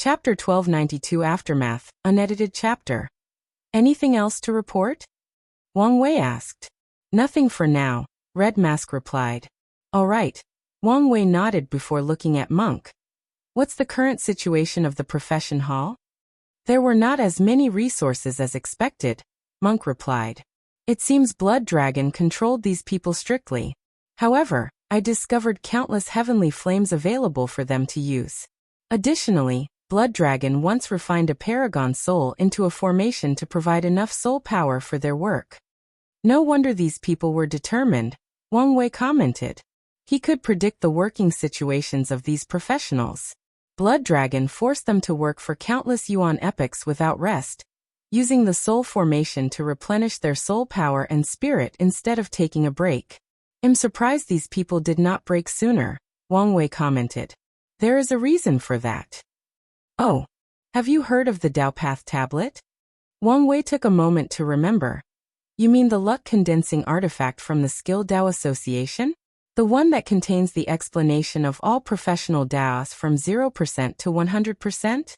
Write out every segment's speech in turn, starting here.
Chapter 1292 Aftermath, unedited chapter. Anything else to report? Wang Wei asked. Nothing for now, Red Mask replied. All right. Wang Wei nodded before looking at Monk. What's the current situation of the profession hall? There were not as many resources as expected, Monk replied. It seems Blood Dragon controlled these people strictly. However, I discovered countless heavenly flames available for them to use. Additionally, Blood Dragon once refined a paragon soul into a formation to provide enough soul power for their work. No wonder these people were determined, Wang Wei commented. He could predict the working situations of these professionals. Blood Dragon forced them to work for countless yuan epochs without rest, using the soul formation to replenish their soul power and spirit instead of taking a break. I'm surprised these people did not break sooner, Wang Wei commented. There is a reason for that. Oh, have you heard of the Dao Path tablet? Wang Wei took a moment to remember. You mean the luck condensing artifact from the Skill Dao Association? The one that contains the explanation of all professional Daos from 0% to 100%?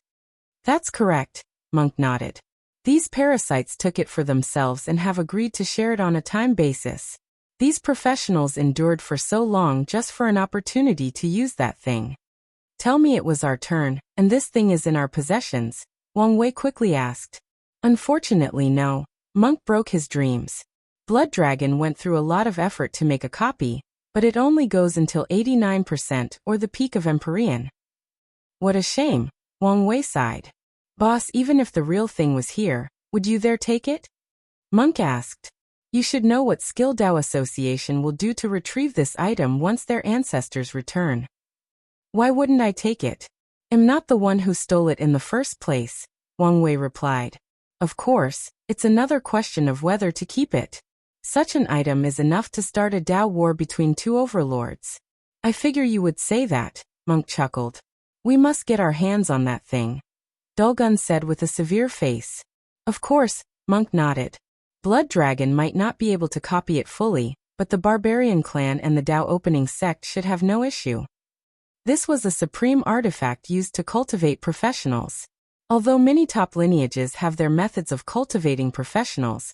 That's correct, Monk nodded. These parasites took it for themselves and have agreed to share it on a time basis. These professionals endured for so long just for an opportunity to use that thing. Tell me it was our turn, and this thing is in our possessions, Wang Wei quickly asked. Unfortunately no, Monk broke his dreams. Blood Dragon went through a lot of effort to make a copy, but it only goes until 89% or the peak of Empyrean. What a shame, Wang Wei sighed. Boss, even if the real thing was here, would you dare take it? Monk asked. You should know what Skill Dao Association will do to retrieve this item once their ancestors return. Why wouldn't I take it? I'm not the one who stole it in the first place, Wang Wei replied. Of course, it's another question of whether to keep it. Such an item is enough to start a Dao war between two overlords. I figure you would say that, Monk chuckled. We must get our hands on that thing, Dulgun said with a severe face. Of course, Monk nodded. Blood Dragon might not be able to copy it fully, but the Barbarian clan and the Dao Opening sect should have no issue. This was a supreme artifact used to cultivate professionals. Although many top lineages have their methods of cultivating professionals,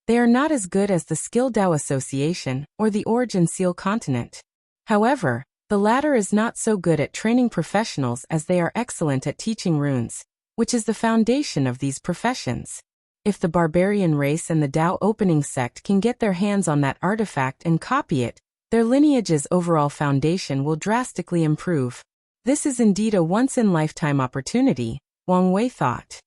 they are not as good as the Skill Dao Association or the Origin Seal Continent. However, the latter is not so good at training professionals as they are excellent at teaching runes, which is the foundation of these professions. If the Barbarian race and the Dao Opening sect can get their hands on that artifact and copy it, their lineage's overall foundation will drastically improve. This is indeed a once-in-lifetime opportunity, Wang Wei thought.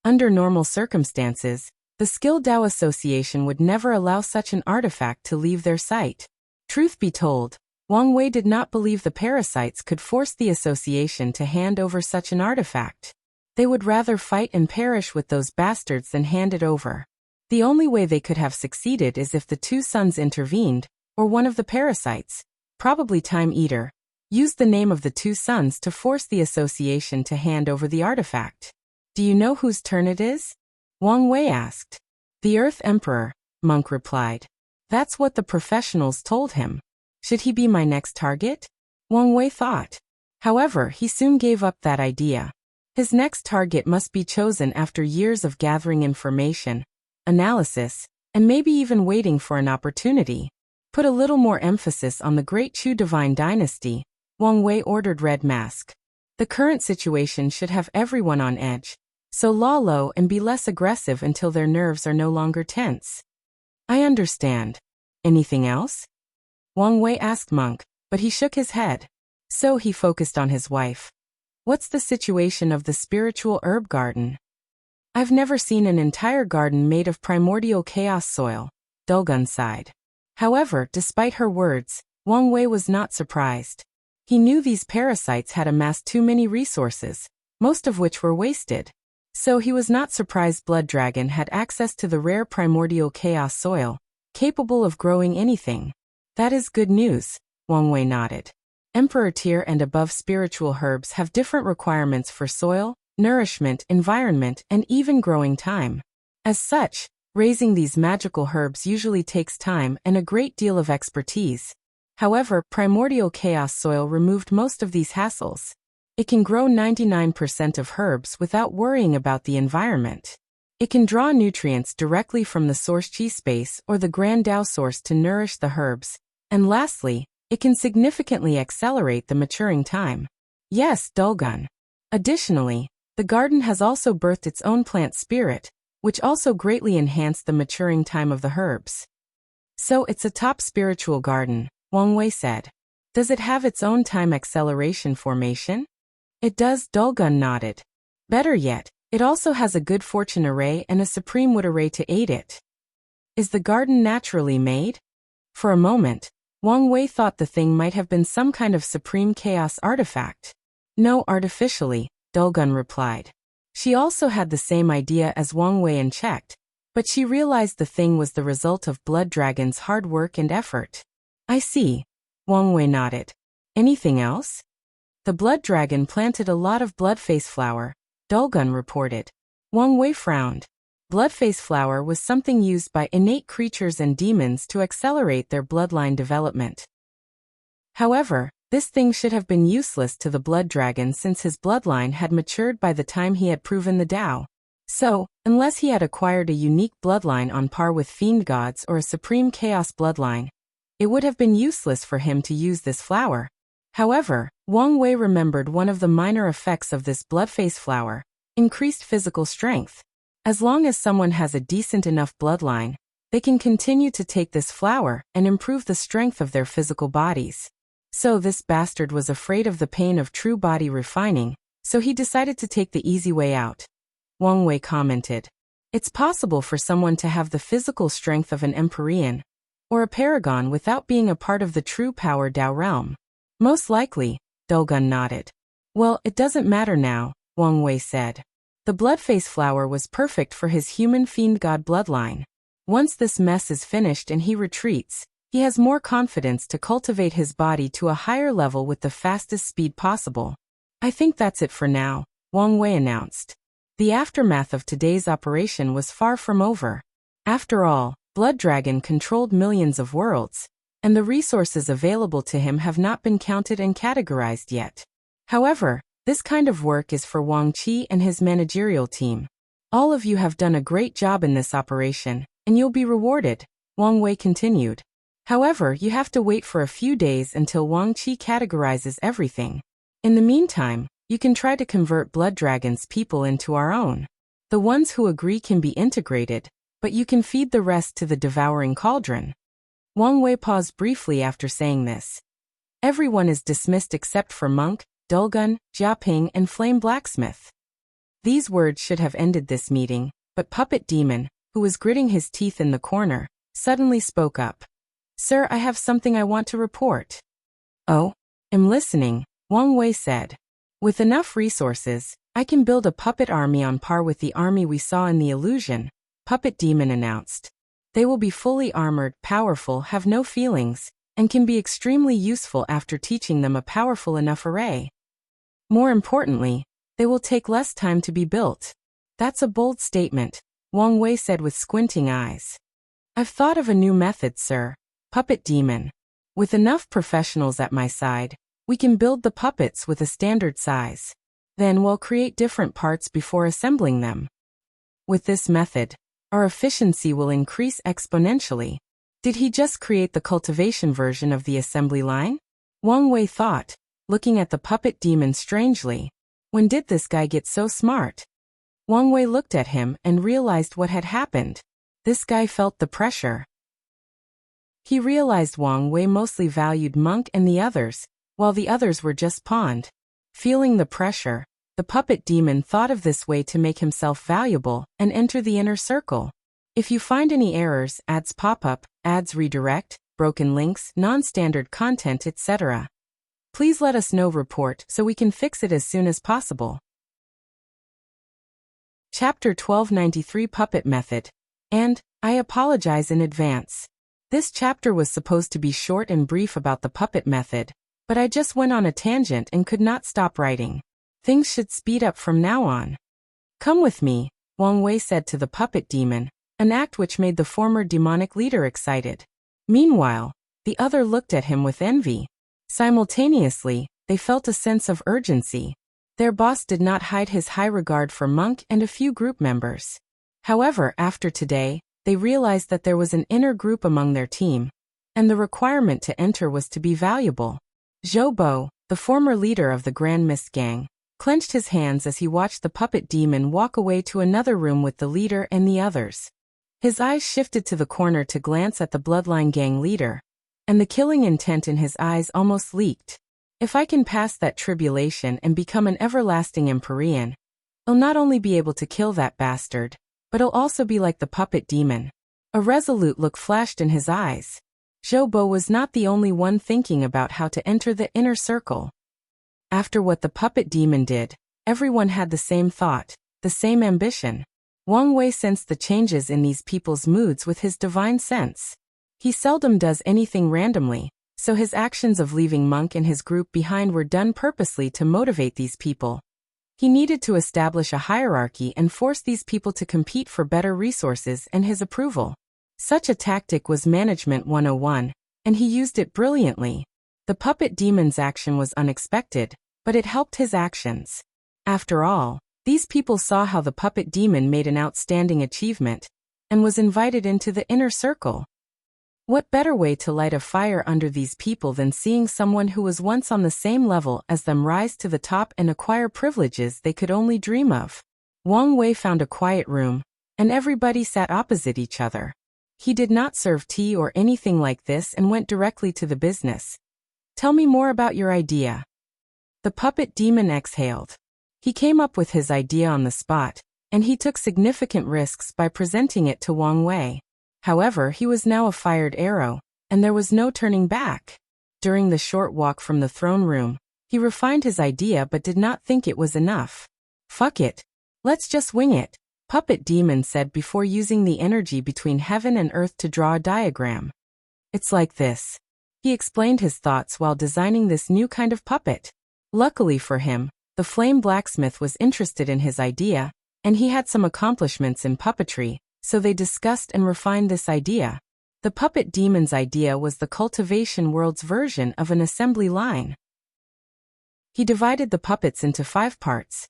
Under normal circumstances, the Skill Dao Association would never allow such an artifact to leave their sight. Truth be told, Wang Wei did not believe the parasites could force the association to hand over such an artifact. They would rather fight and perish with those bastards than hand it over. The only way they could have succeeded is if the two sons intervened, or one of the parasites, probably Time Eater, used the name of the two sons to force the association to hand over the artifact. Do you know whose turn it is? Wang Wei asked. The Earth Emperor, Monk replied. That's what the professionals told him. Should he be my next target? Wang Wei thought. However, he soon gave up that idea. His next target must be chosen after years of gathering information, analysis, and maybe even waiting for an opportunity. Put a little more emphasis on the Great Chu Divine Dynasty, Wang Wei ordered Red Mask. The current situation should have everyone on edge, so lie low and be less aggressive until their nerves are no longer tense. I understand. Anything else? Wang Wei asked Monk, but he shook his head. So he focused on his wife. What's the situation of the spiritual herb garden? I've never seen an entire garden made of primordial chaos soil, Dulgun sighed. However, despite her words, Wang Wei was not surprised. He knew these parasites had amassed too many resources, most of which were wasted. So he was not surprised Blood Dragon had access to the rare primordial chaos soil, capable of growing anything. That is good news, Wang Wei nodded. Emperor tier and above spiritual herbs have different requirements for soil, nourishment, environment, and even growing time. As such, raising these magical herbs usually takes time and a great deal of expertise. However, primordial chaos soil removed most of these hassles. It can grow 99% of herbs without worrying about the environment. It can draw nutrients directly from the source chi space or the Grand Tao source to nourish the herbs. And lastly, it can significantly accelerate the maturing time. Yes, Dulgun. Additionally, the garden has also birthed its own plant spirit, which also greatly enhanced the maturing time of the herbs. So it's a top spiritual garden, Wang Wei said. Does it have its own time acceleration formation? It does, Dulgun nodded. Better yet, it also has a good fortune array and a supreme wood array to aid it. Is the garden naturally made? For a moment, Wang Wei thought the thing might have been some kind of supreme chaos artifact. No, artificially, Dulgun replied. She also had the same idea as Wang Wei and checked, but she realized the thing was the result of Blood Dragon's hard work and effort. I see. Wang Wei nodded. Anything else? The Blood Dragon planted a lot of bloodface flower, Dulgun reported. Wang Wei frowned. Bloodface flower was something used by innate creatures and demons to accelerate their bloodline development. However, this thing should have been useless to the Blood Dragon since his bloodline had matured by the time he had proven the Tao. So, unless he had acquired a unique bloodline on par with fiend gods or a supreme chaos bloodline, it would have been useless for him to use this flower. However, Wang Wei remembered one of the minor effects of this bloodface flower: increased physical strength. As long as someone has a decent enough bloodline, they can continue to take this flower and improve the strength of their physical bodies. So this bastard was afraid of the pain of true body refining, so he decided to take the easy way out. Wang Wei commented. It's possible for someone to have the physical strength of an Empyrean or a Paragon without being a part of the true power Tao realm. Most likely, Dulgun nodded. Well, it doesn't matter now, Wang Wei said. The bloodface flower was perfect for his human fiend god bloodline. Once this mess is finished and he retreats, he has more confidence to cultivate his body to a higher level with the fastest speed possible. I think that's it for now, Wang Wei announced. The aftermath of today's operation was far from over. After all, Blood Dragon controlled millions of worlds, and the resources available to him have not been counted and categorized yet. However, this kind of work is for Wang Qi and his managerial team. All of you have done a great job in this operation, and you'll be rewarded, Wang Wei continued. However, you have to wait for a few days until Wang Qi categorizes everything. In the meantime, you can try to convert Blood Dragon's people into our own. The ones who agree can be integrated, but you can feed the rest to the devouring cauldron. Wang Wei paused briefly after saying this. Everyone is dismissed except for Monk, Dulgun, Jiaping, and Flame Blacksmith. These words should have ended this meeting, but Puppet Demon, who was gritting his teeth in the corner, suddenly spoke up. Sir, I have something I want to report. Oh? I'm listening, Wang Wei said. With enough resources, I can build a puppet army on par with the army we saw in the illusion, Puppet Demon announced. They will be fully armored, powerful, have no feelings, and can be extremely useful after teaching them a powerful enough array. More importantly, they will take less time to be built. That's a bold statement, Wang Wei said with squinting eyes. I've thought of a new method, sir, Puppet Demon. With enough professionals at my side, we can build the puppets with a standard size. Then we'll create different parts before assembling them. With this method, our efficiency will increase exponentially. Did he just create the cultivation version of the assembly line? Wang Wei thought, looking at the Puppet Demon strangely. When did this guy get so smart? Wang Wei looked at him and realized what had happened. This guy felt the pressure. He realized Wang Wei mostly valued Monk and the others, while the others were just pawned. Feeling the pressure, the Puppet Demon thought of this way to make himself valuable and enter the inner circle. If you find any errors, ads pop up, ads redirect, broken links, non-standard content, etc., please let us know. Report so we can fix it as soon as possible. Chapter 1293 Puppet Method. And, I apologize in advance. This chapter was supposed to be short and brief about the puppet method, but I just went on a tangent and could not stop writing. Things should speed up from now on. Come with me, Wang Wei said to the Puppet Demon, an act which made the former demonic leader excited. Meanwhile, the other looked at him with envy. Simultaneously, they felt a sense of urgency. Their boss did not hide his high regard for Monk and a few group members. However, after today, they realized that there was an inner group among their team, and the requirement to enter was to be valuable. Zhou Bo, the former leader of the Grand Mist Gang, clenched his hands as he watched the puppet demon walk away to another room with the leader and the others. His eyes shifted to the corner to glance at the Bloodline Gang leader, and the killing intent in his eyes almost leaked. If I can pass that tribulation and become an everlasting Empyrean, I'll not only be able to kill that bastard, but I'll also be like the puppet demon. A resolute look flashed in his eyes. Zhou Bo was not the only one thinking about how to enter the inner circle. After what the puppet demon did, everyone had the same thought, the same ambition. Wang Wei sensed the changes in these people's moods with his divine sense. He seldom does anything randomly, so his actions of leaving Monk and his group behind were done purposely to motivate these people. He needed to establish a hierarchy and force these people to compete for better resources and his approval. Such a tactic was Management 101, and he used it brilliantly. The puppet demon's action was unexpected, but it helped his actions. After all, these people saw how the puppet demon made an outstanding achievement, and was invited into the inner circle. What better way to light a fire under these people than seeing someone who was once on the same level as them rise to the top and acquire privileges they could only dream of? Wang Wei found a quiet room, and everybody sat opposite each other. He did not serve tea or anything like this and went directly to the business. Tell me more about your idea. The puppet demon exhaled. He came up with his idea on the spot, and he took significant risks by presenting it to Wang Wei. However, he was now a fired arrow, and there was no turning back. During the short walk from the throne room, he refined his idea but did not think it was enough. Fuck it. Let's just wing it, Puppet Demon said before using the energy between heaven and earth to draw a diagram. It's like this. He explained his thoughts while designing this new kind of puppet. Luckily for him, the flame blacksmith was interested in his idea, and he had some accomplishments in puppetry, so they discussed and refined this idea. The puppet demon's idea was the cultivation world's version of an assembly line. He divided the puppets into 5 parts: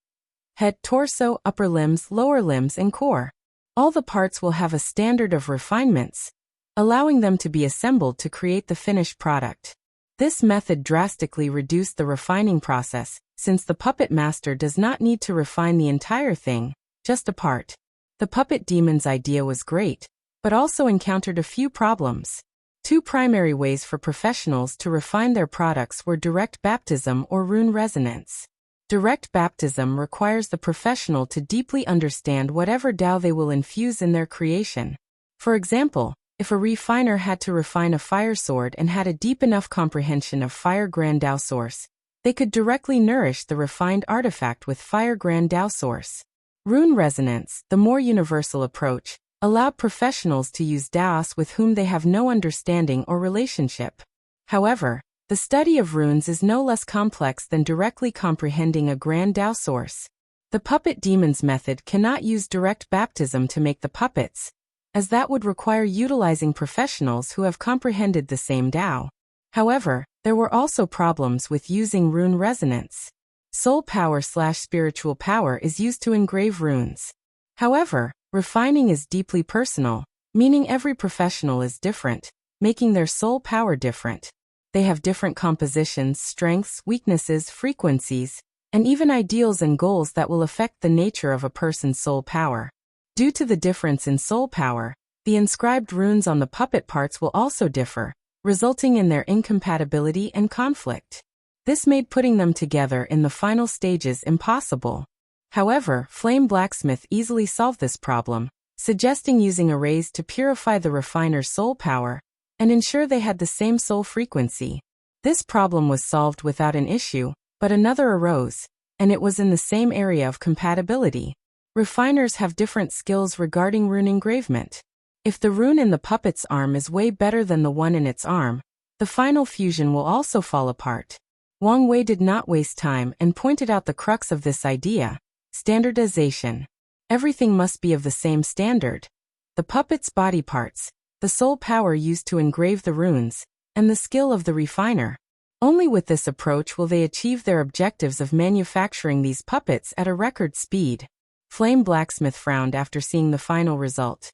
head, torso, upper limbs, lower limbs, and core. All the parts will have a standard of refinements, allowing them to be assembled to create the finished product. This method drastically reduced the refining process, since the puppet master does not need to refine the entire thing, just a part. The puppet demon's idea was great, but also encountered a few problems. 2 primary ways for professionals to refine their products were direct baptism or rune resonance. Direct baptism requires the professional to deeply understand whatever Tao they will infuse in their creation. For example, if a refiner had to refine a fire sword and had a deep enough comprehension of Fire Grand Tao Source, they could directly nourish the refined artifact with Fire Grand Tao Source. Rune resonance, the more universal approach, allowed professionals to use Daos with whom they have no understanding or relationship. However, the study of runes is no less complex than directly comprehending a Grand Tao Source. The puppet demon's method cannot use direct baptism to make the puppets, as that would require utilizing professionals who have comprehended the same Tao. However, there were also problems with using rune resonance. Soul power/spiritual power is used to engrave runes. However, refining is deeply personal, meaning every professional is different, making their soul power different. They have different compositions, strengths, weaknesses, frequencies, and even ideals and goals that will affect the nature of a person's soul power. Due to the difference in soul power, the inscribed runes on the puppet parts will also differ, resulting in their incompatibility and conflict. This made putting them together in the final stages impossible. However, Flame Blacksmith easily solved this problem, suggesting using arrays to purify the refiner's soul power and ensure they had the same soul frequency. This problem was solved without an issue, but another arose, and it was in the same area of compatibility. Refiners have different skills regarding rune engravement. If the rune in the puppet's arm is way better than the one in its arm, the final fusion will also fall apart. Wang Wei did not waste time and pointed out the crux of this idea: standardization. Everything must be of the same standard. The puppet's body parts, the soul power used to engrave the runes, and the skill of the refiner. Only with this approach will they achieve their objectives of manufacturing these puppets at a record speed. Flame Blacksmith frowned after seeing the final result.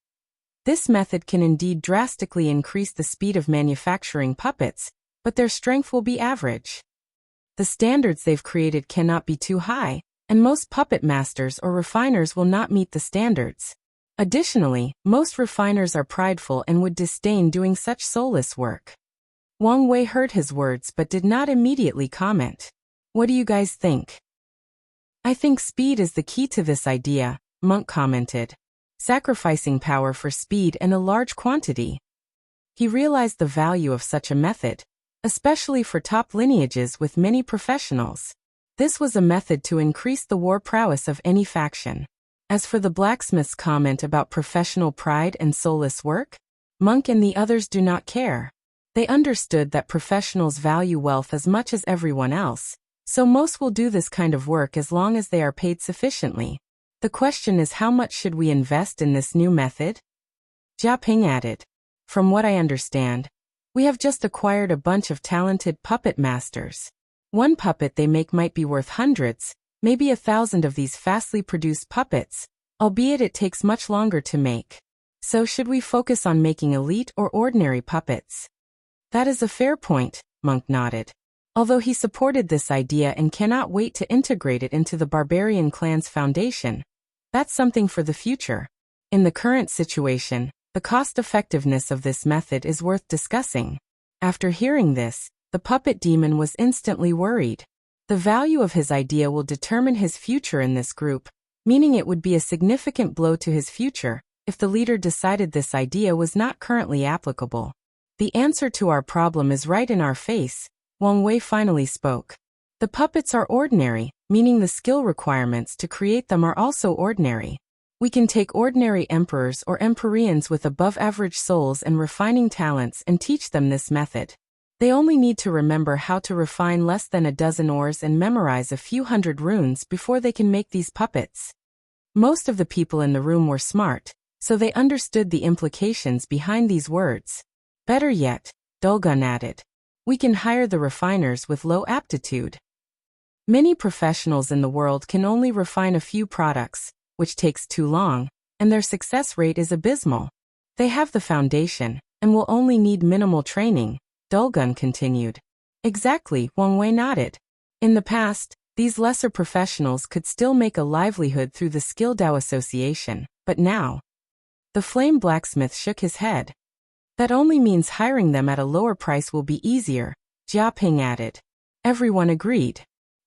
This method can indeed drastically increase the speed of manufacturing puppets, but their strength will be average. The standards they've created cannot be too high, and most puppet masters or refiners will not meet the standards. Additionally, most refiners are prideful and would disdain doing such soulless work. Wang Wei heard his words but did not immediately comment. What do you guys think? I think speed is the key to this idea, Monk commented. Sacrificing power for speed and a large quantity. He realized the value of such a method, especially for top lineages with many professionals. This was a method to increase the war prowess of any faction. As for the blacksmith's comment about professional pride and soulless work, Monk and the others do not care. They understood that professionals value wealth as much as everyone else, so most will do this kind of work as long as they are paid sufficiently. The question is, how much should we invest in this new method? Jia Ping added. From what I understand, we have just acquired a bunch of talented puppet masters. One puppet they make might be worth hundreds, maybe 1,000 of these fastly produced puppets, albeit it takes much longer to make. So should we focus on making elite or ordinary puppets? That is a fair point, Monk nodded. Although he supported this idea and cannot wait to integrate it into the barbarian clan's foundation, that's something for the future. In the current situation, the cost-effectiveness of this method is worth discussing. After hearing this, the puppet demon was instantly worried. The value of his idea will determine his future in this group, meaning it would be a significant blow to his future if the leader decided this idea was not currently applicable. The answer to our problem is right in our face, Wang Wei finally spoke. The puppets are ordinary, meaning the skill requirements to create them are also ordinary. We can take ordinary emperors or empyreans with above-average souls and refining talents and teach them this method. They only need to remember how to refine less than a dozen ores and memorize a few hundred runes before they can make these puppets. Most of the people in the room were smart, so they understood the implications behind these words. Better yet, Dulgun added, we can hire the refiners with low aptitude. Many professionals in the world can only refine a few products, which takes too long, and their success rate is abysmal. They have the foundation, and will only need minimal training, Dulgun continued. Exactly, Wang Wei nodded. In the past, these lesser professionals could still make a livelihood through the Skill Dao Association, but now... The Flame Blacksmith shook his head. That only means hiring them at a lower price will be easier, Jia Ping added. Everyone agreed.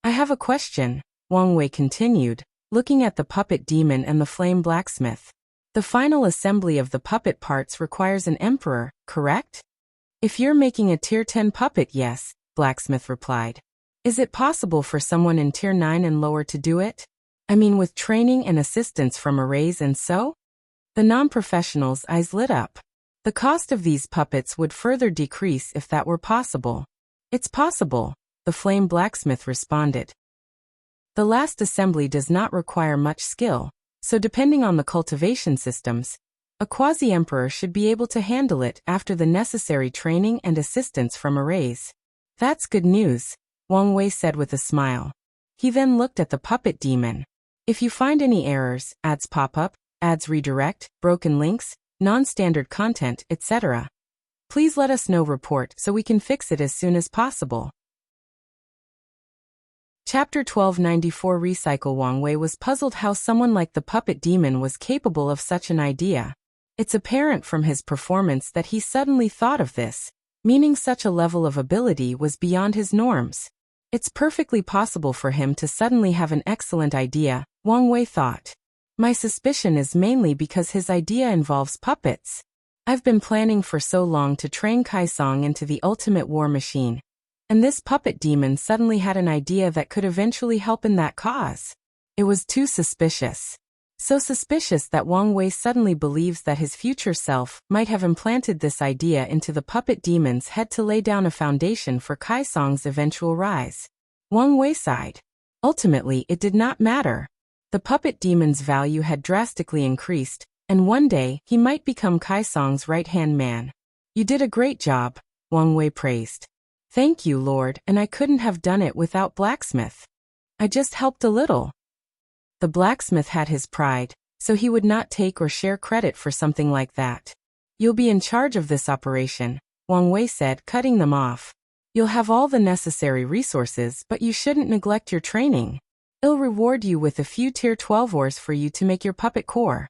I have a question, Wang Wei continued, looking at the puppet demon and the Flame Blacksmith. The final assembly of the puppet parts requires an emperor, correct? If you're making a Tier 10 puppet, yes, Blacksmith replied. Is it possible for someone in Tier 9 and lower to do it? I mean, with training and assistance from arrays and so? The non-professionals' eyes lit up. The cost of these puppets would further decrease if that were possible. It's possible, the Flame Blacksmith responded. The last assembly does not require much skill, so depending on the cultivation systems, a quasi-emperor should be able to handle it after the necessary training and assistance from arrays. That's good news, Wang Wei said with a smile. He then looked at the puppet demon. If you find any errors, ads pop up, ads redirect, broken links, non-standard content, etc., please let us know. Report so we can fix it as soon as possible. Chapter 1294 Recycle. Wang Wei was puzzled how someone like the puppet demon was capable of such an idea. It's apparent from his performance that he suddenly thought of this, meaning such a level of ability was beyond his norms. It's perfectly possible for him to suddenly have an excellent idea, Wang Wei thought. My suspicion is mainly because his idea involves puppets. I've been planning for so long to train Kaisong into the ultimate war machine, and this puppet demon suddenly had an idea that could eventually help in that cause. It was too suspicious. So suspicious that Wang Wei suddenly believes that his future self might have implanted this idea into the puppet demon's head to lay down a foundation for Kaisong's eventual rise. Wang Wei sighed. Ultimately, it did not matter. The puppet demon's value had drastically increased, and one day he might become Kaisong's right-hand man. You did a great job, Wang Wei praised. Thank you, Lord, and I couldn't have done it without Blacksmith. I just helped a little. The blacksmith had his pride, so he would not take or share credit for something like that. You'll be in charge of this operation, Wang Wei said, cutting them off. You'll have all the necessary resources, but you shouldn't neglect your training. I'll reward you with a few Tier 12 ores for you to make your puppet core.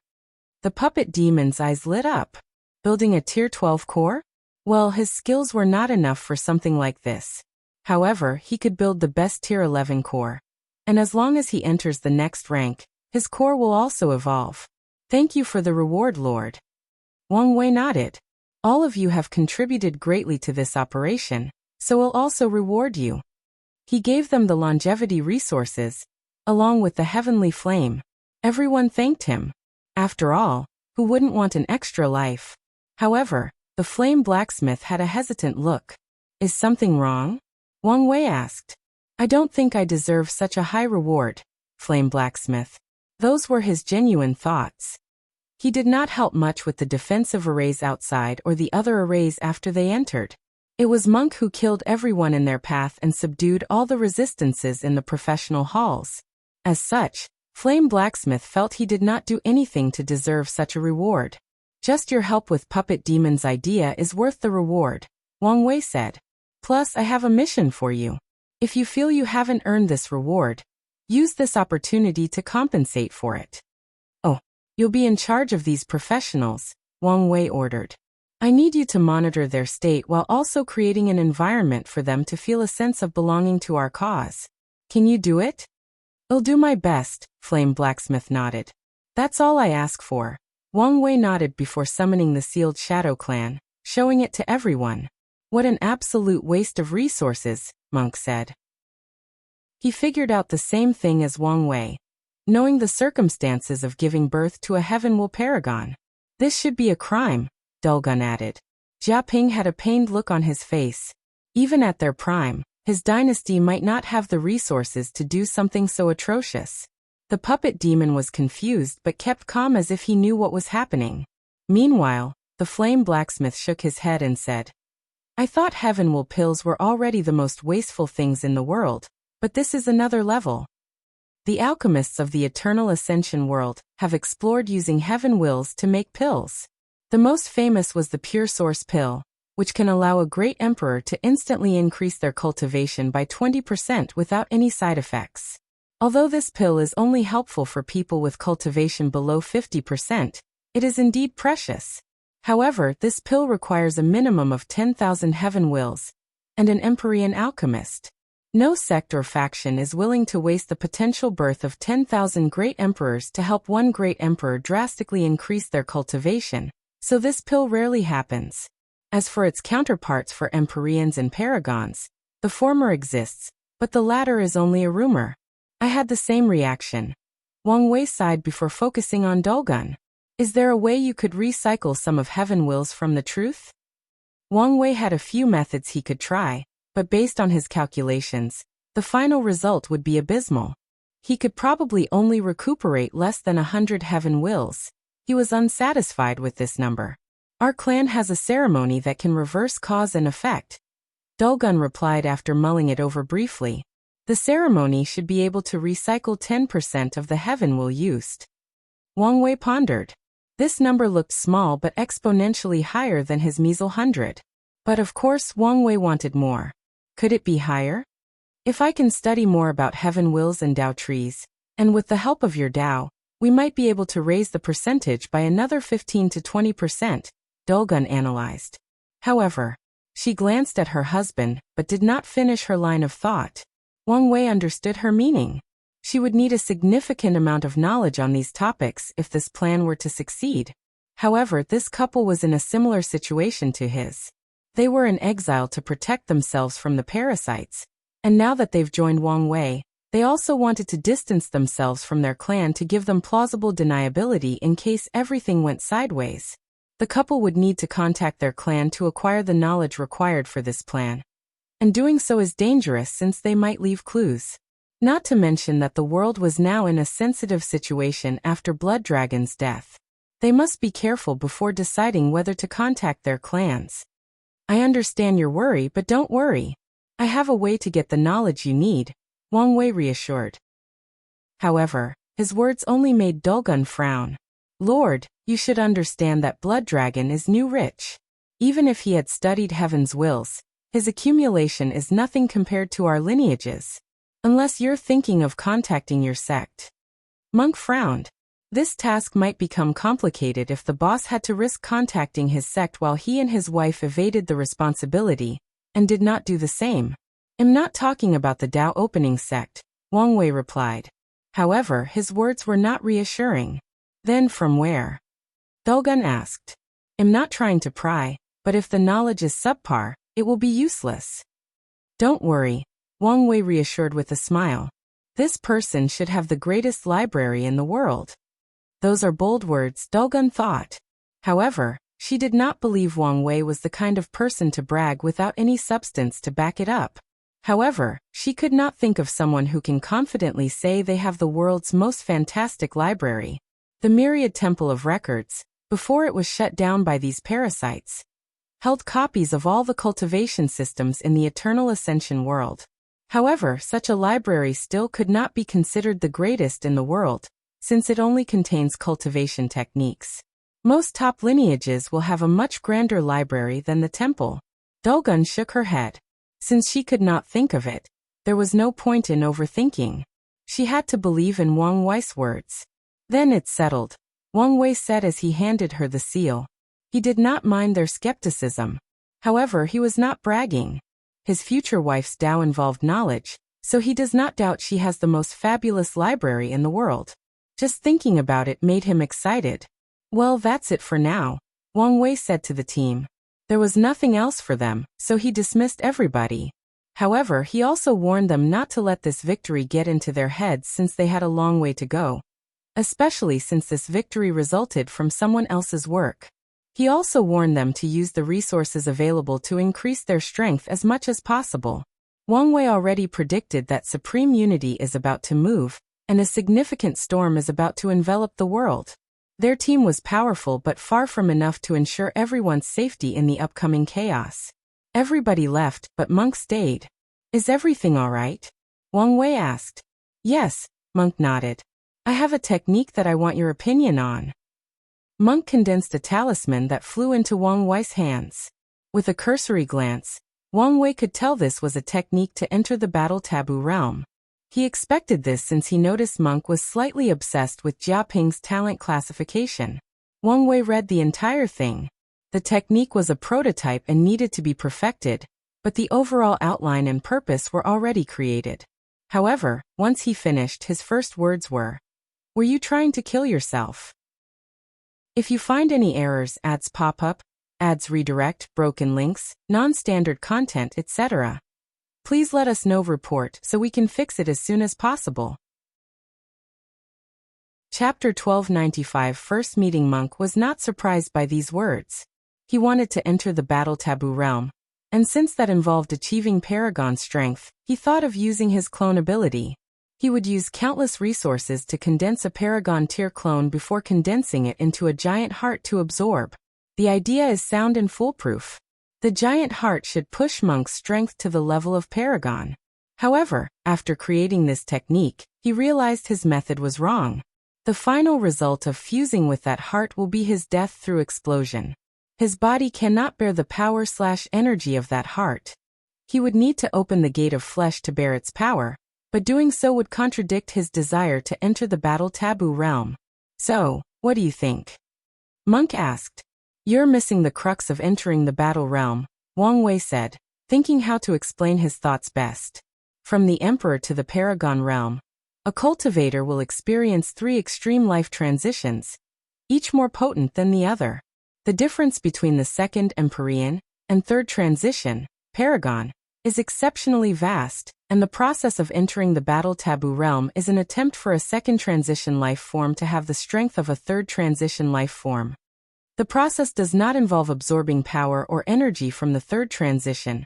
The puppet demon's eyes lit up. Building a Tier 12 core? Well, his skills were not enough for something like this. However, he could build the best Tier 11 core. And as long as he enters the next rank, his core will also evolve. Thank you for the reward, Lord. Wang Wei nodded. All of you have contributed greatly to this operation, so I'll also reward you. He gave them the longevity resources, along with the heavenly flame. Everyone thanked him. After all, who wouldn't want an extra life? However, the flame blacksmith had a hesitant look. Is something wrong? Wang Wei asked. I don't think I deserve such a high reward, flame blacksmith. Those were his genuine thoughts. He did not help much with the defensive arrays outside or the other arrays after they entered. It was Monk who killed everyone in their path and subdued all the resistances in the professional halls. As such, Flame Blacksmith felt he did not do anything to deserve such a reward. Just your help with Puppet Demon's idea is worth the reward, Wang Wei said. Plus, I have a mission for you. If you feel you haven't earned this reward, use this opportunity to compensate for it. Oh, you'll be in charge of these professionals, Wang Wei ordered. I need you to monitor their state while also creating an environment for them to feel a sense of belonging to our cause. Can you do it? I'll do my best, Flame Blacksmith nodded. That's all I ask for. Wang Wei nodded before summoning the sealed Shadow Clan, showing it to everyone. What an absolute waste of resources, Monk said. He figured out the same thing as Wang Wei, knowing the circumstances of giving birth to a Heavenwell Paragon. This should be a crime, Dulgun added. Jia Ping had a pained look on his face. Even at their prime, his dynasty might not have the resources to do something so atrocious. The puppet demon was confused but kept calm as if he knew what was happening. Meanwhile, the flame blacksmith shook his head and said, I thought Heavenwell pills were already the most wasteful things in the world, but this is another level. The alchemists of the Eternal Ascension world have explored using Heavenwells to make pills. The most famous was the Pure Source pill, which can allow a great emperor to instantly increase their cultivation by 20% without any side effects. Although this pill is only helpful for people with cultivation below 50%, it is indeed precious. However, this pill requires a minimum of 10,000 Heavenwells and an Empyrean alchemist. No sect or faction is willing to waste the potential birth of 10,000 great emperors to help one great emperor drastically increase their cultivation, so this pill rarely happens. As for its counterparts for Empyreans and Paragons, the former exists, but the latter is only a rumor. I had the same reaction. Wang Wei sighed before focusing on Dulgun. Is there a way you could recycle some of Heavenwells from the truth? Wang Wei had a few methods he could try, but based on his calculations, the final result would be abysmal. He could probably only recuperate less than 100 Heavenwells. He was unsatisfied with this number. Our clan has a ceremony that can reverse cause and effect. Dulgun replied after mulling it over briefly. The ceremony should be able to recycle 10% of the Heavenwell used. Wang Wei pondered. This number looked small but exponentially higher than his measly 100. But of course Wang Wei wanted more. Could it be higher? If I can study more about Heavenwells and Dao trees, and with the help of your Dao, we might be able to raise the percentage by another 15 to 20%, Dulgun analyzed. However, she glanced at her husband but did not finish her line of thought. Wang Wei understood her meaning. She would need a significant amount of knowledge on these topics if this plan were to succeed. However, this couple was in a similar situation to his. They were in exile to protect themselves from the parasites, and now that they've joined Wang Wei, they also wanted to distance themselves from their clan to give them plausible deniability in case everything went sideways. The couple would need to contact their clan to acquire the knowledge required for this plan. And doing so is dangerous since they might leave clues. Not to mention that the world was now in a sensitive situation after Blood Dragon's death. They must be careful before deciding whether to contact their clans. I understand your worry, but don't worry. I have a way to get the knowledge you need, Wang Wei reassured. However, his words only made Dulgun frown. Lord, you should understand that Blood Dragon is new rich. Even if he had studied heaven's wills, his accumulation is nothing compared to our lineages. Unless you're thinking of contacting your sect. Monk frowned. This task might become complicated if the boss had to risk contacting his sect while he and his wife evaded the responsibility, and did not do the same. I'm not talking about the Dao opening sect, Wang Wei replied. However, his words were not reassuring. Then from where? Dulgun asked. I'm not trying to pry, but if the knowledge is subpar, it will be useless. Don't worry, Wang Wei reassured with a smile. This person should have the greatest library in the world. Those are bold words, Dulgun thought. However, she did not believe Wang Wei was the kind of person to brag without any substance to back it up. However, she could not think of someone who can confidently say they have the world's most fantastic library. The Myriad Temple of Records, before it was shut down by these parasites, held copies of all the cultivation systems in the Eternal Ascension world. However, such a library still could not be considered the greatest in the world, since it only contains cultivation techniques. Most top lineages will have a much grander library than the temple. Dulgun shook her head. Since she could not think of it, there was no point in overthinking. She had to believe in Wang Wei's words. Then it's settled, Wang Wei said as he handed her the seal. He did not mind their skepticism. However, he was not bragging. His future wife's Dao involved knowledge, so he does not doubt she has the most fabulous library in the world. Just thinking about it made him excited. Well, that's it for now, Wang Wei said to the team. There was nothing else for them, so he dismissed everybody. However, he also warned them not to let this victory get into their heads since they had a long way to go. Especially since this victory resulted from someone else's work. He also warned them to use the resources available to increase their strength as much as possible. Wang Wei already predicted that supreme unity is about to move, and a significant storm is about to envelop the world. Their team was powerful but far from enough to ensure everyone's safety in the upcoming chaos. Everybody left, but Monk stayed. Is everything all right? Wang Wei asked. Yes, Monk nodded. I have a technique that I want your opinion on. Monk condensed a talisman that flew into Wang Wei's hands. With a cursory glance, Wang Wei could tell this was a technique to enter the battle taboo realm. He expected this since he noticed Monk was slightly obsessed with Jiaping's talent classification. Wang Wei read the entire thing. The technique was a prototype and needed to be perfected, but the overall outline and purpose were already created. However, once he finished, his first words were, "Were you trying to kill yourself?" If you find any errors, ads pop up, ads redirect, broken links, non-standard content, etc., please let us know report so we can fix it as soon as possible. Chapter 1295 First Meeting. Monk was not surprised by these words. He wanted to enter the battle taboo realm, and since that involved achieving Paragon strength, he thought of using his clone ability. He would use countless resources to condense a Paragon tier clone before condensing it into a giant heart to absorb. The idea is sound and foolproof. The giant heart should push Monk's strength to the level of Paragon. However, after creating this technique, he realized his method was wrong. The final result of fusing with that heart will be his death through explosion. His body cannot bear the power/energy of that heart. He would need to open the gate of flesh to bear its power, but doing so would contradict his desire to enter the battle taboo realm. So, what do you think? Monk asked. You're missing the crux of entering the battle realm, Wang Wei said, thinking how to explain his thoughts best. From the Emperor to the Paragon realm, a cultivator will experience 3 extreme life transitions, each more potent than the other. The difference between the second Empyrean and third transition, Paragon, is exceptionally vast, and the process of entering the battle taboo realm is an attempt for a second transition life form to have the strength of a third transition life form. The process does not involve absorbing power or energy from the third transition,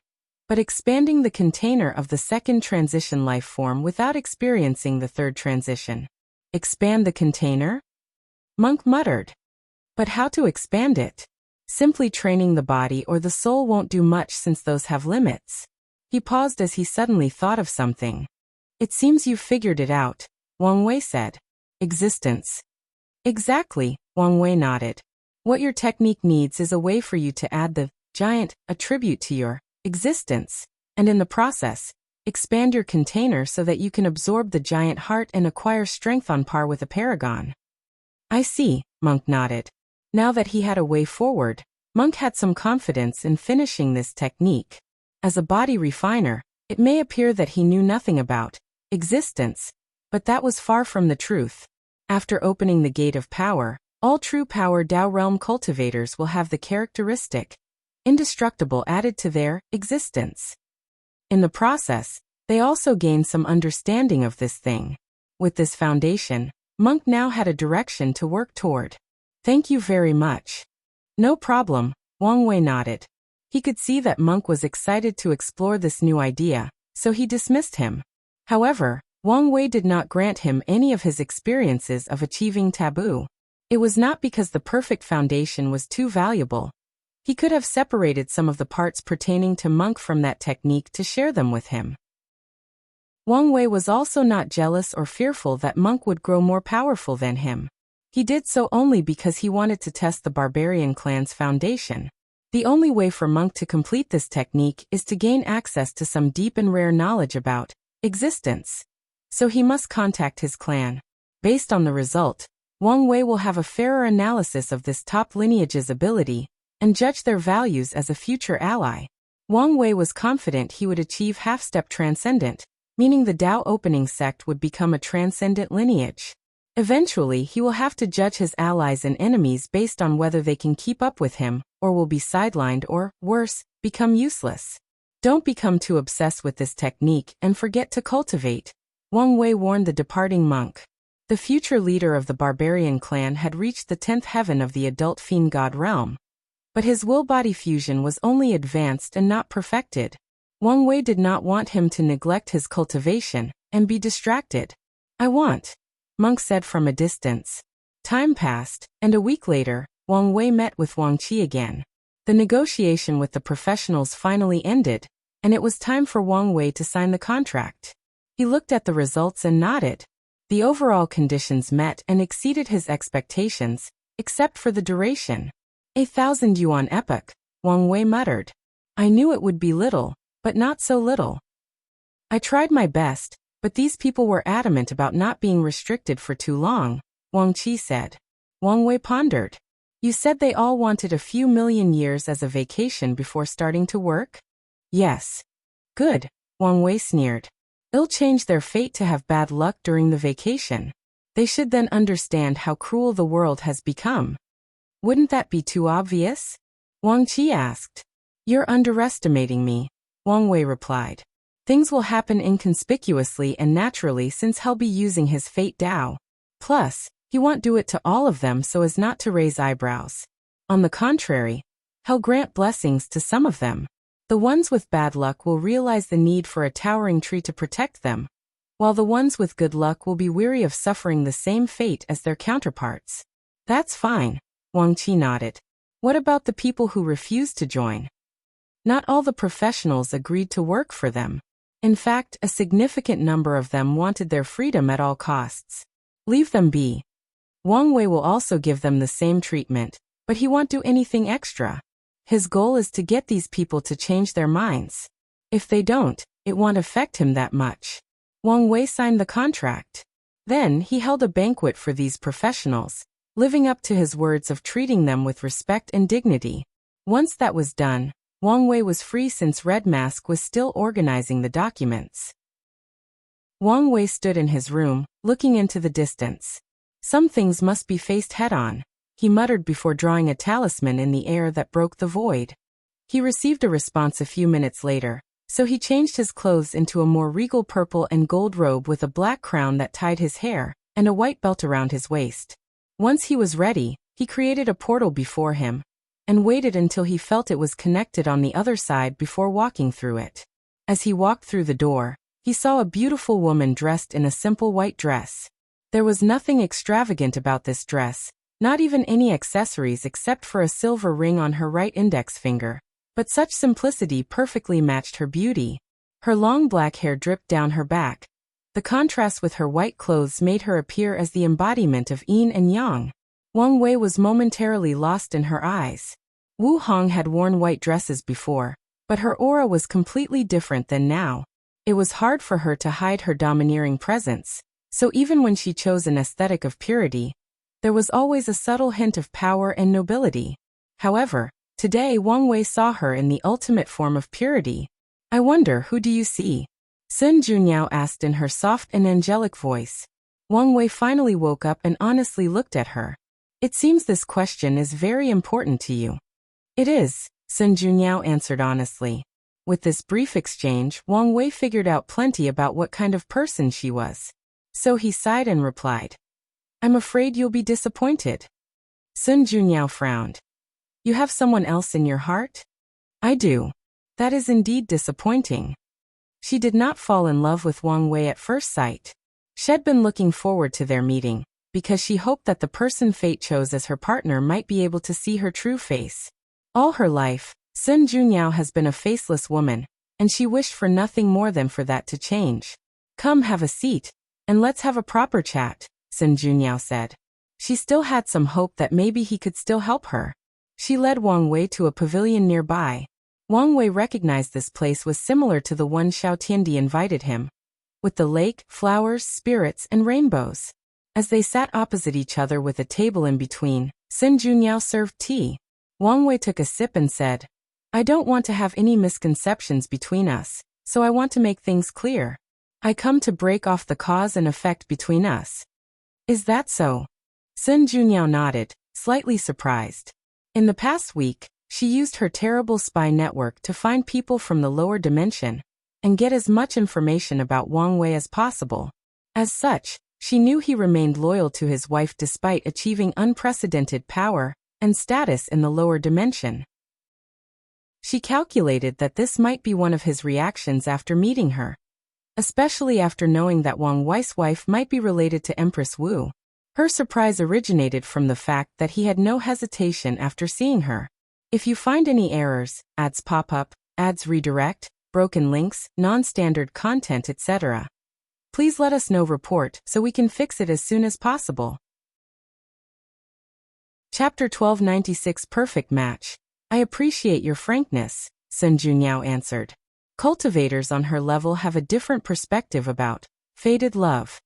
but expanding the container of the second transition life form without experiencing the third transition. Expand the container? Monk muttered. But how to expand it? Simply training the body or the soul won't do much since those have limits. He paused as he suddenly thought of something. It seems you've figured it out, Wang Wei said. Existence. Exactly, Wang Wei nodded. What your technique needs is a way for you to add the giant attribute to your existence, and in the process, expand your container so that you can absorb the giant heart and acquire strength on par with a paragon. I see, Monk nodded. Now that he had a way forward, Monk had some confidence in finishing this technique. As a body refiner, it may appear that he knew nothing about existence, but that was far from the truth. After opening the gate of power, all true power Tao realm cultivators will have the characteristic indestructible added to their existence. In the process, they also gain some understanding of this thing. With this foundation, Monk now had a direction to work toward. Thank you very much. No problem, Wang Wei nodded. He could see that Monk was excited to explore this new idea, so he dismissed him. However, Wang Wei did not grant him any of his experiences of achieving taboo. It was not because the perfect foundation was too valuable. He could have separated some of the parts pertaining to Monk from that technique to share them with him. Wang Wei was also not jealous or fearful that Monk would grow more powerful than him. He did so only because he wanted to test the barbarian clan's foundation. The only way for Monk to complete this technique is to gain access to some deep and rare knowledge about existence. So he must contact his clan. Based on the result, Wang Wei will have a fairer analysis of this top lineage's ability and judge their values as a future ally. Wang Wei was confident he would achieve half-step transcendent, meaning the Tao opening sect would become a transcendent lineage. Eventually, he will have to judge his allies and enemies based on whether they can keep up with him, or will be sidelined or, worse, become useless. Don't become too obsessed with this technique and forget to cultivate, Wang Wei warned the departing monk. The future leader of the barbarian clan had reached the 10th heaven of the adult fiend god realm. But his will-body fusion was only advanced and not perfected. Wang Wei did not want him to neglect his cultivation and be distracted. I want, Monk said from a distance. Time passed, and a week later, Wang Wei met with Wang Qi again. The negotiation with the professionals finally ended, and it was time for Wang Wei to sign the contract. He looked at the results and nodded. The overall conditions met and exceeded his expectations, except for the duration. 1,000 yuan epoch, Wang Wei muttered. I knew it would be little, but not so little. I tried my best, but these people were adamant about not being restricted for too long, Wang Qi said. Wang Wei pondered. You said they all wanted a few million years as a vacation before starting to work? Yes. Good, Wang Wei sneered. It'll change their fate to have bad luck during the vacation. They should then understand how cruel the world has become. Wouldn't that be too obvious? Wang Qi asked. You're underestimating me, Wang Wei replied. Things will happen inconspicuously and naturally since he'll be using his fate Tao. Plus, he won't do it to all of them so as not to raise eyebrows. On the contrary, he'll grant blessings to some of them. The ones with bad luck will realize the need for a towering tree to protect them, while the ones with good luck will be weary of suffering the same fate as their counterparts. That's fine, Wang Qi nodded. What about the people who refused to join? Not all the professionals agreed to work for them. In fact, a significant number of them wanted their freedom at all costs. Leave them be. Wang Wei will also give them the same treatment, but he won't do anything extra. His goal is to get these people to change their minds. If they don't, it won't affect him that much. Wang Wei signed the contract. Then he held a banquet for these professionals, living up to his words of treating them with respect and dignity. Once that was done, Wang Wei was free since Red Mask was still organizing the documents. Wang Wei stood in his room, looking into the distance. Some things must be faced head-on, he muttered before drawing a talisman in the air that broke the void. He received a response a few minutes later, so he changed his clothes into a more regal purple and gold robe with a black crown that tied his hair, and a white belt around his waist. Once he was ready, he created a portal before him, and waited until he felt it was connected on the other side before walking through it. As he walked through the door, he saw a beautiful woman dressed in a simple white dress. There was nothing extravagant about this dress, not even any accessories except for a silver ring on her right index finger, but such simplicity perfectly matched her beauty. Her long black hair dripped down her back. The contrast with her white clothes made her appear as the embodiment of yin and yang. Wang Wei was momentarily lost in her eyes. Wu Hong had worn white dresses before, but her aura was completely different than now. It was hard for her to hide her domineering presence, so even when she chose an aesthetic of purity, there was always a subtle hint of power and nobility. However, today Wang Wei saw her in the ultimate form of purity. "I wonder, who do you see?" Sun Junyao asked in her soft and angelic voice. Wang Wei finally woke up and honestly looked at her. "It seems this question is very important to you." "It is," Sun Junyao answered honestly. With this brief exchange, Wang Wei figured out plenty about what kind of person she was. So he sighed and replied, "I'm afraid you'll be disappointed." Sun Junyao frowned. "You have someone else in your heart?" "I do." "That is indeed disappointing." She did not fall in love with Wang Wei at first sight. She'd been looking forward to their meeting, because she hoped that the person fate chose as her partner might be able to see her true face. All her life, Sun Junyao has been a faceless woman, and she wished for nothing more than for that to change. "Come, have a seat, and let's have a proper chat," Sun Junyao said. She still had some hope that maybe he could still help her. She led Wang Wei to a pavilion nearby. Wang Wei recognized this place was similar to the one Xiao Tiandi invited him, with the lake, flowers, spirits, and rainbows. As they sat opposite each other with a table in between, Sun Junyao served tea. Wang Wei took a sip and said, "I don't want to have any misconceptions between us, so I want to make things clear. I come to break off the cause and effect between us." "Is that so?" Sun Junyao nodded, slightly surprised. In the past week, she used her terrible spy network to find people from the lower dimension and get as much information about Wang Wei as possible. As such, she knew he remained loyal to his wife despite achieving unprecedented power and status in the lower dimension. She calculated that this might be one of his reactions after meeting her, especially after knowing that Wang Wei's wife might be related to Empress Wu. Her surprise originated from the fact that he had no hesitation after seeing her. "If you find any errors, ads pop up, ads redirect, broken links, non-standard content, etc., please let us know report so we can fix it as soon as possible." Chapter 1296 Perfect Match. "I appreciate your frankness," Sun Junyao answered. Cultivators on her level have a different perspective about fated love.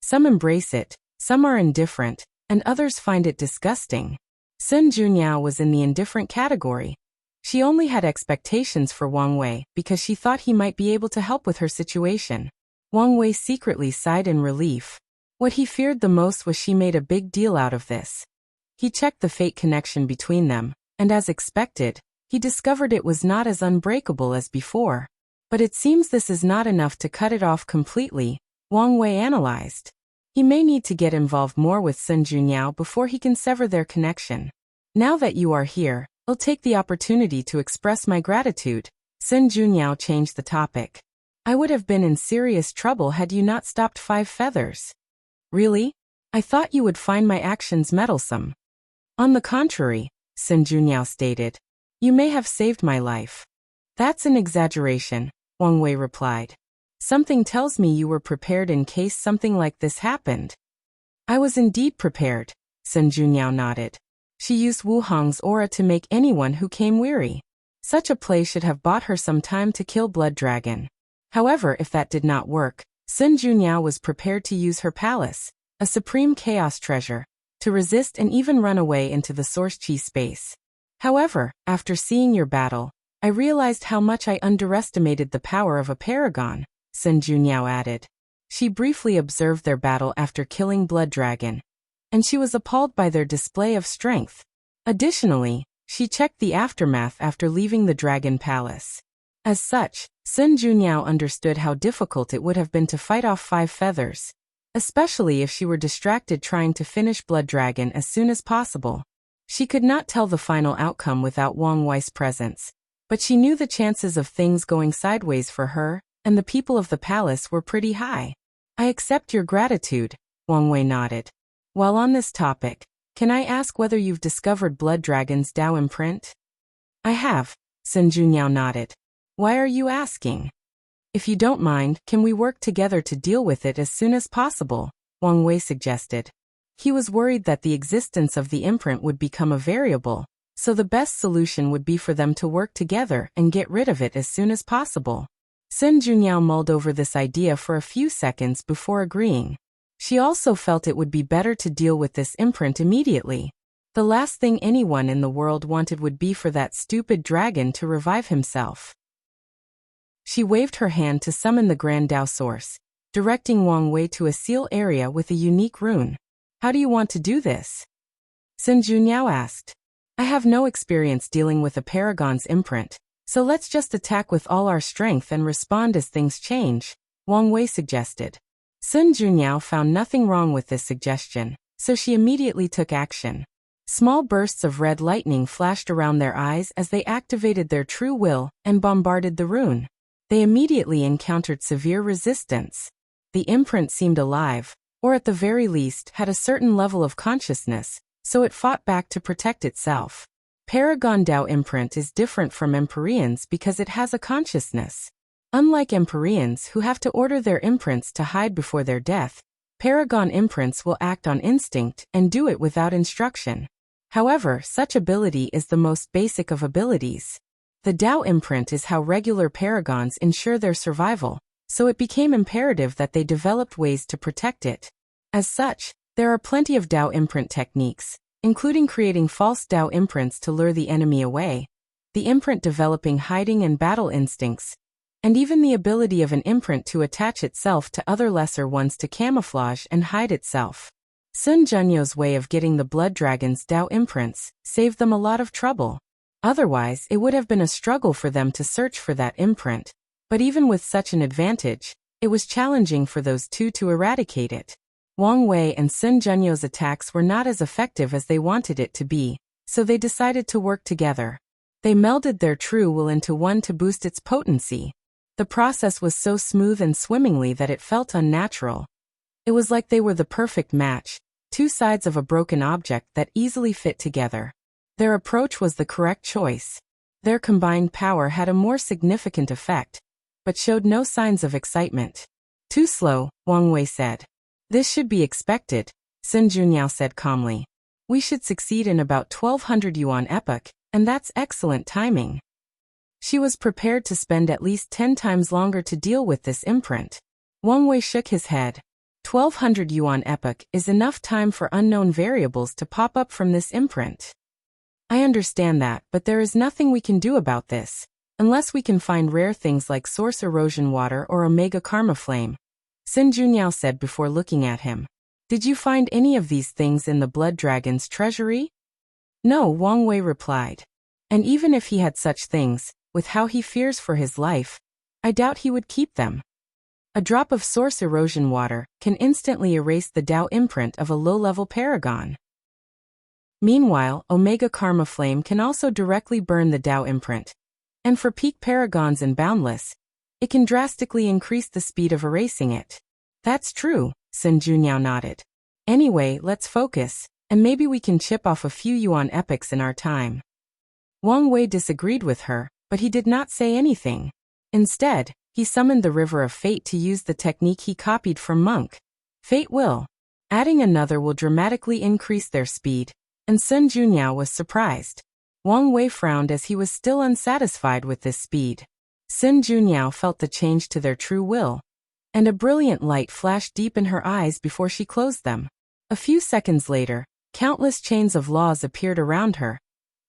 Some embrace it, some are indifferent, and others find it disgusting. Sun Junyao was in the indifferent category. She only had expectations for Wang Wei because she thought he might be able to help with her situation. Wang Wei secretly sighed in relief. What he feared the most was she made a big deal out of this. He checked the fate connection between them, and as expected, he discovered it was not as unbreakable as before. But it seems this is not enough to cut it off completely, Wang Wei analyzed. He may need to get involved more with Sun Junyao before he can sever their connection. "Now that you are here, I'll take the opportunity to express my gratitude." Sun Junyao changed the topic. "I would have been in serious trouble had you not stopped 5 feathers. "Really? I thought you would find my actions meddlesome." "On the contrary," Sun Junyao stated, "you may have saved my life." "That's an exaggeration," Wang Wei replied. "Something tells me you were prepared in case something like this happened." "I was indeed prepared," Sun Junyao nodded. She used Wu Hong's aura to make anyone who came weary. Such a play should have bought her some time to kill Blood Dragon. However, if that did not work, Sun Junyao was prepared to use her palace, a supreme chaos treasure, to resist and even run away into the source chi space. "However, after seeing your battle, I realized how much I underestimated the power of a paragon," Sun Junyao added. She briefly observed their battle after killing Blood Dragon, and she was appalled by their display of strength. Additionally, she checked the aftermath after leaving the Dragon Palace. As such, Sun Junyao understood how difficult it would have been to fight off 5 feathers, especially if she were distracted trying to finish Blood Dragon as soon as possible. She could not tell the final outcome without Wang Wei's presence, but she knew the chances of things going sideways for her and the people of the palace were pretty high. "I accept your gratitude," Wang Wei nodded. "While on this topic, can I ask whether you've discovered Blood Dragon's Tao imprint?" "I have," Sun Junyao nodded. "Why are you asking?" If you don't mind, can we work together to deal with it as soon as possible? Wang Wei suggested. He was worried that the existence of the imprint would become a variable, so the best solution would be for them to work together and get rid of it as soon as possible. Sun Junyao mulled over this idea for a few seconds before agreeing. She also felt it would be better to deal with this imprint immediately. The last thing anyone in the world wanted would be for that stupid dragon to revive himself. She waved her hand to summon the Grand Dao Source, directing Wang Wei to a seal area with a unique rune. How do you want to do this? Sun Junyao asked. I have no experience dealing with a paragon's imprint, so let's just attack with all our strength and respond as things change, Wang Wei suggested. Sun Junyao found nothing wrong with this suggestion, so she immediately took action. Small bursts of red lightning flashed around their eyes as they activated their true will and bombarded the rune. They immediately encountered severe resistance. The imprint seemed alive, or at the very least had a certain level of consciousness, so it fought back to protect itself. Paragon Dao imprint is different from Empyreans because it has a consciousness. Unlike Empyreans who have to order their imprints to hide before their death, Paragon imprints will act on instinct and do it without instruction. However, such ability is the most basic of abilities. The Dao imprint is how regular paragons ensure their survival, so it became imperative that they developed ways to protect it. As such, there are plenty of Dao imprint techniques, including creating false Dao imprints to lure the enemy away, the imprint developing hiding and battle instincts, and even the ability of an imprint to attach itself to other lesser ones to camouflage and hide itself. Sun Junyo's way of getting the Blood Dragon's Dao imprints saved them a lot of trouble. Otherwise, it would have been a struggle for them to search for that imprint. But even with such an advantage, it was challenging for those two to eradicate it. Wang Wei and Sun Junyo's attacks were not as effective as they wanted it to be, so they decided to work together. They melded their true will into one to boost its potency. The process was so smooth and swimmingly that it felt unnatural. It was like they were the perfect match, two sides of a broken object that easily fit together. Their approach was the correct choice. Their combined power had a more significant effect, but showed no signs of excitement. Too slow, Wang Wei said. This should be expected, Sun Junyao said calmly. We should succeed in about 1200 yuan epoch, and that's excellent timing. She was prepared to spend at least 10 times longer to deal with this imprint. Wang Wei shook his head. 1200 yuan epoch is enough time for unknown variables to pop up from this imprint. I understand that, but there is nothing we can do about this, unless we can find rare things like Source Erosion Water or Omega Karma Flame, Sun Junyao said before looking at him. Did you find any of these things in the Blood Dragon's treasury? No, Wang Wei replied. And even if he had such things, with how he fears for his life, I doubt he would keep them. A drop of Source Erosion Water can instantly erase the Dao imprint of a low-level paragon. Meanwhile, Omega Karma Flame can also directly burn the Dao imprint. And for peak paragons and boundless, it can drastically increase the speed of erasing it. That's true, Sun Junyao nodded. Anyway, let's focus, and maybe we can chip off a few yuan epochs in our time. Wang Wei disagreed with her, but he did not say anything. Instead, he summoned the River of Fate to use the technique he copied from Monk. Fate will. Adding another will dramatically increase their speed, and Sun Junyao was surprised. Wang Wei frowned as he was still unsatisfied with this speed. Sun Junyao felt the change to their true will, and a brilliant light flashed deep in her eyes before she closed them. A few seconds later, countless chains of laws appeared around her,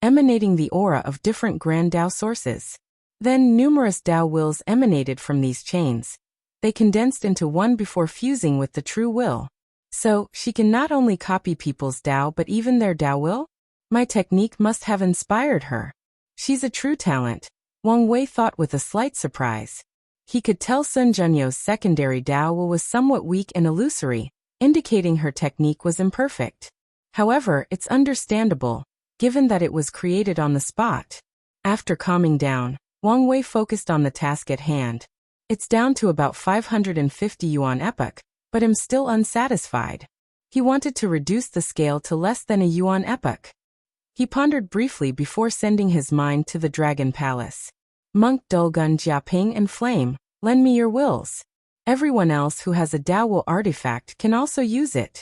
emanating the aura of different Grand Dao sources. Then numerous Dao wills emanated from these chains. They condensed into one before fusing with the true will. So, she can not only copy people's Dao but even their Dao will? My technique must have inspired her. She's a true talent, Wang Wei thought with a slight surprise. He could tell Sun Junyo's secondary Dao will was somewhat weak and illusory, indicating her technique was imperfect. However, it's understandable, given that it was created on the spot. After calming down, Wang Wei focused on the task at hand. It's down to about 550 yuan epoch, but I'm still unsatisfied. He wanted to reduce the scale to less than a yuan epoch. He pondered briefly before sending his mind to the Dragon Palace. Monk Dulgun Jiaping and Flame, Lend me your wills. Everyone else who has a Dao will artifact can also use it.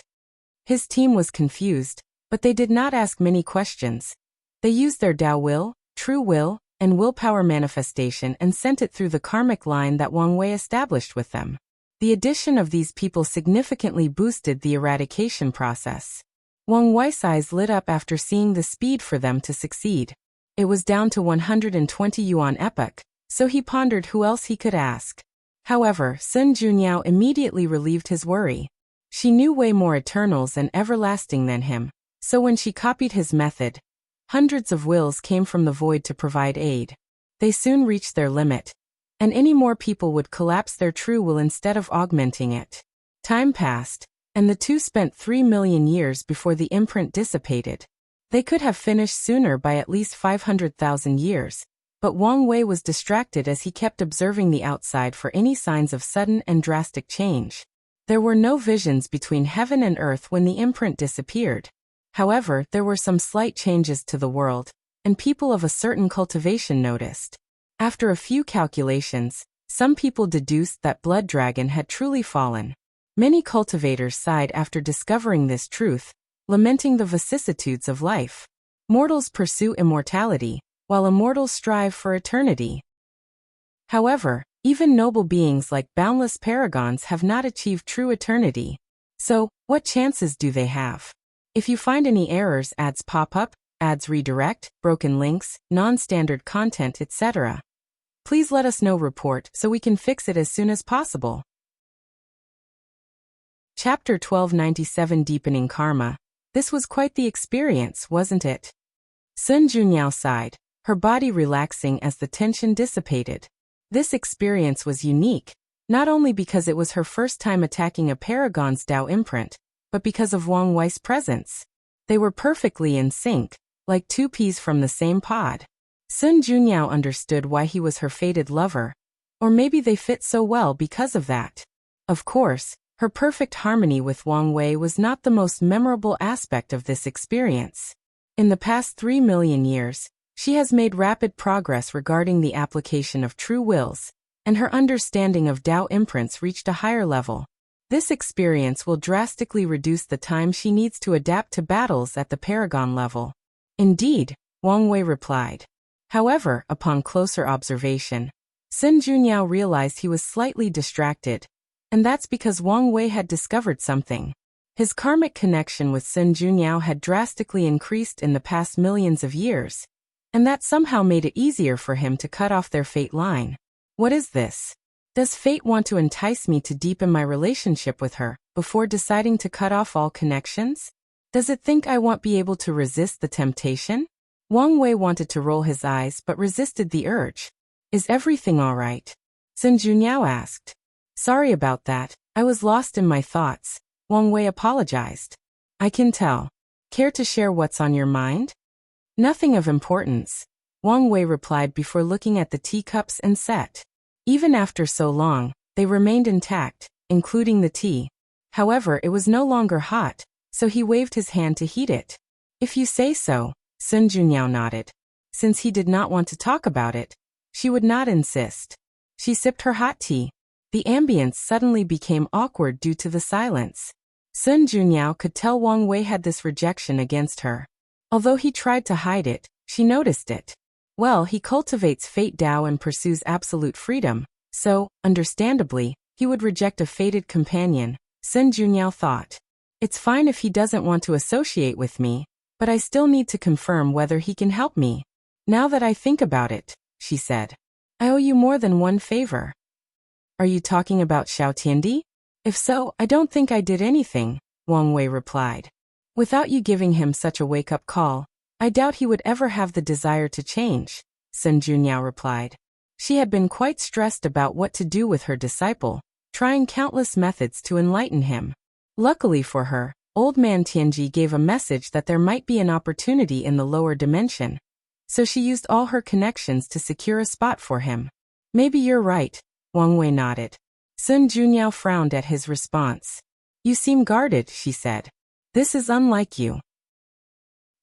His team was confused, but they did not ask many questions. They used their Dao will, true will, and willpower manifestation and sent it through the karmic line that Wang Wei established with them. The addition of these people significantly boosted the eradication process. Wang Wei's eyes lit up after seeing the speed for them to succeed. It was down to 120 yuan epoch, so he pondered who else he could ask. However, Sun Junyao immediately relieved his worry. She knew way more eternals and everlasting than him, so when she copied his method, hundreds of wills came from the void to provide aid. They soon reached their limit, and any more people would collapse their true will instead of augmenting it. Time passed, and the two spent 3 million years before the imprint dissipated. They could have finished sooner by at least 500,000 years, but Wang Wei was distracted as he kept observing the outside for any signs of sudden and drastic change. There were no visions between heaven and earth when the imprint disappeared. However, there were some slight changes to the world, and people of a certain cultivation noticed. After a few calculations, some people deduced that Blood Dragon had truly fallen. Many cultivators sighed after discovering this truth, lamenting the vicissitudes of life. Mortals pursue immortality, while immortals strive for eternity. However, even noble beings like boundless paragons have not achieved true eternity. So, what chances do they have? If you find any errors, ads pop up, ads redirect, broken links, non-standard content, etc., please let us know. Report so we can fix it as soon as possible. Chapter 1297 Deepening Karma. This was quite the experience, wasn't it? Sun Junyao sighed, her body relaxing as the tension dissipated. This experience was unique, not only because it was her first time attacking a Paragon's Dao imprint, but because of Wang Wei's presence. They were perfectly in sync, like two peas from the same pod. Sun Junyao understood why he was her fated lover, or maybe they fit so well because of that. Of course, her perfect harmony with Wang Wei was not the most memorable aspect of this experience. In the past 3 million years, she has made rapid progress regarding the application of true wills, and her understanding of Dao imprints reached a higher level. This experience will drastically reduce the time she needs to adapt to battles at the Paragon level. Indeed, Wang Wei replied. However, upon closer observation, Sun Junyao realized he was slightly distracted, and that's because Wang Wei had discovered something. His karmic connection with Sun Junyao had drastically increased in the past millions of years, and that somehow made it easier for him to cut off their fate line. What is this? Does fate want to entice me to deepen my relationship with her, before deciding to cut off all connections? Does it think I won't be able to resist the temptation? Wang Wei wanted to roll his eyes but resisted the urge. Is everything all right? Sun Junyao asked. Sorry about that, I was lost in my thoughts, Wang Wei apologized. I can tell. Care to share what's on your mind? Nothing of importance, Wang Wei replied before looking at the teacups and set. Even after so long, they remained intact, including the tea. However, it was no longer hot, so he waved his hand to heat it. If you say so, Sun Junyao nodded. Since he did not want to talk about it, she would not insist. She sipped her hot tea. The ambience suddenly became awkward due to the silence. Sun Junyao could tell Wang Wei had this rejection against her. Although he tried to hide it, she noticed it. Well, he cultivates fate Dao and pursues absolute freedom, so, understandably, he would reject a fated companion, Sun Junyao thought. It's fine if he doesn't want to associate with me, but I still need to confirm whether he can help me. Now that I think about it, she said, I owe you more than one favor. Are you talking about Xiao Tiandi? If so, I don't think I did anything, Wang Wei replied. Without you giving him such a wake-up call, I doubt he would ever have the desire to change, Sun Junyao replied. She had been quite stressed about what to do with her disciple, trying countless methods to enlighten him. Luckily for her, old man Tianji gave a message that there might be an opportunity in the lower dimension, so she used all her connections to secure a spot for him. Maybe you're right, Wang Wei nodded. Sun Junyao frowned at his response. You seem guarded, she said. This is unlike you.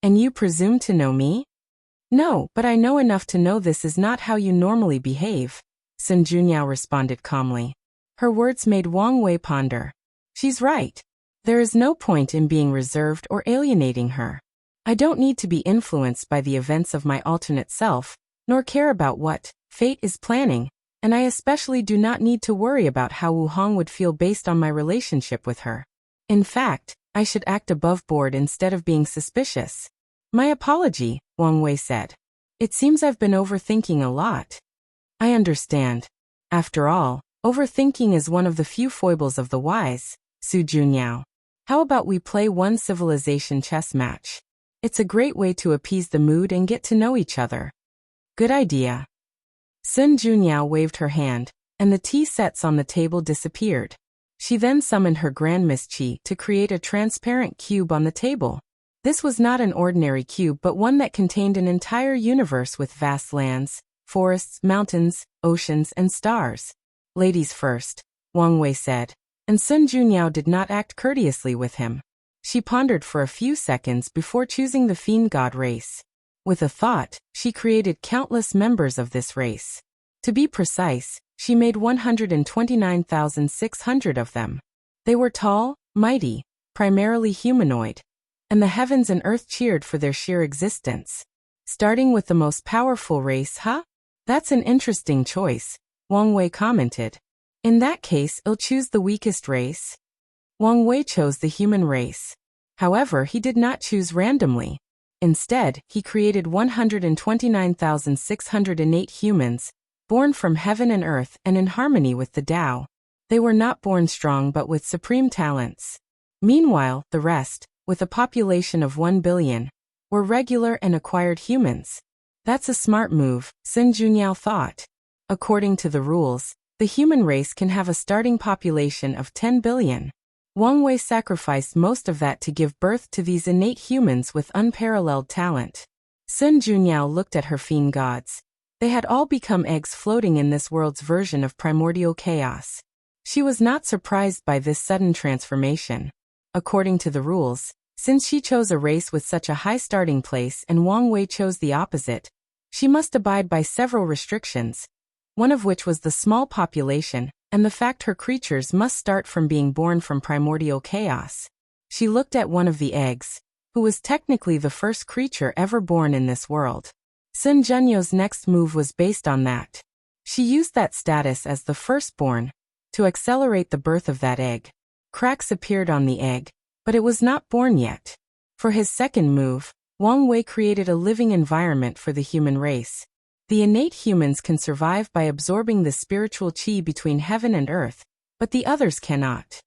And you presume to know me? No, but I know enough to know this is not how you normally behave, Sun Junyao responded calmly. Her words made Wang Wei ponder. She's right. There is no point in being reserved or alienating her. I don't need to be influenced by the events of my alternate self, nor care about what fate is planning, and I especially do not need to worry about how Wu Hong would feel based on my relationship with her. In fact, I should act above board instead of being suspicious. My apology, Wang Wei said. It seems I've been overthinking a lot. I understand. After all, overthinking is one of the few foibles of the wise, Su Junyao. How about we play one civilization chess match? It's a great way to appease the mood and get to know each other. Good idea. Sun Junyao waved her hand, and the tea sets on the table disappeared. She then summoned her Grand Miss Qi to create a transparent cube on the table. This was not an ordinary cube but one that contained an entire universe with vast lands, forests, mountains, oceans, and stars. Ladies first, Wang Wei said, and Sun Junyao did not act courteously with him. She pondered for a few seconds before choosing the fiend god race. With a thought, she created countless members of this race. To be precise, she made 129,600 of them. They were tall, mighty, primarily humanoid, and the heavens and earth cheered for their sheer existence. Starting with the most powerful race, huh? That's an interesting choice, Wang Wei commented. In that case, I'll choose the weakest race. Wang Wei chose the human race. However, he did not choose randomly. Instead, he created 129,608 humans, born from heaven and earth and in harmony with the Tao. They were not born strong but with supreme talents. Meanwhile, the rest, with a population of 1 billion, were regular and acquired humans. That's a smart move, Sun Junyao thought. According to the rules, the human race can have a starting population of 10 billion. Wang Wei sacrificed most of that to give birth to these innate humans with unparalleled talent. Sun Junyao looked at her fiend gods. They had all become eggs floating in this world's version of primordial chaos. She was not surprised by this sudden transformation. According to the rules, since she chose a race with such a high starting place and Wang Wei chose the opposite, she must abide by several restrictions, one of which was the small population, and the fact her creatures must start from being born from primordial chaos. She looked at one of the eggs, who was technically the first creature ever born in this world. Sun Junyao's next move was based on that. She used that status as the firstborn to accelerate the birth of that egg. Cracks appeared on the egg, but it was not born yet. For his second move, Wang Wei created a living environment for the human race. The innate humans can survive by absorbing the spiritual qi between heaven and earth, but the others cannot.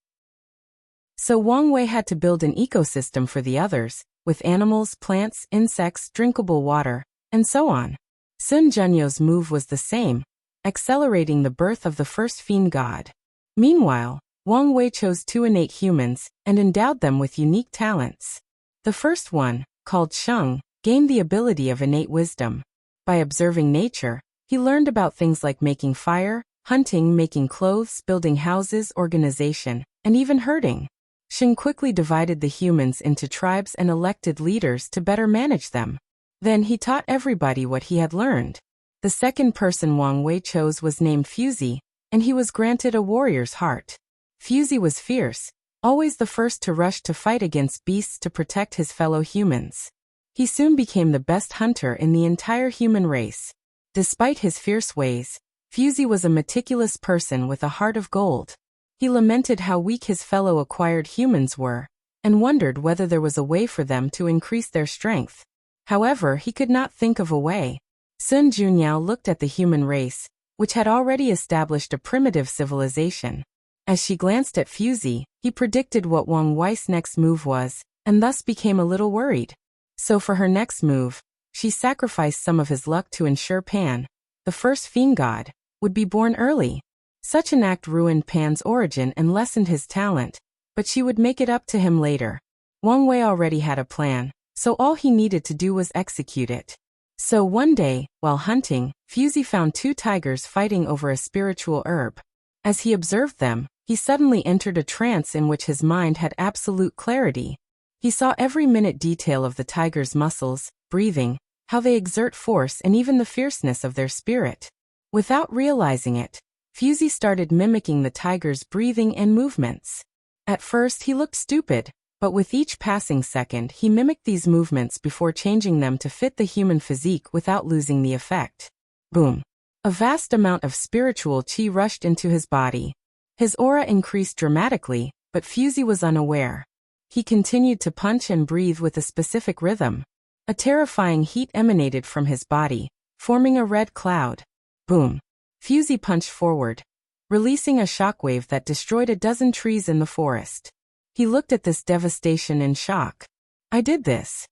So Wang Wei had to build an ecosystem for the others, with animals, plants, insects, drinkable water, and so on. Sun Junyao's move was the same, accelerating the birth of the first fiend god. Meanwhile, Wang Wei chose 2 innate humans and endowed them with unique talents. The first one, called Sheng, gained the ability of innate wisdom. By observing nature, he learned about things like making fire, hunting, making clothes, building houses, organization, and even herding. Sheng quickly divided the humans into tribes and elected leaders to better manage them. Then he taught everybody what he had learned. The second person Wang Wei chose was named Fuzi, and he was granted a warrior's heart. Fuzi was fierce, always the first to rush to fight against beasts to protect his fellow humans. He soon became the best hunter in the entire human race. Despite his fierce ways, Fuzi was a meticulous person with a heart of gold. He lamented how weak his fellow acquired humans were, and wondered whether there was a way for them to increase their strength. However, he could not think of a way. Sun Junyao looked at the human race, which had already established a primitive civilization. As she glanced at Fuzi, he predicted what Wang Wei's next move was, and thus became a little worried. So for her next move, she sacrificed some of his luck to ensure Pan, the first fiend god, would be born early. Such an act ruined Pan's origin and lessened his talent, but she would make it up to him later. Wang Wei already had a plan, so all he needed to do was execute it. So one day, while hunting, Fuzi found 2 tigers fighting over a spiritual herb. As he observed them, he suddenly entered a trance in which his mind had absolute clarity. He saw every minute detail of the tiger's muscles, breathing, how they exert force and even the fierceness of their spirit. Without realizing it, Fusey started mimicking the tiger's breathing and movements. At first he looked stupid, but with each passing second he mimicked these movements before changing them to fit the human physique without losing the effect. Boom! A vast amount of spiritual chi rushed into his body. His aura increased dramatically, but Fusey was unaware. He continued to punch and breathe with a specific rhythm. A terrifying heat emanated from his body, forming a red cloud. Boom! Fusey punched forward, releasing a shockwave that destroyed a dozen trees in the forest. He looked at this devastation in shock. "I did this?"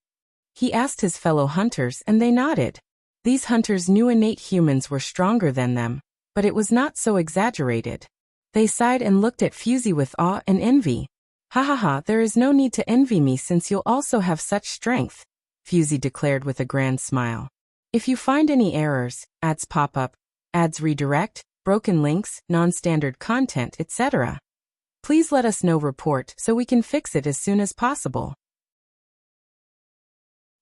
He asked his fellow hunters and they nodded. These hunters knew innate humans were stronger than them, but it was not so exaggerated. They sighed and looked at Fusey with awe and envy. "Ha ha ha, there is no need to envy me since you'll also have such strength," Fusey declared with a grand smile. "If you find any errors, ads pop up, ads redirect, broken links, non-standard content, etc., please let us know report so we can fix it as soon as possible."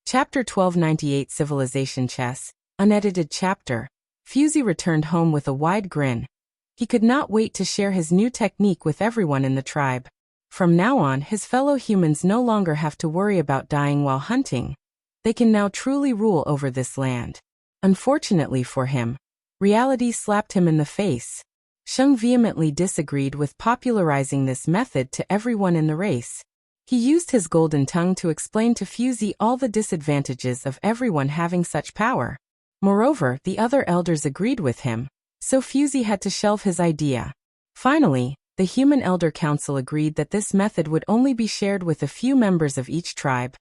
Chapter 1298 Civilization Chess, unedited chapter. Fusey returned home with a wide grin. He could not wait to share his new technique with everyone in the tribe. From now on, his fellow humans no longer have to worry about dying while hunting. They can now truly rule over this land. Unfortunately for him, reality slapped him in the face. Sheng vehemently disagreed with popularizing this method to everyone in the race. He used his golden tongue to explain to Fusey all the disadvantages of everyone having such power. Moreover, the other elders agreed with him, so Fusey had to shelve his idea. Finally, the Human Elder Council agreed that this method would only be shared with a few members of each tribe,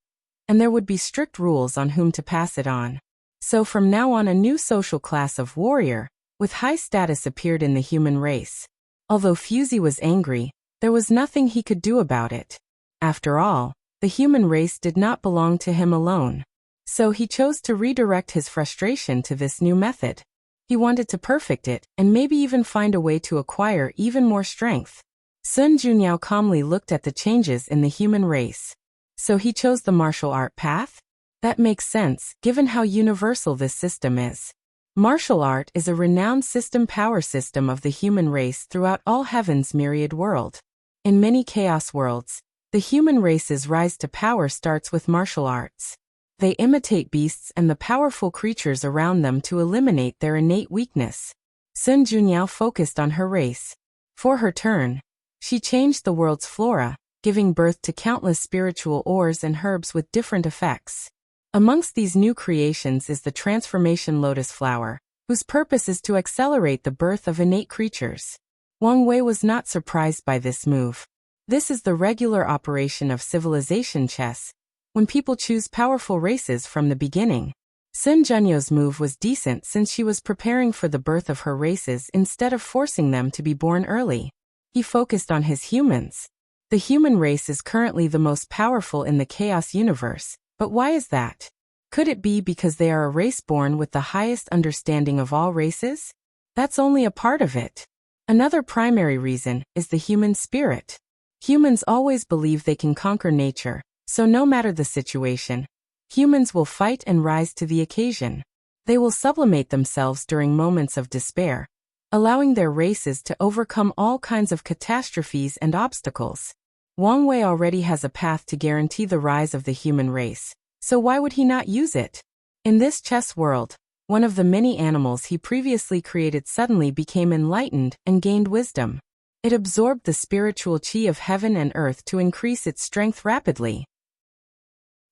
and there would be strict rules on whom to pass it on. So from now on, a new social class of warrior with high status appeared in the human race. Although Fusey was angry, there was nothing he could do about it. After all, the human race did not belong to him alone. So he chose to redirect his frustration to this new method. He wanted to perfect it and maybe even find a way to acquire even more strength. Sun Junyao calmly looked at the changes in the human race. So he chose the martial art path? That makes sense, given how universal this system is. Martial art is a renowned power system of the human race throughout all heaven's myriad world. In many chaos worlds, the human race's rise to power starts with martial arts. They imitate beasts and the powerful creatures around them to eliminate their innate weakness. Sun Junyao focused on her race. For her turn, she changed the world's flora, giving birth to countless spiritual ores and herbs with different effects. Amongst these new creations is the transformation lotus flower, whose purpose is to accelerate the birth of innate creatures. Wang Wei was not surprised by this move. This is the regular operation of civilization chess, when people choose powerful races from the beginning. Sun Junyo's move was decent since she was preparing for the birth of her races instead of forcing them to be born early. He focused on his humans. The human race is currently the most powerful in the chaos universe. But why is that? Could it be because they are a race born with the highest understanding of all races? That's only a part of it. Another primary reason is the human spirit. Humans always believe they can conquer nature, so no matter the situation, humans will fight and rise to the occasion. They will sublimate themselves during moments of despair, allowing their races to overcome all kinds of catastrophes and obstacles. Wang Wei already has a path to guarantee the rise of the human race, so why would he not use it? In this chess world, one of the many animals he previously created suddenly became enlightened and gained wisdom. It absorbed the spiritual chi of heaven and earth to increase its strength rapidly.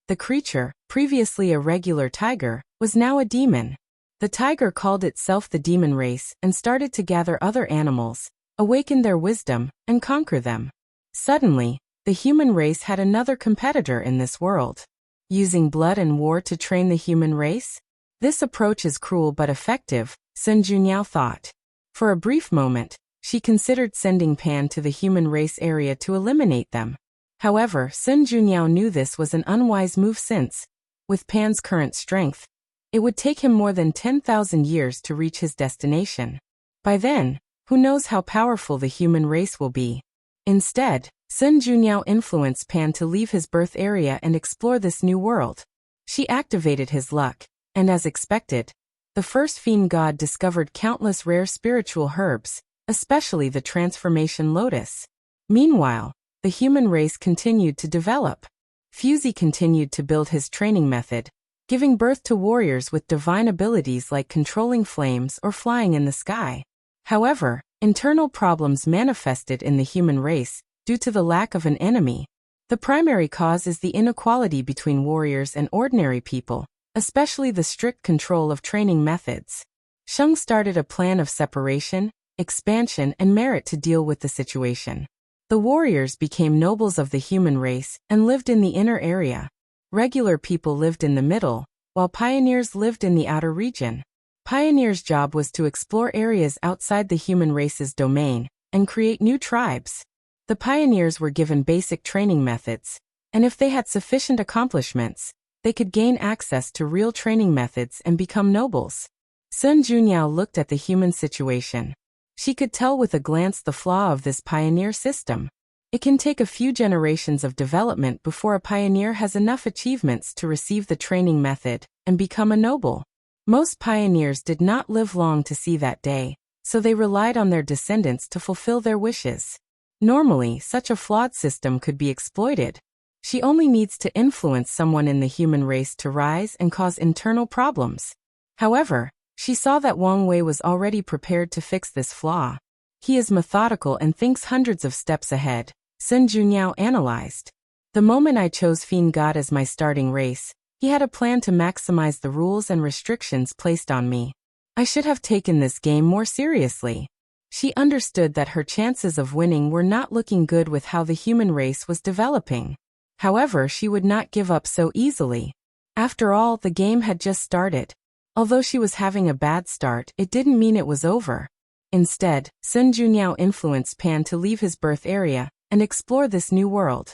The creature, previously a regular tiger, was now a demon. The tiger called itself the demon race and started to gather other animals, awaken their wisdom, and conquer them. Suddenly, the human race had another competitor in this world. Using blood and war to train the human race? This approach is cruel but effective, Sun Junyao thought. For a brief moment, she considered sending Pan to the human race area to eliminate them. However, Sun Junyao knew this was an unwise move since, with Pan's current strength, it would take him more than 10,000 years to reach his destination. By then, who knows how powerful the human race will be. Instead, Sun Junyao influenced Pan to leave his birth area and explore this new world. She activated his luck, and as expected, the first fiend god discovered countless rare spiritual herbs, especially the transformation lotus. Meanwhile, the human race continued to develop. Wuxia continued to build his training method, giving birth to warriors with divine abilities like controlling flames or flying in the sky. However, internal problems manifested in the human race due to the lack of an enemy. The primary cause is the inequality between warriors and ordinary people, especially the strict control of training methods. Sheng started a plan of separation, expansion, and merit to deal with the situation. The warriors became nobles of the human race and lived in the inner area. Regular people lived in the middle, while pioneers lived in the outer region. Pioneers' job was to explore areas outside the human race's domain and create new tribes. The pioneers were given basic training methods, and if they had sufficient accomplishments, they could gain access to real training methods and become nobles. Sun Junyao looked at the human situation. She could tell with a glance the flaw of this pioneer system. It can take a few generations of development before a pioneer has enough achievements to receive the training method and become a noble. Most pioneers did not live long to see that day, so they relied on their descendants to fulfill their wishes. Normally, such a flawed system could be exploited. She only needs to influence someone in the human race to rise and cause internal problems. However, she saw that Wang Wei was already prepared to fix this flaw. He is methodical and thinks hundreds of steps ahead, Sun Junyao analyzed. The moment I chose Fiend God as my starting race, he had a plan to maximize the rules and restrictions placed on me. I should have taken this game more seriously. She understood that her chances of winning were not looking good with how the human race was developing. However, she would not give up so easily. After all, the game had just started. Although she was having a bad start, it didn't mean it was over. Instead, Sun Junyao influenced Pan to leave his birth area and explore this new world.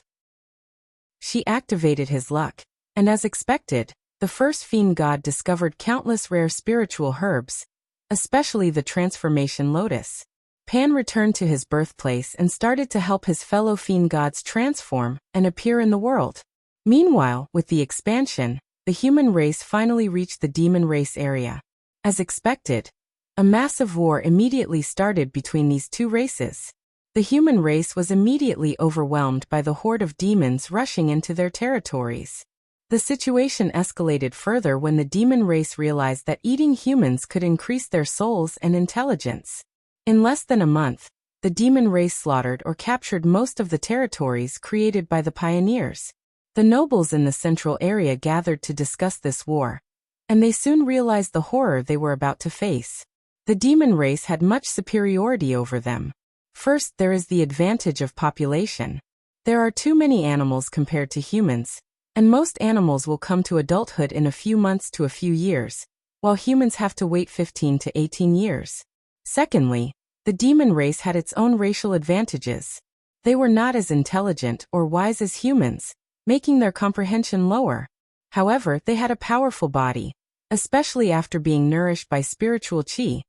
She activated his luck, and as expected, the first fiend god discovered countless rare spiritual herbs, especially the transformation lotus. Pan returned to his birthplace and started to help his fellow fiend gods transform and appear in the world. Meanwhile, with the expansion, the human race finally reached the demon race area. As expected, a massive war immediately started between these two races. The human race was immediately overwhelmed by the horde of demons rushing into their territories. The situation escalated further when the demon race realized that eating humans could increase their souls and intelligence. In less than a month, the demon race slaughtered or captured most of the territories created by the pioneers. The nobles in the central area gathered to discuss this war, and they soon realized the horror they were about to face. The demon race had much superiority over them. First, there is the advantage of population. There are too many animals compared to humans, and most animals will come to adulthood in a few months to a few years, while humans have to wait 15 to 18 years. Secondly, the demon race had its own racial advantages. They were not as intelligent or wise as humans, making their comprehension lower. However, they had a powerful body, especially after being nourished by spiritual qi,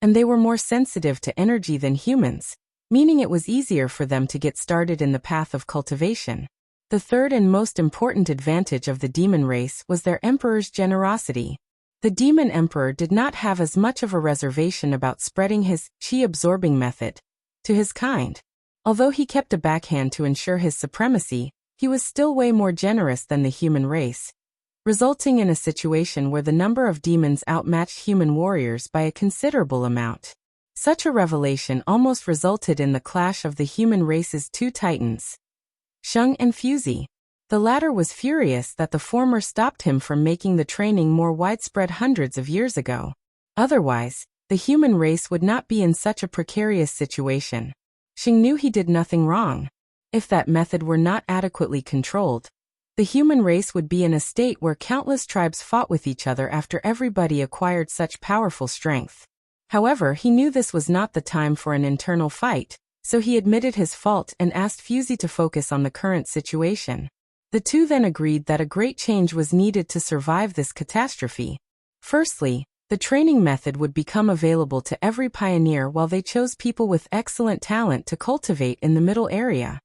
and they were more sensitive to energy than humans, meaning it was easier for them to get started in the path of cultivation. The third and most important advantage of the demon race was their emperor's generosity. The demon emperor did not have as much of a reservation about spreading his qi-absorbing method to his kind. Although he kept a backhand to ensure his supremacy, he was still way more generous than the human race, resulting in a situation where the number of demons outmatched human warriors by a considerable amount. Such a revelation almost resulted in the clash of the human race's two titans, Sheng and Wuxia. The latter was furious that the former stopped him from making the training more widespread hundreds of years ago. Otherwise, the human race would not be in such a precarious situation. Sheng knew he did nothing wrong. If that method were not adequately controlled, the human race would be in a state where countless tribes fought with each other after everybody acquired such powerful strength. However, he knew this was not the time for an internal fight, so he admitted his fault and asked Wuxia to focus on the current situation. The two then agreed that a great change was needed to survive this catastrophe. Firstly, the training method would become available to every pioneer while they chose people with excellent talent to cultivate in the middle area.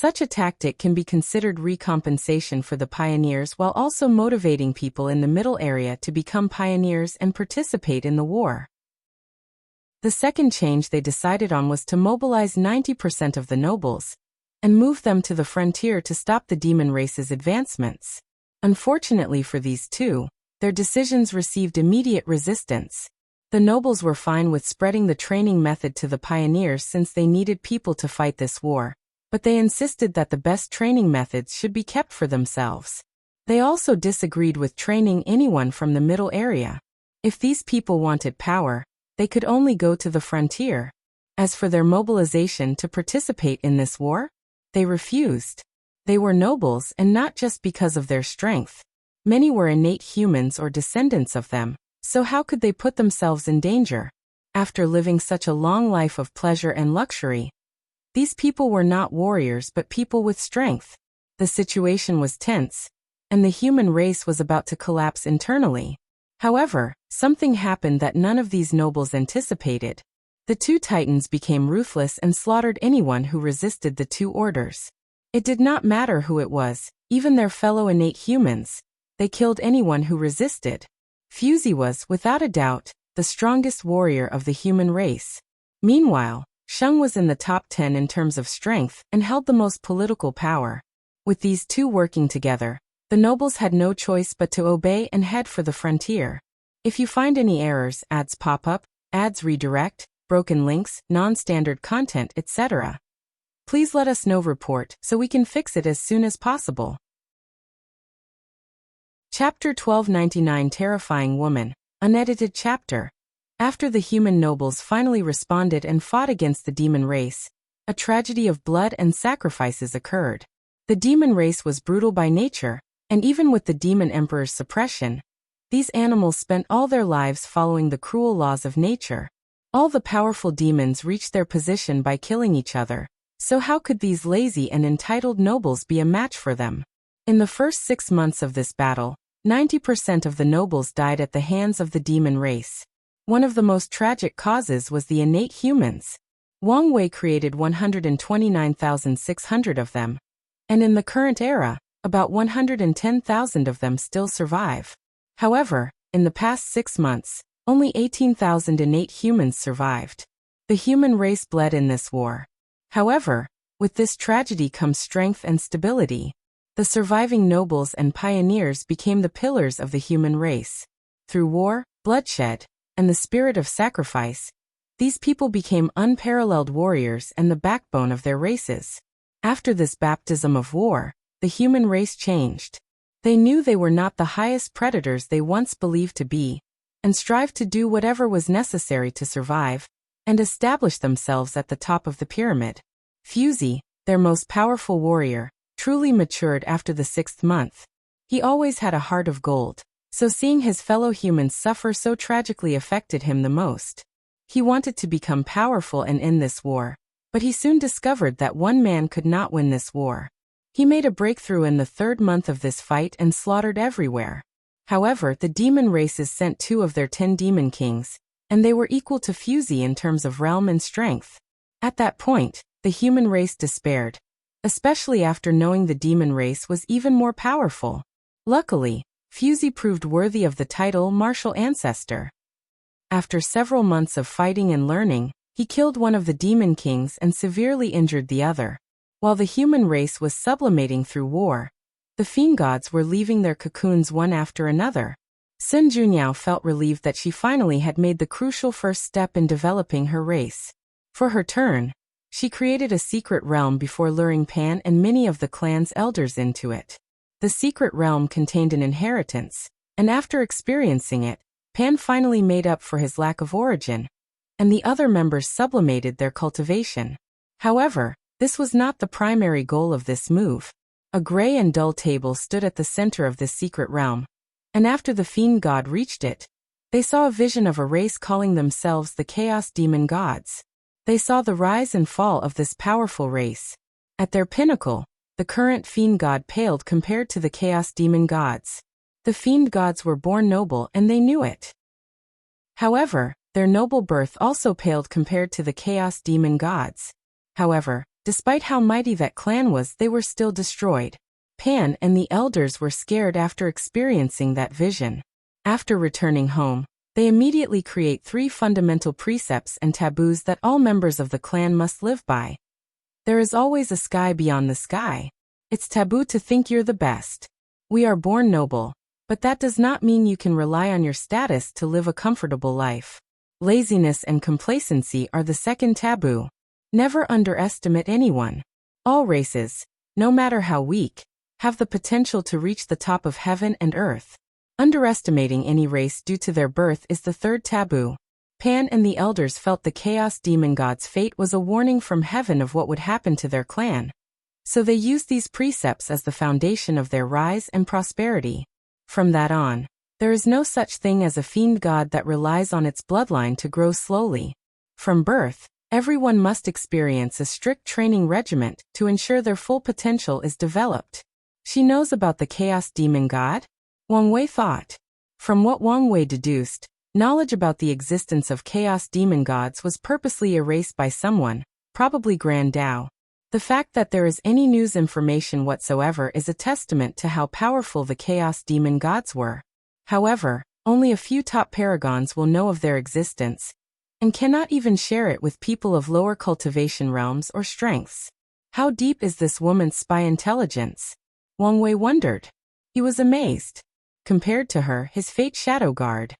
Such a tactic can be considered recompensation for the pioneers while also motivating people in the middle area to become pioneers and participate in the war. The second change they decided on was to mobilize 90% of the nobles and move them to the frontier to stop the demon race's advancements. Unfortunately for these two, their decisions received immediate resistance. The nobles were fine with spreading the training method to the pioneers since they needed people to fight this war, but they insisted that the best training methods should be kept for themselves. They also disagreed with training anyone from the middle area. If these people wanted power, they could only go to the frontier. As for their mobilization to participate in this war, they refused. They were nobles and not just because of their strength. Many were innate humans or descendants of them, so how could they put themselves in danger? After living such a long life of pleasure and luxury, these people were not warriors but people with strength. The situation was tense, and the human race was about to collapse internally. However, something happened that none of these nobles anticipated. The two titans became ruthless and slaughtered anyone who resisted the two orders. It did not matter who it was, even their fellow innate humans. They killed anyone who resisted. Wuxia was, without a doubt, the strongest warrior of the human race. Meanwhile, Sheng was in the top 10 in terms of strength and held the most political power. With these two working together, the nobles had no choice but to obey and head for the frontier. If you find any errors, ads pop up, ads redirect, broken links, non-standard content, etc., please let us know report so we can fix it as soon as possible. Chapter 1299 Terrifying Woman, unedited chapter. After the human nobles finally responded and fought against the demon race, a tragedy of blood and sacrifices occurred. The demon race was brutal by nature, and even with the demon emperor's suppression, these animals spent all their lives following the cruel laws of nature. All the powerful demons reached their position by killing each other, so how could these lazy and entitled nobles be a match for them? In the first 6 months of this battle, 90% of the nobles died at the hands of the demon race. One of the most tragic causes was the innate humans. Wang Wei created 129,600 of them, and in the current era, about 110,000 of them still survive. However, in the past 6 months, only 18,000 innate humans survived. The human race bled in this war. However, with this tragedy comes strength and stability. The surviving nobles and pioneers became the pillars of the human race. Through war, bloodshed, and the spirit of sacrifice, these people became unparalleled warriors and the backbone of their races. After this baptism of war, the human race changed. They knew they were not the highest predators they once believed to be, and strived to do whatever was necessary to survive and establish themselves at the top of the pyramid. Wuxia, their most powerful warrior, truly matured after the 6th month. He always had a heart of gold, so seeing his fellow humans suffer so tragically affected him the most. He wanted to become powerful and end this war, but he soon discovered that one man could not win this war. He made a breakthrough in the 3rd month of this fight and slaughtered everywhere. However, the demon races sent 2 of their 10 demon kings, and they were equal to Wuxia in terms of realm and strength. At that point, the human race despaired, especially after knowing the demon race was even more powerful. Luckily, Wuxia proved worthy of the title martial ancestor. After several months of fighting and learning, he killed one of the demon kings and severely injured the other. While the human race was sublimating through war, the fiend gods were leaving their cocoons one after another. Sun Junyao felt relieved that she finally had made the crucial first step in developing her race. For her turn, she created a secret realm before luring Pan and many of the clan's elders into it. The secret realm contained an inheritance, and after experiencing it, Pan finally made up for his lack of origin, and the other members sublimated their cultivation. However, this was not the primary goal of this move. A gray and dull table stood at the center of this secret realm, and after the fiend god reached it, they saw a vision of a race calling themselves the Chaos Demon Gods. They saw the rise and fall of this powerful race. At their pinnacle, the current fiend god paled compared to the Chaos Demon Gods. The fiend gods were born noble and they knew it. However, their noble birth also paled compared to the Chaos Demon Gods. However, Despite how mighty that clan was, they were still destroyed. Pan and the elders were scared after experiencing that vision. After returning home, they immediately create 3 fundamental precepts and taboos that all members of the clan must live by. There is always a sky beyond the sky. It's taboo to think you're the best. We are born noble, but that does not mean you can rely on your status to live a comfortable life. Laziness and complacency are the second taboo. Never underestimate anyone. All races, no matter how weak, have the potential to reach the top of heaven and earth. Underestimating any race due to their birth is the third taboo. Pan and the elders felt the chaos demon god's fate was a warning from heaven of what would happen to their clan. So they used these precepts as the foundation of their rise and prosperity. From that on, there is no such thing as a fiend god that relies on its bloodline to grow slowly. From birth, everyone must experience a strict training regimen to ensure their full potential is developed. She knows about the chaos demon god? Wang Wei thought. From what Wang Wei deduced, knowledge about the existence of chaos demon gods was purposely erased by someone, probably Grand Dao. The fact that there is any news information whatsoever is a testament to how powerful the chaos demon gods were. However, only a few top paragons will know of their existence, and cannot even share it with people of lower cultivation realms or strengths. How deep is this woman's spy intelligence? Wang Wei wondered. He was amazed. Compared to her, his fate shadow guard.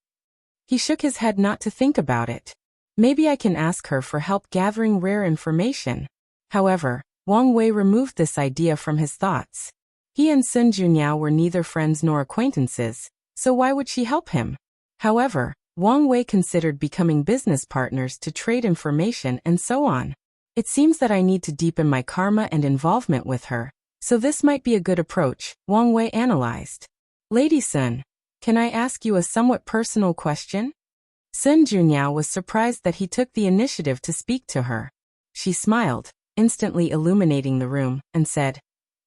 He shook his head not to think about it. Maybe I can ask her for help gathering rare information. However, Wang Wei removed this idea from his thoughts. He and Sun Junyao were neither friends nor acquaintances, so why would she help him? However, Wang Wei considered becoming business partners to trade information and so on. It seems that I need to deepen my karma and involvement with her, so this might be a good approach, Wang Wei analyzed. Lady Sun, can I ask you a somewhat personal question? Sun Junyao was surprised that he took the initiative to speak to her. She smiled, instantly illuminating the room, and said,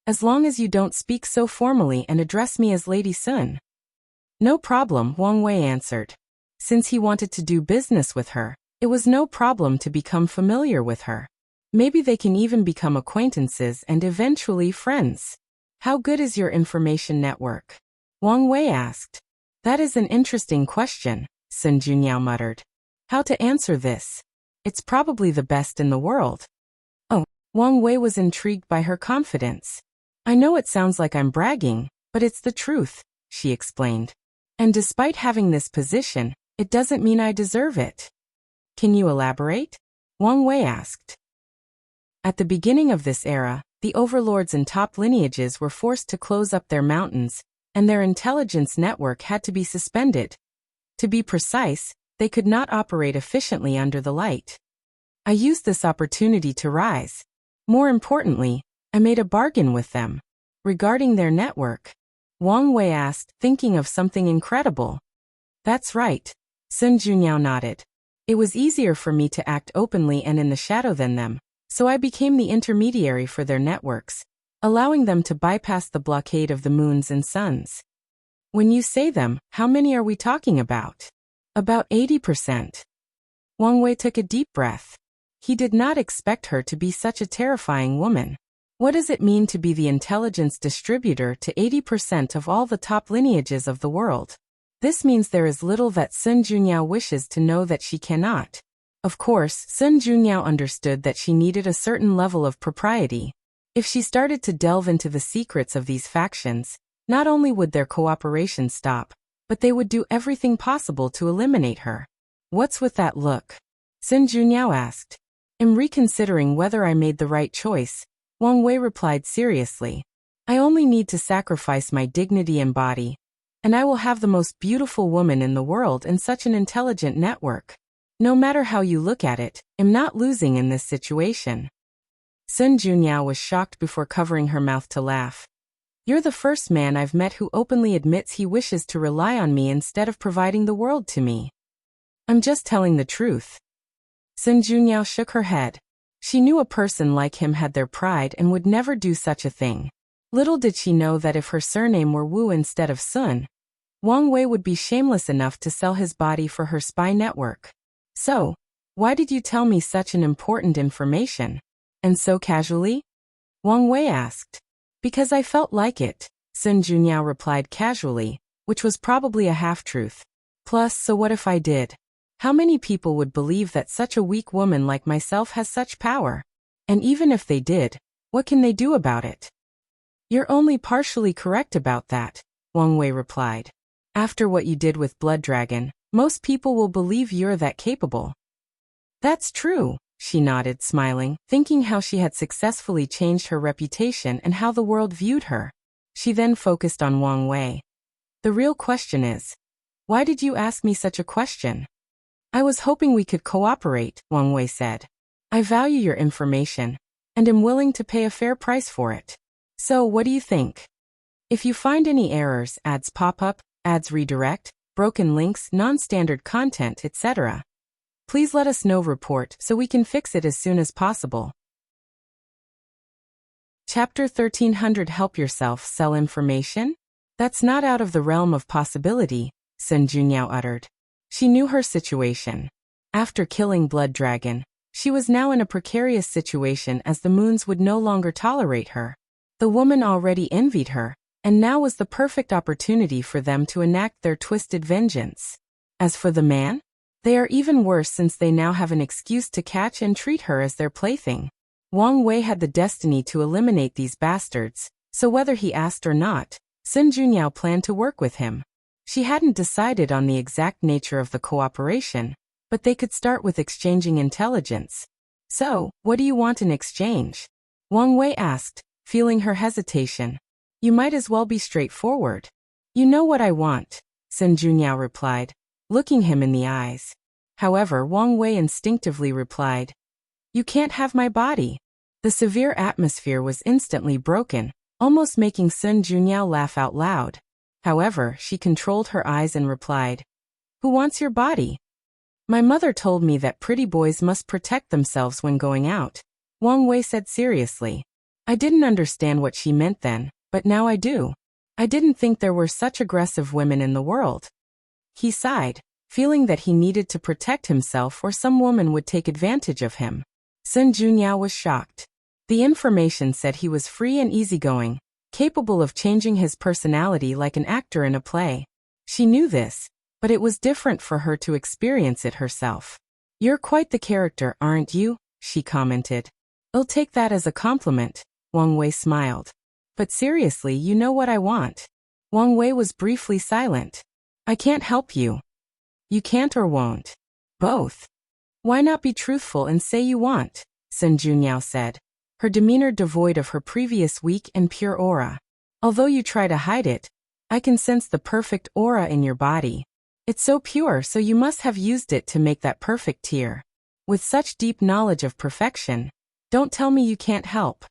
"As long as you don't speak so formally and address me as Lady Sun." No problem, Wang Wei answered. Since he wanted to do business with her, it was no problem to become familiar with her. Maybe they can even become acquaintances and eventually friends. How good is your information network? Wang Wei asked. That is an interesting question, Sun Junyao muttered. How to answer this? It's probably the best in the world. Oh, Wang Wei was intrigued by her confidence. I know it sounds like I'm bragging, but it's the truth, she explained. And despite having this position, it doesn't mean I deserve it. Can you elaborate? Wang Wei asked. At the beginning of this era, the overlords and top lineages were forced to close up their mountains, and their intelligence network had to be suspended. To be precise, they could not operate efficiently under the light. I used this opportunity to rise. More importantly, I made a bargain with them. Regarding their network, Wang Wei asked, thinking of something incredible. That's right, Sun Junyao nodded. It was easier for me to act openly and in the shadow than them, so I became the intermediary for their networks, allowing them to bypass the blockade of the moons and suns. When you say them, how many are we talking about? About 80%. Wang Wei took a deep breath. He did not expect her to be such a terrifying woman. What does it mean to be the intelligence distributor to 80% of all the top lineages of the world? This means there is little that Sun Junyao wishes to know that she cannot. Of course, Sun Junyao understood that she needed a certain level of propriety. If she started to delve into the secrets of these factions, not only would their cooperation stop, but they would do everything possible to eliminate her. What's with that look? Sun Junyao asked. I'm reconsidering whether I made the right choice, Wang Wei replied seriously. I only need to sacrifice my dignity and body, and I will have the most beautiful woman in the world and such an intelligent network. No matter how you look at it, I'm not losing in this situation. Sun Junyao was shocked before covering her mouth to laugh. You're the first man I've met who openly admits he wishes to rely on me instead of providing the world to me. I'm just telling the truth. Sun Junyao shook her head. She knew a person like him had their pride and would never do such a thing. Little did she know that if her surname were Wu instead of Sun, Wang Wei would be shameless enough to sell his body for her spy network. So, why did you tell me such an important information? And so casually? Wang Wei asked. Because I felt like it, Sun Junyao replied casually, which was probably a half-truth. Plus, so what if I did? How many people would believe that such a weak woman like myself has such power? And even if they did, what can they do about it? You're only partially correct about that, Wang Wei replied. After what you did with Blood Dragon, most people will believe you're that capable. That's true, she nodded, smiling, thinking how she had successfully changed her reputation and how the world viewed her. She then focused on Wang Wei. The real question is, why did you ask me such a question? I was hoping we could cooperate, Wang Wei said. I value your information, and am willing to pay a fair price for it. So what do you think? If you find any errors, ads pop up, ads redirect, broken links, non-standard content, etc., please let us know. Report so we can fix it as soon as possible. Chapter 1300 Help Yourself Sell Information? That's not out of the realm of possibility, Sun Junyao uttered. She knew her situation. After killing Blood Dragon, she was now in a precarious situation as the moons would no longer tolerate her. The woman already envied her, and now was the perfect opportunity for them to enact their twisted vengeance. As for the man, they are even worse since they now have an excuse to catch and treat her as their plaything. Wang Wei had the destiny to eliminate these bastards, so whether he asked or not, Sun Junyao planned to work with him. She hadn't decided on the exact nature of the cooperation, but they could start with exchanging intelligence. So, what do you want in exchange? Wang Wei asked, feeling her hesitation. You might as well be straightforward. You know what I want, Sun Junyao replied, looking him in the eyes. However, Wang Wei instinctively replied, You can't have my body. The severe atmosphere was instantly broken, almost making Sun Junyao laugh out loud. However, she controlled her eyes and replied, Who wants your body? My mother told me that pretty boys must protect themselves when going out, Wang Wei said seriously. I didn't understand what she meant then, but now I do. I didn't think there were such aggressive women in the world. He sighed, feeling that he needed to protect himself or some woman would take advantage of him. Sun Junyao was shocked. The information said he was free and easygoing, capable of changing his personality like an actor in a play. She knew this, but it was different for her to experience it herself. You're quite the character, aren't you? She commented. I'll take that as a compliment, Wang Wei smiled. But seriously, you know what I want. Wang Wei was briefly silent. I can't help you. You can't or won't. Both. Why not be truthful and say you want? Sun Junyao said, her demeanor devoid of her previous weak and pure aura. Although you try to hide it, I can sense the perfect aura in your body. It's so pure, so you must have used it to make that perfect tear. With such deep knowledge of perfection, don't tell me you can't help.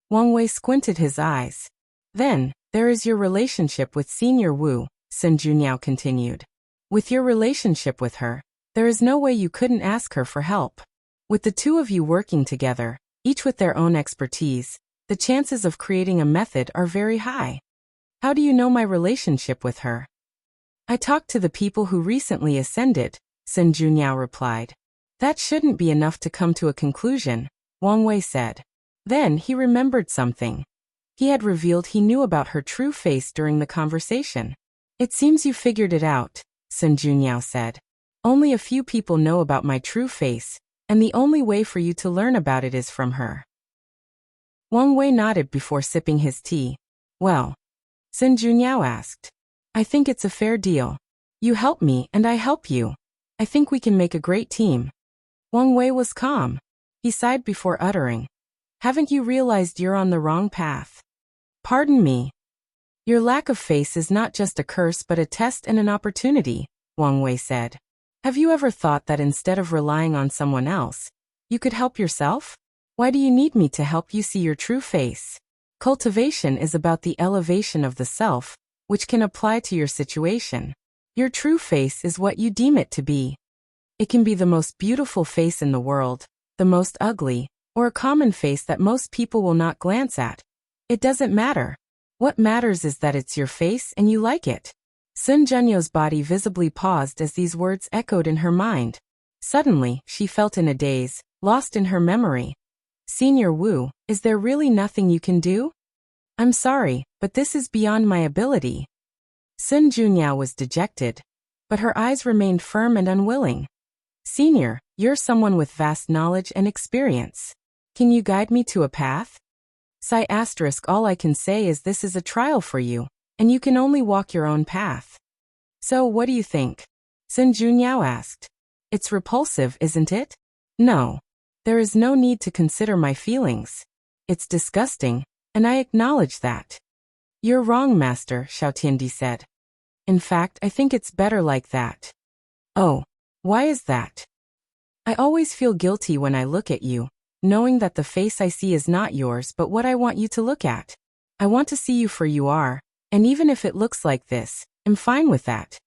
Wang Wei squinted his eyes. Then, there is your relationship with Senior Wu, Sun Junyao continued. With your relationship with her, there is no way you couldn't ask her for help. With the two of you working together, each with their own expertise, the chances of creating a method are very high. How do you know my relationship with her? I talked to the people who recently ascended, Sun Junyao replied. That shouldn't be enough to come to a conclusion, Wang Wei said. Then he remembered something. He had revealed he knew about her true face during the conversation. It seems you figured it out, Sun Junyao said. Only a few people know about my true face, and the only way for you to learn about it is from her. Wang Wei nodded before sipping his tea. Well, Sun Junyao asked. I think it's a fair deal. You help me and I help you. I think we can make a great team. Wang Wei was calm. He sighed before uttering. Haven't you realized you're on the wrong path? Pardon me. Your lack of face is not just a curse but a test and an opportunity, Wang Wei said. Have you ever thought that instead of relying on someone else, you could help yourself? Why do you need me to help you see your true face? Cultivation is about the elevation of the self, which can apply to your situation. Your true face is what you deem it to be. It can be the most beautiful face in the world, the most ugly, or a common face that most people will not glance at. It doesn't matter. What matters is that it's your face and you like it. Sun Junyo's body visibly paused as these words echoed in her mind. Suddenly, she felt in a daze, lost in her memory. Senior Wu, is there really nothing you can do? I'm sorry, but this is beyond my ability. Sun Junyao was dejected, but her eyes remained firm and unwilling. Senior, you're someone with vast knowledge and experience. Can you guide me to a path? All I can say is this is a trial for you, and you can only walk your own path. So what do you think? Sun Junyao asked. It's repulsive, isn't it? No. There is no need to consider my feelings. It's disgusting, and I acknowledge that. You're wrong, Master, Xiao Tiandi said. In fact, I think it's better like that. Oh, why is that? I always feel guilty when I look at you, knowing that the face I see is not yours but what I want you to look at. I want to see you for you are, and even if it looks like this, I'm fine with that.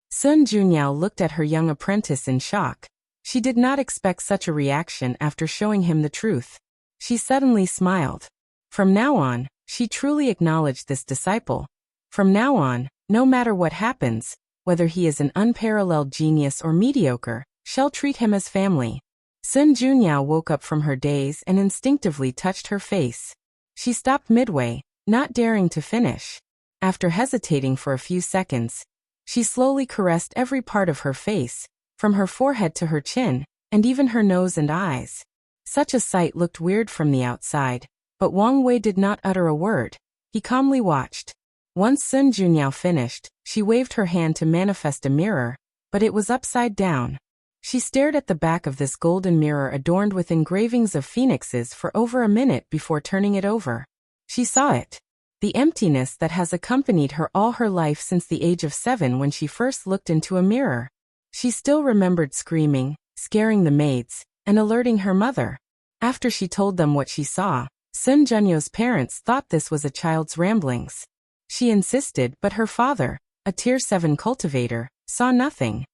Sun Junyao looked at her young apprentice in shock. She did not expect such a reaction after showing him the truth. She suddenly smiled. From now on, she truly acknowledged this disciple. From now on, no matter what happens, whether he is an unparalleled genius or mediocre, she'll treat him as family. Sun Junyao woke up from her daze and instinctively touched her face. She stopped midway, not daring to finish. After hesitating for a few seconds, she slowly caressed every part of her face, from her forehead to her chin, and even her nose and eyes. Such a sight looked weird from the outside, but Wang Wei did not utter a word. He calmly watched. Once Sun Junyao finished, she waved her hand to manifest a mirror, but it was upside down. She stared at the back of this golden mirror adorned with engravings of phoenixes for over a minute before turning it over. She saw it. The emptiness that has accompanied her all her life since the age of 7 when she first looked into a mirror. She still remembered screaming, scaring the maids, and alerting her mother. After she told them what she saw, Sun Junyo's parents thought this was a child's ramblings. She insisted, but her father, a Tier 7 cultivator, saw nothing.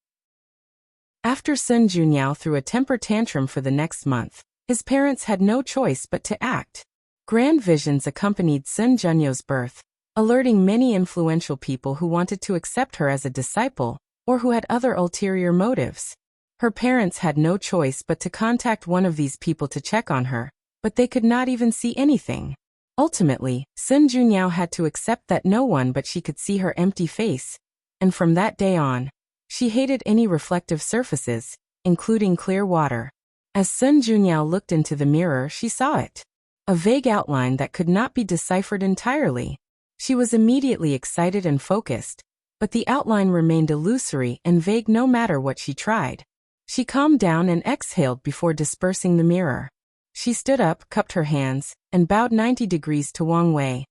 After Sun Junyao threw a temper tantrum for the next month, his parents had no choice but to act. Grand visions accompanied Sun Junyo's birth, alerting many influential people who wanted to accept her as a disciple, or who had other ulterior motives. Her parents had no choice but to contact one of these people to check on her, but they could not even see anything. Ultimately, Sun Junyao had to accept that no one but she could see her empty face, and from that day on, she hated any reflective surfaces, including clear water. As Sun Junyao looked into the mirror, she saw it. A vague outline that could not be deciphered entirely. She was immediately excited and focused, but the outline remained illusory and vague no matter what she tried. She calmed down and exhaled before dispersing the mirror. She stood up, cupped her hands, and bowed 90 degrees to Wang Wei.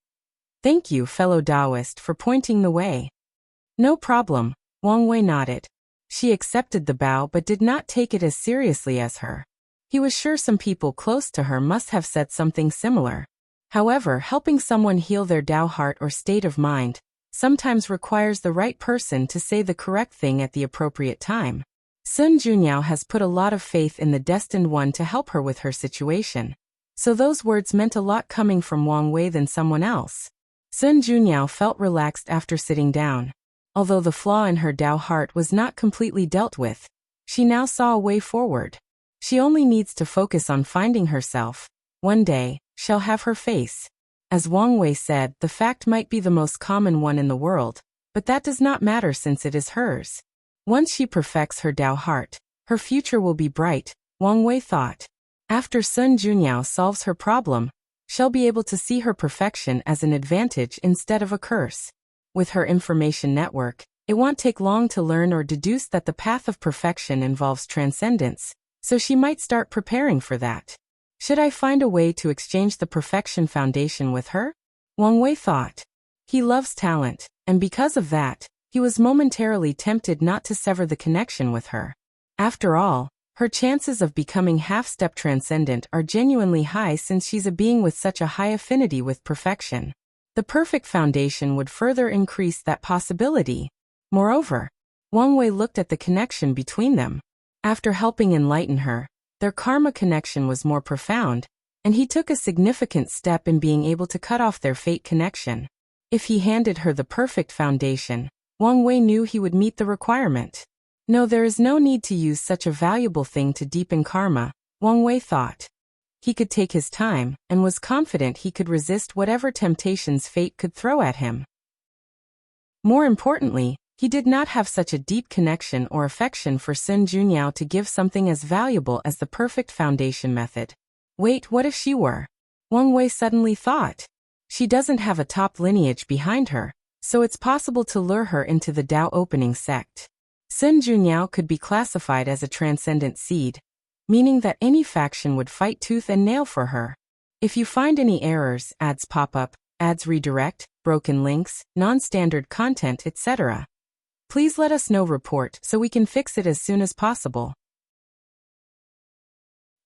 Thank you, fellow Taoist, for pointing the way. No problem, Wang Wei nodded. She accepted the bow but did not take it as seriously as her. He was sure some people close to her must have said something similar. However, helping someone heal their Tao heart or state of mind sometimes requires the right person to say the correct thing at the appropriate time. Sun Junyao has put a lot of faith in the destined one to help her with her situation. So those words meant a lot coming from Wang Wei than someone else. Sun Junyao felt relaxed after sitting down. Although the flaw in her Tao heart was not completely dealt with, she now saw a way forward. She only needs to focus on finding herself. One day, she'll have her face. As Wang Wei said, the fact might be the most common one in the world, but that does not matter since it is hers. Once she perfects her Tao heart, her future will be bright, Wang Wei thought. After Sun Junyao solves her problem, she'll be able to see her perfection as an advantage instead of a curse. With her information network, it won't take long to learn or deduce that the path of perfection involves transcendence, so she might start preparing for that. Should I find a way to exchange the perfection foundation with her? Wang Wei thought. He loves talent, and because of that, he was momentarily tempted not to sever the connection with her. After all, her chances of becoming half-step transcendent are genuinely high since she's a being with such a high affinity with perfection. The perfect foundation would further increase that possibility. Moreover, Wang Wei looked at the connection between them. After helping enlighten her, their karma connection was more profound, and he took a significant step in being able to cut off their fate connection. If he handed her the perfect foundation, Wang Wei knew he would meet the requirement. No, there is no need to use such a valuable thing to deepen karma, Wang Wei thought. He could take his time, and was confident he could resist whatever temptations fate could throw at him. More importantly, he did not have such a deep connection or affection for Sun Junyao to give something as valuable as the perfect foundation method. Wait, what if she were? Wang Wei suddenly thought. She doesn't have a top lineage behind her, so it's possible to lure her into the Dao opening sect. Sun Junyao could be classified as a transcendent seed, meaning that any faction would fight tooth and nail for her. If you find any errors, ads pop up, ads redirect, broken links, non-standard content, etc., please let us know report so we can fix it as soon as possible.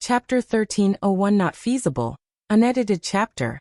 Chapter 1301 Not Feasible, Unedited Chapter.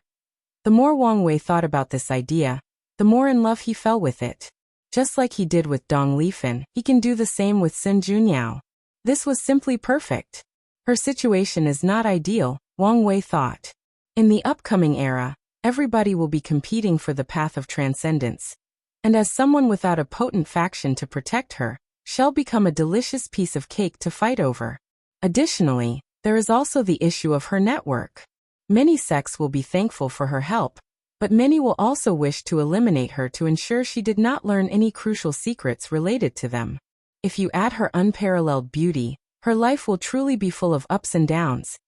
The more Wang Wei thought about this idea, the more in love he fell with it. Just like he did with Dong Lifan, he can do the same with Sun Junyao. This was simply perfect. Her situation is not ideal, Wang Wei thought. In the upcoming era, everybody will be competing for the path of transcendence. And as someone without a potent faction to protect her, she'll become a delicious piece of cake to fight over. Additionally, there is also the issue of her network. Many sects will be thankful for her help, but many will also wish to eliminate her to ensure she did not learn any crucial secrets related to them. If you add her unparalleled beauty, her life will truly be full of ups and downs,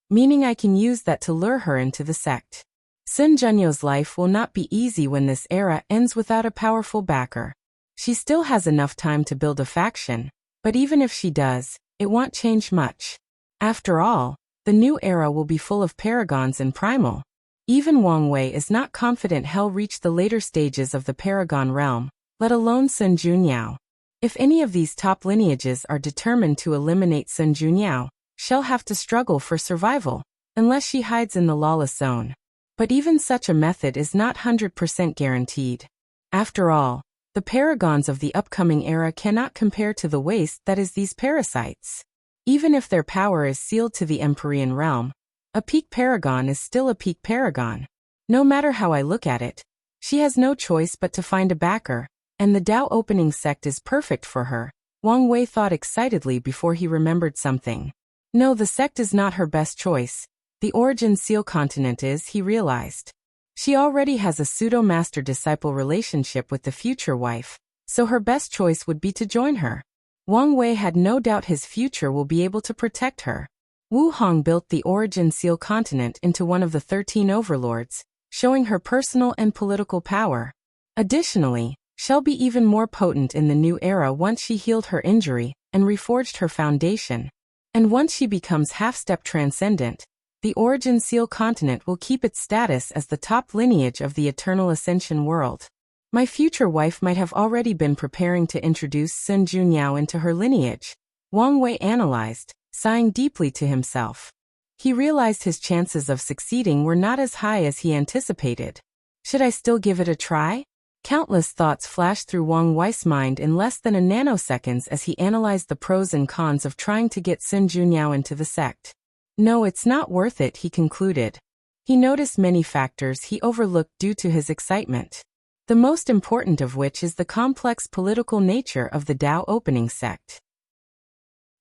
meaning I can use that to lure her into the sect. Sun Junyao's life will not be easy when this era ends without a powerful backer. She still has enough time to build a faction, but even if she does, it won't change much. After all, the new era will be full of paragons and primal. Even Wang Wei is not confident he'll reach the later stages of the paragon realm, let alone Sun Junyao. If any of these top lineages are determined to eliminate Sun Junyao, she'll have to struggle for survival, unless she hides in the lawless zone. But even such a method is not 100% guaranteed. After all, the paragons of the upcoming era cannot compare to the waste that is these parasites. Even if their power is sealed to the Empyrean realm, a peak paragon is still a peak paragon. No matter how I look at it, she has no choice but to find a backer, and the Dao opening sect is perfect for her, Wang Wei thought excitedly before he remembered something. No, the sect is not her best choice. The origin seal continent is, he realized. She already has a pseudo-master-disciple relationship with the future wife, so her best choice would be to join her. Wang Wei had no doubt his future will be able to protect her. Wu Hong built the origin seal continent into one of the 13 overlords, showing her personal and political power. Additionally, she'll be even more potent in the new era once she healed her injury and reforged her foundation. And once she becomes half-step transcendent, the origin seal continent will keep its status as the top lineage of the eternal ascension world. My future wife might have already been preparing to introduce Sun Junyao into her lineage, Wang Wei analyzed, sighing deeply to himself. He realized his chances of succeeding were not as high as he anticipated. Should I still give it a try? Countless thoughts flashed through Wang Wei's mind in less than a nanosecond as he analyzed the pros and cons of trying to get Sun Junyao into the sect. No, it's not worth it, he concluded. He noticed many factors he overlooked due to his excitement. The most important of which is the complex political nature of the Dao opening sect.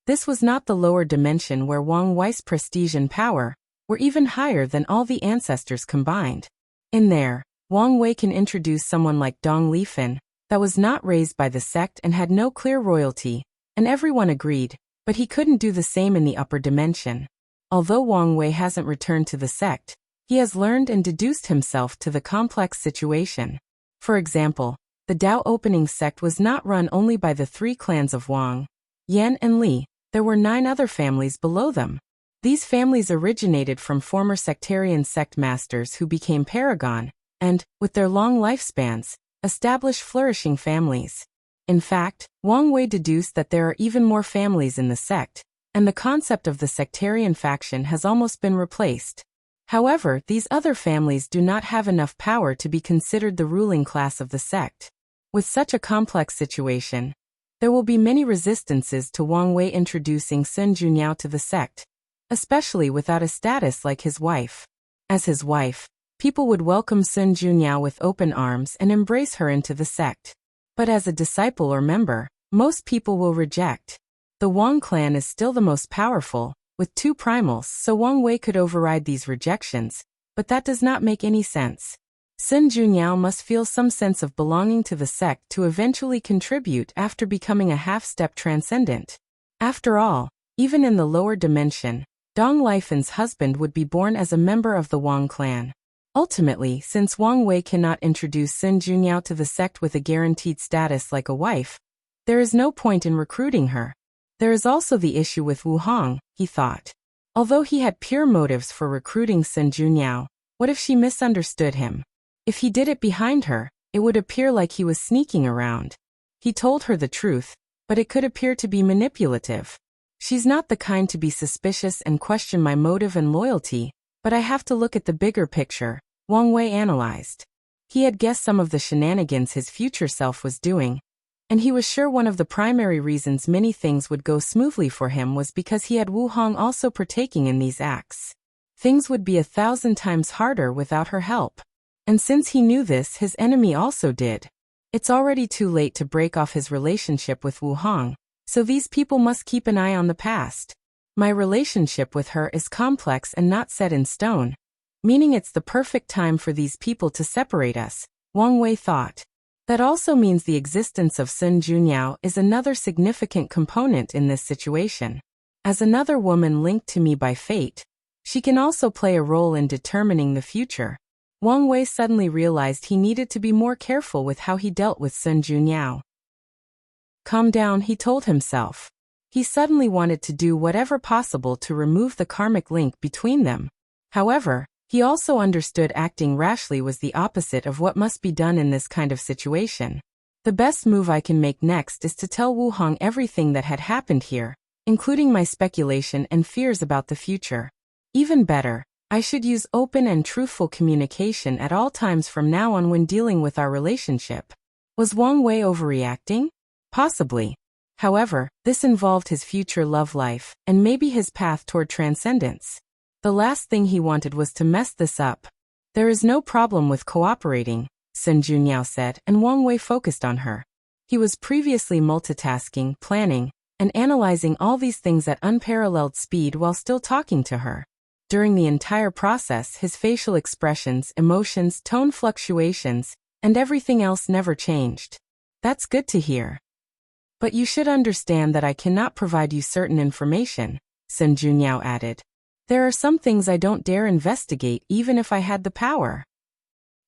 This was not the lower dimension where Wang Wei's prestige and power were even higher than all the ancestors combined. In there, Wang Wei can introduce someone like Dong Lifan, that was not raised by the sect and had no clear royalty, and everyone agreed, but he couldn't do the same in the upper dimension. Although Wang Wei hasn't returned to the sect, he has learned and deduced himself to the complex situation. For example, the Dao opening sect was not run only by the 3 clans of Wang, Yan and Li, there were 9 other families below them. These families originated from former sectarian sect masters who became paragon, and, with their long lifespans, established flourishing families. In fact, Wang Wei deduced that there are even more families in the sect, and the concept of the sectarian faction has almost been replaced. However, these other families do not have enough power to be considered the ruling class of the sect. With such a complex situation, there will be many resistances to Wang Wei introducing Sun Junyao to the sect, especially without a status like his wife. As his wife, people would welcome Sun Junyao with open arms and embrace her into the sect. But as a disciple or member, most people will reject. The Wang clan is still the most powerful, with 2 primals, so Wang Wei could override these rejections, but that does not make any sense. Sun Junyao must feel some sense of belonging to the sect to eventually contribute after becoming a half-step transcendent. After all, even in the lower dimension, Dong Lifen's husband would be born as a member of the Wang clan. Ultimately, since Wang Wei cannot introduce Sun Junyao to the sect with a guaranteed status like a wife, there is no point in recruiting her. There is also the issue with Wu Hong, he thought. Although he had pure motives for recruiting Sun Junyao, what if she misunderstood him? If he did it behind her, it would appear like he was sneaking around. He told her the truth, but it could appear to be manipulative. She's not the kind to be suspicious and question my motive and loyalty, but I have to look at the bigger picture, Wang Wei analyzed. He had guessed some of the shenanigans his future self was doing, and he was sure one of the primary reasons many things would go smoothly for him was because he had Wu Hong also partaking in these acts. Things would be 1,000 times harder without her help. And since he knew this, his enemy also did. It's already too late to break off his relationship with Wu Hong, so these people must keep an eye on the past. My relationship with her is complex and not set in stone, meaning it's the perfect time for these people to separate us, Wang Wei thought. That also means the existence of Sun Junyao is another significant component in this situation. As another woman linked to me by fate, she can also play a role in determining the future. Wang Wei suddenly realized he needed to be more careful with how he dealt with Sun Junyao. Calm down, he told himself. He suddenly wanted to do whatever possible to remove the karmic link between them. However, he also understood acting rashly was the opposite of what must be done in this kind of situation. The best move I can make next is to tell Wu Hong everything that had happened here, including my speculation and fears about the future. Even better, I should use open and truthful communication at all times from now on when dealing with our relationship. Was Wang Wei overreacting? Possibly. However, this involved his future love life, and maybe his path toward transcendence. The last thing he wanted was to mess this up. There is no problem with cooperating, Sun Junyao said, and Wang Wei focused on her. He was previously multitasking, planning, and analyzing all these things at unparalleled speed while still talking to her. During the entire process, his facial expressions, emotions, tone fluctuations, and everything else never changed. That's good to hear. But you should understand that I cannot provide you certain information, Sun Junyao added. There are some things I don't dare investigate even if I had the power.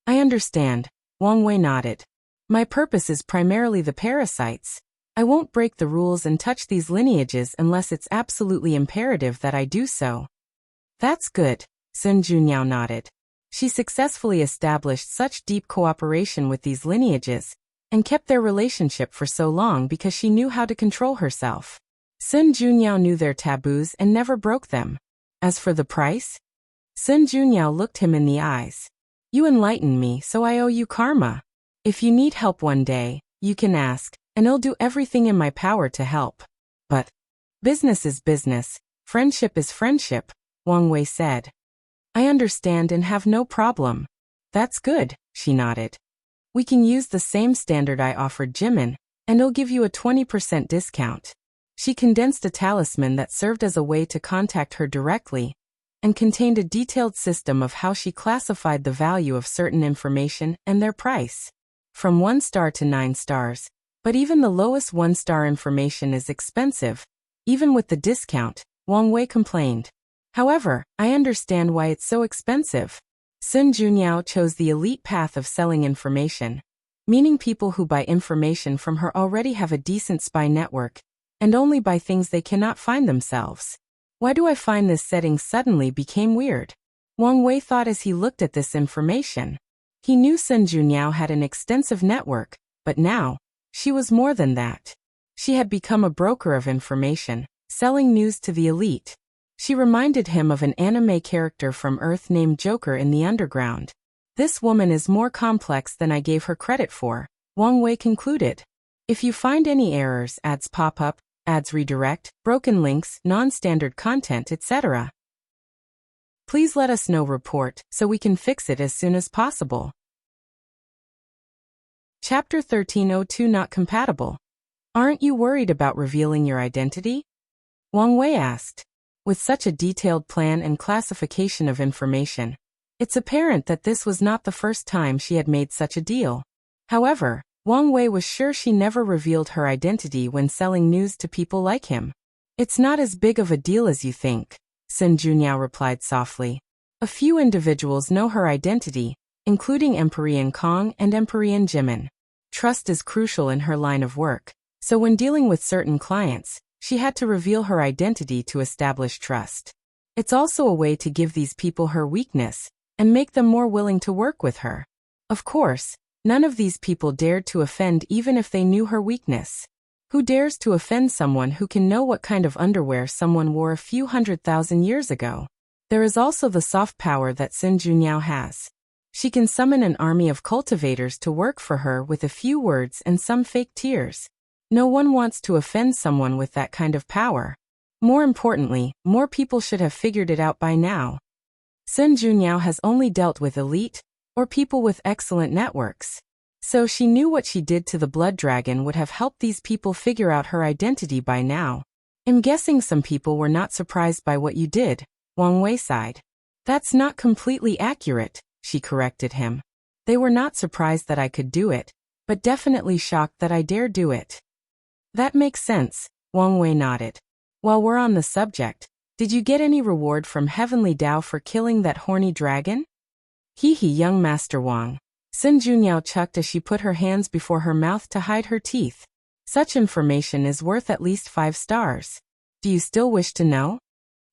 I understand, Wang Wei nodded. My purpose is primarily the parasites. I won't break the rules and touch these lineages unless it's absolutely imperative that I do so. That's good, Sun Junyao nodded. She successfully established such deep cooperation with these lineages, and kept their relationship for so long because she knew how to control herself. Sun Junyao knew their taboos and never broke them. As for the price? Sun Junyao looked him in the eyes. You enlightened me, so I owe you karma. If you need help one day, you can ask, and I'll do everything in my power to help. But business is business, friendship is friendship, Wang Wei said. I understand and have no problem. That's good, she nodded. We can use the same standard I offered Jimin, and I'll give you a 20% discount. She condensed a talisman that served as a way to contact her directly, and contained a detailed system of how she classified the value of certain information and their price. From 1 star to 9 stars, but even the lowest 1-star information is expensive. Even with the discount, Wang Wei complained. However, I understand why it's so expensive. Sun Junyao chose the elite path of selling information, meaning people who buy information from her already have a decent spy network, and only buy things they cannot find themselves. Why do I find this setting suddenly became weird? Wang Wei thought as he looked at this information. He knew Sun Junyao had an extensive network, but now, she was more than that. She had become a broker of information, selling news to the elite. She reminded him of an anime character from Earth named Joker in the underground. This woman is more complex than I gave her credit for, Wang Wei concluded. If you find any errors, ads pop up, ads redirect, broken links, non-standard content, etc., please let us know. Report, so we can fix it as soon as possible. Chapter 1302 Not Compatible. Aren't you worried about revealing your identity? Wang Wei asked. With such a detailed plan and classification of information, it's apparent that this was not the first time she had made such a deal. However, Wang Wei was sure she never revealed her identity when selling news to people like him. It's not as big of a deal as you think, Sun Junniao replied softly. A few individuals know her identity, including Empyrean Kong and Empyrean Jimin. Trust is crucial in her line of work, so when dealing with certain clients, she had to reveal her identity to establish trust. It's also a way to give these people her weakness and make them more willing to work with her. Of course, none of these people dared to offend even if they knew her weakness. Who dares to offend someone who can know what kind of underwear someone wore a few 100,000 years ago? There is also the soft power that Sun Junniao has. She can summon an army of cultivators to work for her with a few words and some fake tears. No one wants to offend someone with that kind of power. More importantly, more people should have figured it out by now. Sun Junniao has only dealt with elite, or people with excellent networks. So she knew what she did to the blood dragon would have helped these people figure out her identity by now. I'm guessing some people were not surprised by what you did, Wang Wei sighed. That's not completely accurate, she corrected him. They were not surprised that I could do it, but definitely shocked that I dare do it. That makes sense, Wang Wei nodded. While we're on the subject, did you get any reward from Heavenly Dao for killing that horny dragon? Hee, young Master Wang. Sun Junniao chucked as she put her hands before her mouth to hide her teeth. Such information is worth at least 5 stars. Do you still wish to know?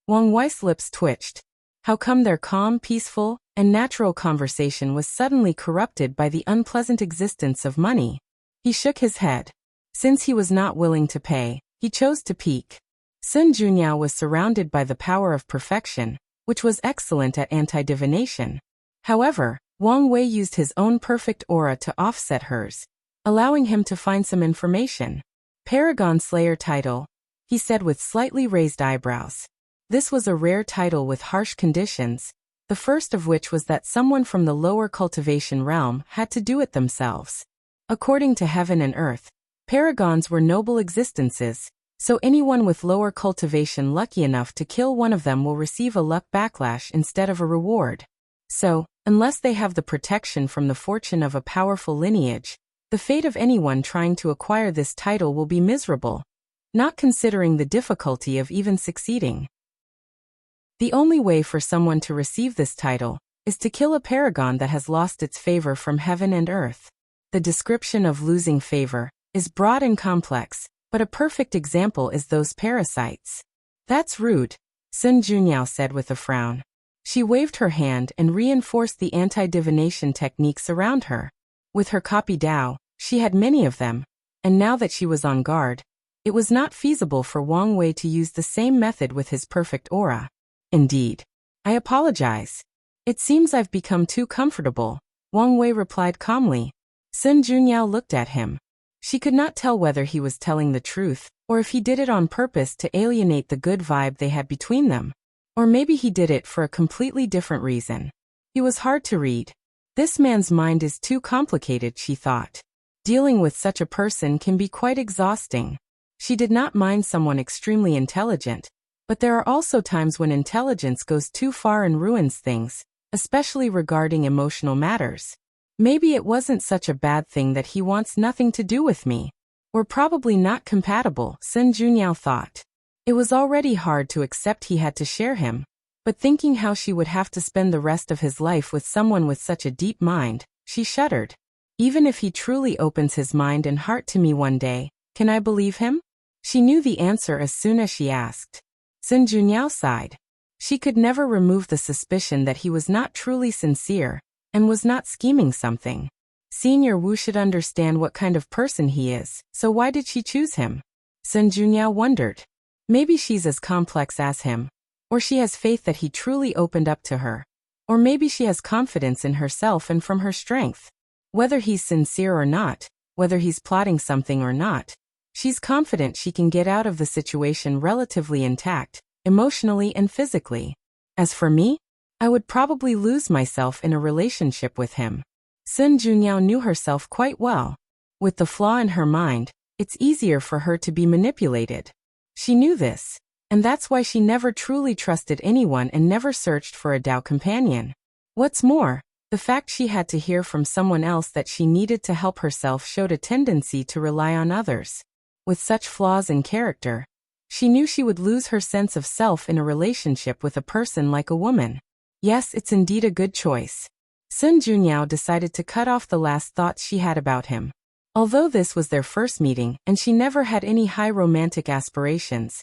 Wang Wei's lips twitched. How come their calm, peaceful, and natural conversation was suddenly corrupted by the unpleasant existence of money? He shook his head. Since he was not willing to pay, he chose to peek. Sun Junniao was surrounded by the power of perfection, which was excellent at anti-divination. However, Wang Wei used his own perfect aura to offset hers, allowing him to find some information. Paragon Slayer title, he said with slightly raised eyebrows. This was a rare title with harsh conditions, the first of which was that someone from the lower cultivation realm had to do it themselves. According to heaven and earth, paragons were noble existences, so anyone with lower cultivation lucky enough to kill one of them will receive a luck backlash instead of a reward. So, unless they have the protection from the fortune of a powerful lineage, the fate of anyone trying to acquire this title will be miserable, not considering the difficulty of even succeeding. The only way for someone to receive this title is to kill a paragon that has lost its favor from heaven and earth. The description of losing favor is broad and complex, but a perfect example is those parasites. That's rude, Sun Junniao said with a frown. She waved her hand and reinforced the anti-divination techniques around her. With her copy Dao, she had many of them, and now that she was on guard, it was not feasible for Wang Wei to use the same method with his perfect aura. Indeed. I apologize. It seems I've become too comfortable, Wang Wei replied calmly. Sun Junniao looked at him. She could not tell whether he was telling the truth, or if he did it on purpose to alienate the good vibe they had between them. Or maybe he did it for a completely different reason. He was hard to read. This man's mind is too complicated, she thought. Dealing with such a person can be quite exhausting. She did not mind someone extremely intelligent, but there are also times when intelligence goes too far and ruins things, especially regarding emotional matters. Maybe it wasn't such a bad thing that he wants nothing to do with me. We're probably not compatible, Sun Junniao thought. It was already hard to accept he had to share him, but thinking how she would have to spend the rest of his life with someone with such a deep mind, she shuddered. Even if he truly opens his mind and heart to me one day, can I believe him? She knew the answer as soon as she asked. Sun Junniao sighed. She could never remove the suspicion that he was not truly sincere, and was not scheming something. Senior Wu should understand what kind of person he is, so why did she choose him? Sun Junniao wondered. Maybe she's as complex as him, or she has faith that he truly opened up to her, or maybe she has confidence in herself and from her strength. Whether he's sincere or not, whether he's plotting something or not, she's confident she can get out of the situation relatively intact, emotionally and physically. As for me, I would probably lose myself in a relationship with him. Sun Junniao knew herself quite well. With the flaw in her mind, it's easier for her to be manipulated. She knew this. And that's why she never truly trusted anyone and never searched for a Dao companion. What's more, the fact she had to hear from someone else that she needed to help herself showed a tendency to rely on others. With such flaws in character, she knew she would lose her sense of self in a relationship with a person like a woman. Yes, it's indeed a good choice. Sun Junyao decided to cut off the last thoughts she had about him. Although this was their first meeting and she never had any high romantic aspirations,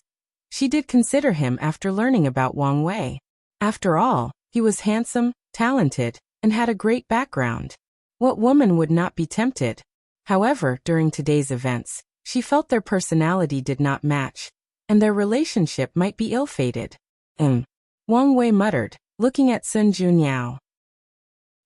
she did consider him after learning about Wang Wei. After all, he was handsome, talented, and had a great background. What woman would not be tempted? However, during today's events, she felt their personality did not match, and their relationship might be ill-fated. Wang Wei muttered, looking at Sun Junyao.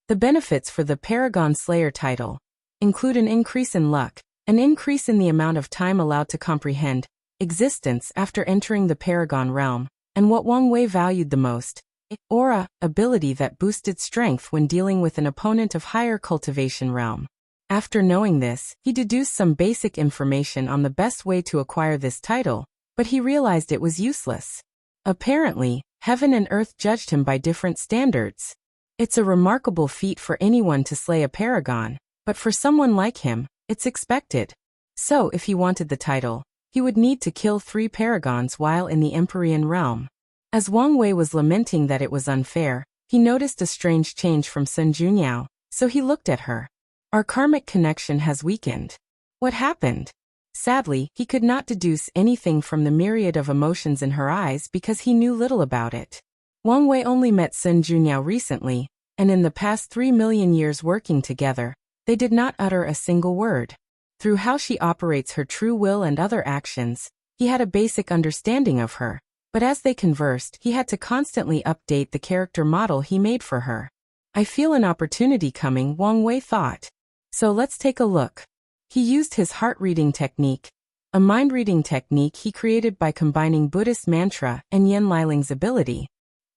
The benefits for the Paragon Slayer title include an increase in luck, an increase in the amount of time allowed to comprehend existence after entering the Paragon realm, and what Wang Wei valued the most, aura, ability that boosted strength when dealing with an opponent of higher cultivation realm. After knowing this, he deduced some basic information on the best way to acquire this title, but he realized it was useless. Apparently, heaven and earth judged him by different standards. It's a remarkable feat for anyone to slay a paragon, but for someone like him, it's expected. So if he wanted the title, he would need to kill 3 paragons while in the Empyrean realm. As Wang Wei was lamenting that it was unfair, he noticed a strange change from Sun Junyao, so he looked at her. Our karmic connection has weakened. What happened? Sadly, he could not deduce anything from the myriad of emotions in her eyes because he knew little about it. Wang Wei only met Sun Junyao recently, and in the past 3 million years working together, they did not utter a single word. Through how she operates her true will and other actions, he had a basic understanding of her, but as they conversed, he had to constantly update the character model he made for her. I feel an opportunity coming, Wang Wei thought. So let's take a look. He used his heart-reading technique, a mind-reading technique he created by combining Buddhist mantra and Yen Liling's ability.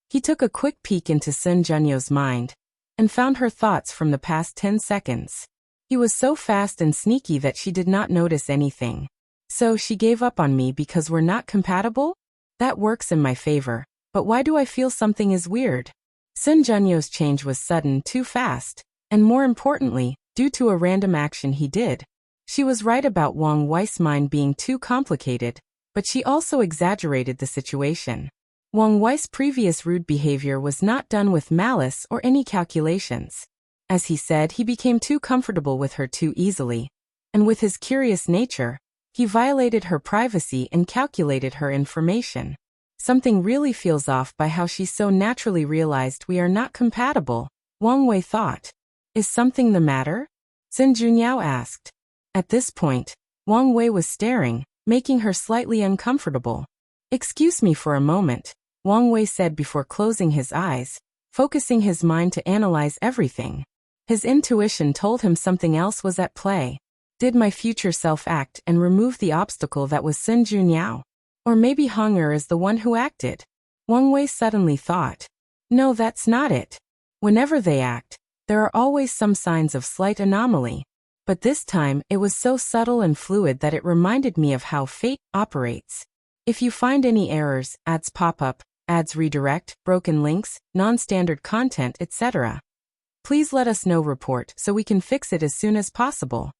He took a quick peek into Sun Junyao's mind and found her thoughts from the past 10 seconds. He was so fast and sneaky that she did not notice anything. So she gave up on me because we're not compatible? That works in my favor, but why do I feel something is weird? Sun Junyao's change was sudden, too fast, and more importantly, due to a random action he did. She was right about Wang Wei's mind being too complicated, but she also exaggerated the situation. Wang Wei's previous rude behavior was not done with malice or any calculations. As he said, he became too comfortable with her too easily, and with his curious nature, he violated her privacy and calculated her information. Something really feels off by how she so naturally realized we are not compatible, Wang Wei thought. Is something the matter? Sun Junyao asked. At this point, Wang Wei was staring, making her slightly uncomfortable. Excuse me for a moment, Wang Wei said before closing his eyes, focusing his mind to analyze everything. His intuition told him something else was at play. Did my future self act and remove the obstacle that was Sun Junyao? Or maybe Hong'er is the one who acted? Wang Wei suddenly thought. No, that's not it. Whenever they act, there are always some signs of slight anomaly. But this time, it was so subtle and fluid that it reminded me of how fate operates. If you find any errors, ads pop up, ads redirect, broken links, non-standard content, etc., please let us know report so we can fix it as soon as possible.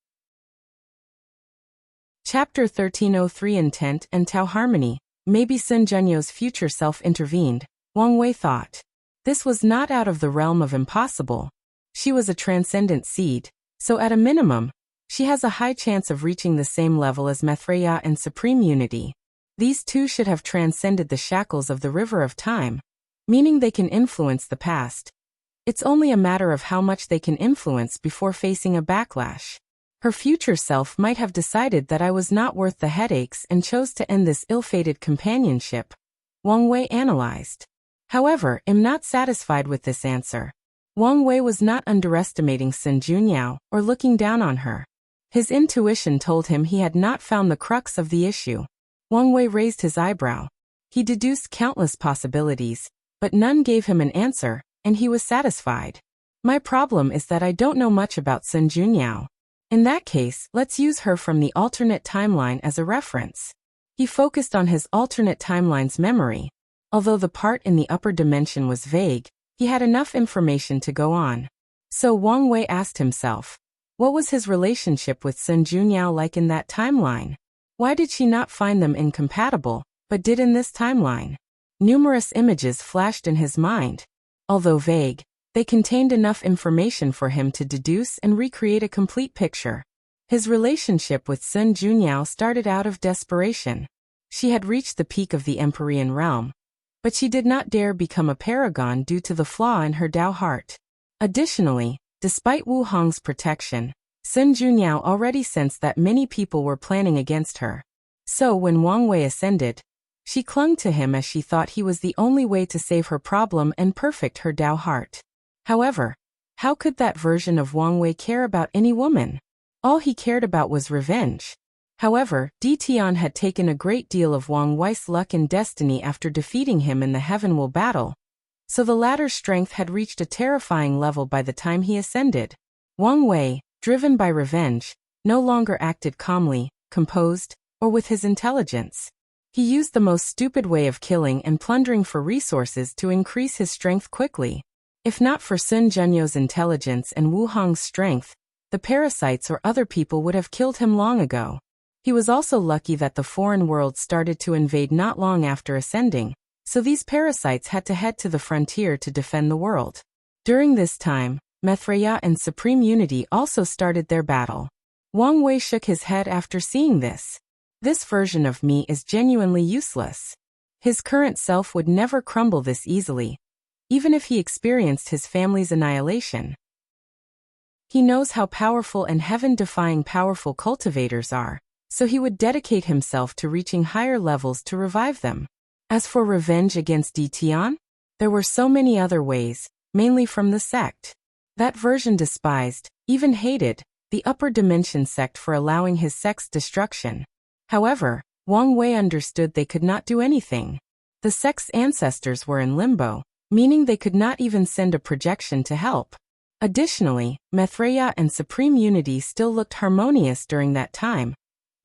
Chapter 1303 Intent and Tao Harmony. Maybe Sun Junyao's future self intervened, Wang Wei thought. This was not out of the realm of impossible. She was a transcendent seed, so at a minimum, she has a high chance of reaching the same level as Maitreya and Supreme Unity. These two should have transcended the shackles of the river of time, meaning they can influence the past. It's only a matter of how much they can influence before facing a backlash. Her future self might have decided that I was not worth the headaches and chose to end this ill-fated companionship, Wang Wei analyzed. However, I'm not satisfied with this answer. Wang Wei was not underestimating Sun Junyao or looking down on her. His intuition told him he had not found the crux of the issue. Wang Wei raised his eyebrow. He deduced countless possibilities, but none gave him an answer, and he was satisfied. My problem is that I don't know much about Sun Junyao. In that case, let's use her from the alternate timeline as a reference. He focused on his alternate timeline's memory. Although the part in the upper dimension was vague, he had enough information to go on. So Wang Wei asked himself, what was his relationship with Sun Junyao like in that timeline? Why did she not find them incompatible, but did in this timeline? Numerous images flashed in his mind. Although vague, they contained enough information for him to deduce and recreate a complete picture. His relationship with Sun Junyao started out of desperation. She had reached the peak of the Empyrean realm, but she did not dare become a paragon due to the flaw in her Dao heart. Additionally, despite Wu Hong's protection, Sun Junyao already sensed that many people were planning against her. So when Wang Wei ascended, she clung to him as she thought he was the only way to save her problem and perfect her Dao heart. However, how could that version of Wang Wei care about any woman? All he cared about was revenge. However, Tian had taken a great deal of Wang Wei's luck and destiny after defeating him in the Heavenwell battle, so the latter's strength had reached a terrifying level by the time he ascended. Wang Wei, driven by revenge, no longer acted calmly, composed, or with his intelligence. He used the most stupid way of killing and plundering for resources to increase his strength quickly. If not for Sun Junyao's intelligence and Wu Hong's strength, the parasites or other people would have killed him long ago. He was also lucky that the foreign world started to invade not long after ascending, so these parasites had to head to the frontier to defend the world. During this time, Maitreya and Supreme Unity also started their battle. Wang Wei shook his head after seeing this. This version of me is genuinely useless. His current self would never crumble this easily, even if he experienced his family's annihilation. He knows how powerful and heaven-defying powerful cultivators are, so he would dedicate himself to reaching higher levels to revive them. As for revenge against Tian, there were so many other ways, mainly from the sect. That version despised, even hated, the upper dimension sect for allowing his sect's destruction. However, Wang Wei understood they could not do anything. The sect's ancestors were in limbo, meaning they could not even send a projection to help. Additionally, Maitreya and Supreme Unity still looked harmonious during that time,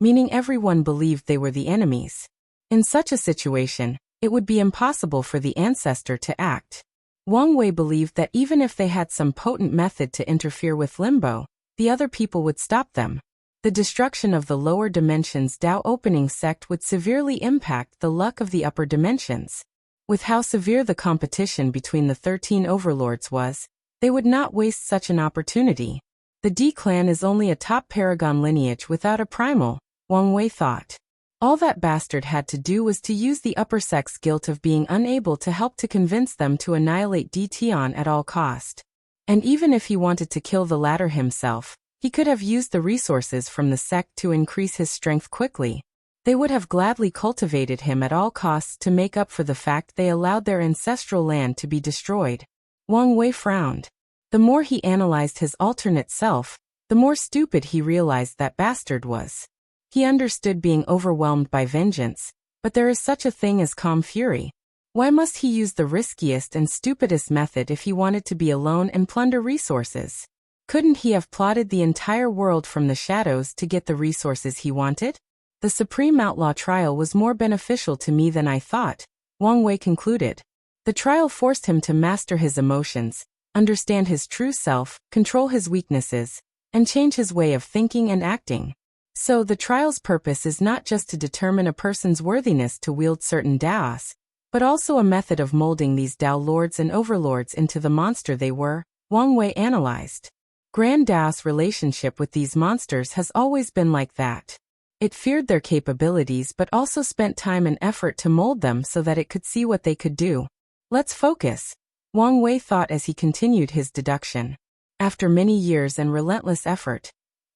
meaning everyone believed they were the enemies. In such a situation, it would be impossible for the ancestor to act. Wang Wei believed that even if they had some potent method to interfere with Limbo, the other people would stop them. The destruction of the lower dimensions Dao opening sect would severely impact the luck of the upper dimensions. With how severe the competition between the 13 overlords was, they would not waste such an opportunity. The D clan is only a top paragon lineage without a primal, Wang Wei thought. All that bastard had to do was to use the upper sect's guilt of being unable to help to convince them to annihilate Tian at all cost. And even if he wanted to kill the latter himself, he could have used the resources from the sect to increase his strength quickly. They would have gladly cultivated him at all costs to make up for the fact they allowed their ancestral land to be destroyed. Wang Wei frowned. The more he analyzed his alternate self, the more stupid he realized that bastard was. He understood being overwhelmed by vengeance, but there is such a thing as calm fury. Why must he use the riskiest and stupidest method if he wanted to be alone and plunder resources? Couldn't he have plotted the entire world from the shadows to get the resources he wanted? The Supreme Outlaw trial was more beneficial to me than I thought, Wang Wei concluded. The trial forced him to master his emotions, understand his true self, control his weaknesses, and change his way of thinking and acting. So the trial's purpose is not just to determine a person's worthiness to wield certain Daos, but also a method of molding these Dao lords and overlords into the monster they were, Wang Wei analyzed. Grand Daos' relationship with these monsters has always been like that. It feared their capabilities but also spent time and effort to mold them so that it could see what they could do. Let's focus, Wang Wei thought as he continued his deduction. After many years and relentless effort,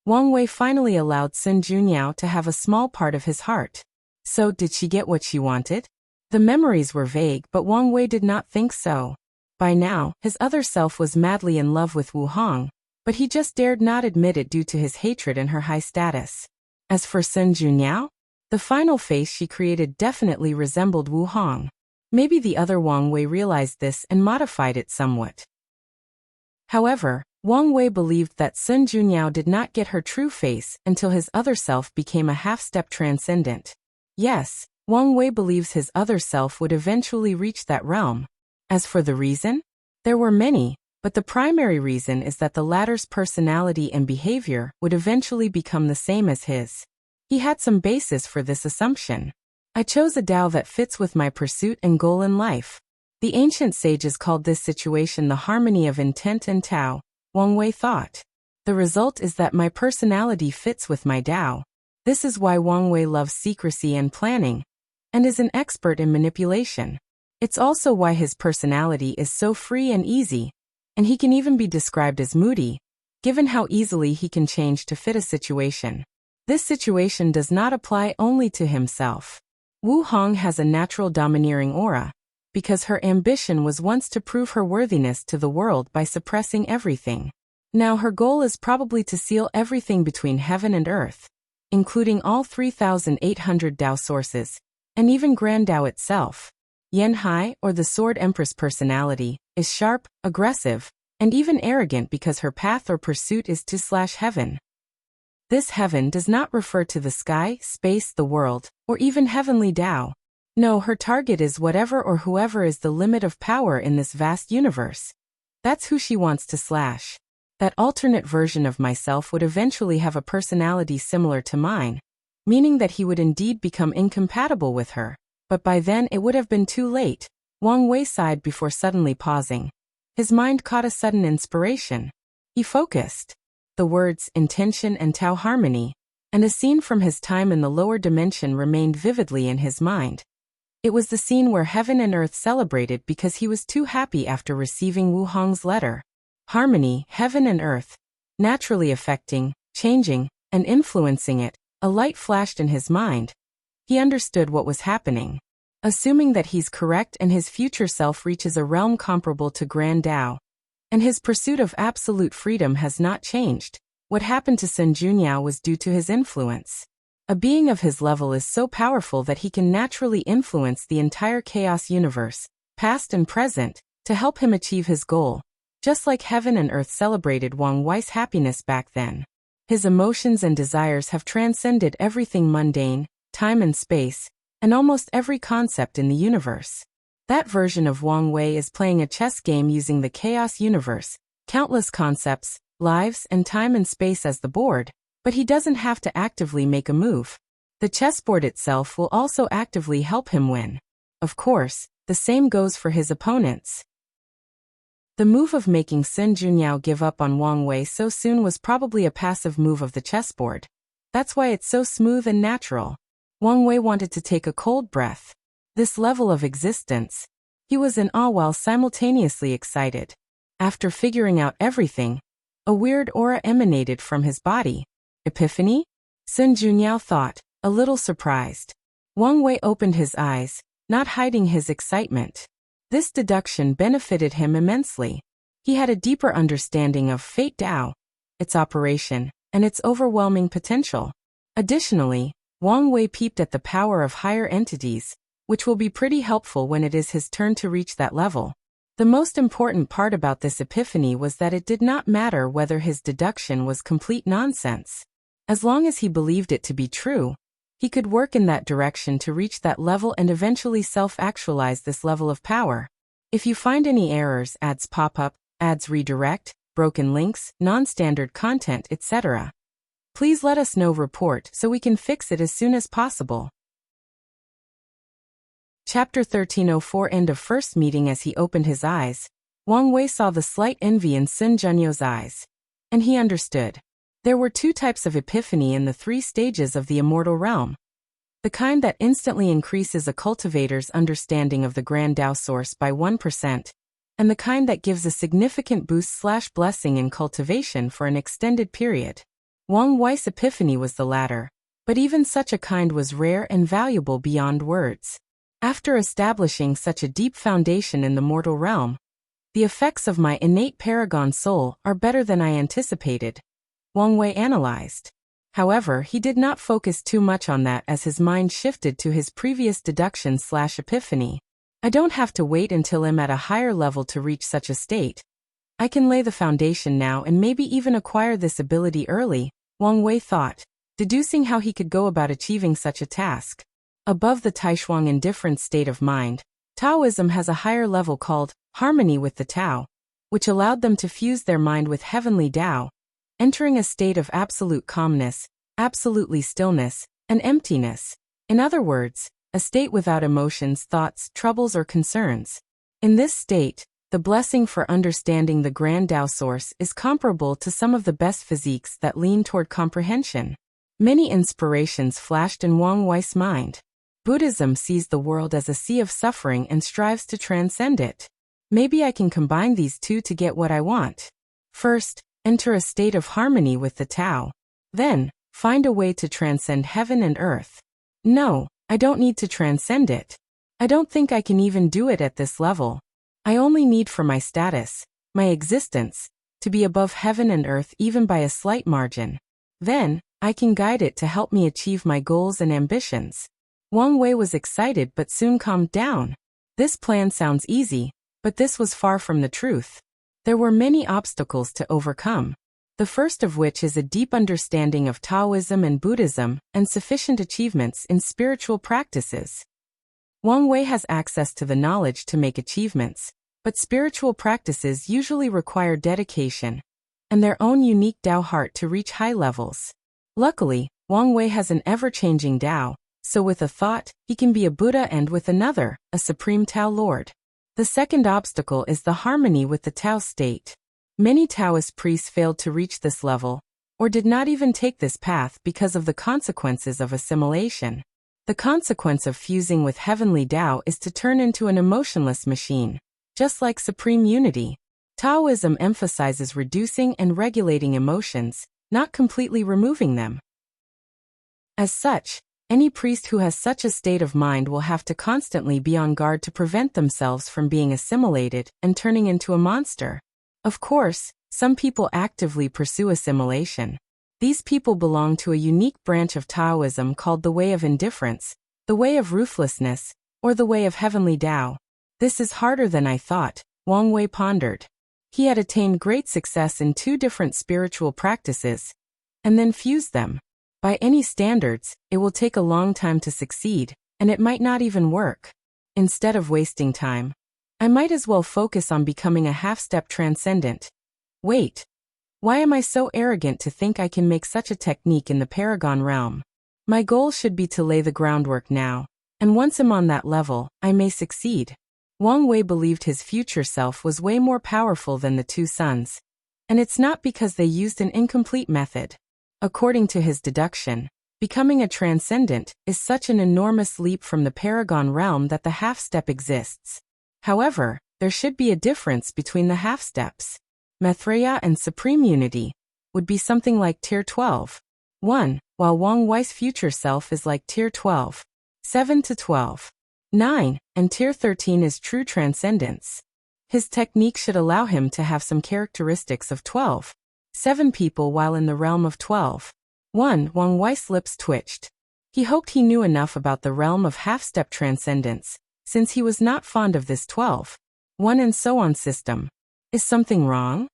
Wang Wei finally allowed Sun Junyao to have a small part of his heart. So did she get what she wanted? The memories were vague, but Wang Wei did not think so. By now, his other self was madly in love with Wu Hong, but he just dared not admit it due to his hatred and her high status. As for Sun Junyao, the final face she created definitely resembled Wu Hong. Maybe the other Wang Wei realized this and modified it somewhat. However, Wang Wei believed that Sun Junyao did not get her true face until his other self became a half-step transcendent. Yes, Wang Wei believes his other self would eventually reach that realm. As for the reason? There were many, but the primary reason is that the latter's personality and behavior would eventually become the same as his. He had some basis for this assumption. I chose a Tao that fits with my pursuit and goal in life. The ancient sages called this situation the harmony of intent and Tao, Wang Wei thought. The result is that my personality fits with my Tao. This is why Wang Wei loves secrecy and planning, and is an expert in manipulation. It's also why his personality is so free and easy, and he can even be described as moody, given how easily he can change to fit a situation. This situation does not apply only to himself. Wu Hong has a natural domineering aura, because her ambition was once to prove her worthiness to the world by suppressing everything. Now her goal is probably to seal everything between heaven and earth, including all 3,800 Tao sources, and even Grand Tao itself. Yan Hai, or the Sword Empress personality, is sharp, aggressive, and even arrogant because her path or pursuit is to heaven. This heaven does not refer to the sky, space, the world, or even heavenly Tao. No, her target is whatever or whoever is the limit of power in this vast universe. That's who she wants to slash. That alternate version of myself would eventually have a personality similar to mine, meaning that he would indeed become incompatible with her. But by then it would have been too late. Wang Wei sighed before suddenly pausing. His mind caught a sudden inspiration. He focused. The words, intention and Tao harmony, and a scene from his time in the lower dimension remained vividly in his mind. It was the scene where heaven and earth celebrated because he was too happy after receiving Wu Hong's letter. Harmony, heaven and earth, naturally affecting, changing, and influencing it. A light flashed in his mind. He understood what was happening. Assuming that he's correct and his future self reaches a realm comparable to Grand Tao, and his pursuit of absolute freedom has not changed, what happened to Sun Junyao was due to his influence. A being of his level is so powerful that he can naturally influence the entire chaos universe, past and present, to help him achieve his goal. Just like heaven and earth celebrated Wang Wei's happiness back then. His emotions and desires have transcended everything mundane, time and space, and almost every concept in the universe. That version of Wang Wei is playing a chess game using the chaos universe, countless concepts, lives, and time and space as the board, but he doesn't have to actively make a move. The chessboard itself will also actively help him win. Of course, the same goes for his opponents. The move of making Sun Junyao give up on Wang Wei so soon was probably a passive move of the chessboard. That's why it's so smooth and natural. Wang Wei wanted to take a cold breath. This level of existence. He was in awe while simultaneously excited. After figuring out everything, a weird aura emanated from his body. Epiphany? Sun Junyao thought, a little surprised. Wang Wei opened his eyes, not hiding his excitement. This deduction benefited him immensely. He had a deeper understanding of Fate Tao, its operation, and its overwhelming potential. Additionally, Wang Wei peeped at the power of higher entities, which will be pretty helpful when it is his turn to reach that level. The most important part about this epiphany was that it did not matter whether his deduction was complete nonsense. As long as he believed it to be true, he could work in that direction to reach that level and eventually self-actualize this level of power. If you find any errors, ads pop up, ads redirect, broken links, non-standard content, etc., please let us know. Report so we can fix it as soon as possible. Chapter 1304. End of first meeting. As he opened his eyes, Wang Wei saw the slight envy in Sun Junyao's eyes. And he understood. There were two types of epiphany in the three stages of the immortal realm. The kind that instantly increases a cultivator's understanding of the Grand Tao source by 1%, and the kind that gives a significant boost/blessing in cultivation for an extended period. Wang Wei's epiphany was the latter, but even such a kind was rare and valuable beyond words. After establishing such a deep foundation in the mortal realm, the effects of my innate paragon soul are better than I anticipated, Wang Wei analyzed. However, he did not focus too much on that as his mind shifted to his previous deduction/epiphany. I don't have to wait until I'm at a higher level to reach such a state. I can lay the foundation now and maybe even acquire this ability early, Wang Wei thought, deducing how he could go about achieving such a task. Above the Taishuang indifferent state of mind, Taoism has a higher level called harmony with the Tao, which allowed them to fuse their mind with heavenly Tao, entering a state of absolute calmness, absolutely stillness, and emptiness. In other words, a state without emotions, thoughts, troubles, or concerns. In this state, the blessing for understanding the grand Tao source is comparable to some of the best physiques that lean toward comprehension. Many inspirations flashed in Wang Wei's mind. Buddhism sees the world as a sea of suffering and strives to transcend it. Maybe I can combine these two to get what I want. First, enter a state of harmony with the Tao. Then, find a way to transcend heaven and earth. No, I don't need to transcend it. I don't think I can even do it at this level. I only need for my status, my existence, to be above heaven and earth even by a slight margin. Then, I can guide it to help me achieve my goals and ambitions. Wang Wei was excited but soon calmed down. This plan sounds easy, but this was far from the truth. There were many obstacles to overcome. The first of which is a deep understanding of Taoism and Buddhism and sufficient achievements in spiritual practices. Wang Wei has access to the knowledge to make achievements, but spiritual practices usually require dedication and their own unique Tao heart to reach high levels. Luckily, Wang Wei has an ever-changing Tao, so with a thought, he can be a Buddha and with another, a Supreme Tao Lord. The second obstacle is the harmony with the Tao state. Many Taoist priests failed to reach this level, or did not even take this path because of the consequences of assimilation. The consequence of fusing with heavenly Tao is to turn into an emotionless machine. Just like supreme unity, Taoism emphasizes reducing and regulating emotions, not completely removing them. As such, any priest who has such a state of mind will have to constantly be on guard to prevent themselves from being assimilated and turning into a monster. Of course, some people actively pursue assimilation. These people belong to a unique branch of Taoism called the Way of Indifference, the Way of Ruthlessness, or the Way of Heavenly Tao. This is harder than I thought, Wang Wei pondered. He had attained great success in 2 different spiritual practices, and then fused them. By any standards, it will take a long time to succeed, and it might not even work. Instead of wasting time, I might as well focus on becoming a half-step transcendent. Wait. Why am I so arrogant to think I can make such a technique in the Paragon realm? My goal should be to lay the groundwork now, and once I'm on that level, I may succeed. Wang Wei believed his future self was way more powerful than the 2 sons, and it's not because they used an incomplete method. According to his deduction, becoming a transcendent is such an enormous leap from the Paragon realm that the half-step exists. However, there should be a difference between the half-steps. Maitreya and Supreme Unity would be something like Tier 12. 1, while Wang Wei's future self is like Tier 12. 7 to 12. 9, and Tier 13 is true transcendence. His technique should allow him to have some characteristics of 12. 7 people while in the realm of 12. 1. Wang Wei's lips twitched. He hoped he knew enough about the realm of half-step transcendence, since he was not fond of this 12. 1 and so on system. Is something wrong?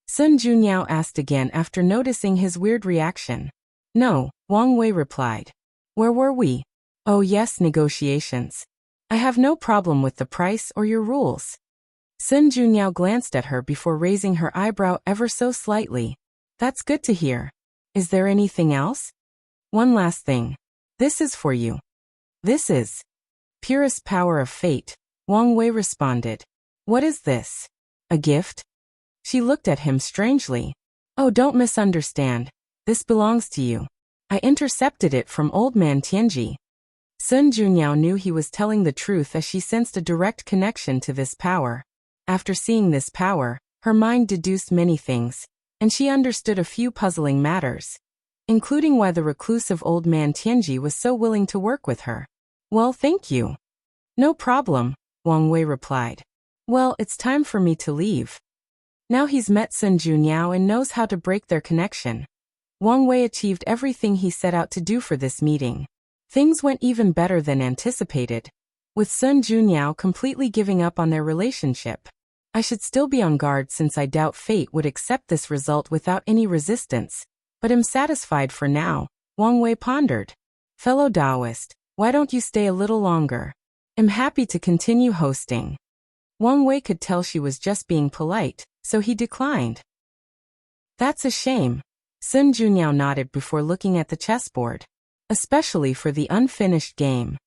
Sun Junyao asked again after noticing his weird reaction. No, Wang Wei replied. Where were we? Oh yes, negotiations. I have no problem with the price or your rules. Sun Junyao glanced at her before raising her eyebrow ever so slightly. That's good to hear. Is there anything else? One last thing. This is for you. This is purest power of fate, Wang Wei responded. What is this? A gift? She looked at him strangely. Oh, don't misunderstand. This belongs to you. I intercepted it from old man Tianji. Sun Junyao knew he was telling the truth as she sensed a direct connection to this power. After seeing this power, her mind deduced many things, and she understood a few puzzling matters, including why the reclusive old man Tianji was so willing to work with her. Well, thank you. No problem, Wang Wei replied. Well, it's time for me to leave. Now he's met Sun Junyao and knows how to break their connection. Wang Wei achieved everything he set out to do for this meeting. Things went even better than anticipated, with Sun Junyao completely giving up on their relationship. I should still be on guard since I doubt fate would accept this result without any resistance, but am satisfied for now, Wang Wei pondered. Fellow Taoist, Why don't you stay a little longer? I'm happy to continue hosting. Wang Wei could tell she was just being polite, so he declined. That's a shame. Sun Junyao nodded before looking at the chessboard. Especially for the unfinished game.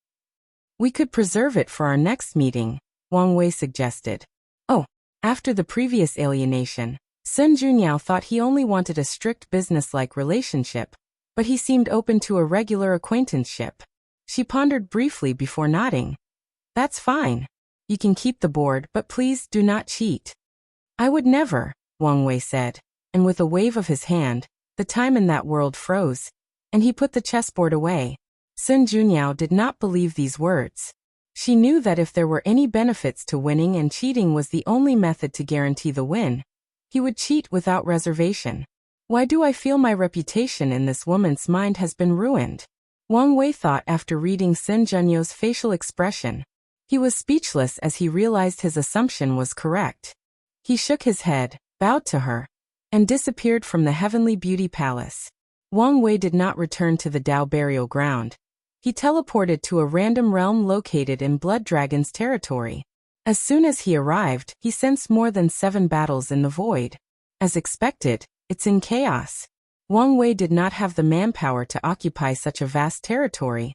We could preserve it for our next meeting, Wang Wei suggested. Oh, after the previous alienation, Sun Junyao thought he only wanted a strict business-like relationship, but he seemed open to a regular acquaintanceship. She pondered briefly before nodding. That's fine. You can keep the board, but please do not cheat. I would never, Wang Wei said, and with a wave of his hand, the time in that world froze, and he put the chessboard away. Sun Junyao did not believe these words. She knew that if there were any benefits to winning and cheating was the only method to guarantee the win, he would cheat without reservation. Why do I feel my reputation in this woman's mind has been ruined? Wang Wei thought after reading Sun Junyao's facial expression. He was speechless as he realized his assumption was correct. He shook his head, bowed to her, and disappeared from the heavenly beauty palace. Wang Wei did not return to the Dao burial ground. He teleported to a random realm located in Blood Dragon's territory. As soon as he arrived, he sensed more than 7 battles in the void. As expected, it's in chaos. Wang Wei did not have the manpower to occupy such a vast territory.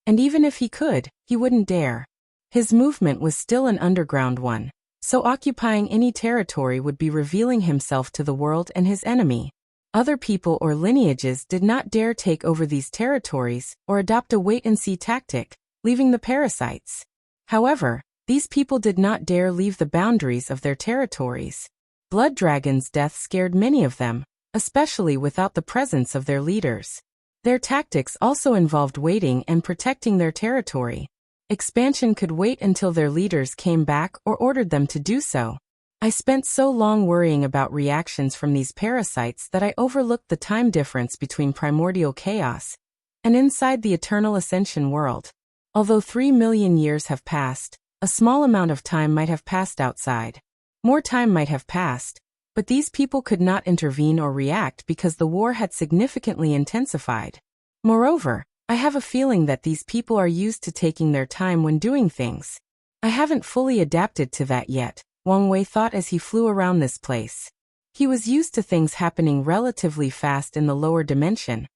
And even if he could, he wouldn't dare. His movement was still an underground one, so occupying any territory would be revealing himself to the world and his enemy. Other people or lineages did not dare take over these territories or adopt a wait-and-see tactic, leaving the parasites. However, these people did not dare leave the boundaries of their territories. Blood Dragon's death scared many of them, especially without the presence of their leaders. Their tactics also involved waiting and protecting their territory. Expansion could wait until their leaders came back or ordered them to do so. I spent so long worrying about reactions from these parasites that I overlooked the time difference between primordial chaos and inside the eternal ascension world. Although 3 million years have passed, a small amount of time might have passed outside. More time might have passed, but these people could not intervene or react because the war had significantly intensified. Moreover, I have a feeling that these people are used to taking their time when doing things. I haven't fully adapted to that yet, Wang Wei thought as he flew around this place. He was used to things happening relatively fast in the lower dimension,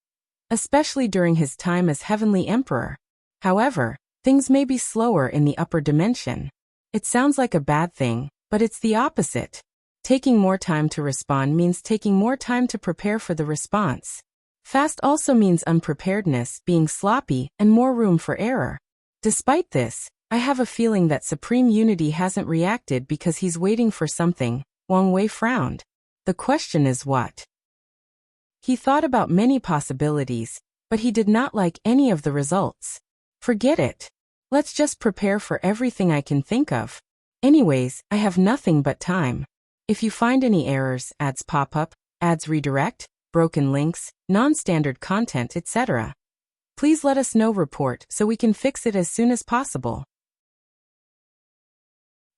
especially during his time as Heavenly Emperor. However, things may be slower in the upper dimension. It sounds like a bad thing, but it's the opposite. Taking more time to respond means taking more time to prepare for the response. Fast also means unpreparedness, being sloppy, and more room for error. Despite this, I have a feeling that Supreme Unity hasn't reacted because he's waiting for something. Wang Wei frowned. The question is what? He thought about many possibilities, but he did not like any of the results. Forget it. Let's just prepare for everything I can think of. Anyways, I have nothing but time. If you find any errors, ads pop up, ads redirect, broken links, non-standard content, etc., please let us know. Report so we can fix it as soon as possible.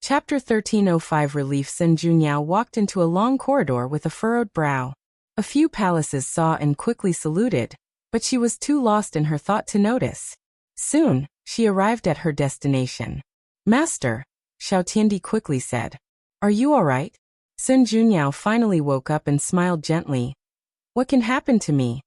Chapter 1305 Relief. Sun Junyao walked into a long corridor with a furrowed brow. A few palaces saw and quickly saluted, but she was too lost in her thought to notice. Soon, she arrived at her destination. Master, Xiao Tiandi quickly said. Are you all right? Sun Junyao finally woke up and smiled gently. What can happen to me?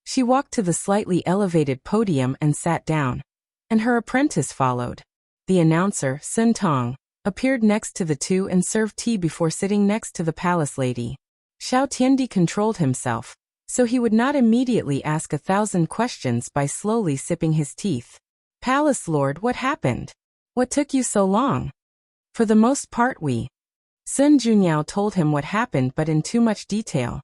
She walked to the slightly elevated podium and sat down, and her apprentice followed. The announcer, Sun Tong, appeared next to the two and served tea before sitting next to the palace lady. Xiao Tiandi controlled himself, so he would not immediately ask 1,000 questions by slowly sipping his teeth. Palace Lord, what happened? What took you so long? For the most part Sun Junyao told him what happened but in too much detail.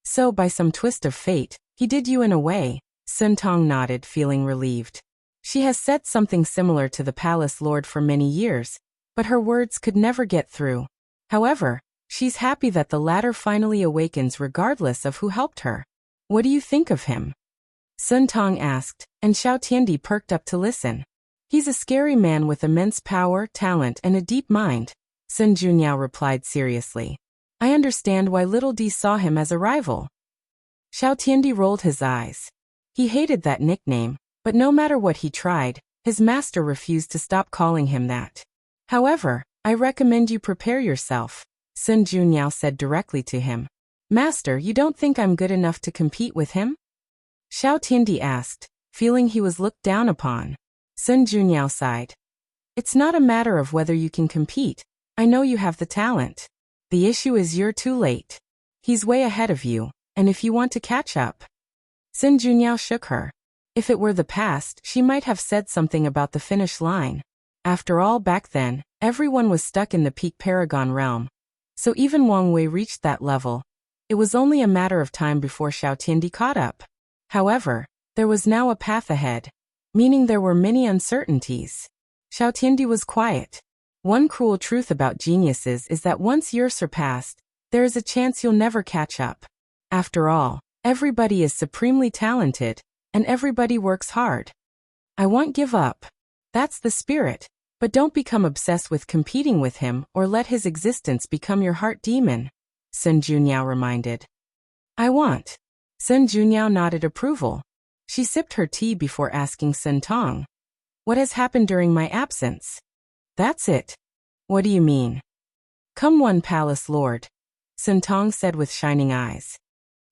So by some twist of fate, he did you in a way. Sun Tong nodded, feeling relieved. She has said something similar to the palace lord for many years, but her words could never get through. However, she's happy that the latter finally awakens regardless of who helped her. What do you think of him? Sun Tong asked, and Xiao Tiandi perked up to listen. He's a scary man with immense power, talent, and a deep mind, Sun Junyao replied seriously. I understand why Little D saw him as a rival. Xiao Tiandi rolled his eyes. He hated that nickname, But no matter what he tried, his master refused to stop calling him that. However, I recommend you prepare yourself, Sun Junyao said directly to him. Master, you don't think I'm good enough to compete with him? Xiao Tiandi asked, feeling he was looked down upon. Sun Junyao sighed. It's not a matter of whether you can compete. I know you have the talent. The issue is you're too late. He's way ahead of you, and if you want to catch up. Sun Junyao shook her. If it were the past, she might have said something about the finish line. After all, back then, everyone was stuck in the peak Paragon realm. So even Wang Wei reached that level. It was only a matter of time before Xiao Tiandi caught up. However, there was now a path ahead, meaning there were many uncertainties. Xiao Tiandi was quiet. One cruel truth about geniuses is that once you're surpassed, there is a chance you'll never catch up. After all, everybody is supremely talented, and everybody works hard. I won't give up. That's the spirit. But don't become obsessed with competing with him or let his existence become your heart demon, Sun Junyao reminded. I want. Sun Junyao nodded approval. She sipped her tea before asking Sun Tong. What has happened during my absence? That's it. What do you mean? Come one palace lord, Sun Tong said with shining eyes.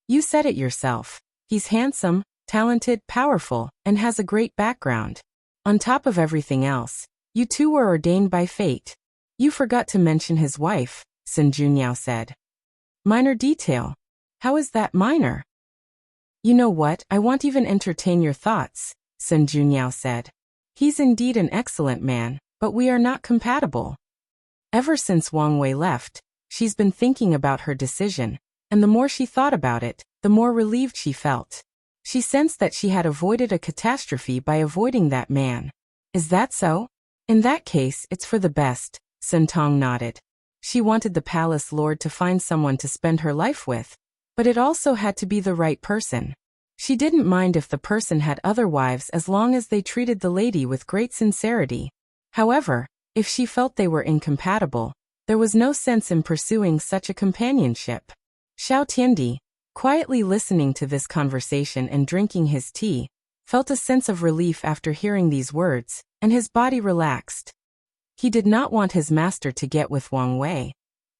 You said it yourself. He's handsome, talented, powerful, and has a great background. On top of everything else, you two were ordained by fate. You forgot to mention his wife, Sun Junyao said. Minor detail. How is that minor? You know what, I won't even entertain your thoughts, Sun Junyao said. He's indeed an excellent man, but we are not compatible. Ever since Wang Wei left, she's been thinking about her decision, and the more she thought about it, the more relieved she felt. She sensed that she had avoided a catastrophe by avoiding that man. Is that so? In that case, it's for the best, Sun Tong nodded. She wanted the palace lord to find someone to spend her life with, but it also had to be the right person. She didn't mind if the person had other wives as long as they treated the lady with great sincerity. However, if she felt they were incompatible, there was no sense in pursuing such a companionship. Xiao Tiandi, quietly listening to this conversation and drinking his tea, felt a sense of relief after hearing these words, and his body relaxed. He did not want his master to get with Wang Wei,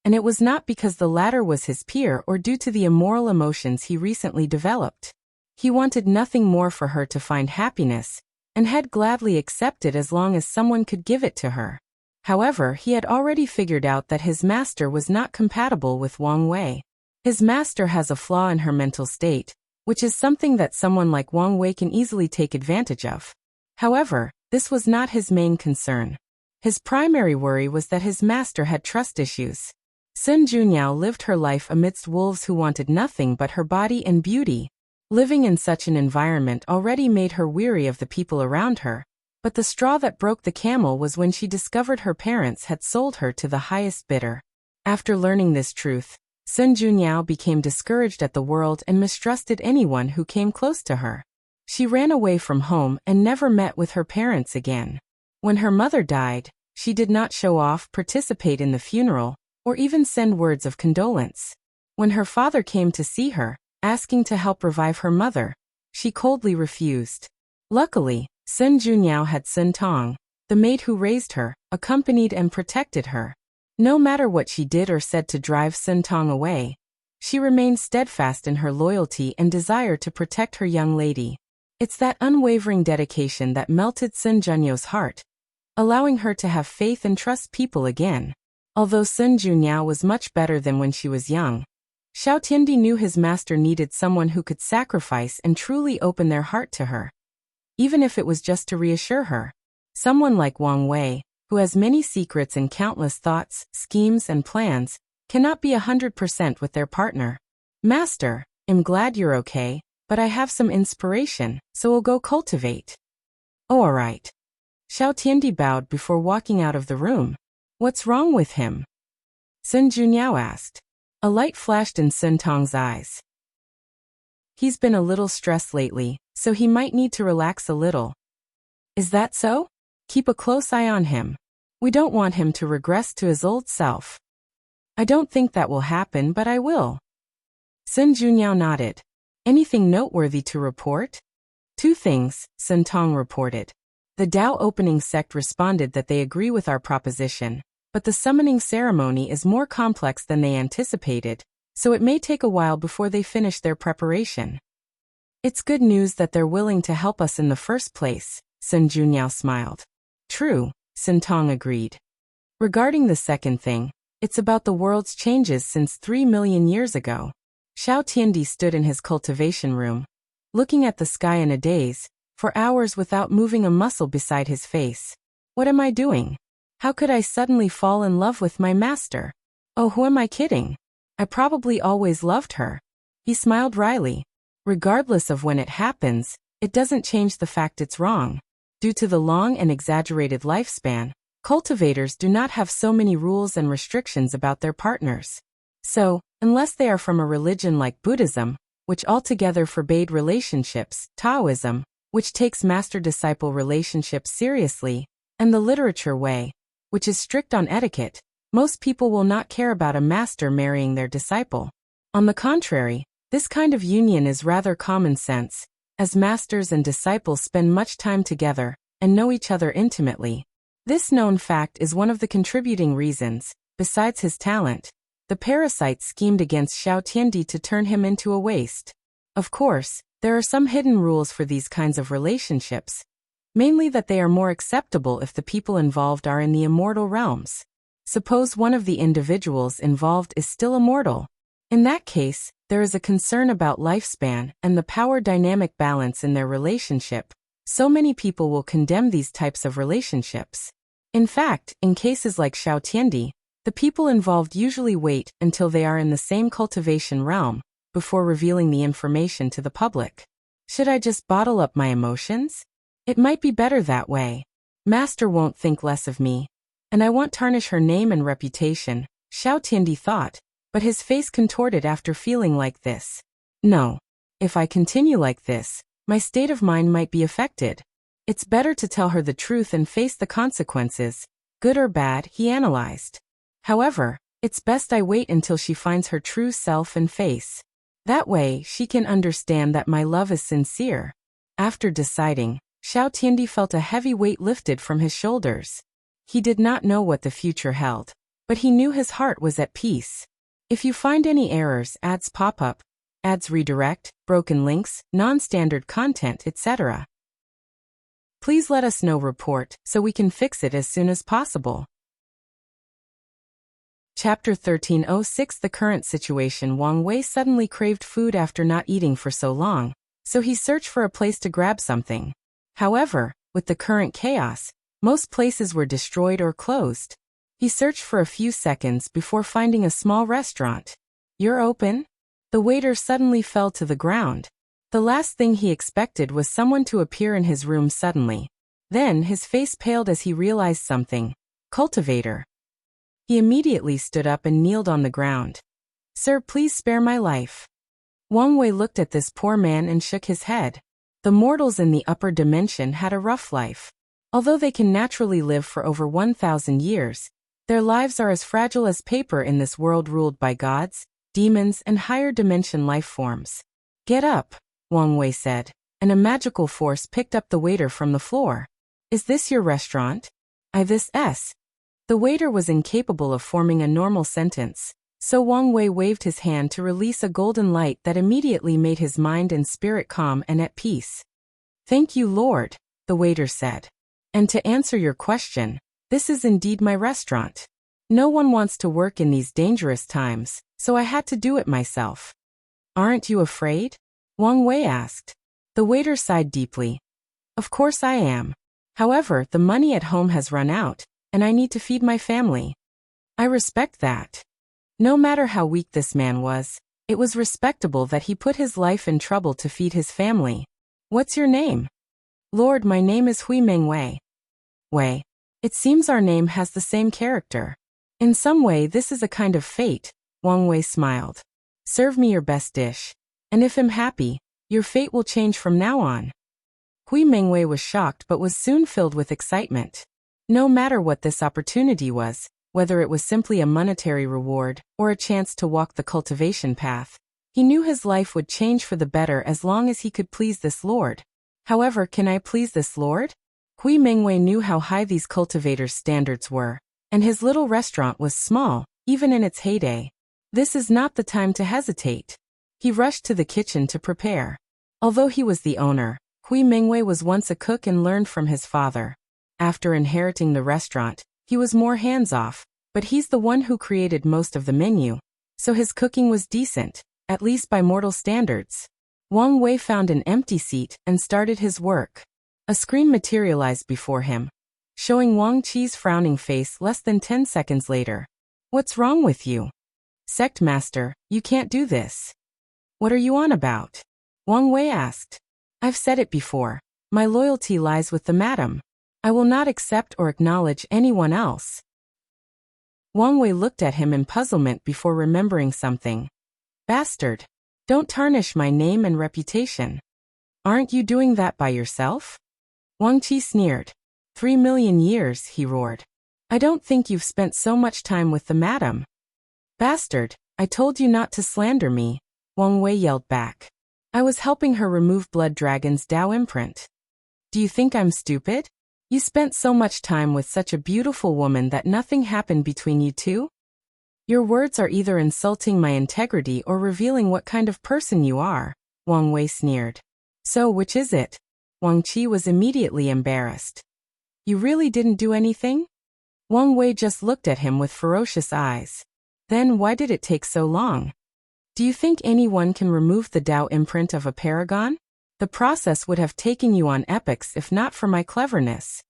and it was not because the latter was his peer or due to the immoral emotions he recently developed. He wanted nothing more for her to find happiness, and had gladly accepted as long as someone could give it to her. However, he had already figured out that his master was not compatible with Wang Wei. His master has a flaw in her mental state, which is something that someone like Wang Wei can easily take advantage of. However, this was not his main concern. His primary worry was that his master had trust issues. Sun Junyao lived her life amidst wolves who wanted nothing but her body and beauty. Living in such an environment already made her weary of the people around her, but the straw that broke the camel was when she discovered her parents had sold her to the highest bidder. After learning this truth, Sun Junyao became discouraged at the world and mistrusted anyone who came close to her. She ran away from home and never met with her parents again. When her mother died, she did not show off, participate in the funeral, or even send words of condolence. When her father came to see her, asking to help revive her mother, she coldly refused. Luckily, Sun Junyao had Sun Tong, the maid who raised her, accompanied and protected her. No matter what she did or said to drive Sun Tong away, she remained steadfast in her loyalty and desire to protect her young lady. It's that unwavering dedication that melted Sun Junyao's heart, allowing her to have faith and trust people again. Although Sun Junyao was much better than when she was young, Xiao Tiandi knew his master needed someone who could sacrifice and truly open their heart to her, even if it was just to reassure her. Someone like Wang Wei, who has many secrets and countless thoughts, schemes and plans, cannot be 100% with their partner. Master, I'm glad you're okay, but I have some inspiration, so we'll go cultivate. Oh, all right. Xiao Tiandi bowed before walking out of the room. What's wrong with him? Sun Junyao asked. A light flashed in Sun Tong's eyes. He's been a little stressed lately, so he might need to relax a little. Is that so? Keep a close eye on him. We don't want him to regress to his old self. I don't think that will happen, but I will. Sun Junyao nodded. Anything noteworthy to report? Two things, Sun Tong reported. The Tao opening sect responded that they agree with our proposition, but the summoning ceremony is more complex than they anticipated, so it may take a while before they finish their preparation. It's good news that they're willing to help us in the first place, Sun Junyao smiled. True, Sun Tong agreed. Regarding the second thing, it's about the world's changes since 3 million years ago. Xiao Tiandi stood in his cultivation room, looking at the sky in a daze, for hours without moving a muscle beside his face. What am I doing? How could I suddenly fall in love with my master? Oh, who am I kidding? I probably always loved her. He smiled wryly. Regardless of when it happens, it doesn't change the fact it's wrong. Due to the long and exaggerated lifespan, cultivators do not have so many rules and restrictions about their partners. So, unless they are from a religion like Buddhism, which altogether forbade relationships, Taoism, which takes master-disciple relationships seriously, and the literature way, which is strict on etiquette, most people will not care about a master marrying their disciple. On the contrary, this kind of union is rather common sense, as masters and disciples spend much time together and know each other intimately. This known fact is one of the contributing reasons, besides his talent, the parasite schemed against Xiao Tiandi to turn him into a waste. Of course, there are some hidden rules for these kinds of relationships, mainly that they are more acceptable if the people involved are in the immortal realms. Suppose one of the individuals involved is still immortal. In that case, there is a concern about lifespan and the power dynamic balance in their relationship. So many people will condemn these types of relationships. In fact, in cases like Xiao Tiandi, the people involved usually wait until they are in the same cultivation realm before revealing the information to the public. Should I just bottle up my emotions? It might be better that way. Master won't think less of me. And I won't tarnish her name and reputation, Xiao Tiandi thought, but his face contorted after feeling like this. No. If I continue like this, my state of mind might be affected. It's better to tell her the truth and face the consequences, good or bad, he analyzed. However, it's best I wait until she finds her true self and face. That way, she can understand that my love is sincere. After deciding, Xiao Tiandi felt a heavy weight lifted from his shoulders. He did not know what the future held, but he knew his heart was at peace. If you find any errors, ads pop up, ads redirect, broken links, non-standard content, etc., please let us know. Report so we can fix it as soon as possible. Chapter 1306. The current situation. Wang Wei suddenly craved food after not eating for so long, so he searched for a place to grab something. However, with the current chaos, most places were destroyed or closed. He searched for a few seconds before finding a small restaurant. "You're open?" The waiter suddenly fell to the ground. The last thing he expected was someone to appear in his room suddenly. Then his face paled as he realized something. Cultivator. He immediately stood up and kneeled on the ground. "Sir, please spare my life." Wang Wei looked at this poor man and shook his head. The mortals in the upper dimension had a rough life. Although they can naturally live for over 1,000 years, their lives are as fragile as paper in this world ruled by gods, demons, and higher dimension life forms. "Get up," Wang Wei said, and a magical force picked up the waiter from the floor. "Is this your restaurant?" This. The waiter was incapable of forming a normal sentence, so Wang Wei waved his hand to release a golden light that immediately made his mind and spirit calm and at peace. "Thank you, Lord," the waiter said. "And to answer your question, this is indeed my restaurant. No one wants to work in these dangerous times, so I had to do it myself." "Aren't you afraid?" Wang Wei asked. The waiter sighed deeply. "Of course I am. However, the money at home has run out, and I need to feed my family." "I respect that." No matter how weak this man was, it was respectable that he put his life in trouble to feed his family. "What's your name?" "Lord, my name is Hui Meng Wei." "Wei. It seems our name has the same character. In some way this is a kind of fate," Wang Wei smiled. "Serve me your best dish. And if I'm happy, your fate will change from now on." Hui Mengwei was shocked but was soon filled with excitement. No matter what this opportunity was, whether it was simply a monetary reward or a chance to walk the cultivation path, he knew his life would change for the better as long as he could please this lord. However, can I please this lord? Hui Mingwei knew how high these cultivators' standards were, and his little restaurant was small, even in its heyday. This is not the time to hesitate. He rushed to the kitchen to prepare. Although he was the owner, Hui Mingwei was once a cook and learned from his father. After inheriting the restaurant, he was more hands-off, but he's the one who created most of the menu, so his cooking was decent, at least by mortal standards. Wang Wei found an empty seat and started his work. A screen materialized before him, showing Wang Qi's frowning face less than 10 seconds later. What's wrong with you? Sect Master, you can't do this. What are you on about? Wang Wei asked. I've said it before. My loyalty lies with the madam. I will not accept or acknowledge anyone else. Wang Wei looked at him in puzzlement before remembering something. Bastard. Don't tarnish my name and reputation. Aren't you doing that by yourself? Wang Qi sneered. 3 million years, he roared. I don't think you've spent so much time with the madam. Bastard, I told you not to slander me, Wang Wei yelled back. I was helping her remove Blood Dragon's Tao imprint. Do you think I'm stupid? You spent so much time with such a beautiful woman that nothing happened between you two? Your words are either insulting my integrity or revealing what kind of person you are, Wang Wei sneered. So which is it? Wang Qi was immediately embarrassed. You really didn't do anything? Wang Wei just looked at him with ferocious eyes. Then why did it take so long? Do you think anyone can remove the Tao imprint of a paragon? The process would have taken you on epochs if not for my cleverness.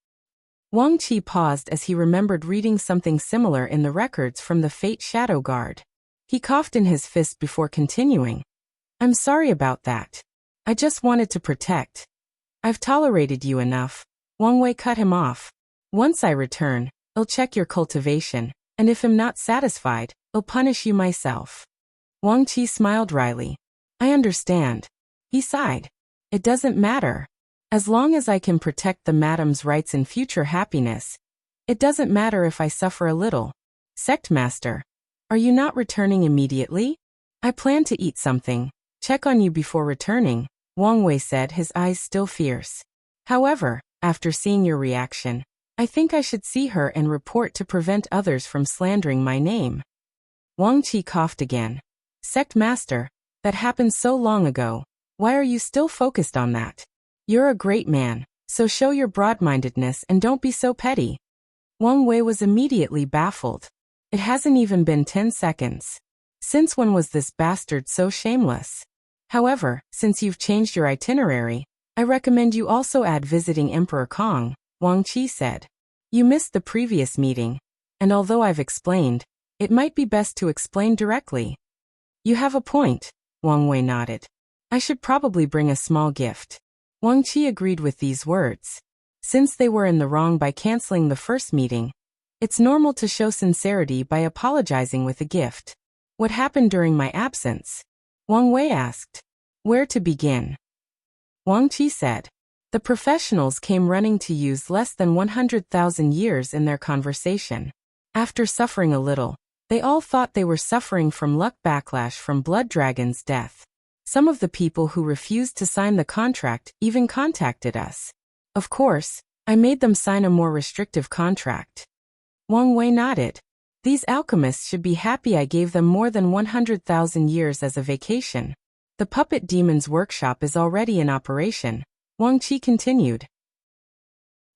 Wang Qi paused as he remembered reading something similar in the records from the Fate Shadow Guard. He coughed in his fist before continuing. I'm sorry about that. I just wanted to protect. I've tolerated you enough. Wang Wei cut him off. Once I return, I'll check your cultivation, and if I'm not satisfied, I'll punish you myself. Wang Qi smiled wryly. I understand. He sighed. It doesn't matter. As long as I can protect the madam's rights and future happiness, it doesn't matter if I suffer a little. Sect Master, are you not returning immediately? I plan to eat something. Check on you before returning, Wang Wei said, his eyes still fierce. However, after seeing your reaction, I think I should see her and report to prevent others from slandering my name. Wang Qi coughed again. Sect Master, that happened so long ago. Why are you still focused on that? You're a great man, so show your broad-mindedness and don't be so petty. Wang Wei was immediately baffled. It hasn't even been 10 seconds. Since when was this bastard so shameless? However, since you've changed your itinerary, I recommend you also add visiting Emperor Kong, Wang Qi said. You missed the previous meeting, and although I've explained, it might be best to explain directly. You have a point, Wang Wei nodded. I should probably bring a small gift. Wang Qi agreed with these words. Since they were in the wrong by canceling the first meeting, it's normal to show sincerity by apologizing with a gift. What happened during my absence? Wang Wei asked. Where to begin? Wang Qi said. The professionals came running to use less than 100,000 years in their conversation. After suffering a little, they all thought they were suffering from luck backlash from Blood Dragon's death. Some of the people who refused to sign the contract even contacted us. Of course, I made them sign a more restrictive contract. Wang Wei nodded. These alchemists should be happy I gave them more than 100,000 years as a vacation. The puppet demon's workshop is already in operation, Wang Qi continued.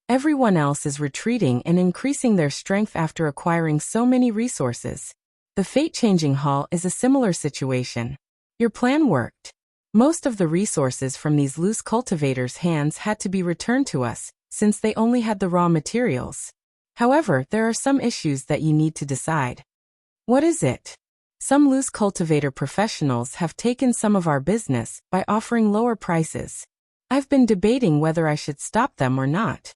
Everyone else is retreating and increasing their strength after acquiring so many resources. The fate-changing hall is a similar situation. Your plan worked. Most of the resources from these loose cultivators' hands had to be returned to us, since they only had the raw materials. However, there are some issues that you need to decide. What is it? Some loose cultivator professionals have taken some of our business by offering lower prices. I've been debating whether I should stop them or not.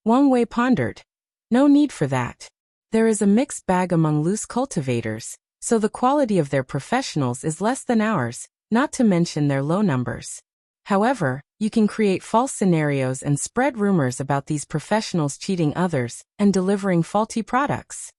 Wang Wei pondered. No need for that. There is a mixed bag among loose cultivators, so the quality of their professionals is less than ours, not to mention their low numbers. However, you can create false scenarios and spread rumors about these professionals cheating others and delivering faulty products.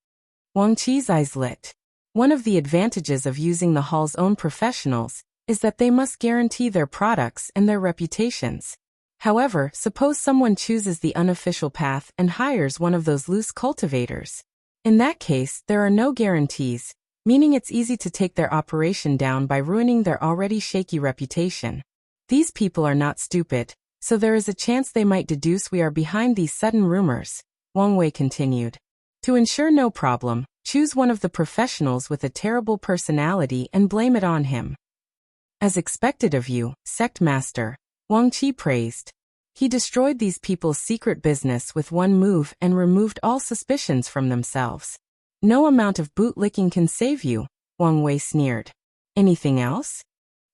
Wang Qi's eyes lit. One of the advantages of using the hall's own professionals is that they must guarantee their products and their reputations. However, suppose someone chooses the unofficial path and hires one of those loose cultivators. In that case, there are no guarantees, meaning it's easy to take their operation down by ruining their already shaky reputation. These people are not stupid, so there is a chance they might deduce we are behind these sudden rumors, Wang Wei continued. To ensure no problem, choose one of the professionals with a terrible personality and blame it on him. As expected of you, sect master, Wang Qi praised. He destroyed these people's secret business with one move and removed all suspicions from themselves. No amount of bootlicking can save you, Wang Wei sneered. Anything else?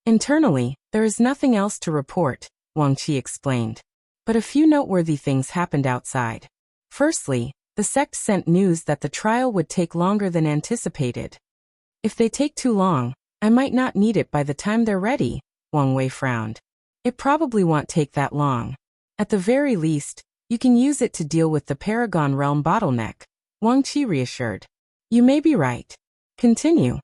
Internally, there is nothing else to report, Wang Qi explained. But a few noteworthy things happened outside. Firstly, the sect sent news that the trial would take longer than anticipated. If they take too long, I might not need it by the time they're ready, Wang Wei frowned. It probably won't take that long. At the very least, you can use it to deal with the Paragon Realm bottleneck, Wang Qi reassured. You may be right. Continue.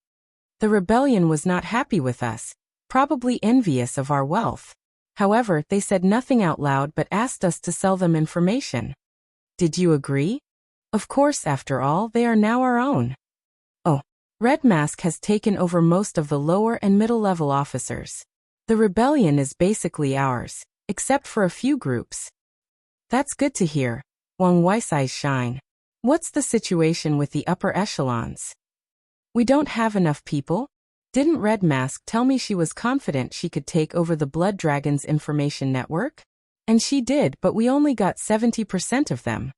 The rebellion was not happy with us, probably envious of our wealth. However, they said nothing out loud but asked us to sell them information. Did you agree? Of course, after all, they are now our own. Oh, Red Mask has taken over most of the lower and middle-level officers. The rebellion is basically ours, except for a few groups. That's good to hear, Wang Wei's eyes shine. What's the situation with the upper echelons? We don't have enough people? Didn't Red Mask tell me she was confident she could take over the Blood Dragon's information network? And she did, but we only got 70% of them.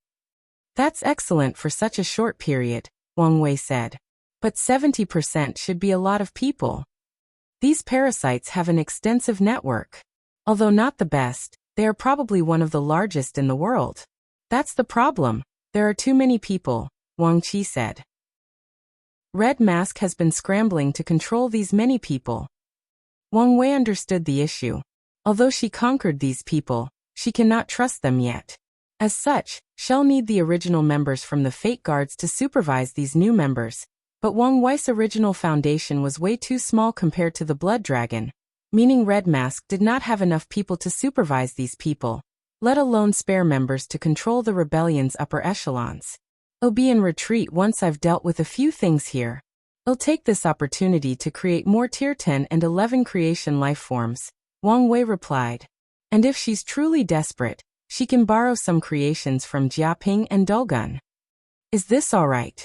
That's excellent for such a short period, Wang Wei said. But 70% should be a lot of people. These parasites have an extensive network. Although not the best, they are probably one of the largest in the world. That's the problem. There are too many people, Wang Qi said. Red Mask has been scrambling to control these many people. Wang Wei understood the issue. Although she conquered these people, she cannot trust them yet. As such, she'll need the original members from the Fate Guards to supervise these new members. But Wang Wei's original foundation was way too small compared to the Blood Dragon, meaning Red Mask did not have enough people to supervise these people, let alone spare members to control the rebellion's upper echelons. I'll be in retreat once I've dealt with a few things here. I'll take this opportunity to create more Tier 10 and 11 creation lifeforms, Wang Wei replied. And if she's truly desperate, she can borrow some creations from Jiaping and Dulgun. Is this all right?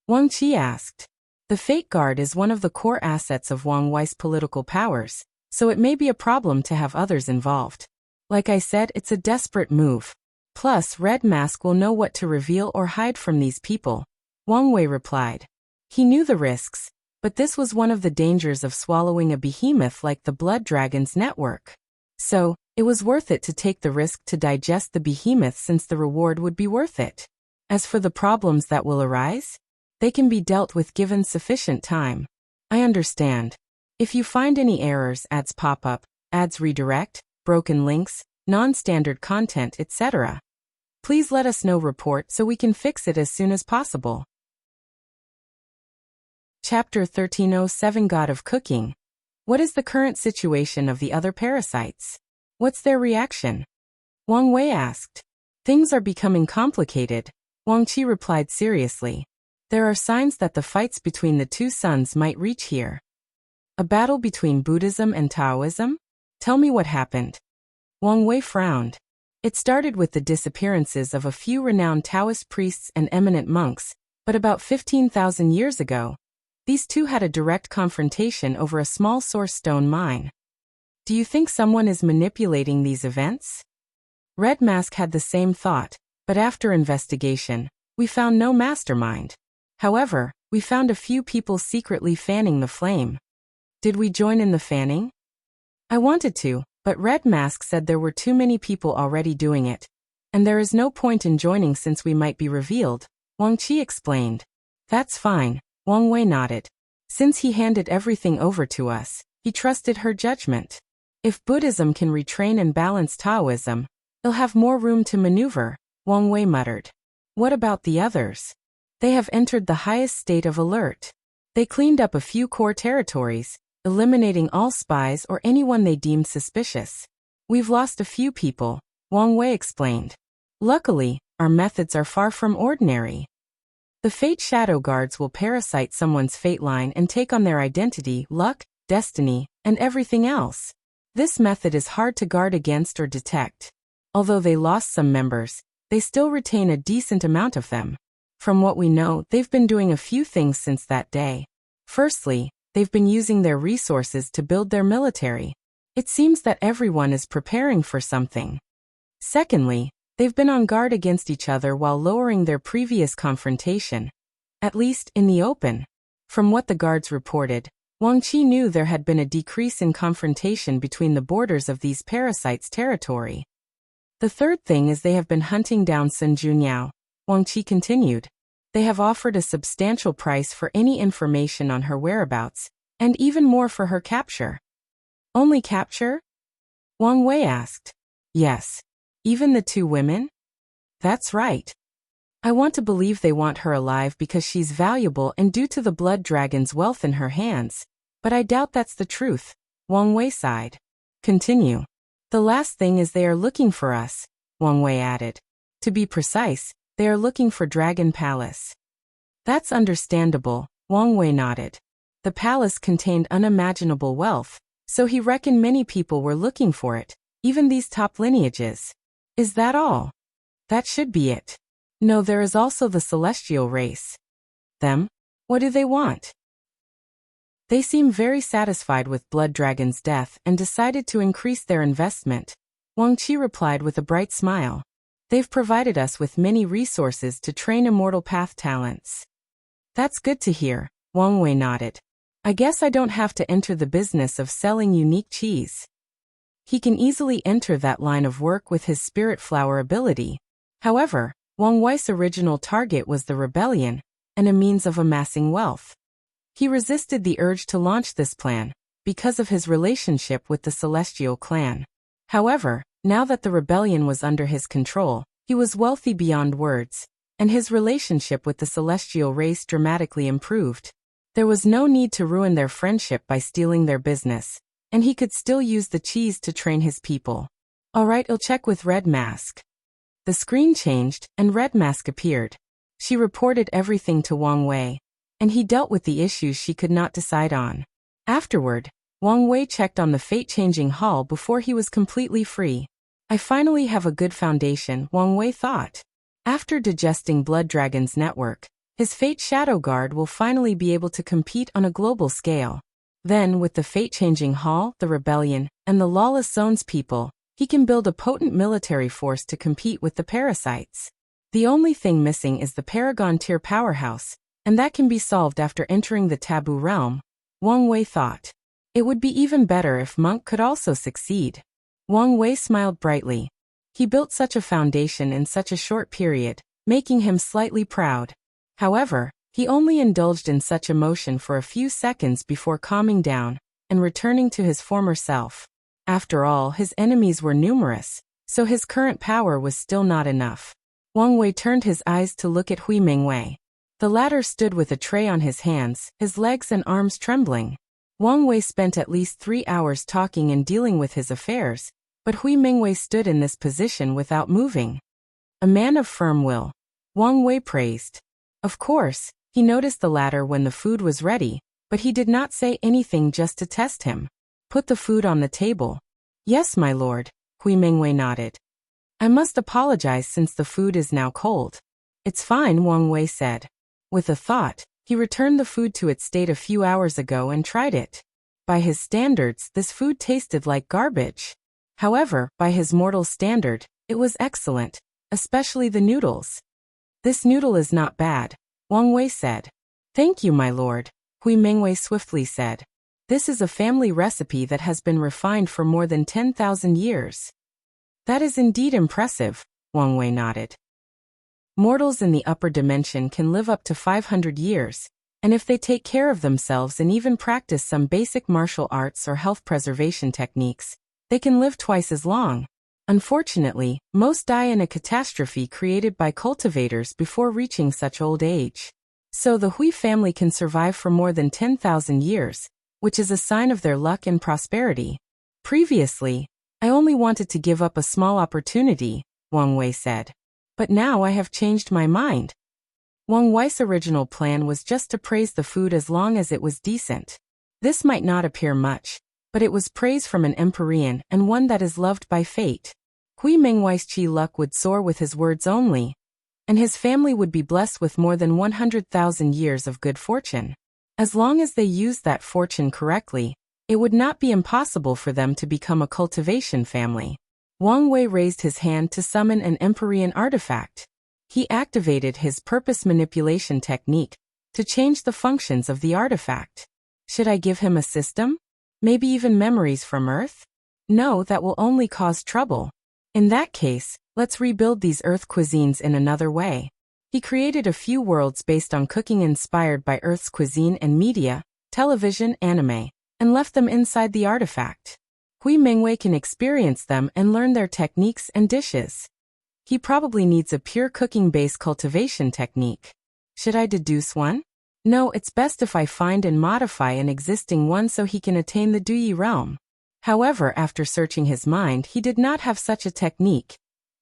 Wang Qi asked. The Fate Guard is one of the core assets of Wang Wei's political powers, so it may be a problem to have others involved. Like I said, it's a desperate move. Plus, Red Mask will know what to reveal or hide from these people, Wang Wei replied. He knew the risks, but this was one of the dangers of swallowing a behemoth like the Blood Dragon's network. So, it was worth it to take the risk to digest the behemoth since the reward would be worth it. As for the problems that will arise, they can be dealt with given sufficient time. I understand. If you find any errors, ads pop up, ads redirect, broken links, non-standard content, etc., please let us know. Report so we can fix it as soon as possible. Chapter 1307 God of Cooking. What is the current situation of the other parasites? What's their reaction? Wang Wei asked. Things are becoming complicated, Wang Qi replied seriously. There are signs that the fights between the two suns might reach here. A battle between Buddhism and Taoism? Tell me what happened. Wang Wei frowned. It started with the disappearances of a few renowned Taoist priests and eminent monks, but about 15,000 years ago, these two had a direct confrontation over a small source stone mine. Do you think someone is manipulating these events? Red Mask had the same thought, but after investigation, we found no mastermind. However, we found a few people secretly fanning the flame. Did we join in the fanning? I wanted to, but Red Mask said there were too many people already doing it, and there is no point in joining since we might be revealed, Wang Qi explained. That's fine, Wang Wei nodded. Since he handed everything over to us, he trusted her judgment. If Buddhism can retrain and balance Taoism, it'll have more room to maneuver, Wang Wei muttered. What about the others? They have entered the highest state of alert. They cleaned up a few core territories, eliminating all spies or anyone they deemed suspicious. We've lost a few people, Wang Wei explained. Luckily, our methods are far from ordinary. The Fate Shadow Guards will parasite someone's fate line and take on their identity, luck, destiny, and everything else. This method is hard to guard against or detect. Although they lost some members, they still retain a decent amount of them. From what we know, they've been doing a few things since that day. Firstly, they've been using their resources to build their military. It seems that everyone is preparing for something. Secondly, they've been on guard against each other while lowering their previous confrontation. At least, in the open. From what the guards reported, Wang Qi knew there had been a decrease in confrontation between the borders of these parasites' territory. The third thing is they have been hunting down Sun Junyao, Wang Qi continued. They have offered a substantial price for any information on her whereabouts, and even more for her capture. Only capture? Wang Wei asked. Yes. Even the 2 women? That's right. I want to believe they want her alive because she's valuable and due to the blood dragon's wealth in her hands, but I doubt that's the truth, Wang Wei sighed. Continue. The last thing is they are looking for us, Wang Wei added. To be precise, they are looking for Dragon Palace. That's understandable, Wang Wei nodded. The palace contained unimaginable wealth, so he reckoned many people were looking for it, even these top lineages. Is that all? That should be it. No, there is also the celestial race. Them? What do they want? They seem very satisfied with Blood Dragon's death and decided to increase their investment, Wang Qi replied with a bright smile. They've provided us with many resources to train Immortal Path talents. That's good to hear, Wang Wei nodded. I guess I don't have to enter the business of selling unique cheese. He can easily enter that line of work with his Spirit Flower ability. However, Wang Wei's original target was the rebellion, and a means of amassing wealth. He resisted the urge to launch this plan, because of his relationship with the Celestial clan. However, now that the rebellion was under his control, he was wealthy beyond words, and his relationship with the Celestial race dramatically improved. There was no need to ruin their friendship by stealing their business, and he could still use the cheese to train his people. Alright, I'll check with Red Mask. The screen changed, and Red Mask appeared. She reported everything to Wang Wei, and he dealt with the issues she could not decide on. Afterward, Wang Wei checked on the fate-changing hall before he was completely free. I finally have a good foundation, Wang Wei thought. After digesting Blood Dragon's network, his Fate Shadow Guard will finally be able to compete on a global scale. Then, with the fate-changing hall, the rebellion, and the lawless zones people, he can build a potent military force to compete with the parasites. The only thing missing is the Paragon tier powerhouse, and that can be solved after entering the taboo realm, Wang Wei thought. It would be even better if Monk could also succeed. Wang Wei smiled brightly. He built such a foundation in such a short period, making him slightly proud. However, he only indulged in such emotion for a few seconds before calming down and returning to his former self. After all, his enemies were numerous, so his current power was still not enough. Wang Wei turned his eyes to look at Hui Mingwei. The latter stood with a tray on his hands, his legs and arms trembling. Wang Wei spent at least 3 hours talking and dealing with his affairs, but Hui Mingwei stood in this position without moving. A man of firm will, Wang Wei praised. Of course, he noticed the latter when the food was ready, but he did not say anything just to test him. Put the food on the table. Yes, my lord, Hui Mingwei nodded. I must apologize since the food is now cold. It's fine, Wang Wei said. With a thought, he returned the food to its state a few hours ago and tried it. By his standards, this food tasted like garbage. However, by his mortal standard, it was excellent, especially the noodles. This noodle is not bad, Wang Wei said. Thank you, my lord, Hui Mingwei swiftly said. This is a family recipe that has been refined for more than 10,000 years. That is indeed impressive, Wang Wei nodded. Mortals in the upper dimension can live up to 500 years, and if they take care of themselves and even practice some basic martial arts or health preservation techniques, they can live twice as long. Unfortunately, most die in a catastrophe created by cultivators before reaching such old age. So the Hui family can survive for more than 10,000 years, which is a sign of their luck and prosperity. Previously, I only wanted to give up a small opportunity, Wang Wei said. But now I have changed my mind. Wang Wei's original plan was just to praise the food as long as it was decent. This might not appear much, but it was praise from an Empyrean and one that is loved by fate. Hui Mengwei's chi luck would soar with his words only, and his family would be blessed with more than 100,000 years of good fortune. As long as they used that fortune correctly, it would not be impossible for them to become a cultivation family. Wang Wei raised his hand to summon an Empyrean artifact. He activated his purpose manipulation technique to change the functions of the artifact. Should I give him a system? Maybe even memories from Earth? No, that will only cause trouble. In that case, let's rebuild these Earth cuisines in another way. He created a few worlds based on cooking inspired by Earth's cuisine and media, television, anime, and left them inside the artifact. Hui Mengwei can experience them and learn their techniques and dishes. He probably needs a pure cooking-based cultivation technique. Should I deduce one? No, it's best if I find and modify an existing one so he can attain the Duyi realm. However, after searching his mind, he did not have such a technique,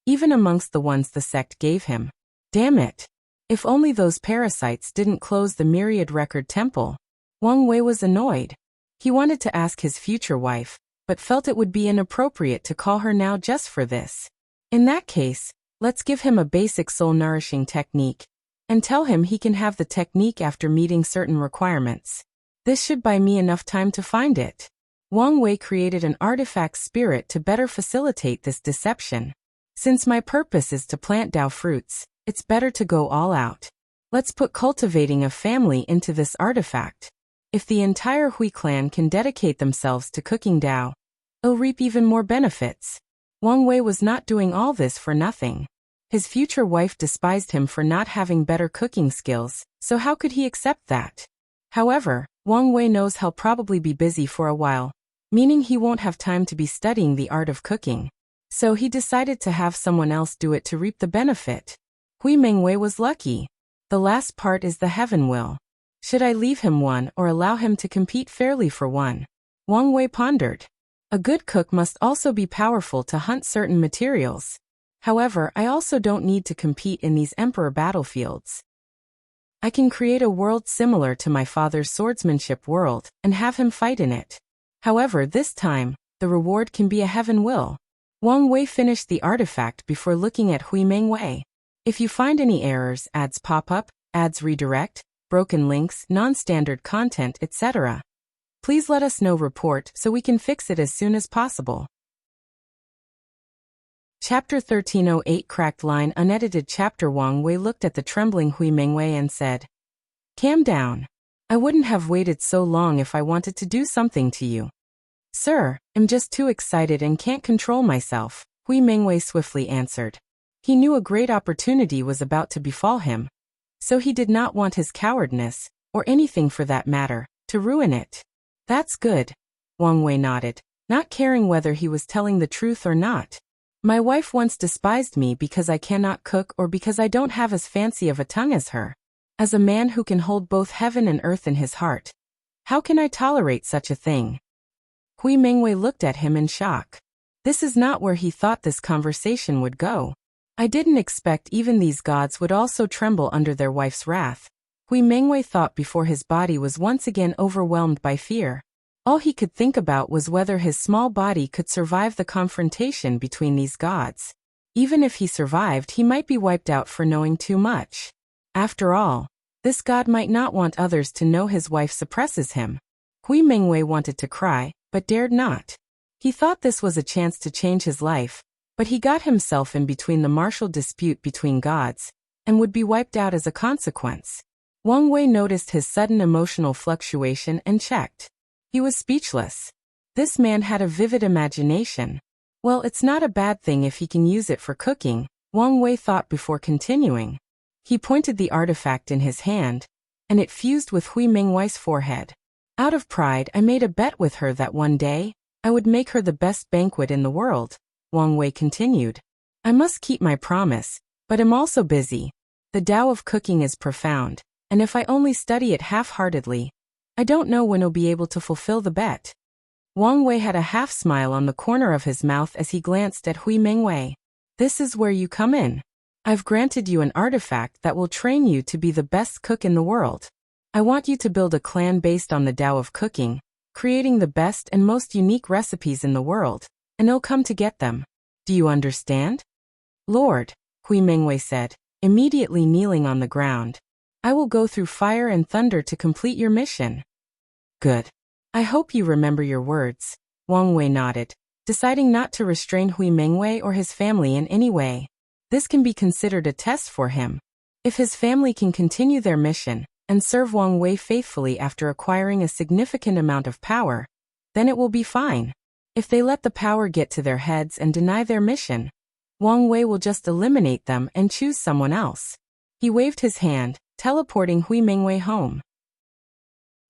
even amongst the ones the sect gave him. Damn it! If only those parasites didn't close the Myriad Record Temple. Wang Wei was annoyed. He wanted to ask his future wife, but felt it would be inappropriate to call her now just for this. In that case, let's give him a basic soul-nourishing technique, and tell him he can have the technique after meeting certain requirements. This should buy me enough time to find it. Wang Wei created an artifact spirit to better facilitate this deception. Since my purpose is to plant Dao fruits, it's better to go all out. Let's put cultivating a family into this artifact. If the entire Hui clan can dedicate themselves to cooking Dao, they'll reap even more benefits. Wang Wei was not doing all this for nothing. His future wife despised him for not having better cooking skills, so how could he accept that? However, Wang Wei knows he'll probably be busy for a while, meaning he won't have time to be studying the art of cooking. So he decided to have someone else do it to reap the benefit. Hui Mengwei was lucky. The last part is the heaven will. Should I leave him one or allow him to compete fairly for one? Wang Wei pondered. A good cook must also be powerful to hunt certain materials. However, I also don't need to compete in these emperor battlefields. I can create a world similar to my father's swordsmanship world and have him fight in it. However, this time, the reward can be a heaven will. Wang Wei finished the artifact before looking at Hui Mengwei. If you find any errors, ads pop up, ads redirect, broken links, non-standard content, etc., please let us know. Report so we can fix it as soon as possible. Chapter 1308 Cracked Line Unedited Chapter Wang Wei looked at the trembling Hui Mengwei and said, "Calm down. I wouldn't have waited so long if I wanted to do something to you." "Sir, I'm just too excited and can't control myself," Hui Mengwei swiftly answered. He knew a great opportunity was about to befall him, so he did not want his cowardness, or anything for that matter, to ruin it. "That's good," Wang Wei nodded, not caring whether he was telling the truth or not. "My wife once despised me because I cannot cook or because I don't have as fancy of a tongue as her. As a man who can hold both heaven and earth in his heart, how can I tolerate such a thing?" Hui Mengwei looked at him in shock. This is not where he thought this conversation would go. I didn't expect even these gods would also tremble under their wife's wrath. Hui Mengwei thought before his body was once again overwhelmed by fear. All he could think about was whether his small body could survive the confrontation between these gods. Even if he survived, he might be wiped out for knowing too much. After all, this god might not want others to know his wife suppresses him. Hui Mengwei wanted to cry, but dared not. He thought this was a chance to change his life, but he got himself in between the martial dispute between gods, and would be wiped out as a consequence. Wang Wei noticed his sudden emotional fluctuation and checked. He was speechless. This man had a vivid imagination. Well, it's not a bad thing if he can use it for cooking, Wang Wei thought before continuing. He pointed the artifact in his hand, and it fused with Hui Mengwei's forehead. "Out of pride, I made a bet with her that one day, I would make her the best banquet in the world," Wang Wei continued. "I must keep my promise, but am also busy. The Tao of cooking is profound, and if I only study it half-heartedly, I don't know when I'll be able to fulfill the bet." Wang Wei had a half-smile on the corner of his mouth as he glanced at Hui Mengwei. This is where you come in. I've granted you an artifact that will train you to be the best cook in the world. I want you to build a clan based on the Tao of cooking, creating the best and most unique recipes in the world, and I'll come to get them. Do you understand? Lord, Hui Mengwei said, immediately kneeling on the ground. I will go through fire and thunder to complete your mission. Good. I hope you remember your words. Wang Wei nodded, deciding not to restrain Hui Mengwei or his family in any way. This can be considered a test for him. If his family can continue their mission and serve Wang Wei faithfully after acquiring a significant amount of power, then it will be fine. If they let the power get to their heads and deny their mission, Wang Wei will just eliminate them and choose someone else. He waved his hand, teleporting Hui Mengwei home.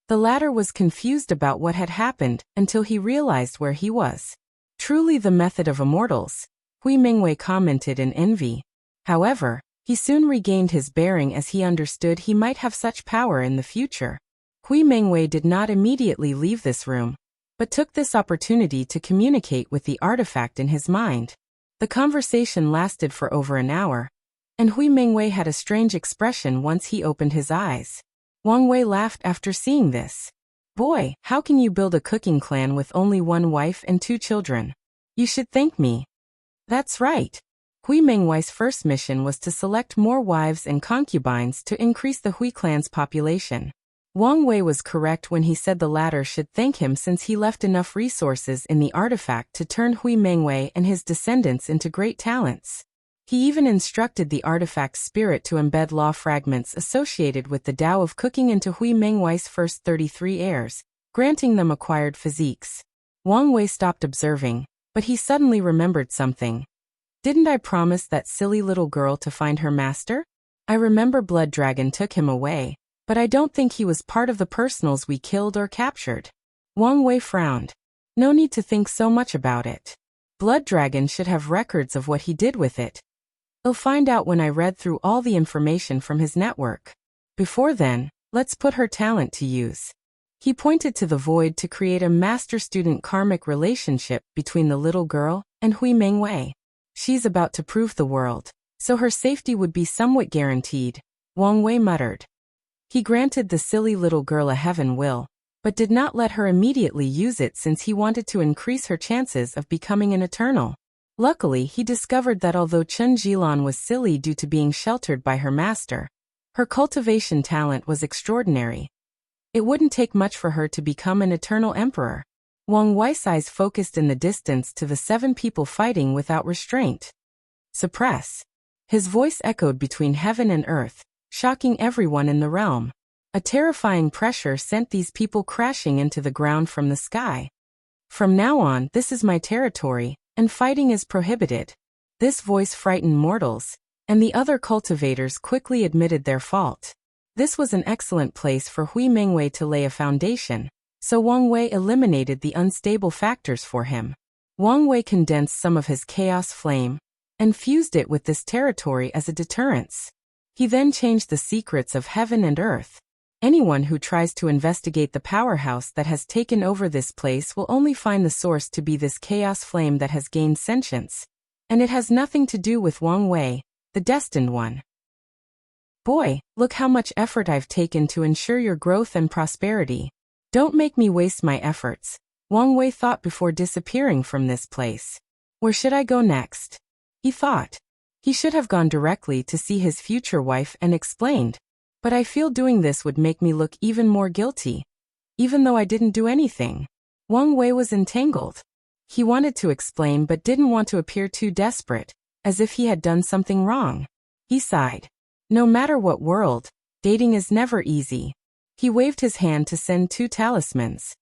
The latter was confused about what had happened until he realized where he was. Truly the method of immortals, Hui Mengwei commented in envy. However, he soon regained his bearing as he understood he might have such power in the future. Hui Mengwei did not immediately leave this room, but took this opportunity to communicate with the artifact in his mind. The conversation lasted for over an hour, and Hui Mengwei had a strange expression once he opened his eyes. Wang Wei laughed after seeing this. Boy, how can you build a cooking clan with only one wife and 2 children? You should thank me. That's right. Hui Mengwei's first mission was to select more wives and concubines to increase the Hui clan's population. Wang Wei was correct when he said the latter should thank him since he left enough resources in the artifact to turn Hui Mengwei and his descendants into great talents. He even instructed the artifact's spirit to embed law fragments associated with the Tao of cooking into Hui Mengwei's first 33 heirs, granting them acquired physiques. Wang Wei stopped observing, but he suddenly remembered something. Didn't I promise that silly little girl to find her master? I remember Blood Dragon took him away, but I don't think he was part of the personals we killed or captured. Wang Wei frowned. No need to think so much about it. Blood Dragon should have records of what he did with it. I'll find out when I read through all the information from his network. Before then, let's put her talent to use. He pointed to the void to create a master-student karmic relationship between the little girl and Hui Mengwei. She's about to prove the world, so her safety would be somewhat guaranteed, Wang Wei muttered. He granted the silly little girl a heaven will, but did not let her immediately use it since he wanted to increase her chances of becoming an eternal. Luckily, he discovered that although Chen Jilan was silly due to being sheltered by her master, her cultivation talent was extraordinary. It wouldn't take much for her to become an eternal emperor. Wang Wei's eyes focused in the distance to the 7 people fighting without restraint. Suppress. His voice echoed between heaven and earth, shocking everyone in the realm. A terrifying pressure sent these people crashing into the ground from the sky. From now on, this is my territory, and fighting is prohibited. This voice frightened mortals, and the other cultivators quickly admitted their fault. This was an excellent place for Hui Mengwei to lay a foundation, so Wang Wei eliminated the unstable factors for him. Wang Wei condensed some of his chaos flame, and fused it with this territory as a deterrence. He then changed the secrets of heaven and earth. Anyone who tries to investigate the powerhouse that has taken over this place will only find the source to be this chaos flame that has gained sentience. And it has nothing to do with Wang Wei, the destined one. Boy, look how much effort I've taken to ensure your growth and prosperity. Don't make me waste my efforts, Wang Wei thought before disappearing from this place. Where should I go next? He thought. He should have gone directly to see his future wife and explained. But I feel doing this would make me look even more guilty, even though I didn't do anything. Wang Wei was entangled. He wanted to explain but didn't want to appear too desperate, as if he had done something wrong. He sighed. No matter what world, dating is never easy. He waved his hand to send 2 talismans.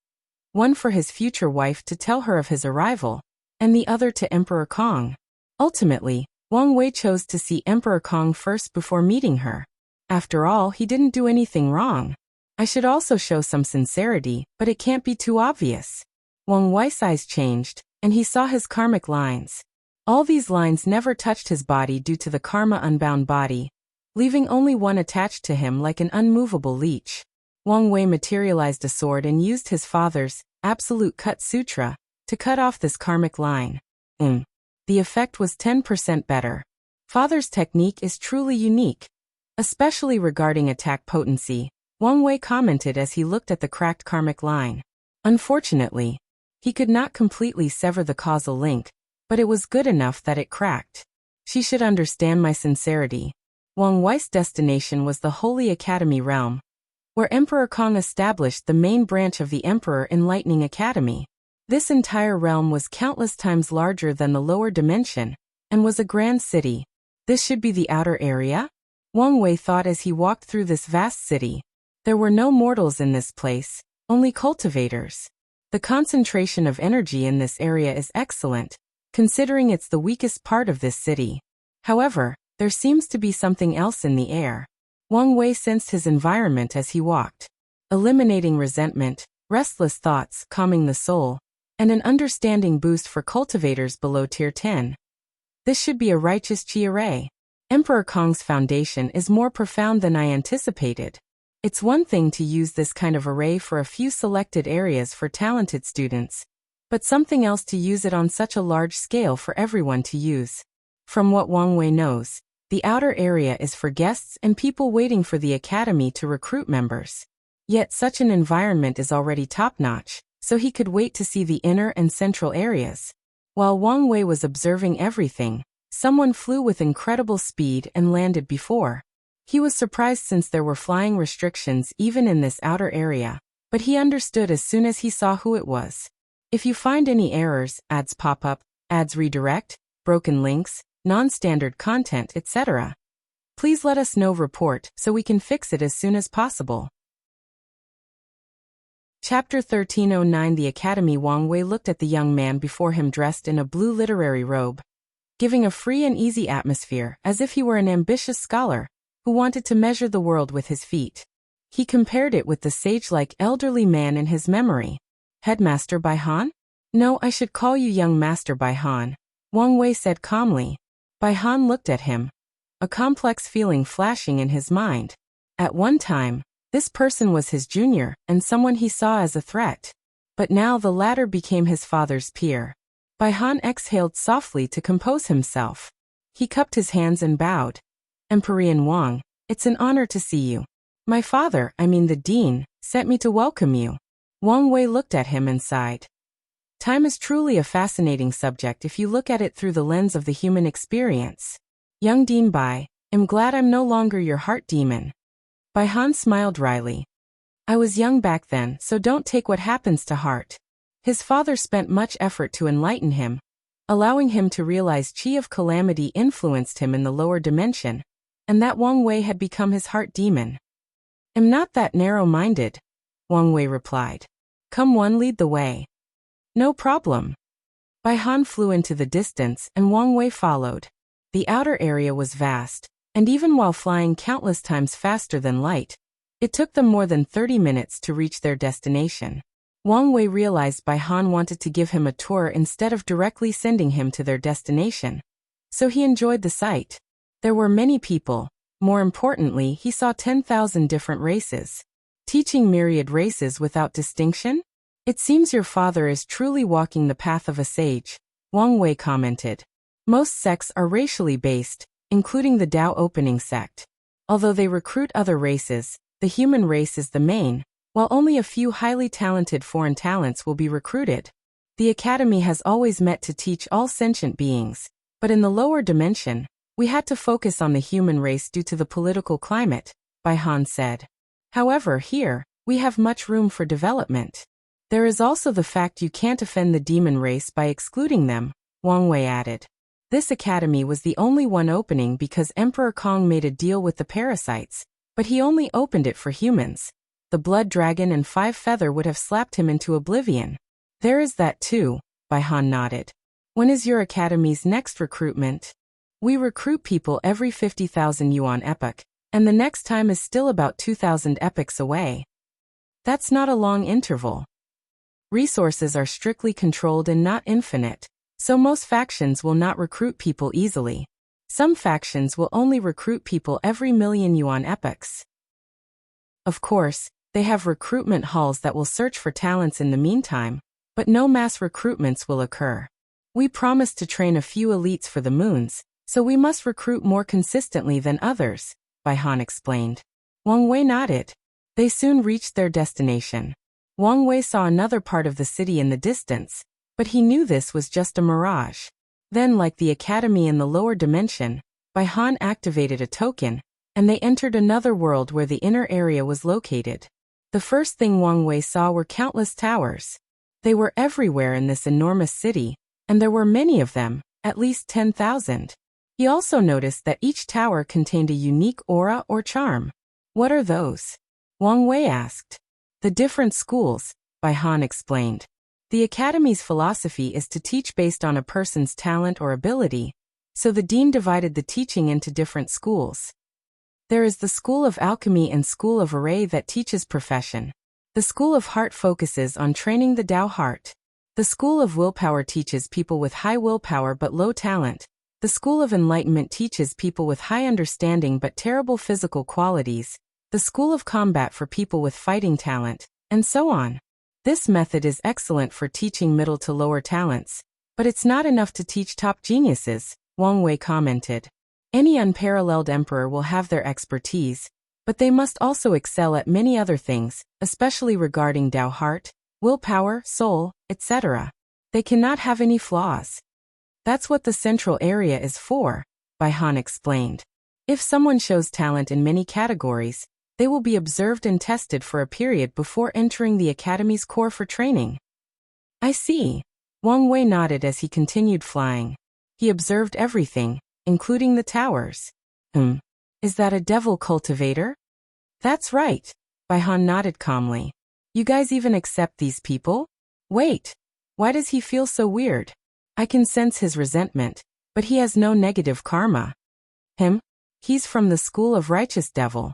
One for his future wife to tell her of his arrival, and the other to Emperor Kong. Ultimately, Wang Wei chose to see Emperor Kong first before meeting her. After all, he didn't do anything wrong. I should also show some sincerity, but it can't be too obvious. Wang Wei's eyes changed, and he saw his karmic lines. All these lines never touched his body due to the karma unbound body, leaving only one attached to him like an unmovable leech. Wang Wei materialized a sword and used his father's, Absolute Cut Sutra, to cut off this karmic line. The effect was 10% better. Father's technique is truly unique, especially regarding attack potency, Wang Wei commented as he looked at the cracked karmic line. Unfortunately, he could not completely sever the causal link, but it was good enough that it cracked. She should understand my sincerity. Wang Wei's destination was the Holy Academy realm, where Emperor Kong established the main branch of the Emperor Enlightening Academy. This entire realm was countless times larger than the lower dimension, and was a grand city. This should be the outer area? Wang Wei thought as he walked through this vast city. There were no mortals in this place, only cultivators. The concentration of energy in this area is excellent, considering it's the weakest part of this city. However, there seems to be something else in the air. Wang Wei sensed his environment as he walked. Eliminating resentment, restless thoughts, calming the soul, and an understanding boost for cultivators below Tier 10. This should be a righteous chi array. Emperor Kong's foundation is more profound than I anticipated. It's one thing to use this kind of array for a few selected areas for talented students, but something else to use it on such a large scale for everyone to use. From what Wang Wei knows, the outer area is for guests and people waiting for the academy to recruit members. Yet such an environment is already top-notch, so he could wait to see the inner and central areas. While Wang Wei was observing everything, someone flew with incredible speed and landed before. He was surprised since there were flying restrictions even in this outer area, but he understood as soon as he saw who it was. If you find any errors, ads pop up, ads redirect, broken links, non-standard content, etc., please let us know. Report so we can fix it as soon as possible. Chapter 1309 The Academy. Wang Wei looked at the young man before him dressed in a blue literary robe, giving a free and easy atmosphere as if he were an ambitious scholar who wanted to measure the world with his feet. He compared it with the sage-like elderly man in his memory. Headmaster Baihan? No, I should call you young Master Baihan, Wang Wei said calmly. Baihan looked at him, a complex feeling flashing in his mind. At one time, this person was his junior and someone he saw as a threat. But now the latter became his father's peer. Baihan exhaled softly to compose himself. He cupped his hands and bowed. Emperor Wang, it's an honor to see you. My father, the dean, sent me to welcome you. Wang Wei looked at him and sighed. Time is truly a fascinating subject if you look at it through the lens of the human experience. Young Dean Bai, I'm glad I'm no longer your heart demon. Baihan smiled wryly. I was young back then, so don't take what happens to heart. His father spent much effort to enlighten him, allowing him to realize Chi of Calamity influenced him in the lower dimension, and that Wang Wei had become his heart demon. I'm not that narrow-minded, Wang Wei replied. Come one, lead the way. No problem. Baihan flew into the distance and Wang Wei followed. The outer area was vast, and even while flying countless times faster than light, it took them more than 30 minutes to reach their destination. Wang Wei realized Baihan wanted to give him a tour instead of directly sending him to their destination, so he enjoyed the sight. There were many people. More importantly, he saw 10,000 different races. Teaching myriad races without distinction? It seems your father is truly walking the path of a sage, Wang Wei commented. Most sects are racially based, including the Tao Opening sect. Although they recruit other races, the human race is the main, while only a few highly talented foreign talents will be recruited. The academy has always met to teach all sentient beings, but in the lower dimension, we had to focus on the human race due to the political climate, Baihan said. However, here, we have much room for development. There is also the fact you can't offend the demon race by excluding them, Wang Wei added. This academy was the only one opening because Emperor Kong made a deal with the parasites, but he only opened it for humans. The Blood Dragon and Five Feather would have slapped him into oblivion. There is that too, Baihan nodded. When is your academy's next recruitment? We recruit people every 50,000 yuan epoch, and the next time is still about 2,000 epochs away. That's not a long interval. Resources are strictly controlled and not infinite, so most factions will not recruit people easily. Some factions will only recruit people every million yuan epochs. Of course, They have recruitment halls that will search for talents in the meantime, but no mass recruitments will occur. We promised to train a few elites for the moons, so we must recruit more consistently than others, Han explained. Wang Wei nodded. They soon reached their destination. Wang Wei saw another part of the city in the distance, but he knew this was just a mirage. Then, like the academy in the lower dimension, Han activated a token, and they entered another world where the inner area was located. The first thing Wang Wei saw were countless towers. They were everywhere in this enormous city, and there were many of them, at least 10,000. He also noticed that each tower contained a unique aura or charm. What are those? Wang Wei asked. The different schools, Han explained. The academy's philosophy is to teach based on a person's talent or ability, so the dean divided the teaching into different schools. There is the School of Alchemy and School of Array that teaches profession. The School of Heart focuses on training the Tao heart. The School of Willpower teaches people with high willpower but low talent. The School of Enlightenment teaches people with high understanding but terrible physical qualities. The School of Combat for people with fighting talent, and so on. This method is excellent for teaching middle to lower talents, but it's not enough to teach top geniuses, Wang Wei commented. Any unparalleled emperor will have their expertise, but they must also excel at many other things, especially regarding Tao heart, willpower, soul, etc. They cannot have any flaws. That's what the central area is for, Han explained. If someone shows talent in many categories, they will be observed and tested for a period before entering the academy's core for training. I see. Wang Wei nodded as he continued flying. He observed everything, including the towers. Is that a devil cultivator? That's right. Han nodded calmly. You guys even accept these people? Wait. Why does he feel so weird? I can sense his resentment, but he has no negative karma. Him? He's from the School of Righteous Devil.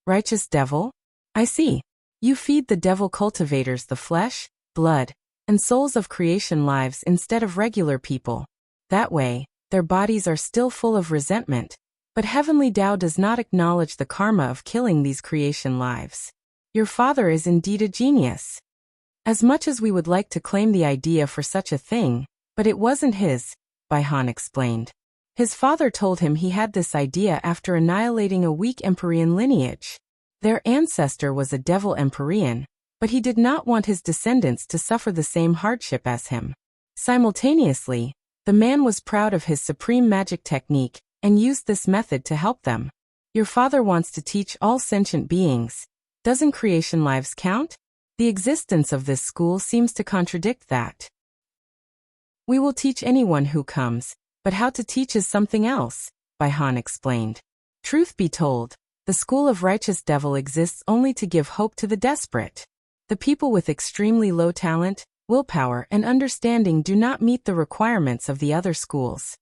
Righteous Devil? I see. You feed the devil cultivators the flesh, blood, and souls of creation lives instead of regular people. That way, their bodies are still full of resentment, but Heavenly Tao does not acknowledge the karma of killing these creation lives. Your father is indeed a genius. As much as we would like to claim the idea for such a thing, but it wasn't his, Han explained. His father told him he had this idea after annihilating a weak Empyrean lineage. Their ancestor was a devil Empyrean, but he did not want his descendants to suffer the same hardship as him. Simultaneously, the man was proud of his supreme magic technique and used this method to help them. Your father wants to teach all sentient beings. Doesn't creation lives count? The existence of this school seems to contradict that. We will teach anyone who comes, but how to teach is something else, Han explained. Truth be told, the School of Righteous Devil exists only to give hope to the desperate. The people with extremely low talent, willpower, and understanding do not meet the requirements of the other schools.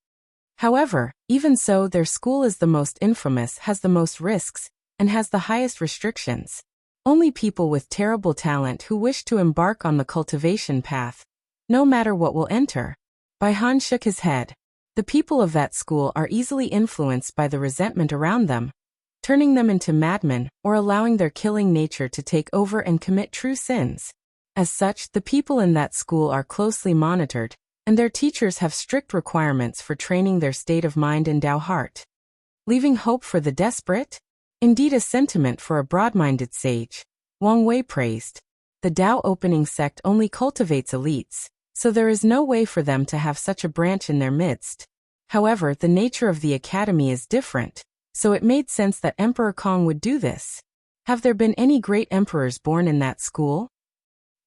However, even so, their school is the most infamous, has the most risks, and has the highest restrictions. Only people with terrible talent who wish to embark on the cultivation path, no matter what, will enter. Han shook his head. The people of that school are easily influenced by the resentment around them, turning them into madmen or allowing their killing nature to take over and commit true sins. As such, the people in that school are closely monitored, and their teachers have strict requirements for training their state of mind and Tao heart. Leaving hope for the desperate? Indeed a sentiment for a broad-minded sage, Wang Wei praised. The Tao opening sect only cultivates elites, so there is no way for them to have such a branch in their midst. However, the nature of the academy is different, so it made sense that Emperor Kong would do this. Have there been any great emperors born in that school?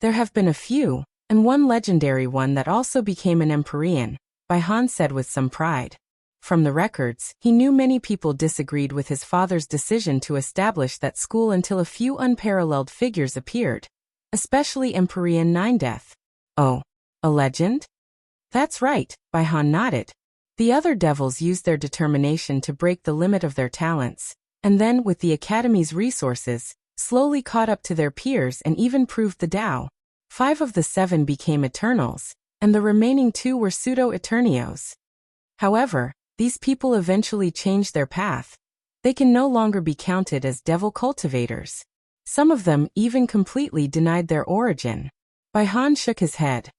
There have been a few, and one legendary one that also became an Empyrean, Han said with some pride. From the records, he knew many people disagreed with his father's decision to establish that school until a few unparalleled figures appeared, especially Empyrean Nindeath. Oh, a legend? That's right, Han nodded. The other devils used their determination to break the limit of their talents, and then, with the Academy's resources, slowly caught up to their peers and even proved the Tao. 5 of the 7 became Eternals, and the remaining 2 were Pseudo-Eternios. However, these people eventually changed their path. They can no longer be counted as devil cultivators. Some of them even completely denied their origin. Bai Han shook his head.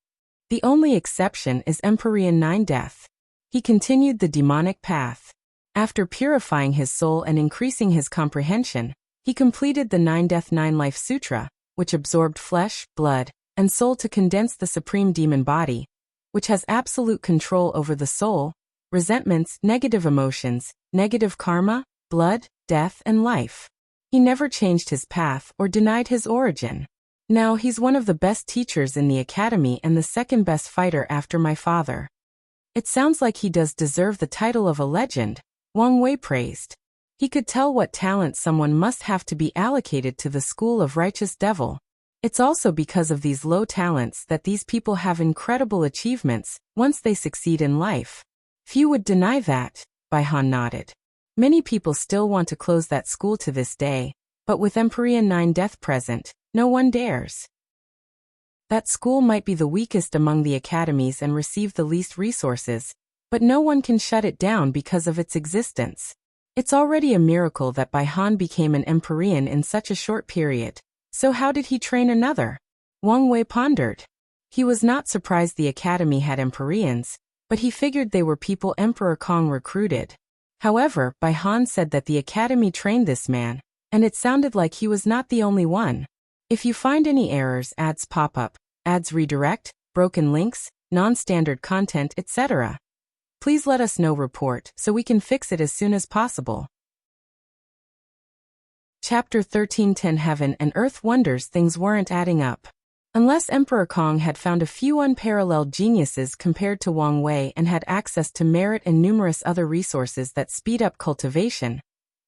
The only exception is Emperor 9 Death. He continued the demonic path. After purifying his soul and increasing his comprehension, he completed the 9 Death 9 Life Sutra, which absorbed flesh, blood, and soul to condense the supreme demon body, which has absolute control over the soul, resentments, negative emotions, negative karma, blood, death, and life. He never changed his path or denied his origin. Now he's one of the best teachers in the academy and the second best fighter after my father. It sounds like he does deserve the title of a legend, Wang Wei praised. He could tell what talent someone must have to be allocated to the school of righteous devil. It's also because of these low talents that these people have incredible achievements once they succeed in life. Few would deny that, Bai Han nodded. Many people still want to close that school to this day, but with Emperor 9 Death present, no one dares. That school might be the weakest among the academies and receive the least resources, but no one can shut it down because of its existence. It's already a miracle that Bai Han became an Emperor in such a short period. So how did he train another? Wang Wei pondered. He was not surprised the academy had Emperors, but he figured they were people Emperor Kong recruited. However, Bai Han said that the academy trained this man, and it sounded like he was not the only one. If you find any errors, ads pop up, ads redirect, broken links, non-standard content, etc., please let us know report so we can fix it as soon as possible. Chapter 13:10 Heaven and Earth wonders things weren't adding up. Unless Emperor Kong had found a few unparalleled geniuses compared to Wang Wei and had access to merit and numerous other resources that speed up cultivation,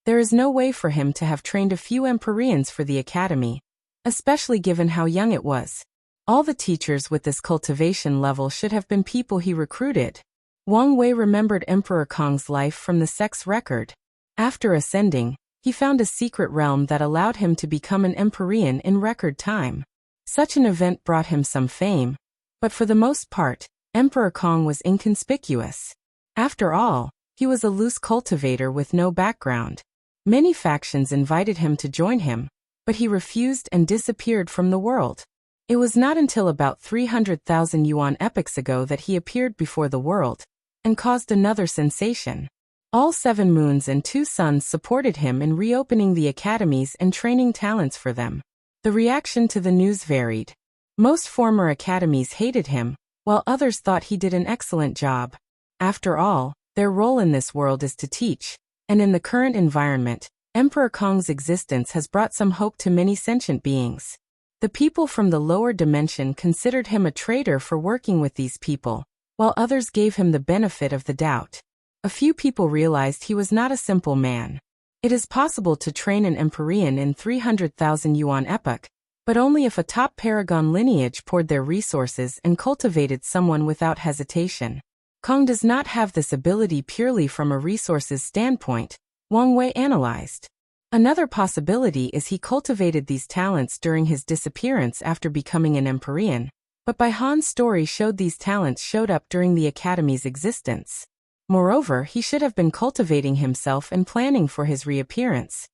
there is no way for him to have trained a few Emperors for the academy, especially given how young it was. All the teachers with this cultivation level should have been people he recruited. Wang Wei remembered Emperor Kong's life from the sex record. After ascending, he found a secret realm that allowed him to become an Emperor in record time. Such an event brought him some fame, but for the most part, Emperor Kong was inconspicuous. After all, he was a loose cultivator with no background. Many factions invited him to join him, but he refused and disappeared from the world. It was not until about 300,000 yuan epochs ago that he appeared before the world, and caused another sensation. All 7 moons and 2 suns supported him in reopening the academies and training talents for them. The reaction to the news varied. Most former academies hated him, while others thought he did an excellent job. After all, their role in this world is to teach, and in the current environment, Emperor Kong's existence has brought some hope to many sentient beings. The people from the lower dimension considered him a traitor for working with these people, while others gave him the benefit of the doubt. A few people realized he was not a simple man. It is possible to train an Emperor in 300,000 yuan epoch, but only if a top paragon lineage poured their resources and cultivated someone without hesitation. Kong does not have this ability purely from a resources standpoint, Wang Wei analyzed. Another possibility is he cultivated these talents during his disappearance after becoming an Emperor, but Bai Han's story showed these talents showed up during the academy's existence. Moreover, he should have been cultivating himself and planning for his reappearance.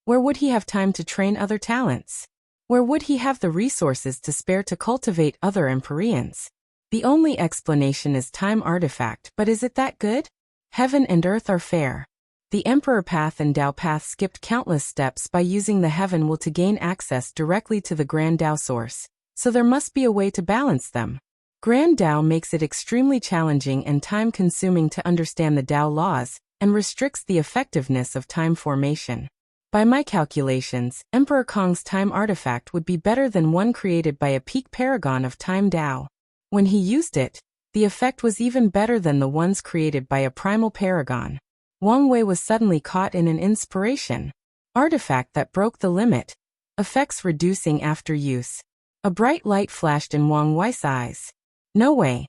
Where would he have time to train other talents? Where would he have the resources to spare to cultivate other Emperors? The only explanation is time artifact, but is it that good? Heaven and earth are fair. The Emperor Path and Tao Path skipped countless steps by using the Heaven will to gain access directly to the Grand Tao source, so there must be a way to balance them. Grand Tao makes it extremely challenging and time-consuming to understand the Tao laws, and restricts the effectiveness of time formation. By my calculations, Emperor Kong's time artifact would be better than one created by a peak paragon of time Tao. When he used it, the effect was even better than the ones created by a primal paragon. Wang Wei was suddenly caught in an inspiration. Artifact that broke the limit. Effects reducing after use. A bright light flashed in Wang Wei's eyes. No way.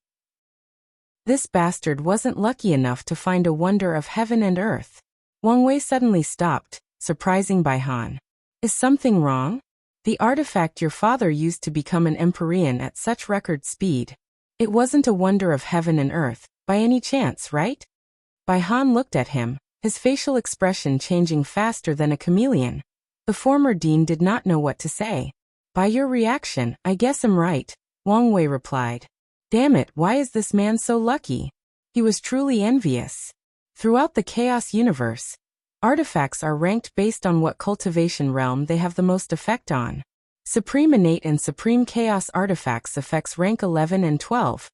This bastard wasn't lucky enough to find a wonder of heaven and earth. Wang Wei suddenly stopped, surprising Bai Han. Is something wrong? The artifact your father used to become an Emperor at such record speed. It wasn't a wonder of heaven and earth, by any chance, right? Bai Han looked at him, his facial expression changing faster than a chameleon. The former dean did not know what to say. By your reaction, I guess I'm right, Wang Wei replied. Damn it, why is this man so lucky? He was truly envious. Throughout the Chaos universe, artifacts are ranked based on what cultivation realm they have the most effect on. Supreme Innate and Supreme Chaos artifacts affects rank 11 and 12.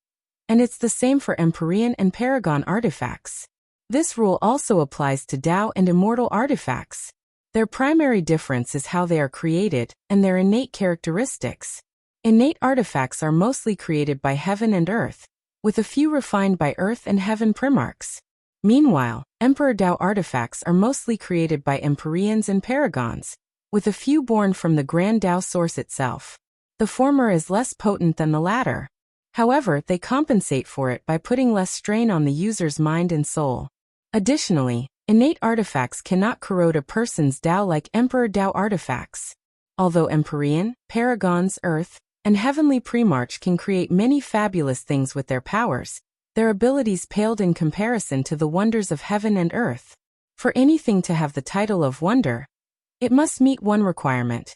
And it's the same for Empyrean and Paragon artifacts. This rule also applies to Tao and Immortal artifacts. Their primary difference is how they are created and their innate characteristics. Innate artifacts are mostly created by heaven and earth, with a few refined by earth and heaven primarchs. Meanwhile, Emperor Tao artifacts are mostly created by Empyreans and Paragons, with a few born from the Grand Tao source itself. The former is less potent than the latter. However, they compensate for it by putting less strain on the user's mind and soul. Additionally, innate artifacts cannot corrode a person's Tao like Emperor Tao artifacts. Although Empyrean, Paragons, Earth, and Heavenly Primarch can create many fabulous things with their powers, their abilities paled in comparison to the wonders of heaven and earth. For anything to have the title of wonder, it must meet one requirement: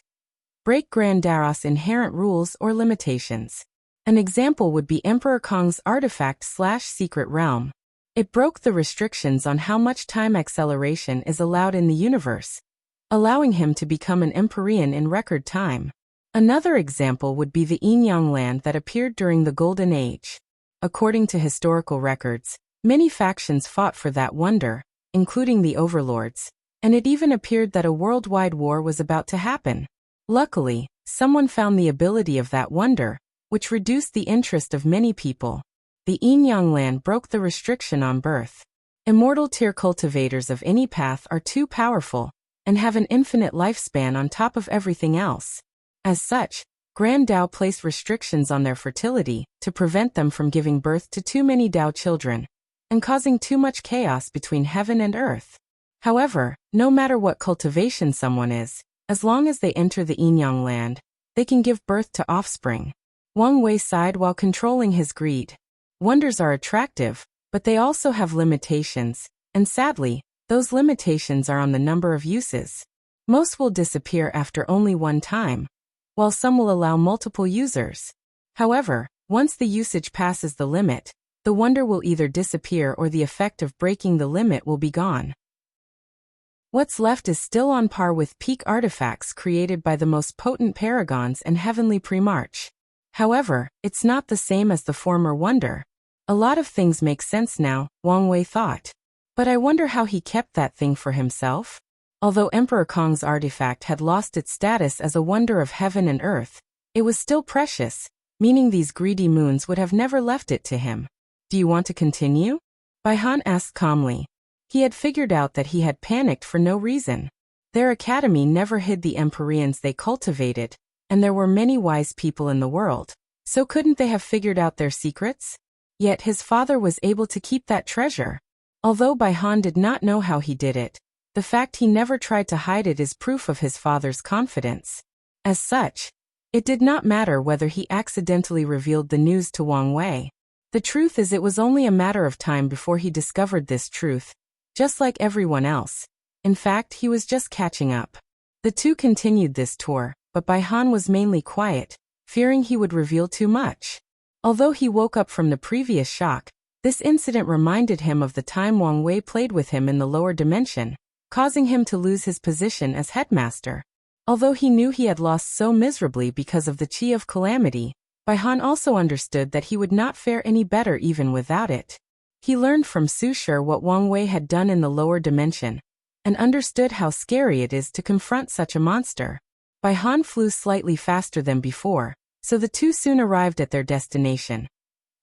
break Grand Tao's inherent rules or limitations. An example would be Emperor Kong's artifact/secret realm. It broke the restrictions on how much time acceleration is allowed in the universe, allowing him to become an Empyrean in record time. Another example would be the Yin-Yang land that appeared during the Golden Age. According to historical records, many factions fought for that wonder, including the overlords, and it even appeared that a worldwide war was about to happen. Luckily, someone found the ability of that wonder, which reduced the interest of many people. The Yin-Yang land broke the restriction on birth. Immortal tier cultivators of any path are too powerful, and have an infinite lifespan on top of everything else. As such, Grand Tao placed restrictions on their fertility to prevent them from giving birth to too many Tao children, and causing too much chaos between heaven and earth. However, no matter what cultivation someone is, as long as they enter the Yin-Yang land, they can give birth to offspring. Wang Wei sighed while controlling his greed. Wonders are attractive, but they also have limitations, and sadly, those limitations are on the number of uses. Most will disappear after only one time, while some will allow multiple users. However, once the usage passes the limit, the wonder will either disappear or the effect of breaking the limit will be gone. What's left is still on par with peak artifacts created by the most potent Paragons and Heavenly Primarch. However, it's not the same as the former wonder. A lot of things make sense now, Wang Wei thought. But I wonder how he kept that thing for himself? Although Emperor Kong's artifact had lost its status as a wonder of heaven and earth, it was still precious, meaning these greedy moons would have never left it to him. Do you want to continue? Baihan asked calmly. He had figured out that he had panicked for no reason. Their academy never hid the Empyreans they cultivated, and there were many wise people in the world, so couldn't they have figured out their secrets? Yet his father was able to keep that treasure. Although Baihan did not know how he did it, the fact he never tried to hide it is proof of his father's confidence. As such, it did not matter whether he accidentally revealed the news to Wang Wei. The truth is, it was only a matter of time before he discovered this truth, just like everyone else. In fact, he was just catching up. The two continued this tour, but Baihan was mainly quiet, fearing he would reveal too much. Although he woke up from the previous shock, this incident reminded him of the time Wang Wei played with him in the lower dimension, causing him to lose his position as headmaster. Although he knew he had lost so miserably because of the Chi of Calamity, Baihan also understood that he would not fare any better even without it. He learned from Su Shi what Wang Wei had done in the lower dimension, and understood how scary it is to confront such a monster. Baihan flew slightly faster than before, so the two soon arrived at their destination.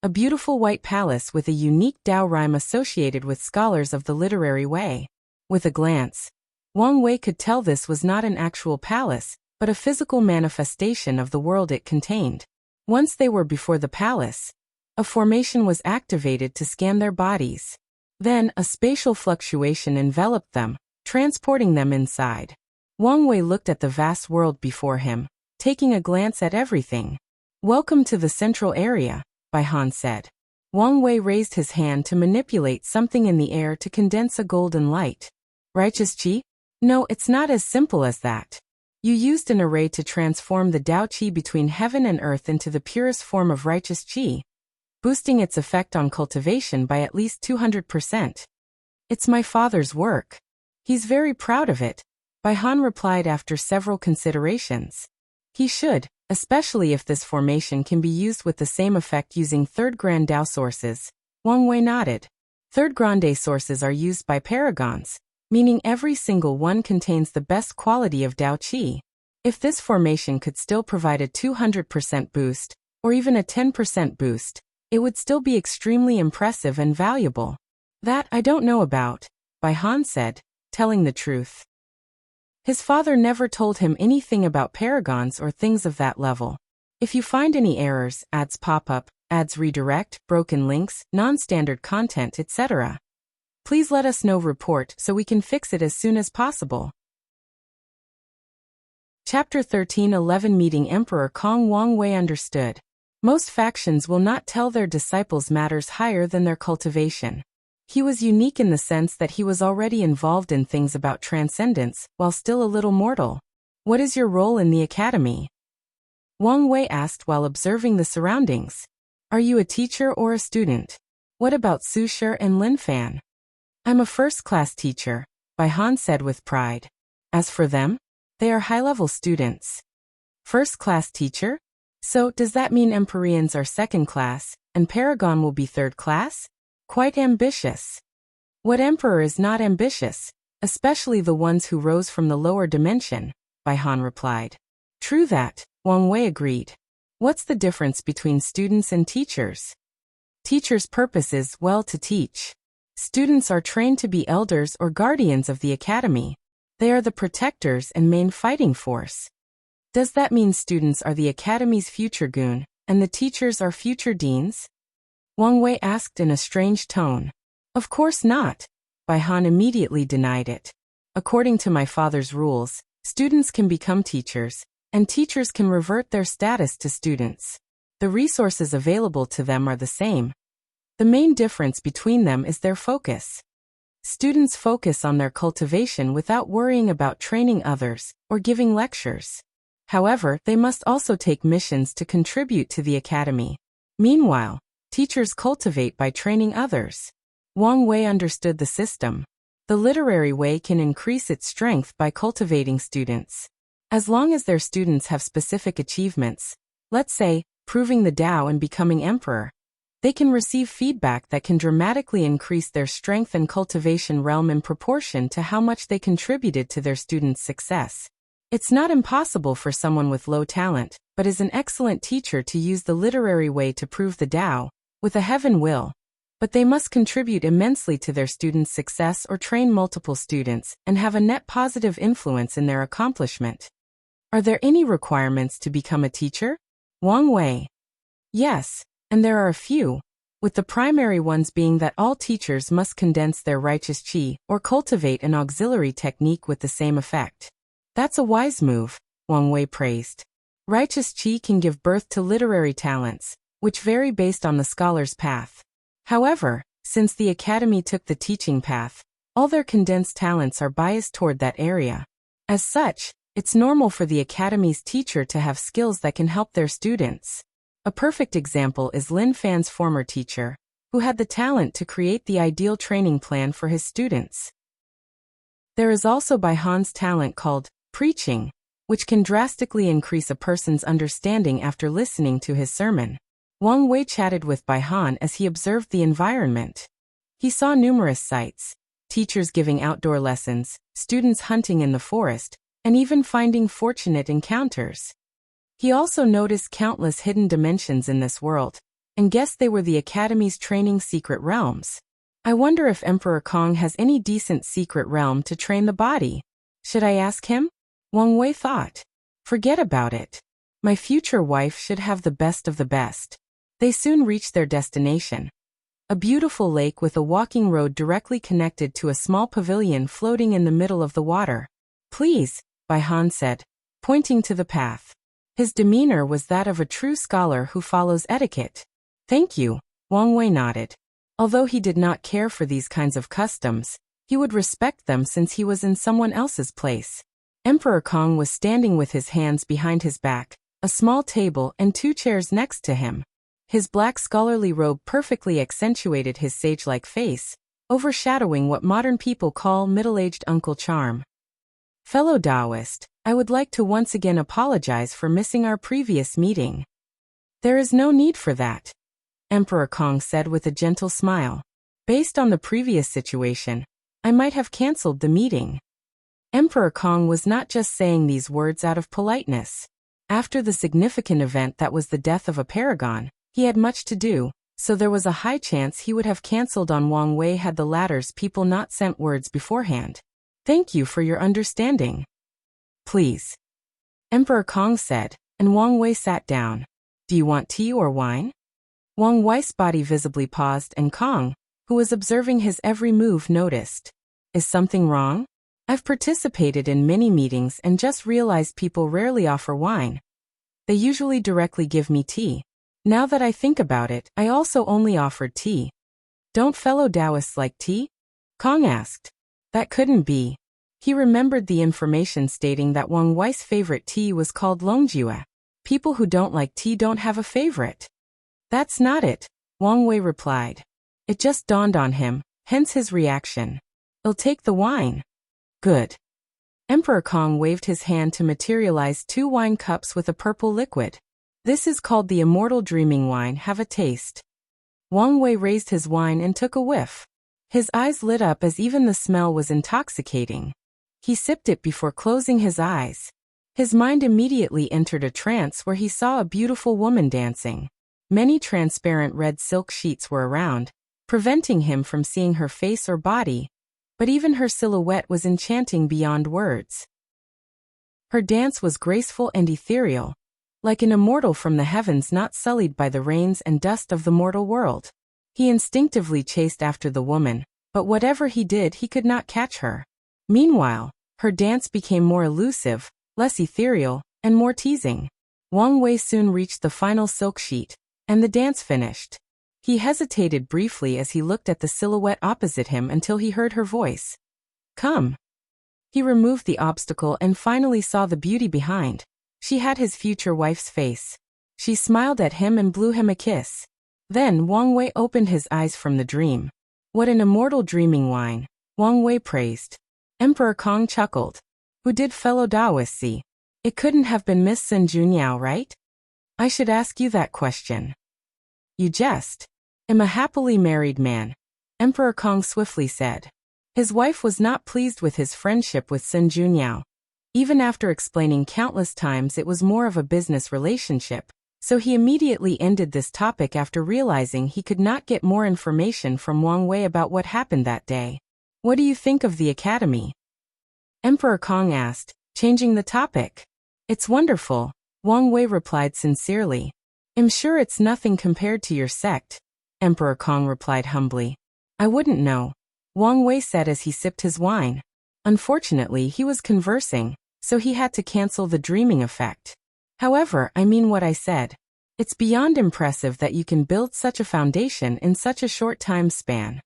A beautiful white palace with a unique Tao rhyme associated with scholars of the literary way. With a glance, Wang Wei could tell this was not an actual palace, but a physical manifestation of the world it contained. Once they were before the palace, a formation was activated to scan their bodies. Then, a spatial fluctuation enveloped them, transporting them inside. Wang Wei looked at the vast world before him, taking a glance at everything. "Welcome to the central area," Baihan said. Wang Wei raised his hand to manipulate something in the air to condense a golden light. "Righteous Chi?" No, it's not as simple as that. You used an array to transform the Tao Qi between heaven and earth into the purest form of righteous Qi, boosting its effect on cultivation by at least 200%. It's my father's work. He's very proud of it, Bai Han replied after several considerations. He should, especially if this formation can be used with the same effect using third grand Tao sources. Wang Wei nodded. Third grande sources are used by paragons, meaning every single one contains the best quality of Tao Qi. If this formation could still provide a 200% boost, or even a 10% boost, it would still be extremely impressive and valuable. That I don't know about, Bai Han said, telling the truth. His father never told him anything about paragons or things of that level. If you find any errors, ads pop up, ads redirect, broken links, non-standard content, etc., please let us know. Report so we can fix it as soon as possible. Chapter 13:11 Meeting Emperor Kong. Wang Wei understood. Most factions will not tell their disciples matters higher than their cultivation. He was unique in the sense that he was already involved in things about transcendence, while still a little mortal. What is your role in the academy? Wang Wei asked while observing the surroundings. Are you a teacher or a student? What about Su Shi and Lin Fan? I'm a first-class teacher, Bai Han said with pride. As for them, they are high-level students. First-class teacher? So, does that mean Empyreans are second-class, and Paragon will be third-class? Quite ambitious. What emperor is not ambitious, especially the ones who rose from the lower dimension? Bai Han replied. True that, Wang Wei agreed. What's the difference between students and teachers? Teachers' purpose is, well, to teach. Students are trained to be elders or guardians of the academy. They are the protectors and main fighting force. Does that mean students are the academy's future goon, and the teachers are future deans? Wang Wei asked in a strange tone. Of course not. Bai Han immediately denied it. According to my father's rules, students can become teachers, and teachers can revert their status to students. The resources available to them are the same. The main difference between them is their focus. Students focus on their cultivation without worrying about training others or giving lectures. However, they must also take missions to contribute to the academy. Meanwhile, teachers cultivate by training others. Wang Wei understood the system. The literary way can increase its strength by cultivating students. As long as their students have specific achievements, let's say, proving the Tao and becoming emperor, they can receive feedback that can dramatically increase their strength and cultivation realm in proportion to how much they contributed to their students' success. It's not impossible for someone with low talent, but is an excellent teacher to use the literary way to prove the Tao, with a heaven will, but they must contribute immensely to their students' success or train multiple students and have a net positive influence in their accomplishment. Are there any requirements to become a teacher? Wang Wei. Yes, and there are a few, with the primary ones being that all teachers must condense their righteous qi or cultivate an auxiliary technique with the same effect. That's a wise move, Wang Wei praised. Righteous qi can give birth to literary talents, which vary based on the scholar's path. However, since the academy took the teaching path, all their condensed talents are biased toward that area. As such, it's normal for the academy's teacher to have skills that can help their students. A perfect example is Lin Fan's former teacher, who had the talent to create the ideal training plan for his students. There is also Bai Han's talent called preaching, which can drastically increase a person's understanding after listening to his sermon. Wang Wei chatted with Bai Han as he observed the environment. He saw numerous sights, teachers giving outdoor lessons, students hunting in the forest, and even finding fortunate encounters. He also noticed countless hidden dimensions in this world, and guessed they were the Academy's training secret realms. I wonder if Emperor Kong has any decent secret realm to train the body. Should I ask him? Wang Wei thought. Forget about it. My future wife should have the best of the best. They soon reached their destination. A beautiful lake with a walking road directly connected to a small pavilion floating in the middle of the water. Please, Bai Han said, pointing to the path. His demeanor was that of a true scholar who follows etiquette. Thank you, Wang Wei nodded. Although he did not care for these kinds of customs, He would respect them since he was in someone else's place. Emperor Kong was standing with his hands behind his back, a small table and 2 chairs next to him. His black scholarly robe perfectly accentuated his sage-like face, overshadowing what modern people call middle-aged uncle charm. Fellow Taoist, I would like to once again apologize for missing our previous meeting. There is no need for that, Emperor Kong said with a gentle smile. Based on the previous situation, I might have cancelled the meeting. Emperor Kong was not just saying these words out of politeness. After the significant event that was the death of a paragon, he had much to do, so there was a high chance he would have cancelled on Wang Wei had the latter's people not sent words beforehand. Thank you for your understanding. Please, Emperor Kong said, and Wang Wei sat down. Do you want tea or wine? Wang Wei's body visibly paused and Kong, who was observing his every move, noticed. Is something wrong? I've participated in many meetings and just realized people rarely offer wine. They usually directly give me tea. Now that I think about it, I also only offered tea. Don't fellow Taoists like tea? Kong asked. That couldn't be. He remembered the information stating that Wang Wei's favorite tea was called Longjue. People who don't like tea don't have a favorite. That's not it, Wang Wei replied. It just dawned on him, hence his reaction. I'll take the wine. Good. Emperor Kong waved his hand to materialize 2 wine cups with a purple liquid. This is called the Immortal Dreaming Wine. Have a taste. Wang Wei raised his wine and took a whiff. His eyes lit up as even the smell was intoxicating. He sipped it before closing his eyes. His mind immediately entered a trance where he saw a beautiful woman dancing. Many transparent red silk sheets were around, preventing him from seeing her face or body, but even her silhouette was enchanting beyond words. Her dance was graceful and ethereal, like an immortal from the heavens not sullied by the rains and dust of the mortal world. He instinctively chased after the woman, but whatever he did he could not catch her. Meanwhile, her dance became more elusive, less ethereal, and more teasing. Wang Wei soon reached the final silk sheet, and the dance finished. He hesitated briefly as he looked at the silhouette opposite him until he heard her voice. Come. He removed the obstacle and finally saw the beauty behind. She had his future wife's face. She smiled at him and blew him a kiss. Then Wang Wei opened his eyes from the dream. What an immortal dreaming wine, Wang Wei praised. Emperor Kong chuckled. Who did fellow Taoists see? It couldn't have been Miss Sun Junyao, right? I should ask you that question. You jest. I'm a happily married man, Emperor Kong swiftly said. His wife was not pleased with his friendship with Sun Junyao. Even after explaining countless times it was more of a business relationship, so he immediately ended this topic after realizing he could not get more information from Wang Wei about what happened that day. What do you think of the academy? Emperor Kong asked, changing the topic. It's wonderful, Wang Wei replied sincerely. I'm sure it's nothing compared to your sect, Emperor Kong replied humbly. I wouldn't know, Wang Wei said as he sipped his wine. Unfortunately, he was conversing, so he had to cancel the dreaming effect. However, I mean what I said. It's beyond impressive that you can build such a foundation in such a short time span.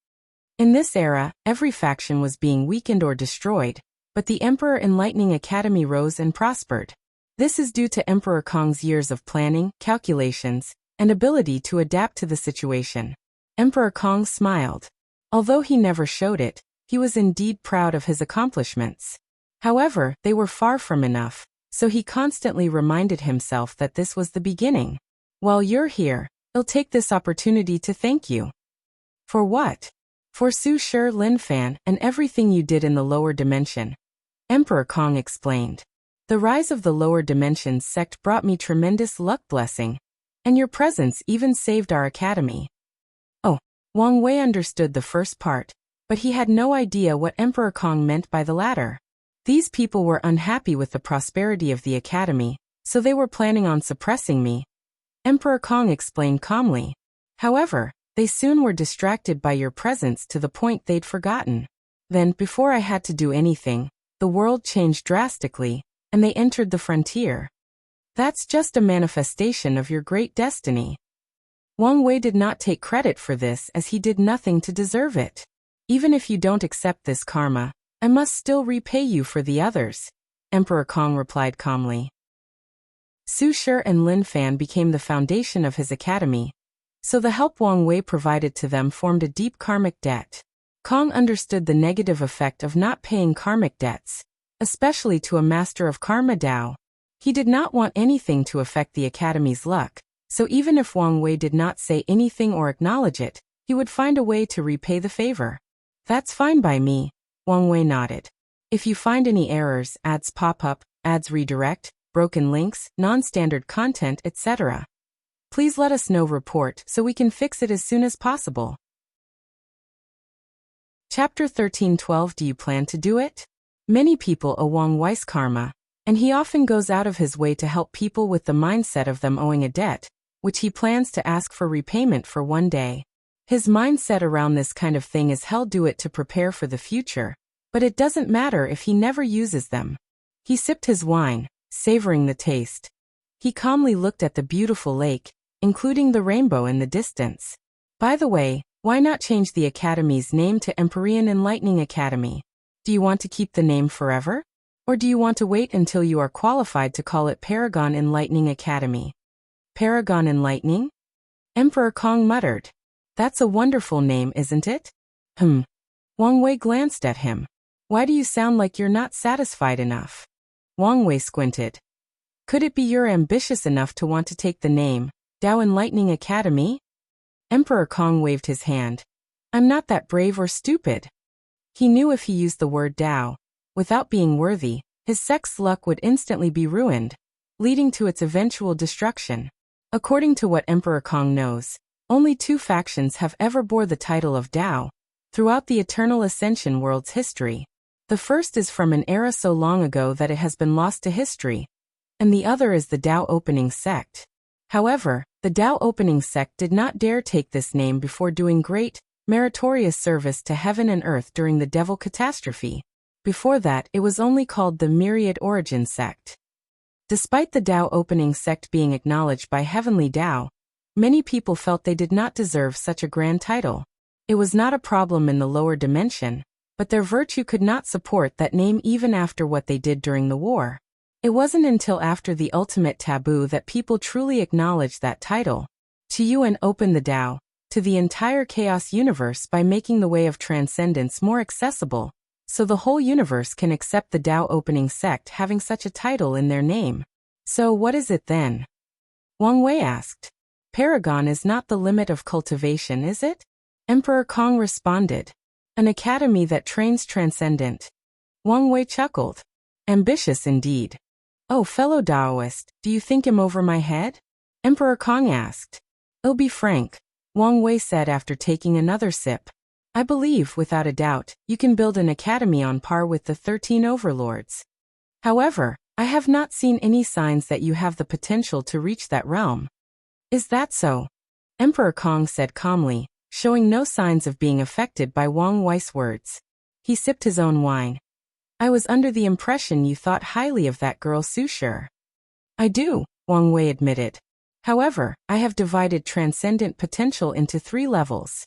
In this era, every faction was being weakened or destroyed, but the Emperor Enlightening Academy rose and prospered. This is due to Emperor Kong's years of planning, calculations, and ability to adapt to the situation. Emperor Kong smiled. Although he never showed it, he was indeed proud of his accomplishments. However, they were far from enough, so he constantly reminded himself that this was the beginning. While you're here, I'll take this opportunity to thank you. For what? For Su Shi Lin Fan and everything you did in the lower dimension, Emperor Kong explained. The rise of the lower dimensions sect brought me tremendous luck blessing, and your presence even saved our academy. Oh, Wang Wei understood the first part, but he had no idea what Emperor Kong meant by the latter. These people were unhappy with the prosperity of the academy, so they were planning on suppressing me, Emperor Kong explained calmly. However, they soon were distracted by your presence to the point they'd forgotten. Then, before I had to do anything, the world changed drastically, and they entered the frontier. That's just a manifestation of your great destiny. Wang Wei did not take credit for this as he did nothing to deserve it. Even if you don't accept this karma, I must still repay you for the others, Emperor Kong replied calmly. Su Shi and Lin Fan became the foundation of his academy, so the help Wang Wei provided to them formed a deep karmic debt. Kong understood the negative effect of not paying karmic debts, especially to a master of karma Dao. He did not want anything to affect the academy's luck, so even if Wang Wei did not say anything or acknowledge it, he would find a way to repay the favor. That's fine by me, Wang Wei nodded. If you find any errors, ads pop up, ads redirect, broken links, non-standard content, etc., please let us know report so we can fix it as soon as possible. Chapter 13:12 Do you plan to do it? Many people owe Wang Wei's karma, and he often goes out of his way to help people with the mindset of them owing a debt, which he plans to ask for repayment for one day. His mindset around this kind of thing is he'll do it to prepare for the future, but it doesn't matter if he never uses them. He sipped his wine, savoring the taste. He calmly looked at the beautiful lake, including the rainbow in the distance. By the way, why not change the academy's name to Empyrean Enlightening Academy? Do you want to keep the name forever? Or do you want to wait until you are qualified to call it Paragon Enlightening Academy? Paragon Enlightening? Emperor Kong muttered. That's a wonderful name, isn't it? Wang Wei glanced at him. Why do you sound like you're not satisfied enough? Wang Wei squinted. Could it be you're ambitious enough to want to take the name, Dao Enlightening Academy? Emperor Kong waved his hand. I'm not that brave or stupid. He knew if he used the word Dao, without being worthy, his sect's luck would instantly be ruined, leading to its eventual destruction. According to what Emperor Kong knows, only 2 factions have ever bore the title of Dao throughout the Eternal Ascension world's history. The first is from an era so long ago that it has been lost to history, and the other is the Dao Opening Sect. However, the Dao Opening Sect did not dare take this name before doing great, meritorious service to heaven and earth during the Devil Catastrophe. Before that, it was only called the Myriad Origin Sect. Despite the Dao Opening Sect being acknowledged by Heavenly Dao, many people felt they did not deserve such a grand title. It was not a problem in the lower dimension, but their virtue could not support that name even after what they did during the war. It wasn't until after the ultimate taboo that people truly acknowledged that title. To you and open the Dao to the entire chaos universe by making the way of transcendence more accessible, so the whole universe can accept the Dao Opening Sect having such a title in their name. So what is it then? Wang Wei asked. Paragon is not the limit of cultivation, is it? Emperor Kong responded. An academy that trains transcendent. Wang Wei chuckled. Ambitious indeed. Oh, fellow Daoist, do you think I'm over my head? Emperor Kong asked. I'll be frank, Wang Wei said after taking another sip. I believe, without a doubt, you can build an academy on par with the 13 overlords. However, I have not seen any signs that you have the potential to reach that realm. Is that so? Emperor Kong said calmly, showing no signs of being affected by Wang Wei's words. He sipped his own wine. I was under the impression you thought highly of that girl Su Shi. I do, Wang Wei admitted. However, I have divided transcendent potential into 3 levels.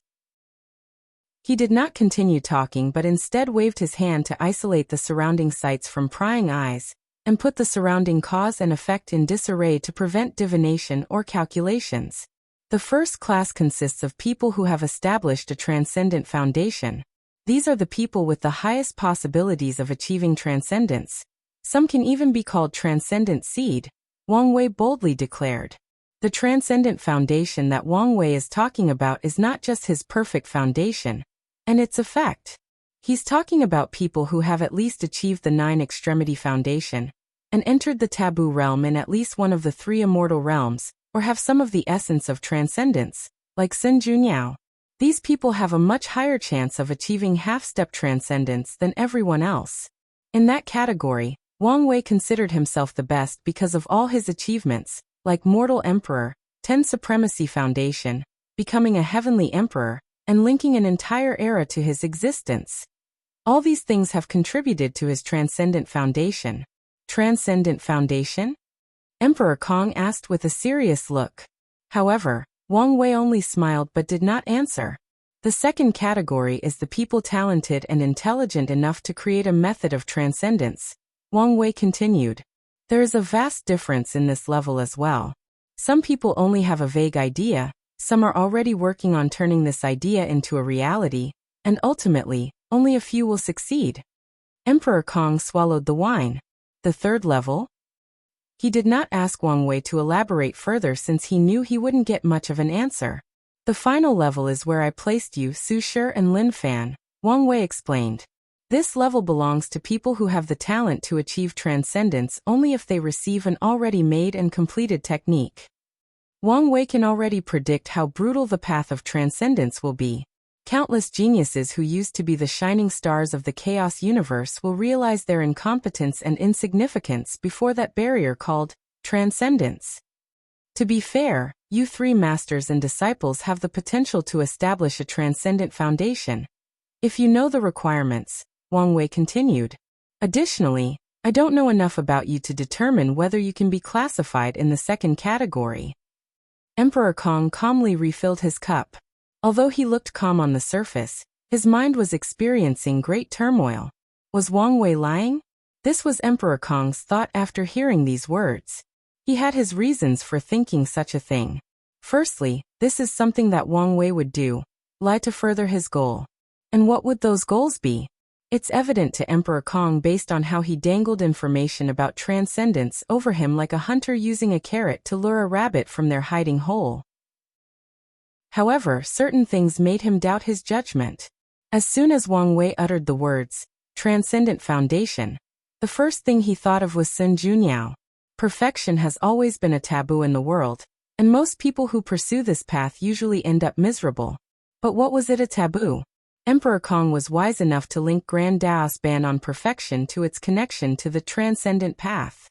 He did not continue talking but instead waved his hand to isolate the surrounding sights from prying eyes, and put the surrounding cause and effect in disarray to prevent divination or calculations. The first class consists of people who have established a transcendent foundation. These are the people with the highest possibilities of achieving transcendence. Some can even be called transcendent seed, Wang Wei boldly declared. The transcendent foundation that Wang Wei is talking about is not just his perfect foundation and its effect. He's talking about people who have at least achieved the 9 extremity foundation and entered the taboo realm in at least one of the 3 immortal realms, or have some of the essence of transcendence, like Sun Junyao. These people have a much higher chance of achieving half-step transcendence than everyone else. In that category, Wang Wei considered himself the best because of all his achievements, like Mortal Emperor, 10 Supremacy Foundation, becoming a Heavenly Emperor, and linking an entire era to his existence. All these things have contributed to his transcendent foundation. Transcendent foundation? Emperor Kong asked with a serious look. However, Wang Wei only smiled but did not answer. The second category is the people talented and intelligent enough to create a method of transcendence. Wang Wei continued. There is a vast difference in this level as well. Some people only have a vague idea, some are already working on turning this idea into a reality, and ultimately, only a few will succeed. Emperor Kong swallowed the wine. The third level? He did not ask Wang Wei to elaborate further since he knew he wouldn't get much of an answer. The final level is where I placed you, Su Shi and Lin Fan, Wang Wei explained. This level belongs to people who have the talent to achieve transcendence only if they receive an already made and completed technique. Wang Wei can already predict how brutal the path of transcendence will be. Countless geniuses who used to be the shining stars of the chaos universe will realize their incompetence and insignificance before that barrier called transcendence. To be fair, you three masters and disciples have the potential to establish a transcendent foundation. If you know the requirements, Wang Wei continued. Additionally, I don't know enough about you to determine whether you can be classified in the second category. Emperor Kong calmly refilled his cup. Although he looked calm on the surface, his mind was experiencing great turmoil. Was Wang Wei lying? This was Emperor Kong's thought after hearing these words. He had his reasons for thinking such a thing. Firstly, this is something that Wang Wei would do, lie to further his goal. And what would those goals be? It's evident to Emperor Kong based on how he dangled information about transcendence over him like a hunter using a carrot to lure a rabbit from their hiding hole. However, certain things made him doubt his judgment. As soon as Wang Wei uttered the words, Transcendent Foundation, the first thing he thought of was Sun Junyao. Perfection has always been a taboo in the world, and most people who pursue this path usually end up miserable. But what was it a taboo? Emperor Kong was wise enough to link Grand Dao's ban on perfection to its connection to the transcendent path.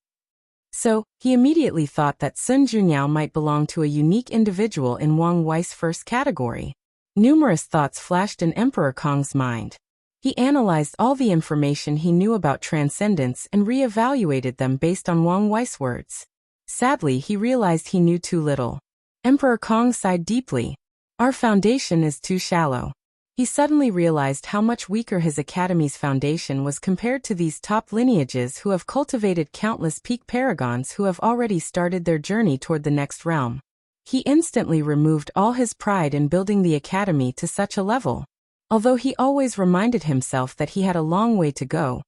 So, he immediately thought that Sun Junyao might belong to a unique individual in Wang Wei's first category. Numerous thoughts flashed in Emperor Kong's mind. He analyzed all the information he knew about transcendence and re-evaluated them based on Wang Wei's words. Sadly, he realized he knew too little. Emperor Kong sighed deeply. Our foundation is too shallow. He suddenly realized how much weaker his academy's foundation was compared to these top lineages who have cultivated countless peak paragons who have already started their journey toward the next realm. He instantly removed all his pride in building the academy to such a level. Although he always reminded himself that he had a long way to go,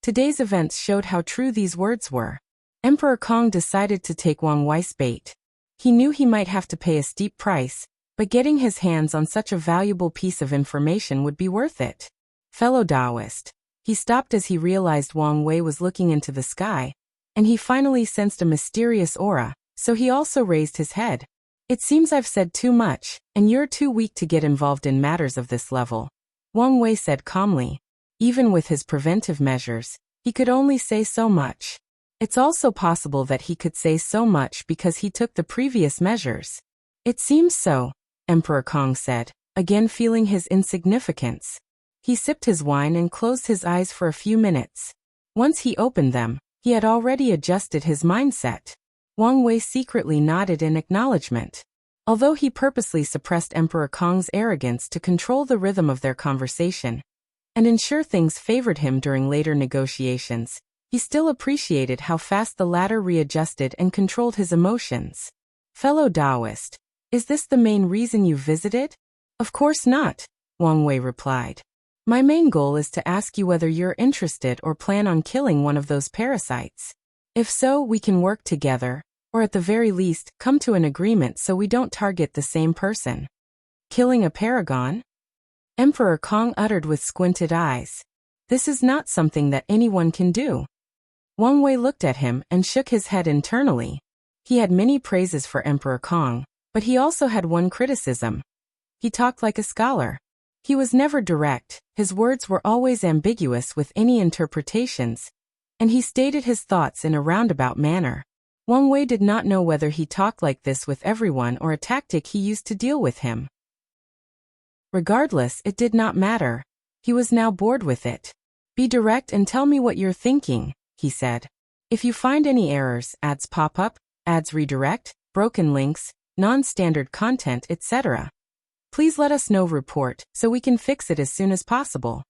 today's events showed how true these words were. Emperor Kong decided to take Wang Wei's bait. He knew he might have to pay a steep price, but getting his hands on such a valuable piece of information would be worth it. Fellow Taoist. He stopped as he realized Wang Wei was looking into the sky, and he finally sensed a mysterious aura, so he also raised his head. It seems I've said too much, and you're too weak to get involved in matters of this level, Wang Wei said calmly. Even with his preventive measures, he could only say so much. It's also possible that he could say so much because he took the previous measures. It seems so, Emperor Kong said, again feeling his insignificance. He sipped his wine and closed his eyes for a few minutes. Once he opened them, he had already adjusted his mindset. Wang Wei secretly nodded in acknowledgement. Although he purposely suppressed Emperor Kong's arrogance to control the rhythm of their conversation and ensure things favored him during later negotiations, he still appreciated how fast the latter readjusted and controlled his emotions. Fellow Taoist, is this the main reason you visited? Of course not, Wang Wei replied. My main goal is to ask you whether you're interested or plan on killing one of those parasites. If so, we can work together, or at the very least, come to an agreement so we don't target the same person. Killing a paragon? Emperor Kong uttered with squinted eyes. This is not something that anyone can do. Wang Wei looked at him and shook his head internally. He had many praises for Emperor Kong, but he also had one criticism. He talked like a scholar. He was never direct, his words were always ambiguous with any interpretations, and he stated his thoughts in a roundabout manner. Wang Wei did not know whether he talked like this with everyone or a tactic he used to deal with him. Regardless, it did not matter. He was now bored with it. Be direct and tell me what you're thinking, he said. If you find any errors, ads pop up, ads redirect, broken links, non-standard content, etc., Please let us know report, so we can fix it as soon as possible.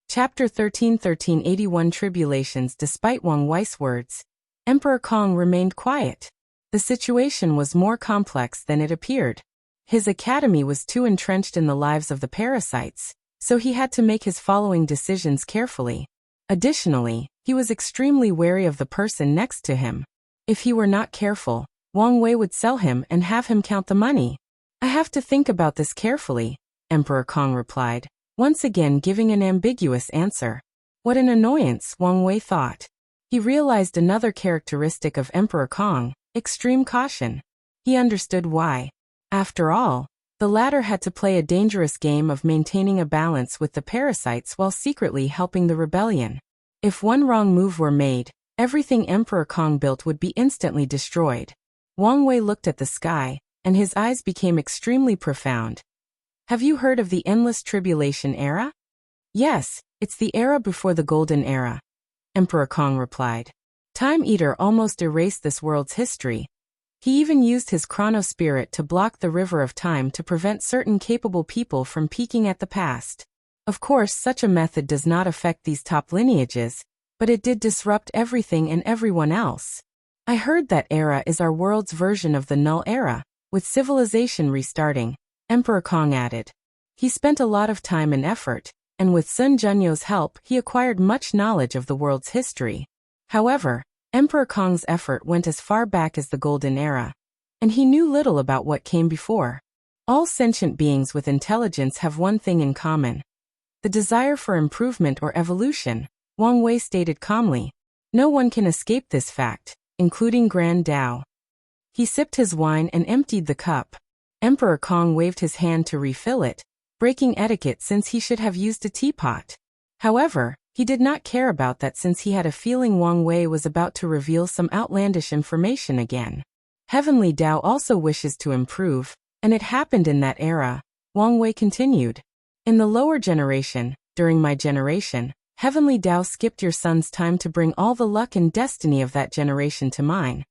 Chapter 1381 Tribulations. Despite Wang Wei's words, Emperor Kong remained quiet. The situation was more complex than it appeared. His academy was too entrenched in the lives of the parasites, so he had to make his following decisions carefully. Additionally, he was extremely wary of the person next to him. If he were not careful, Wang Wei would sell him and have him count the money. I have to think about this carefully, Emperor Kong replied, once again giving an ambiguous answer. What an annoyance, Wang Wei thought. He realized another characteristic of Emperor Kong, extreme caution. He understood why. After all, the latter had to play a dangerous game of maintaining a balance with the parasites while secretly helping the rebellion. If one wrong move were made, everything Emperor Kong built would be instantly destroyed. Wang Wei looked at the sky, and his eyes became extremely profound. Have you heard of the endless tribulation era? Yes, it's the era before the golden era, Emperor Kong replied. Time Eater almost erased this world's history. He even used his chronospirit to block the river of time to prevent certain capable people from peeking at the past. Of course, such a method does not affect these top lineages, but it did disrupt everything and everyone else. I heard that era is our world's version of the Null Era, with civilization restarting, Emperor Kong added. He spent a lot of time and effort, and with Sun Junyo's help he acquired much knowledge of the world's history. However, Emperor Kong's effort went as far back as the Golden Era, and he knew little about what came before. All sentient beings with intelligence have one thing in common: the desire for improvement or evolution, Wang Wei stated calmly. No one can escape this fact, including Grand Dao. He sipped his wine and emptied the cup. Emperor Kong waved his hand to refill it, breaking etiquette since he should have used a teapot. However, he did not care about that since he had a feeling Wang Wei was about to reveal some outlandish information again. Heavenly Dao also wishes to improve, and it happened in that era, Wang Wei continued. In the lower generation, during my generation, Heavenly Dao skipped your son's time to bring all the luck and destiny of that generation to mine,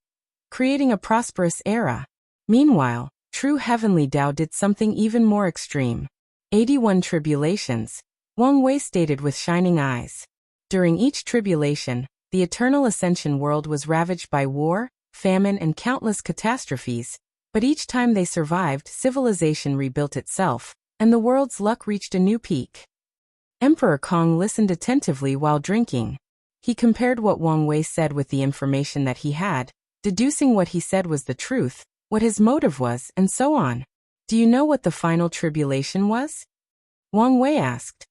creating a prosperous era. Meanwhile, true Heavenly Dao did something even more extreme. 81 Tribulations, Wang Wei stated with shining eyes. During each tribulation, the eternal ascension world was ravaged by war, famine and countless catastrophes, but each time they survived, civilization rebuilt itself, and the world's luck reached a new peak. Emperor Kong listened attentively while drinking. He compared what Wang Wei said with the information that he had, deducing what he said was the truth, what his motive was, and so on. Do you know what the final tribulation was? Wang Wei asked.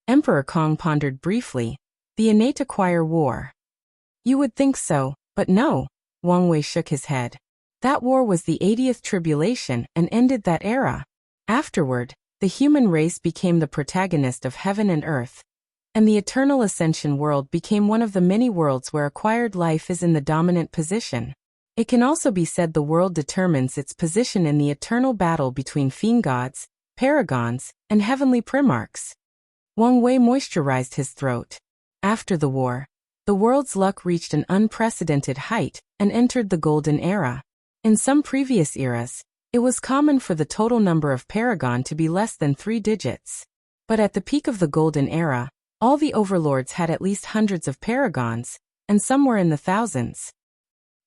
Emperor Kong pondered briefly. The innate acquire war. You would think so, but no, Wang Wei shook his head. That war was the 80th tribulation and ended that era. Afterward, the human race became the protagonist of heaven and earth, and the eternal ascension world became one of the many worlds where acquired life is in the dominant position. It can also be said the world determines its position in the eternal battle between fiend gods, paragons, and heavenly primarchs. Wang Wei moisturized his throat. After the war, the world's luck reached an unprecedented height and entered the Golden Era. In some previous eras, it was common for the total number of paragon to be less than 3 digits. But at the peak of the Golden Era, all the overlords had at least hundreds of paragons, and some were in the thousands.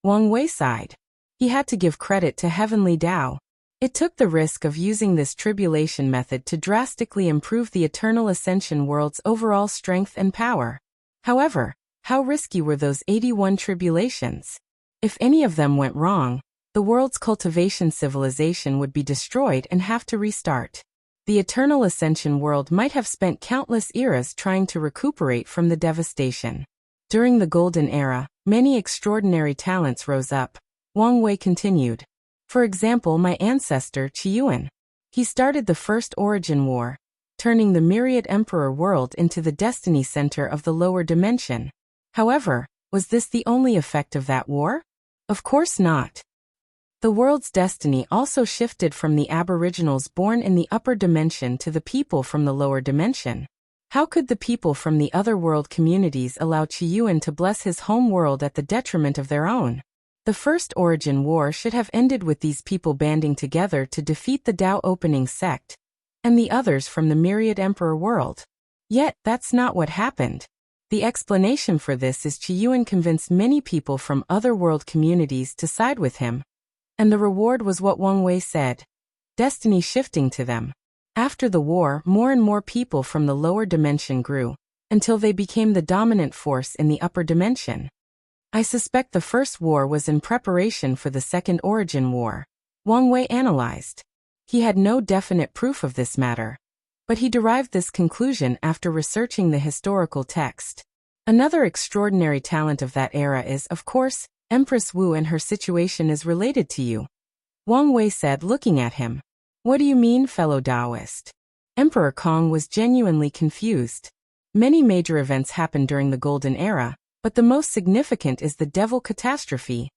Wang Wei sighed. He had to give credit to Heavenly Dao. It took the risk of using this tribulation method to drastically improve the eternal ascension world's overall strength and power. However, how risky were those 81 tribulations? If any of them went wrong, the world's cultivation civilization would be destroyed and have to restart. The eternal ascension world might have spent countless eras trying to recuperate from the devastation. During the Golden Era, many extraordinary talents rose up, Wang Wei continued. For example, my ancestor Qiyuan. He started the First Origin War, turning the myriad emperor world into the destiny center of the lower dimension. However, was this the only effect of that war? Of course not. The world's destiny also shifted from the aboriginals born in the upper dimension to the people from the lower dimension. How could the people from the other world communities allow Qiyuan to bless his home world at the detriment of their own? The First Origin War should have ended with these people banding together to defeat the Tao Opening sect and the others from the Myriad Emperor world. Yet, that's not what happened. The explanation for this is Qiyuan convinced many people from other world communities to side with him, and the reward was what Wang Wei said: destiny shifting to them. After the war, more and more people from the lower dimension grew, until they became the dominant force in the upper dimension. I suspect the first war was in preparation for the Second Origin War, Wang Wei analyzed. He had no definite proof of this matter, but he derived this conclusion after researching the historical text. Another extraordinary talent of that era is, of course, Empress Wu, and her situation is related to you, Wang Wei said, looking at him. What do you mean, fellow Taoist? Emperor Kong was genuinely confused. Many major events happened during the Golden Era, but the most significant is the Devil Catastrophe,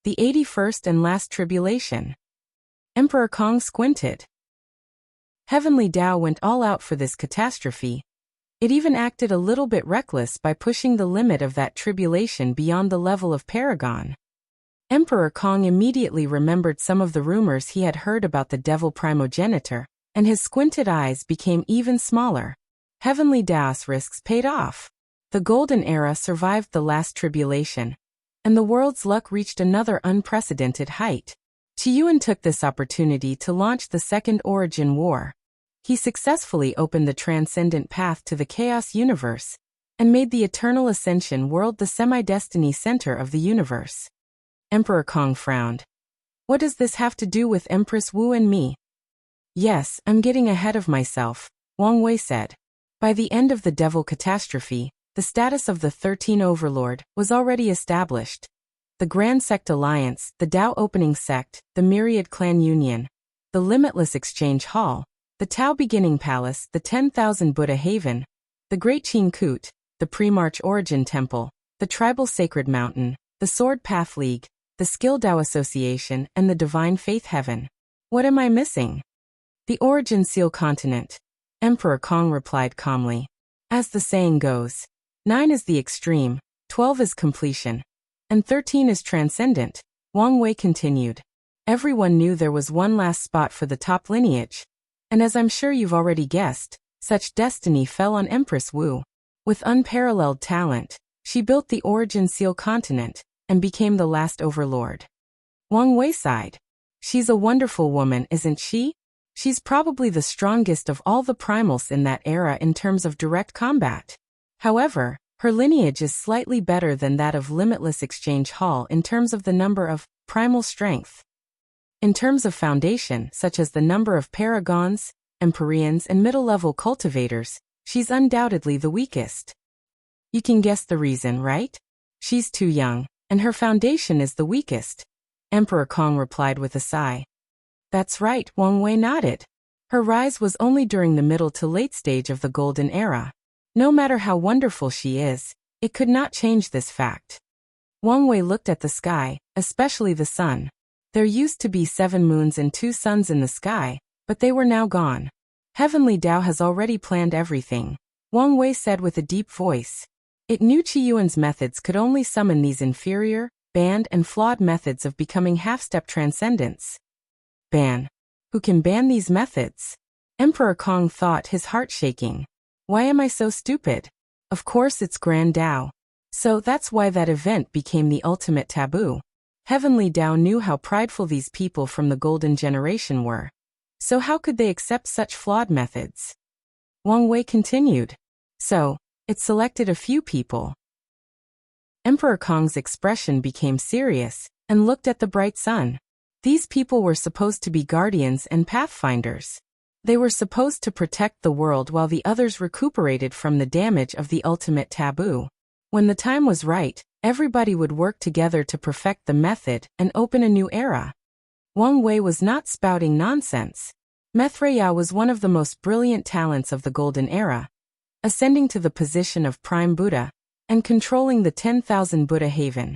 the 81st and last tribulation. Emperor Kong squinted. Heavenly Tao went all out for this catastrophe. It even acted a little bit reckless by pushing the limit of that tribulation beyond the level of Paragon. Emperor Kong immediately remembered some of the rumors he had heard about the Devil Primogenitor, and his squinted eyes became even smaller. Heavenly Tao's risks paid off. The Golden Era survived the last tribulation, and the world's luck reached another unprecedented height. Qiyuan took this opportunity to launch the Second Origin War. He successfully opened the transcendent path to the Chaos Universe, and made the Eternal Ascension world the semi-destiny center of the universe. Emperor Kong frowned. What does this have to do with Empress Wu and me? Yes, I'm getting ahead of myself, Wang Wei said. By the end of the Devil Catastrophe, the status of the 13 Overlord was already established. The Grand Sect Alliance, the Tao Opening Sect, the Myriad Clan Union, the Limitless Exchange Hall, the Tao Beginning Palace, the 10,000 Buddha Haven, the Great Qin Kut, the Pre-March Origin Temple, the Tribal Sacred Mountain, the Sword Path League, the Skill Tao Association, and the Divine Faith Heaven. What am I missing? The Origin Seal Continent, Emperor Kong replied calmly. As the saying goes, 9 is the extreme, 12 is completion, and 13 is transcendent, Wang Wei continued. Everyone knew there was one last spot for the top lineage, and as I'm sure you've already guessed, such destiny fell on Empress Wu. With unparalleled talent, she built the Origin Seal Continent, and became the last overlord. Wang Wei sighed. She's a wonderful woman, isn't she? She's probably the strongest of all the primals in that era in terms of direct combat. However, her lineage is slightly better than that of Limitless Exchange Hall in terms of the number of primal strength. In terms of foundation, such as the number of paragons, empyreans, and middle-level cultivators, she's undoubtedly the weakest. You can guess the reason, right? She's too young, and her foundation is the weakest, Emperor Kong replied with a sigh. That's right, Wang Wei nodded. Her rise was only during the middle to late stage of the Golden Era. No matter how wonderful she is, it could not change this fact. Wang Wei looked at the sky, especially the sun. There used to be 7 moons and 2 suns in the sky, but they were now gone. Heavenly Tao has already planned everything, Wang Wei said with a deep voice. It knew Qiyuan's methods could only summon these inferior, banned and flawed methods of becoming half-step transcendence. Ban. Who can ban these methods? Emperor Kong thought, his heart shaking. Why am I so stupid? Of course it's Grand Tao. So that's why that event became the ultimate taboo. Heavenly Tao knew how prideful these people from the Golden Generation were. So how could they accept such flawed methods? Wang Wei continued. So, it selected a few people. Emperor Kong's expression became serious, and looked at the bright sun. These people were supposed to be guardians and pathfinders. They were supposed to protect the world while the others recuperated from the damage of the ultimate taboo. When the time was right, everybody would work together to perfect the method and open a new era. Wang Wei was not spouting nonsense. Methreya was one of the most brilliant talents of the Golden Era, ascending to the position of Prime Buddha, and controlling the 10,000 Buddha Haven,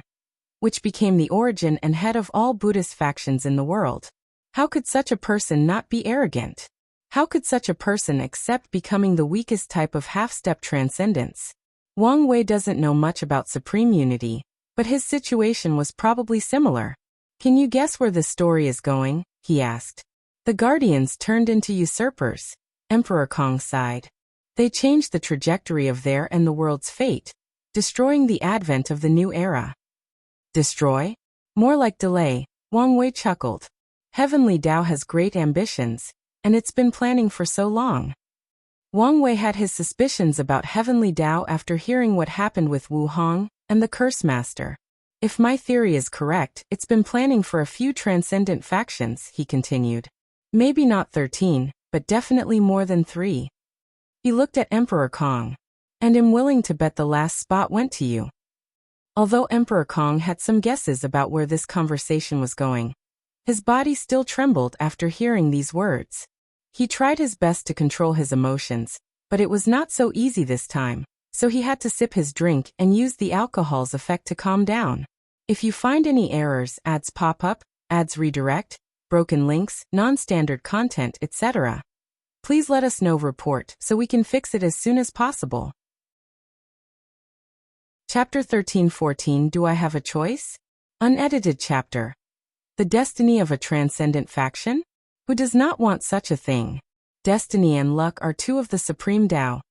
which became the origin and head of all Buddhist factions in the world. How could such a person not be arrogant? How could such a person accept becoming the weakest type of half-step transcendence? Wang Wei doesn't know much about supreme unity, But his situation was probably similar. Can you guess where this story is going? He asked. The Guardians turned into usurpers. Emperor Kong sighed. They changed the trajectory of their and the world's fate, destroying the advent of the new era. Destroy? More like delay, Wang Wei chuckled. Heavenly Tao has great ambitions, and it's been planning for so long. Wang Wei had his suspicions about Heavenly Tao after hearing what happened with Wu Hong and the Curse Master. If my theory is correct, it's been planning for a few transcendent factions, he continued. Maybe not 13, but definitely more than 3. He looked at Emperor Kong. And am willing to bet the last spot went to you. Although Emperor Kong had some guesses about where this conversation was going, his body still trembled after hearing these words. He tried his best to control his emotions, but it was not so easy this time, so he had to sip his drink and use the alcohol's effect to calm down. If you find any errors, ads pop up, ads redirect, broken links, non-standard content, etc., please let us know. Report so we can fix it as soon as possible. Chapter 13-14 Do I Have a Choice? Unedited chapter. The destiny of a transcendent faction? Who does not want such a thing? Destiny and luck are two of the supreme Tao,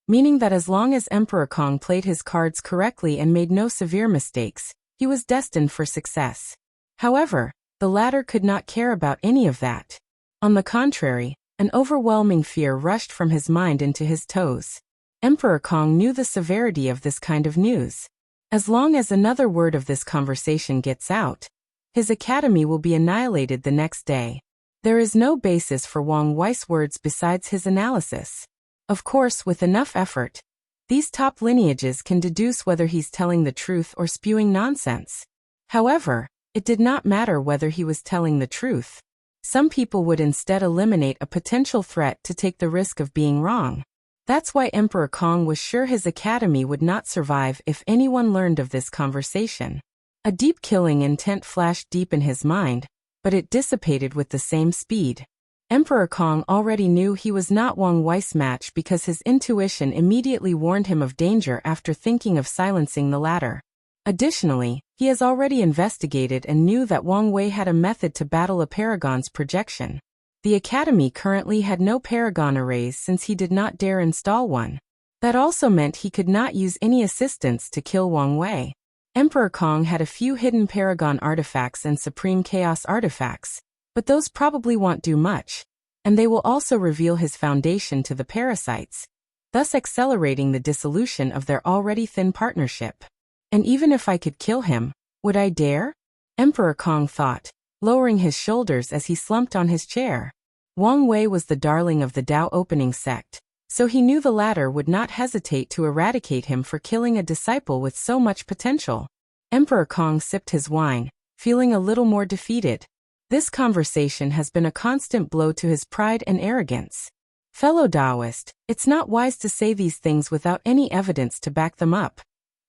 meaning that as long as Emperor Kong played his cards correctly and made no severe mistakes, he was destined for success. However, the latter could not care about any of that. On the contrary, an overwhelming fear rushed from his mind into his toes. Emperor Kong knew the severity of this kind of news. As long as another word of this conversation gets out, his academy will be annihilated the next day. There is no basis for Wang Wei's words besides his analysis. Of course, with enough effort, these top lineages can deduce whether he's telling the truth or spewing nonsense. However, it did not matter whether he was telling the truth. Some people would instead eliminate a potential threat to take the risk of being wrong. That's why Emperor Kong was sure his academy would not survive if anyone learned of this conversation. A deep killing intent flashed deep in his mind, but it dissipated with the same speed. Emperor Kong already knew he was not Wang Wei's match because his intuition immediately warned him of danger after thinking of silencing the latter. Additionally, he has already investigated and knew that Wang Wei had a method to battle a Paragon's projection. The Academy currently had no Paragon arrays since he did not dare install one. That also meant he could not use any assistance to kill Wang Wei. Emperor Kong had a few hidden Paragon artifacts and Supreme Chaos artifacts, but those probably won't do much, and they will also reveal his foundation to the parasites, thus accelerating the dissolution of their already thin partnership. And even if I could kill him, would I dare? Emperor Kong thought, lowering his shoulders as he slumped on his chair. Wang Wei was the darling of the Tao opening sect, so he knew the latter would not hesitate to eradicate him for killing a disciple with so much potential. Emperor Kong sipped his wine, feeling a little more defeated. This conversation has been a constant blow to his pride and arrogance. Fellow Taoist, it's not wise to say these things without any evidence to back them up,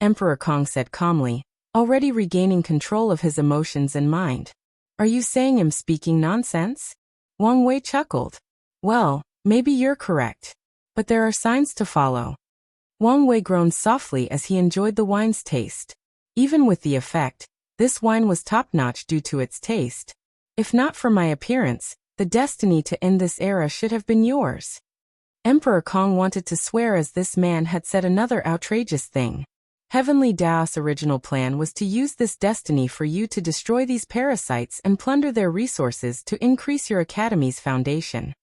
Emperor Kong said calmly, already regaining control of his emotions and mind. Are you saying I'm speaking nonsense? Wang Wei chuckled. Well, maybe you're correct. But there are signs to follow. Wang Wei groaned softly as he enjoyed the wine's taste. Even with the effect, this wine was top-notch due to its taste. If not for my appearance, the destiny to end this era should have been yours. Emperor Kong wanted to swear as this man had said another outrageous thing. Heavenly Tao's original plan was to use this destiny for you to destroy these parasites and plunder their resources to increase your academy's foundation.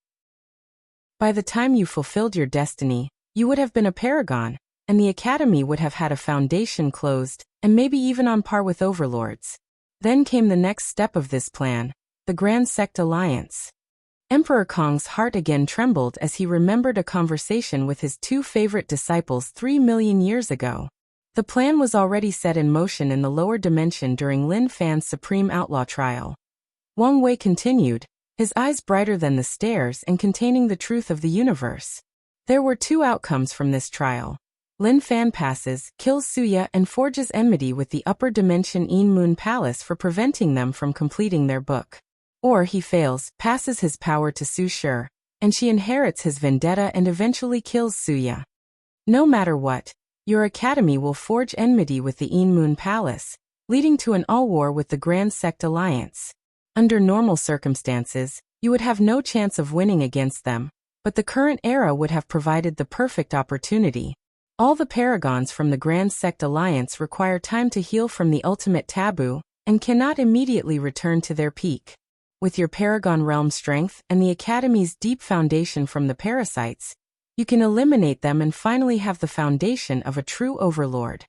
By the time you fulfilled your destiny, you would have been a paragon, and the academy would have had a foundation closed, and maybe even on par with overlords. Then came the next step of this plan, the Grand Sect Alliance. Emperor Kong's heart again trembled as he remembered a conversation with his two favorite disciples 3 million years ago. The plan was already set in motion in the lower dimension during Lin Fan's Supreme Outlaw trial. Wang Wei continued, his eyes brighter than the stars and containing the truth of the universe. There were 2 outcomes from this trial. Lin Fan passes, kills Suya and forges enmity with the upper dimension Yin Moon Palace for preventing them from completing their book. Or he fails, passes his power to Su Shi, and she inherits his vendetta and eventually kills Suya. No matter what, your academy will forge enmity with the Yin Moon Palace, leading to an all-war with the Grand Sect Alliance. Under normal circumstances, you would have no chance of winning against them, but the current era would have provided the perfect opportunity. All the paragons from the Grand Sect Alliance require time to heal from the ultimate taboo, and cannot immediately return to their peak. With your Paragon realm strength and the Academy's deep foundation from the parasites, you can eliminate them and finally have the foundation of a true overlord.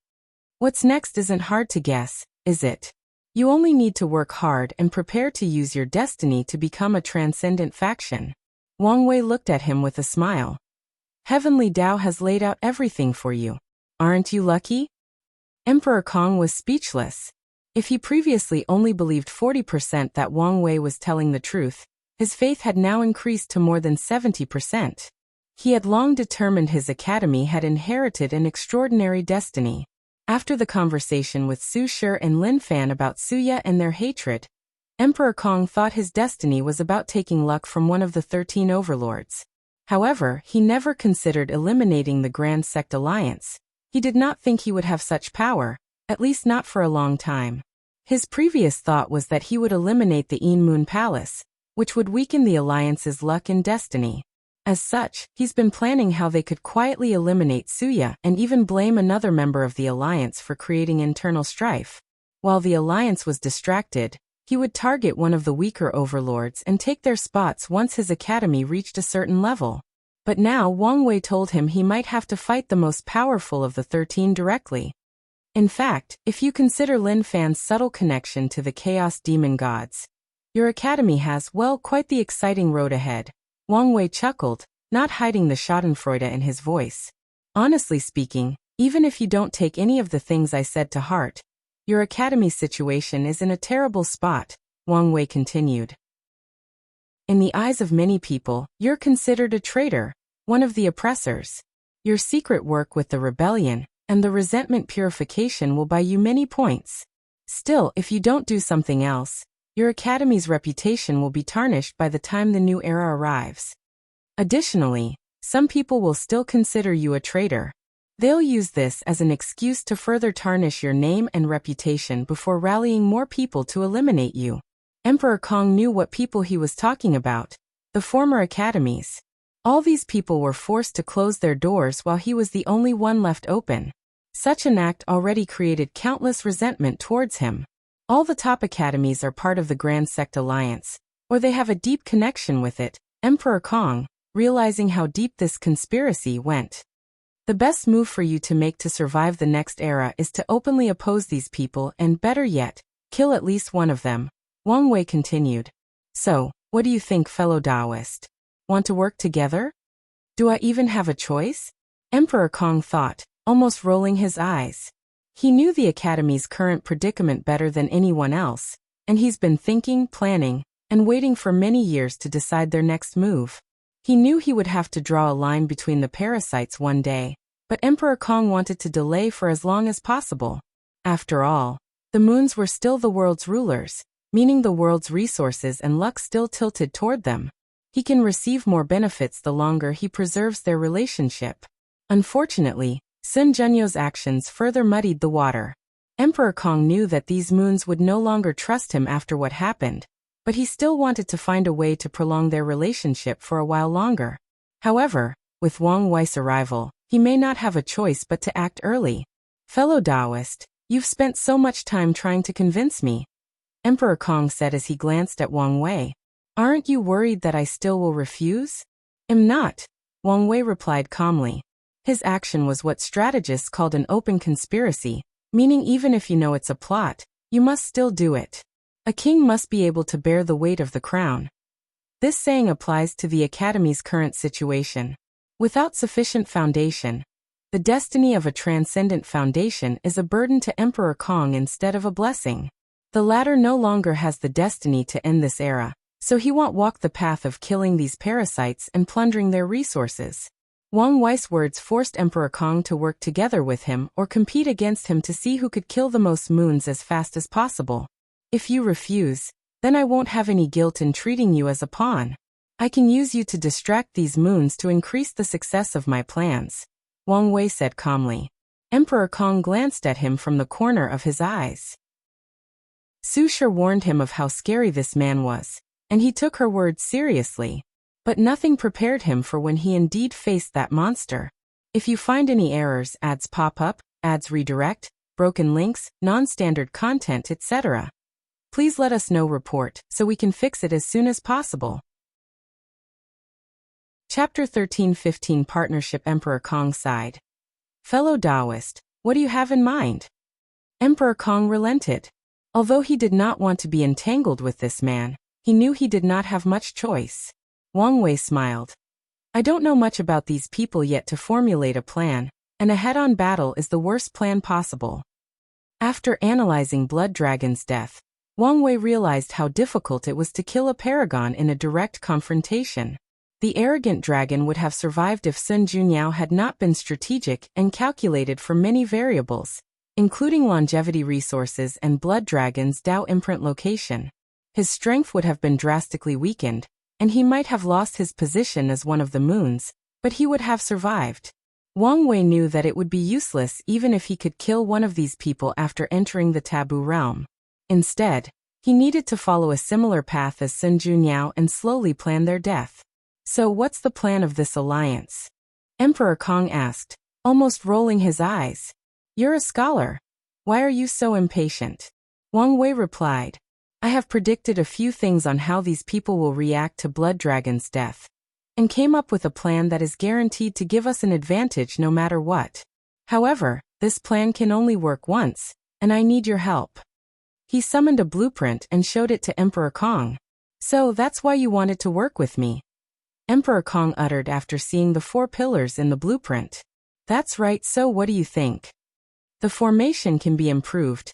What's next isn't hard to guess, is it? You only need to work hard and prepare to use your destiny to become a transcendent faction. Wang Wei looked at him with a smile. Heavenly Tao has laid out everything for you. Aren't you lucky? Emperor Kong was speechless. If he previously only believed 40% that Wang Wei was telling the truth, his faith had now increased to more than 70%. He had long determined his academy had inherited an extraordinary destiny. After the conversation with Su Shi and Lin Fan about Suya and their hatred, Emperor Kong thought his destiny was about taking luck from one of the 13 overlords. However, he never considered eliminating the Grand Sect Alliance. He did not think he would have such power, at least not for a long time. His previous thought was that he would eliminate the Een Moon Palace, which would weaken the Alliance's luck and destiny. As such, he's been planning how they could quietly eliminate Suya and even blame another member of the Alliance for creating internal strife. While the Alliance was distracted, he would target one of the weaker overlords and take their spots once his academy reached a certain level. But now Wang Wei told him he might have to fight the most powerful of the 13 directly. In fact, if you consider Lin Fan's subtle connection to the Chaos Demon Gods, your academy has, well, quite the exciting road ahead. Wang Wei chuckled, not hiding the schadenfreude in his voice. Honestly speaking, even if you don't take any of the things I said to heart, your academy situation is in a terrible spot, Wang Wei continued. In the eyes of many people, you're considered a traitor, one of the oppressors. Your secret work with the rebellion and the resentment purification will buy you many points. Still, if you don't do something else, your academy's reputation will be tarnished by the time the new era arrives. Additionally, some people will still consider you a traitor. They'll use this as an excuse to further tarnish your name and reputation before rallying more people to eliminate you. Emperor Kong knew what people he was talking about, the former academies. All these people were forced to close their doors while he was the only one left open. Such an act already created countless resentment towards him. All the top academies are part of the Grand Sect Alliance, or they have a deep connection with it. Emperor Kong, realizing how deep this conspiracy went. The best move for you to make to survive the next era is to openly oppose these people and, better yet, kill at least one of them, Wang Wei continued. So, what do you think, fellow Taoist? Want to work together? Do I even have a choice? Emperor Kong thought, almost rolling his eyes. He knew the Academy's current predicament better than anyone else, and he's been thinking, planning, and waiting for many years to decide their next move. He knew he would have to draw a line between the parasites one day, but Emperor Kong wanted to delay for as long as possible. After all, the moons were still the world's rulers, meaning the world's resources and luck still tilted toward them. He can receive more benefits the longer he preserves their relationship. Unfortunately, Sun Junyo's actions further muddied the water. Emperor Kong knew that these moons would no longer trust him after what happened, but he still wanted to find a way to prolong their relationship for a while longer. However, with Wang Wei's arrival, he may not have a choice but to act early. Fellow Taoist, you've spent so much time trying to convince me, Emperor Kong said as he glanced at Wang Wei. Aren't you worried that I still will refuse? Am not, Wang Wei replied calmly. His action was what strategists called an open conspiracy, meaning even if you know it's a plot, you must still do it. A king must be able to bear the weight of the crown. This saying applies to the Academy's current situation. Without sufficient foundation, the destiny of a transcendent foundation is a burden to Emperor Kong instead of a blessing. The latter no longer has the destiny to end this era, so he won't walk the path of killing these parasites and plundering their resources. Wang Wei's words forced Emperor Kong to work together with him or compete against him to see who could kill the most moons as fast as possible. If you refuse, then I won't have any guilt in treating you as a pawn. I can use you to distract these moons to increase the success of my plans, Wang Wei said calmly. Emperor Kong glanced at him from the corner of his eyes. Su Shi warned him of how scary this man was, and he took her words seriously. But nothing prepared him for when he indeed faced that monster. If you find any errors, ads pop up, ads redirect, broken links, non-standard content, etc., please let us know. Report, so we can fix it as soon as possible. Chapter 13-15 Partnership. Emperor Kong sighed. Fellow Taoist, what do you have in mind? Emperor Kong relented. Although he did not want to be entangled with this man, he knew he did not have much choice. Wang Wei smiled. I don't know much about these people yet to formulate a plan, and a head-on battle is the worst plan possible. After analyzing Blood Dragon's death, Wang Wei realized how difficult it was to kill a paragon in a direct confrontation. The arrogant dragon would have survived if Sun Junyao had not been strategic and calculated for many variables, including longevity resources and Blood Dragon's Dao imprint location. His strength would have been drastically weakened, and he might have lost his position as one of the moons, but he would have survived. Wang Wei knew that it would be useless even if he could kill one of these people after entering the taboo realm. Instead, he needed to follow a similar path as Sun Junyao and slowly plan their death. So what's the plan of this alliance? Emperor Kong asked, almost rolling his eyes. You're a scholar. Why are you so impatient? Wang Wei replied. I have predicted a few things on how these people will react to Blood Dragon's death, and came up with a plan that is guaranteed to give us an advantage no matter what. However, this plan can only work once, and I need your help. He summoned a blueprint and showed it to Emperor Kong. So that's why you wanted to work with me? Emperor Kong uttered after seeing the 4 pillars in the blueprint. That's right, so what do you think? The formation can be improved,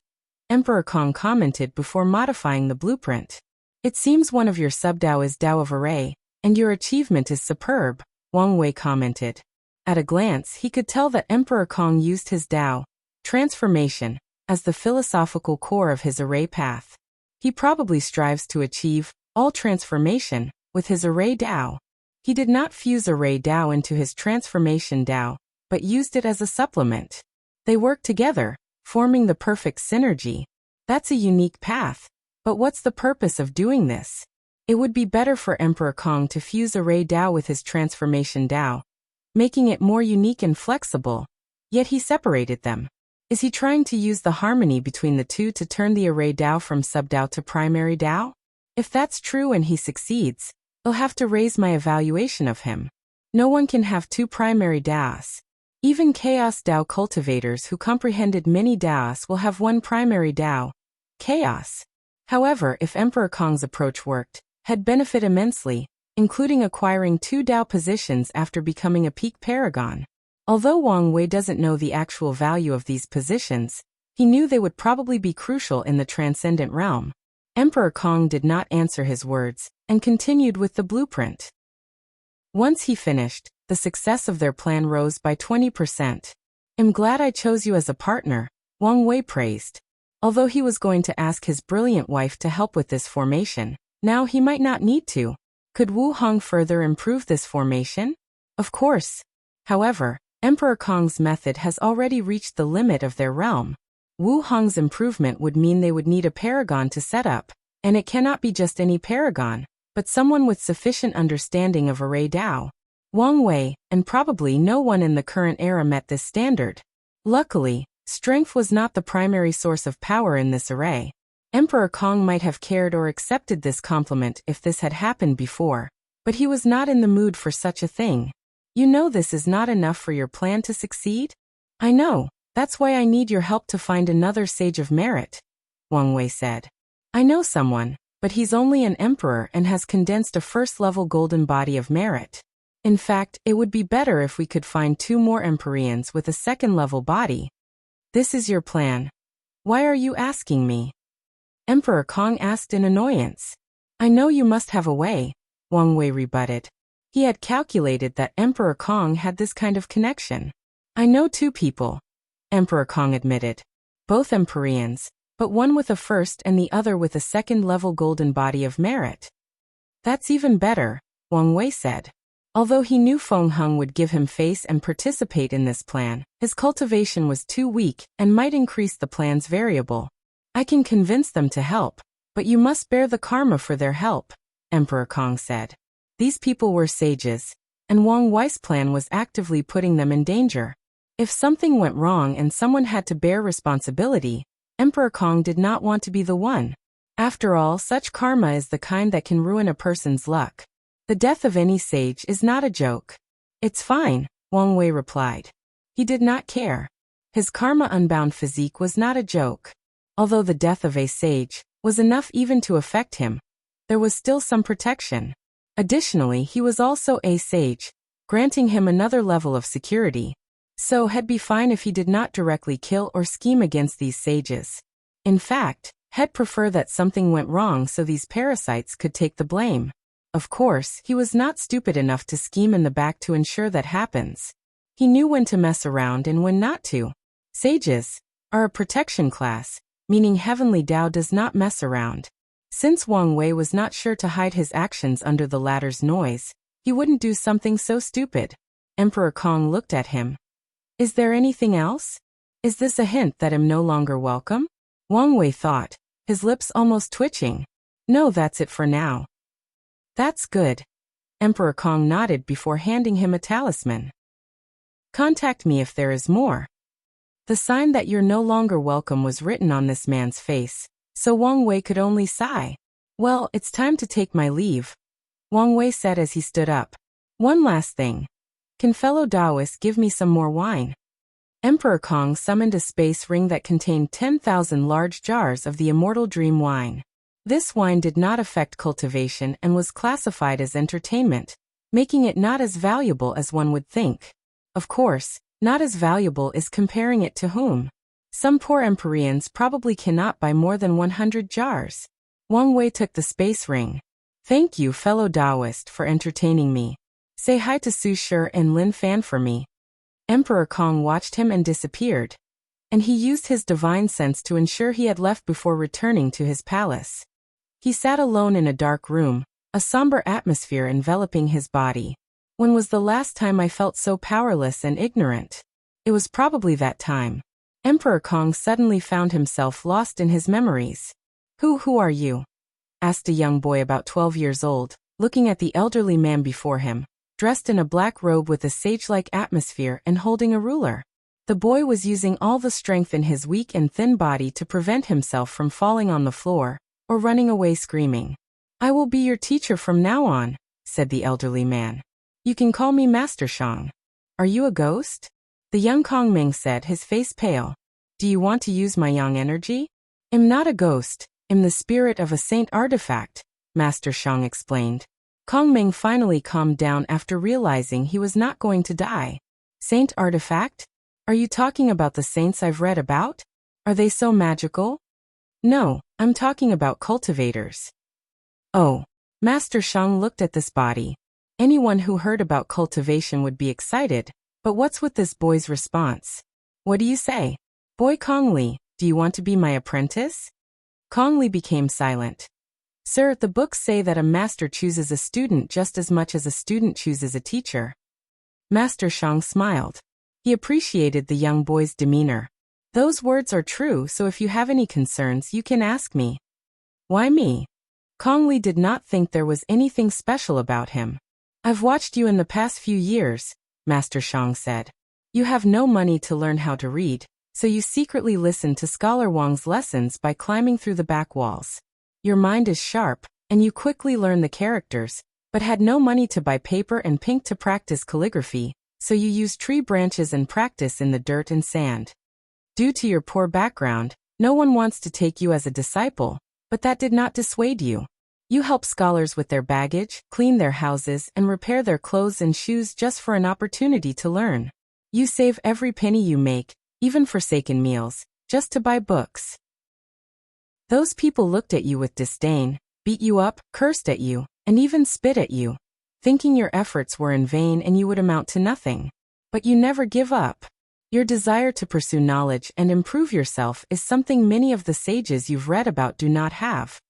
Emperor Kong commented before modifying the blueprint. It seems one of your sub-Dao is Dao of Array, and your achievement is superb, Wang Wei commented. At a glance, he could tell that Emperor Kong used his Dao, transformation, as the philosophical core of his array path. He probably strives to achieve all transformation with his array Dao. He did not fuse array Dao into his transformation Dao, but used it as a supplement. They work together, forming the perfect synergy. That's a unique path. But what's the purpose of doing this? It would be better for Emperor Kong to fuse array Dao with his transformation Dao, making it more unique and flexible. Yet he separated them. Is he trying to use the harmony between the two to turn the array Dao from sub-Dao to primary Dao? If that's true and he succeeds, I'll have to raise my evaluation of him. No one can have 2 primary Daos. Even Chaos Dao cultivators who comprehended many Daos will have 1 primary Dao, Chaos. However, if Emperor Kong's approach worked, had benefit immensely, including acquiring 2 Dao positions after becoming a peak paragon. Although Wang Wei doesn't know the actual value of these positions, he knew they would probably be crucial in the transcendent realm. Emperor Kong did not answer his words, and continued with the blueprint. Once he finished, the success of their plan rose by 20%. I'm glad I chose you as a partner, Wang Wei praised. Although he was going to ask his brilliant wife to help with this formation, now he might not need to. Could Wu Hong further improve this formation? Of course. However, Emperor Kong's method has already reached the limit of their realm. Wu Hong's improvement would mean they would need a paragon to set up, and it cannot be just any paragon, but someone with sufficient understanding of array Dao. Wang Wei, and probably no one in the current era met this standard. Luckily, strength was not the primary source of power in this array. Emperor Kong might have cared or accepted this compliment if this had happened before, but he was not in the mood for such a thing. You know this is not enough for your plan to succeed? I know, that's why I need your help to find another sage of merit, Wang Wei said. I know someone, but he's only an emperor and has condensed a first-level golden body of merit. In fact, it would be better if we could find 2 more Empyreans with a second-level body. This is your plan. Why are you asking me? Emperor Kong asked in annoyance. I know you must have a way, Wang Wei rebutted. He had calculated that Emperor Kong had this kind of connection. I know 2 people, Emperor Kong admitted. Both Empyreans, but one with a first and the other with a second-level golden body of merit. That's even better, Wang Wei said. Although he knew Feng Hung would give him face and participate in this plan, his cultivation was too weak and might increase the plan's variable. I can convince them to help, but you must bear the karma for their help, Emperor Kong said. These people were sages, and Wang Wei's plan was actively putting them in danger. If something went wrong and someone had to bear responsibility, Emperor Kong did not want to be the one. After all, such karma is the kind that can ruin a person's luck. The death of any sage is not a joke. It's fine, Wang Wei replied. He did not care. His karma-unbound physique was not a joke. Although the death of a sage was enough even to affect him, there was still some protection. Additionally, he was also a sage, granting him another level of security. So he'd be fine if he did not directly kill or scheme against these sages. In fact, he'd prefer that something went wrong so these parasites could take the blame. Of course, he was not stupid enough to scheme in the back to ensure that happens. He knew when to mess around and when not to. Sages are a protection class, meaning Heavenly Tao does not mess around. Since Wang Wei was not sure to hide his actions under the latter's noise, he wouldn't do something so stupid. Emperor Kong looked at him. Is there anything else? Is this a hint that I'm no longer welcome? Wang Wei thought, his lips almost twitching. No, that's it for now. That's good. Emperor Kong nodded before handing him a talisman. Contact me if there is more. The sign that you're no longer welcome was written on this man's face, so Wang Wei could only sigh. Well, it's time to take my leave, Wang Wei said as he stood up. One last thing. Can fellow Taoists give me some more wine? Emperor Kong summoned a space ring that contained 10,000 large jars of the immortal dream wine. This wine did not affect cultivation and was classified as entertainment, making it not as valuable as one would think. Of course, not as valuable is comparing it to whom? Some poor Empyreans probably cannot buy more than 100 jars. Wang Wei took the space ring. Thank you, fellow Taoist, for entertaining me. Say hi to Su Shi and Lin Fan for me. Emperor Kong watched him and disappeared. And he used his divine sense to ensure he had left before returning to his palace. He sat alone in a dark room, a somber atmosphere enveloping his body. When was the last time I felt so powerless and ignorant? It was probably that time. Emperor Kong suddenly found himself lost in his memories. Who are you? Asked a young boy about 12 years old, looking at the elderly man before him, dressed in a black robe with a sage-like atmosphere and holding a ruler. The boy was using all the strength in his weak and thin body to prevent himself from falling on the floor or running away screaming. I will be your teacher from now on, said the elderly man. You can call me Master Shang. Are you a ghost? The young Kong Ming said, his face pale. Do you want to use my yang energy? I'm not a ghost, I'm the spirit of a saint artifact, Master Shang explained. Kong Ming finally calmed down after realizing he was not going to die. Saint artifact? Are you talking about the saints I've read about? Are they so magical? No, I'm talking about cultivators. Oh, Master Shang looked at this body. Anyone who heard about cultivation would be excited, but what's with this boy's response? What do you say? Boy Kong Li, do you want to be my apprentice? Kong Li became silent. Sir, the books say that a master chooses a student just as much as a student chooses a teacher. Master Shang smiled. He appreciated the young boy's demeanor. Those words are true, so if you have any concerns, you can ask me. Why me? Kong Li did not think there was anything special about him. I've watched you in the past few years, Master Shang said. You have no money to learn how to read, so you secretly listen to Scholar Wang's lessons by climbing through the back walls. Your mind is sharp, and you quickly learn the characters, but had no money to buy paper and ink to practice calligraphy, so you use tree branches and practice in the dirt and sand. Due to your poor background, no one wants to take you as a disciple, but that did not dissuade you. You help scholars with their baggage, clean their houses, and repair their clothes and shoes just for an opportunity to learn. You save every penny you make, even forsaken meals, just to buy books. Those people looked at you with disdain, beat you up, cursed at you, and even spit at you, thinking your efforts were in vain and you would amount to nothing. But you never give up. Your desire to pursue knowledge and improve yourself is something many of the sages you've read about do not have.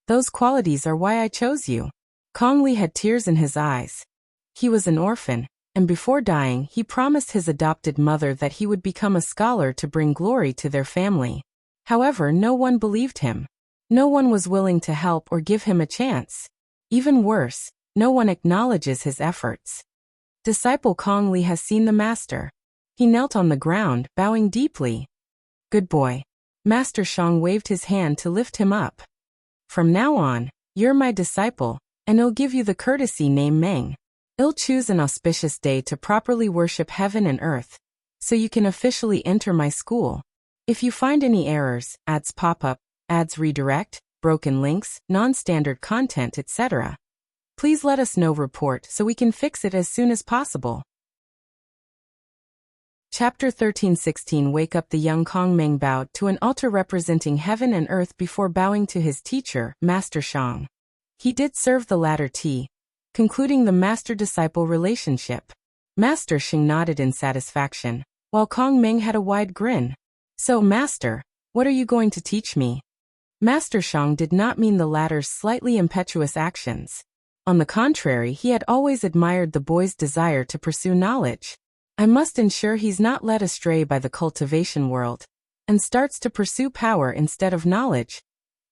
Those qualities are why I chose you. Kong Li had tears in his eyes. He was an orphan, and before dying he promised his adopted mother that he would become a scholar to bring glory to their family. However, no one believed him. No one was willing to help or give him a chance. Even worse, no one acknowledges his efforts. Disciple Kong Li has seen the master. He knelt on the ground, bowing deeply. Good boy. Master Shang waved his hand to lift him up. From now on, you're my disciple, and I'll give you the courtesy name Meng. I'll choose an auspicious day to properly worship heaven and earth, so you can officially enter my school. If you find any errors, ads pop up, ads redirect, broken links, non-standard content, etc., please let us know report so we can fix it as soon as possible. Chapter 13:16 Wake up. The young Kong Meng bowed to an altar representing heaven and earth before bowing to his teacher, Master Shang. He did serve the latter tea, concluding the master-disciple relationship. Master Shang nodded in satisfaction, while Kong Meng had a wide grin. So, Master, what are you going to teach me? Master Shang did not mean the latter's slightly impetuous actions. On the contrary, he had always admired the boy's desire to pursue knowledge. I must ensure he's not led astray by the cultivation world, and starts to pursue power instead of knowledge.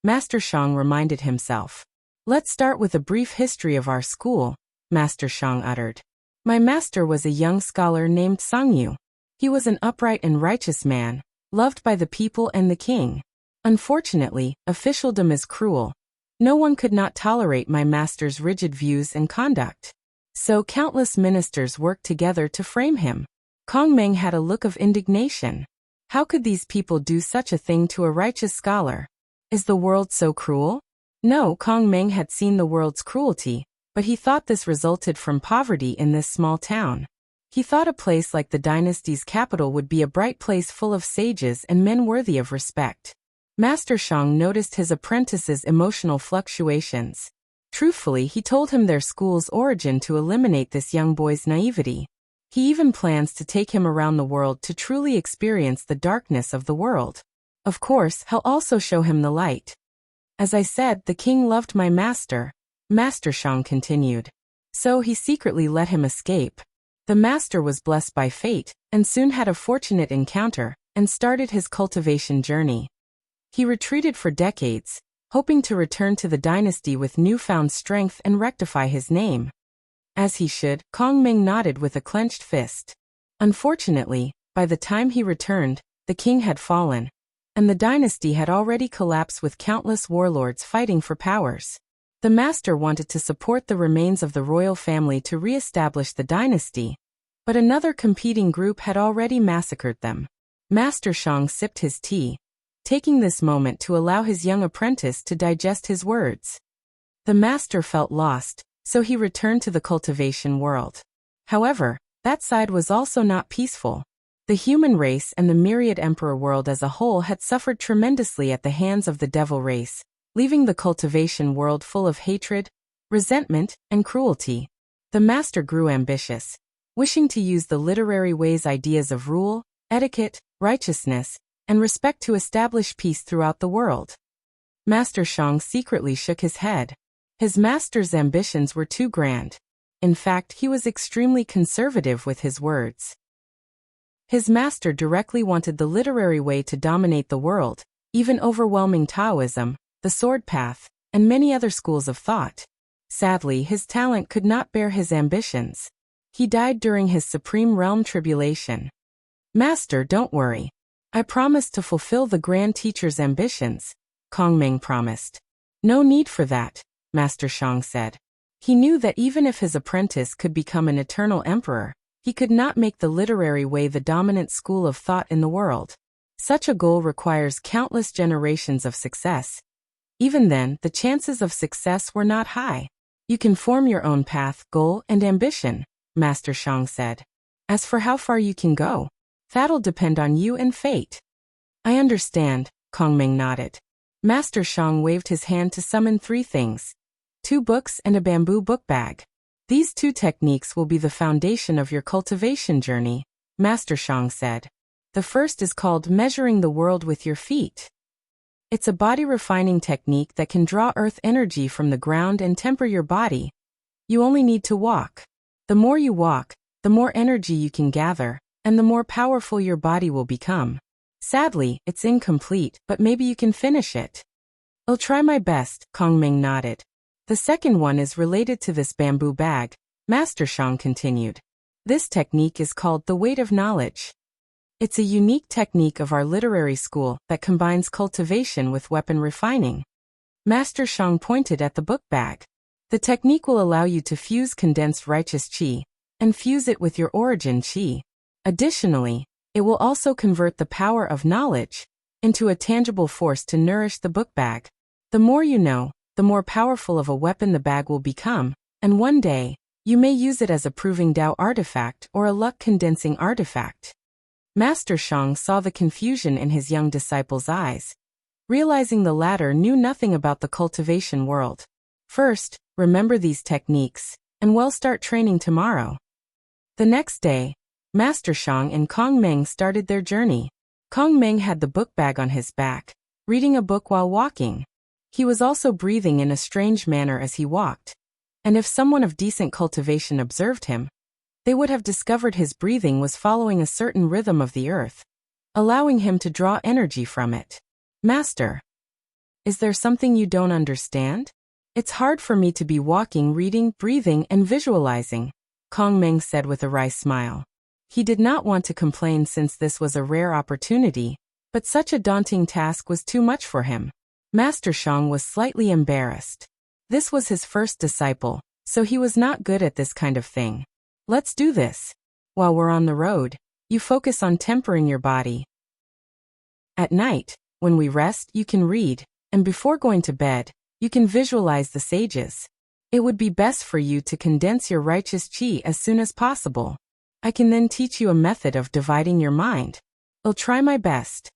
Master Shang reminded himself. Let's start with a brief history of our school, Master Shang uttered. My master was a young scholar named Sang Yu. He was an upright and righteous man, loved by the people and the king. Unfortunately, officialdom is cruel. No one could not tolerate my master's rigid views and conduct. So countless ministers worked together to frame him. Kong Meng had a look of indignation. How could these people do such a thing to a righteous scholar? Is the world so cruel? No, Kong Meng had seen the world's cruelty, but he thought this resulted from poverty in this small town. He thought a place like the dynasty's capital would be a bright place full of sages and men worthy of respect. Master Shang noticed his apprentice's emotional fluctuations. Truthfully, he told him their school's origin to eliminate this young boy's naivety. He even plans to take him around the world to truly experience the darkness of the world. Of course, he'll also show him the light. As I said, the king loved my master, Master Shang continued. So he secretly let him escape. The master was blessed by fate, and soon had a fortunate encounter, and started his cultivation journey. He retreated for decades, hoping to return to the dynasty with newfound strength and rectify his name. As he should, Kong Meng nodded with a clenched fist. Unfortunately, by the time he returned, the king had fallen, and the dynasty had already collapsed with countless warlords fighting for powers. The master wanted to support the remains of the royal family to re-establish the dynasty, but another competing group had already massacred them. Master Shang sipped his tea, taking this moment to allow his young apprentice to digest his words. The master felt lost, so he returned to the cultivation world. However, that side was also not peaceful. The human race and the myriad emperor world as a whole had suffered tremendously at the hands of the devil race, leaving the cultivation world full of hatred, resentment, and cruelty. The master grew ambitious, wishing to use the literary way's ideas of rule, etiquette, righteousness, and respect to establish peace throughout the world. Master Shang secretly shook his head. His master's ambitions were too grand. In fact, he was extremely conservative with his words. His master directly wanted the literary way to dominate the world, even overwhelming Taoism, the sword path, and many other schools of thought. Sadly, his talent could not bear his ambitions. He died during his supreme realm tribulation. Master, don't worry. I promise to fulfill the Grand Teacher's ambitions, Kong Meng promised. No need for that, Master Shang said. He knew that even if his apprentice could become an eternal emperor, he could not make the literary way the dominant school of thought in the world. Such a goal requires countless generations of success. Even then, the chances of success were not high. You can form your own path, goal, and ambition, Master Shang said. As for how far you can go, that'll depend on you and fate. I understand, Kong Meng nodded. Master Shang waved his hand to summon 3 things: 2 books and a bamboo book bag. These 2 techniques will be the foundation of your cultivation journey, Master Shang said. The first is called measuring the world with your feet. It's a body-refining technique that can draw earth energy from the ground and temper your body. You only need to walk. The more you walk, the more energy you can gather, and the more powerful your body will become. Sadly, it's incomplete, but maybe you can finish it. I'll try my best, Kongming nodded. The second one is related to this bamboo bag, Master Shang continued. This technique is called the weight of knowledge. It's a unique technique of our literary school that combines cultivation with weapon refining. Master Shang pointed at the book bag. The technique will allow you to fuse condensed righteous qi and fuse it with your origin qi. Additionally, it will also convert the power of knowledge into a tangible force to nourish the book bag. The more you know, the more powerful of a weapon the bag will become, and one day, you may use it as a proving Dao artifact or a luck-condensing artifact. Master Shang saw the confusion in his young disciple's eyes, realizing the latter knew nothing about the cultivation world. First, remember these techniques, and we'll start training tomorrow. The next day, Master Shang and Kongming started their journey. Kongming had the book bag on his back, reading a book while walking. He was also breathing in a strange manner as he walked, and if someone of decent cultivation observed him, they would have discovered his breathing was following a certain rhythm of the earth, allowing him to draw energy from it. Master, is there something you don't understand? It's hard for me to be walking, reading, breathing, and visualizing, Kongming said with a wry smile. He did not want to complain since this was a rare opportunity, but such a daunting task was too much for him. Master Shang was slightly embarrassed. This was his first disciple, so he was not good at this kind of thing. Let's do this. While we're on the road, you focus on tempering your body. At night, when we rest, you can read, and before going to bed, you can visualize the sages. It would be best for you to condense your righteous qi as soon as possible. I can then teach you a method of dividing your mind. I'll try my best.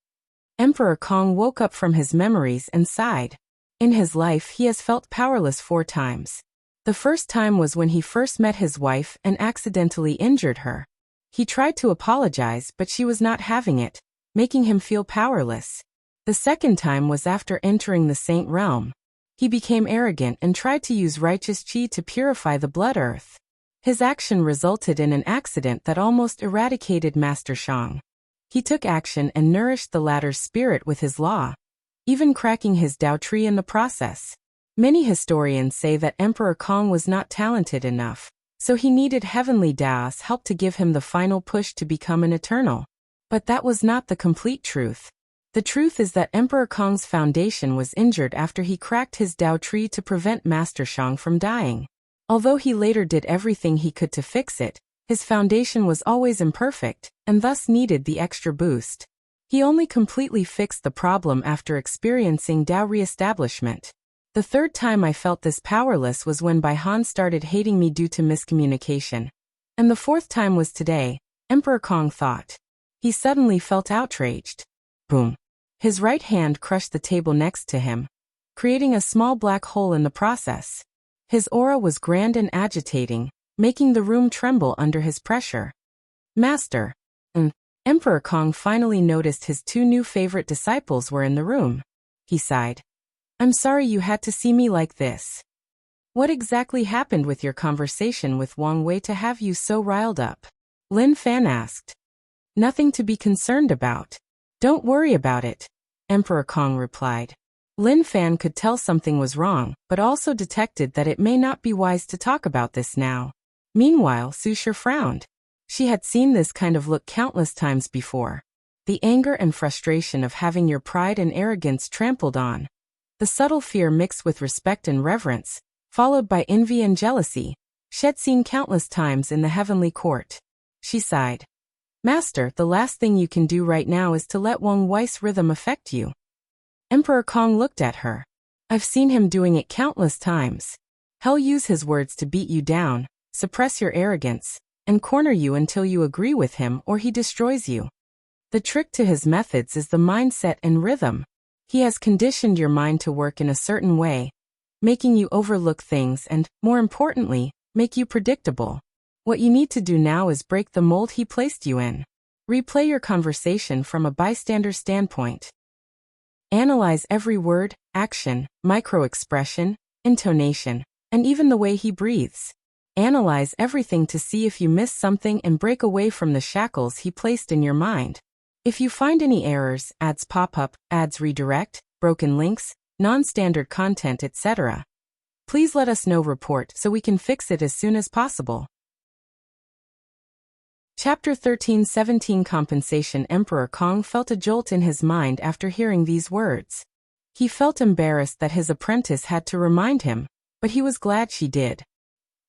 Emperor Kong woke up from his memories and sighed. In his life, he has felt powerless 4 times. The first time was when he first met his wife and accidentally injured her. He tried to apologize, but she was not having it, making him feel powerless. The second time was after entering the Saint realm. He became arrogant and tried to use righteous qi to purify the blood earth. His action resulted in an accident that almost eradicated Master Shang. He took action and nourished the latter's spirit with his law, even cracking his Dao tree in the process. Many historians say that Emperor Kong was not talented enough, so he needed heavenly Dao's help to give him the final push to become an eternal. But that was not the complete truth. The truth is that Emperor Kong's foundation was injured after he cracked his Dao tree to prevent Master Shang from dying. Although he later did everything he could to fix it, his foundation was always imperfect, and thus needed the extra boost. He only completely fixed the problem after experiencing Dao re-establishment. The third time I felt this powerless was when Bai Han started hating me due to miscommunication. And the fourth time was today, Emperor Kong thought. He suddenly felt outraged. Boom. His right hand crushed the table next to him, creating a small black hole in the process. His aura was grand and agitating, making the room tremble under his pressure. Master. Emperor Kong finally noticed his 2 new favorite disciples were in the room. He sighed. I'm sorry you had to see me like this. What exactly happened with your conversation with Wang Wei to have you so riled up? Lin Fan asked. Nothing to be concerned about. Don't worry about it, Emperor Kong replied. Lin Fan could tell something was wrong, but also detected that it may not be wise to talk about this now. Meanwhile, Su Shi frowned. She had seen this kind of look countless times before. The anger and frustration of having your pride and arrogance trampled on. The subtle fear mixed with respect and reverence, followed by envy and jealousy, she had seen countless times in the heavenly court. She sighed. Master, the last thing you can do right now is to let Wang Wei's rhythm affect you. Emperor Kong looked at her. I've seen him doing it countless times. He'll use his words to beat you down, suppress your arrogance, and corner you until you agree with him or he destroys you. The trick to his methods is the mindset and rhythm. He has conditioned your mind to work in a certain way, making you overlook things and, more importantly, make you predictable. What you need to do now is break the mold he placed you in. Replay your conversation from a bystander standpoint. Analyze every word, action, micro-expression, intonation, and even the way he breathes. Analyze everything to see if you miss something and break away from the shackles he placed in your mind. If you find any errors, ads pop up, ads redirect, broken links, non-standard content, etc., please let us know. Report so we can fix it as soon as possible. Chapter 13:17 Compensation. Emperor Kong felt a jolt in his mind after hearing these words. He felt embarrassed that his apprentice had to remind him, but he was glad she did.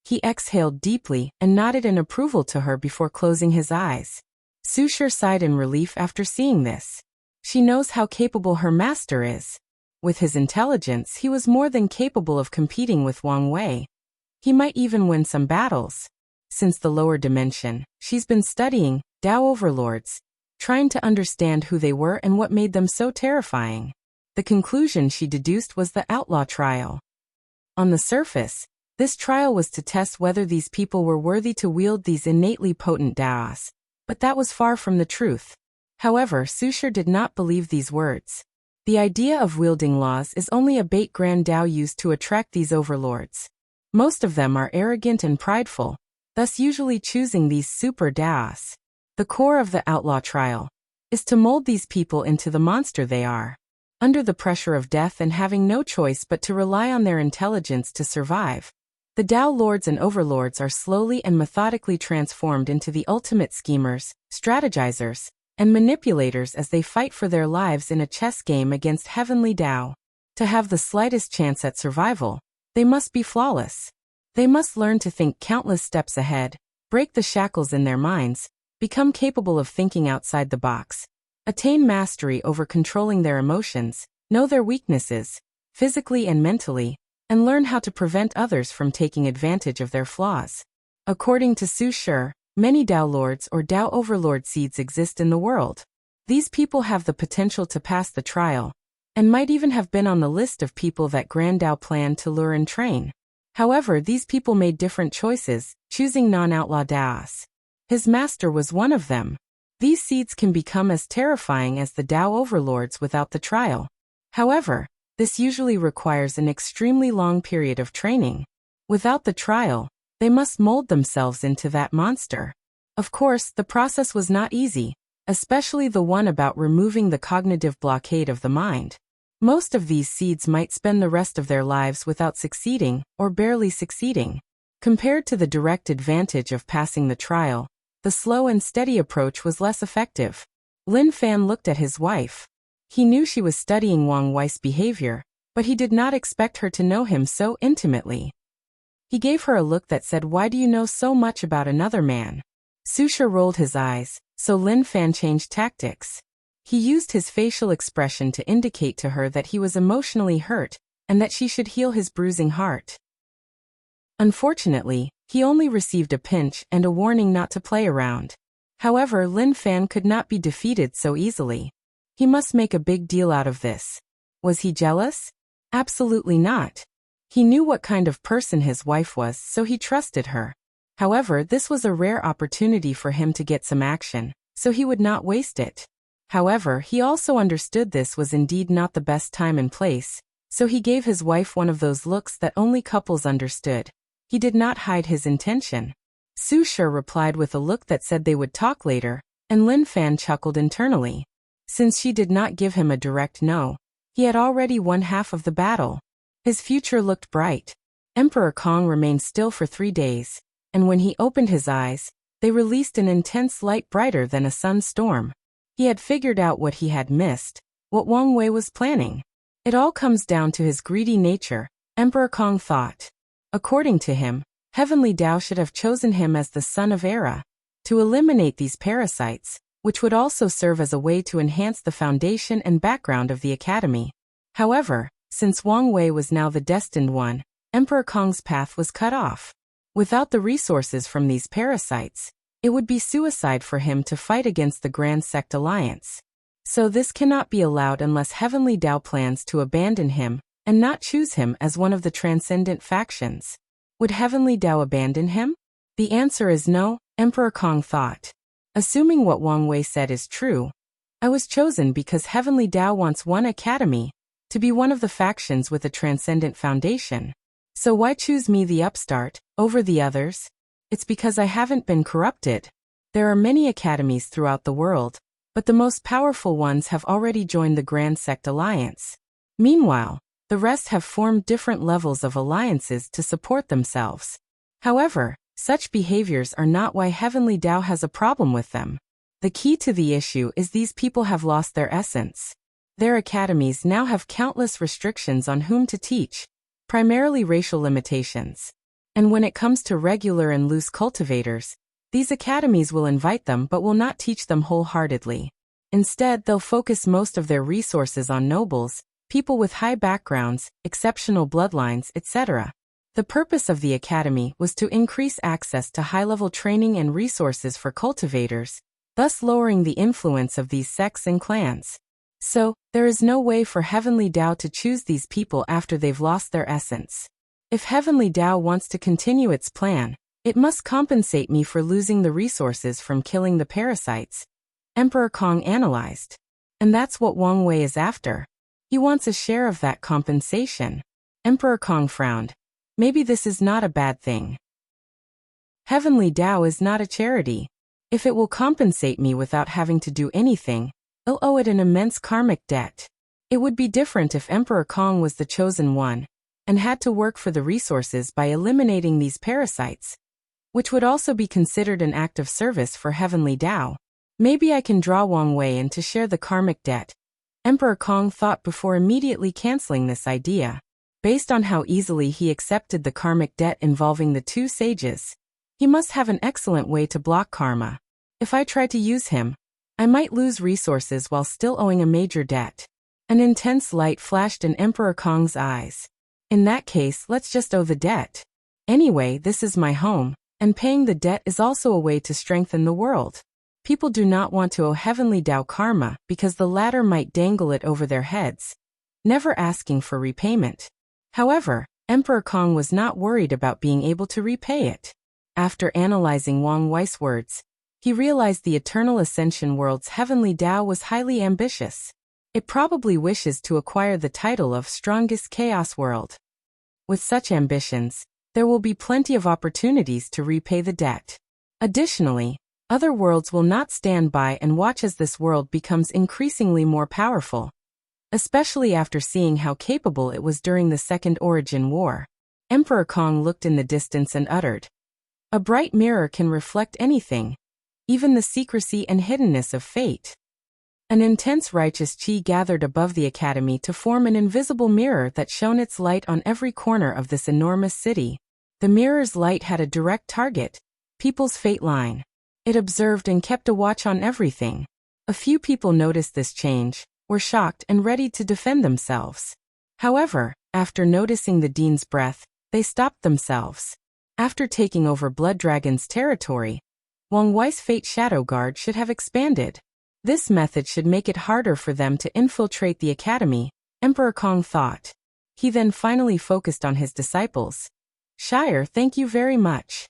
He exhaled deeply and nodded in approval to her before closing his eyes. Su Shi sighed in relief after seeing this. She knows how capable her master is. With his intelligence, he was more than capable of competing with Wang Wei. He might even win some battles. Since the lower dimension, she's been studying Tao overlords, trying to understand who they were and what made them so terrifying. The conclusion she deduced was the outlaw trial. On the surface, this trial was to test whether these people were worthy to wield these innately potent Daos, but that was far from the truth. However, Su Shi did not believe these words. The idea of wielding laws is only a bait Grand Tao used to attract these overlords. Most of them are arrogant and prideful, thus usually choosing these super Daos. The core of the outlaw trial is to mold these people into the monster they are. Under the pressure of death and having no choice but to rely on their intelligence to survive, the Tao lords and overlords are slowly and methodically transformed into the ultimate schemers, strategizers, and manipulators as they fight for their lives in a chess game against heavenly Tao. To have the slightest chance at survival, they must be flawless. They must learn to think countless steps ahead, break the shackles in their minds, become capable of thinking outside the box, attain mastery over controlling their emotions, know their weaknesses, physically and mentally, and learn how to prevent others from taking advantage of their flaws. According to Su Shi, many Tao lords or Tao overlord seeds exist in the world. These people have the potential to pass the trial, and might even have been on the list of people that Grand Tao planned to lure and train. However, these people made different choices, choosing non-outlaw Daos. His master was one of them. These seeds can become as terrifying as the Tao overlords without the trial. However, this usually requires an extremely long period of training. Without the trial, they must mold themselves into that monster. Of course, the process was not easy, especially the one about removing the cognitive blockade of the mind. Most of these seeds might spend the rest of their lives without succeeding, or barely succeeding. Compared to the direct advantage of passing the trial, the slow and steady approach was less effective. Lin Fan looked at his wife. He knew she was studying Wang Wei's behavior, but he did not expect her to know him so intimately. He gave her a look that said, "Why do you know so much about another man?" Su Shi rolled his eyes, so Lin Fan changed tactics. He used his facial expression to indicate to her that he was emotionally hurt, and that she should heal his bruising heart. Unfortunately, he only received a pinch and a warning not to play around. However, Lin Fan could not be defeated so easily. He must make a big deal out of this. Was he jealous? Absolutely not. He knew what kind of person his wife was, so he trusted her. However, this was a rare opportunity for him to get some action, so he would not waste it. However, he also understood this was indeed not the best time and place, so he gave his wife one of those looks that only couples understood. He did not hide his intention. Su Shi replied with a look that said they would talk later, and Lin Fan chuckled internally. Since she did not give him a direct no, he had already won half of the battle. His future looked bright. Emperor Kong remained still for 3 days, and when he opened his eyes, they released an intense light brighter than a sunstorm. He had figured out what he had missed, what Wang Wei was planning. It all comes down to his greedy nature, Emperor Kong thought. According to him, Heavenly Tao should have chosen him as the son of Era, to eliminate these parasites, which would also serve as a way to enhance the foundation and background of the academy. However, since Wang Wei was now the destined one, Emperor Kong's path was cut off. Without the resources from these parasites, it would be suicide for him to fight against the Grand Sect Alliance. So this cannot be allowed unless Heavenly Tao plans to abandon him and not choose him as one of the transcendent factions. Would Heavenly Tao abandon him? The answer is no, Emperor Kong thought. Assuming what Wang Wei said is true, I was chosen because Heavenly Tao wants one academy, to be one of the factions with a transcendent foundation. So why choose me, the upstart, over the others? It's because I haven't been corrupted. There are many academies throughout the world, but the most powerful ones have already joined the Grand Sect Alliance. Meanwhile, the rest have formed different levels of alliances to support themselves. However, such behaviors are not why Heavenly Tao has a problem with them. The key to the issue is these people have lost their essence. Their academies now have countless restrictions on whom to teach, primarily racial limitations. And when it comes to regular and loose cultivators, these academies will invite them but will not teach them wholeheartedly. Instead, they'll focus most of their resources on nobles, people with high backgrounds, exceptional bloodlines, etc. The purpose of the academy was to increase access to high-level training and resources for cultivators, thus lowering the influence of these sects and clans. So, there is no way for Heavenly Tao to choose these people after they've lost their essence. If Heavenly Tao wants to continue its plan, it must compensate me for losing the resources from killing the parasites, Emperor Kong analyzed. And that's what Wang Wei is after. He wants a share of that compensation. Emperor Kong frowned. Maybe this is not a bad thing. Heavenly Tao is not a charity. If it will compensate me without having to do anything, I'll owe it an immense karmic debt. It would be different if Emperor Kong was the chosen one, and had to work for the resources by eliminating these parasites, which would also be considered an act of service for Heavenly Tao. Maybe I can draw Wang Wei in to share the karmic debt, Emperor Kong thought before immediately canceling this idea. Based on how easily he accepted the karmic debt involving the two sages, he must have an excellent way to block karma. If I try to use him, I might lose resources while still owing a major debt. An intense light flashed in Emperor Kong's eyes. In that case, let's just owe the debt. Anyway, this is my home, and paying the debt is also a way to strengthen the world. People do not want to owe Heavenly Tao karma because the latter might dangle it over their heads, never asking for repayment. However, Emperor Kong was not worried about being able to repay it. After analyzing Wang Wei's words, he realized the Eternal Ascension world's Heavenly Tao was highly ambitious. It probably wishes to acquire the title of Strongest Chaos World. With such ambitions, there will be plenty of opportunities to repay the debt. Additionally, other worlds will not stand by and watch as this world becomes increasingly more powerful, especially after seeing how capable it was during the Second Origin War. Emperor Kong looked in the distance and uttered, "A bright mirror can reflect anything, even the secrecy and hiddenness of fate." An intense righteous chi gathered above the academy to form an invisible mirror that shone its light on every corner of this enormous city. The mirror's light had a direct target, people's fate line. It observed and kept a watch on everything. A few people noticed this change, were shocked and ready to defend themselves. However, after noticing the Dean's breath, they stopped themselves. After taking over Blood Dragon's territory, Wang Wei's Fate Shadow Guard should have expanded. This method should make it harder for them to infiltrate the academy, Emperor Kong thought. He then finally focused on his disciples. "Shire, thank you very much."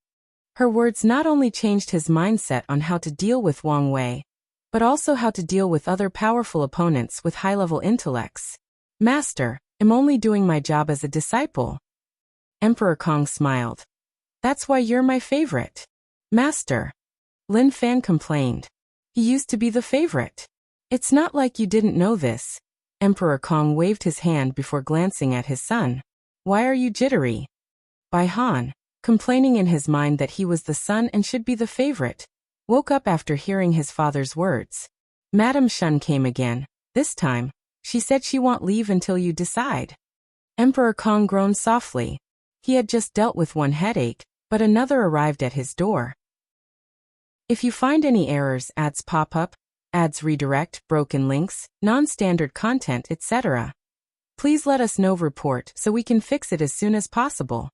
Her words not only changed his mindset on how to deal with Wang Wei, but also how to deal with other powerful opponents with high-level intellects. "Master, I'm only doing my job as a disciple." Emperor Kong smiled. "That's why you're my favorite." "Master," Lin Fan complained. "He used to be the favorite." "It's not like you didn't know this." Emperor Kong waved his hand before glancing at his son. "Why are you jittery?" Bai Han, complaining in his mind that he was the son and should be the favorite, woke up after hearing his father's words. Madame Shun came again. This time, she said she won't leave until you decide. Emperor Kong groaned softly. He had just dealt with one headache, but another arrived at his door. If you find any errors, ads pop up, ads redirect, broken links, non-standard content, etc., please let us know report so we can fix it as soon as possible.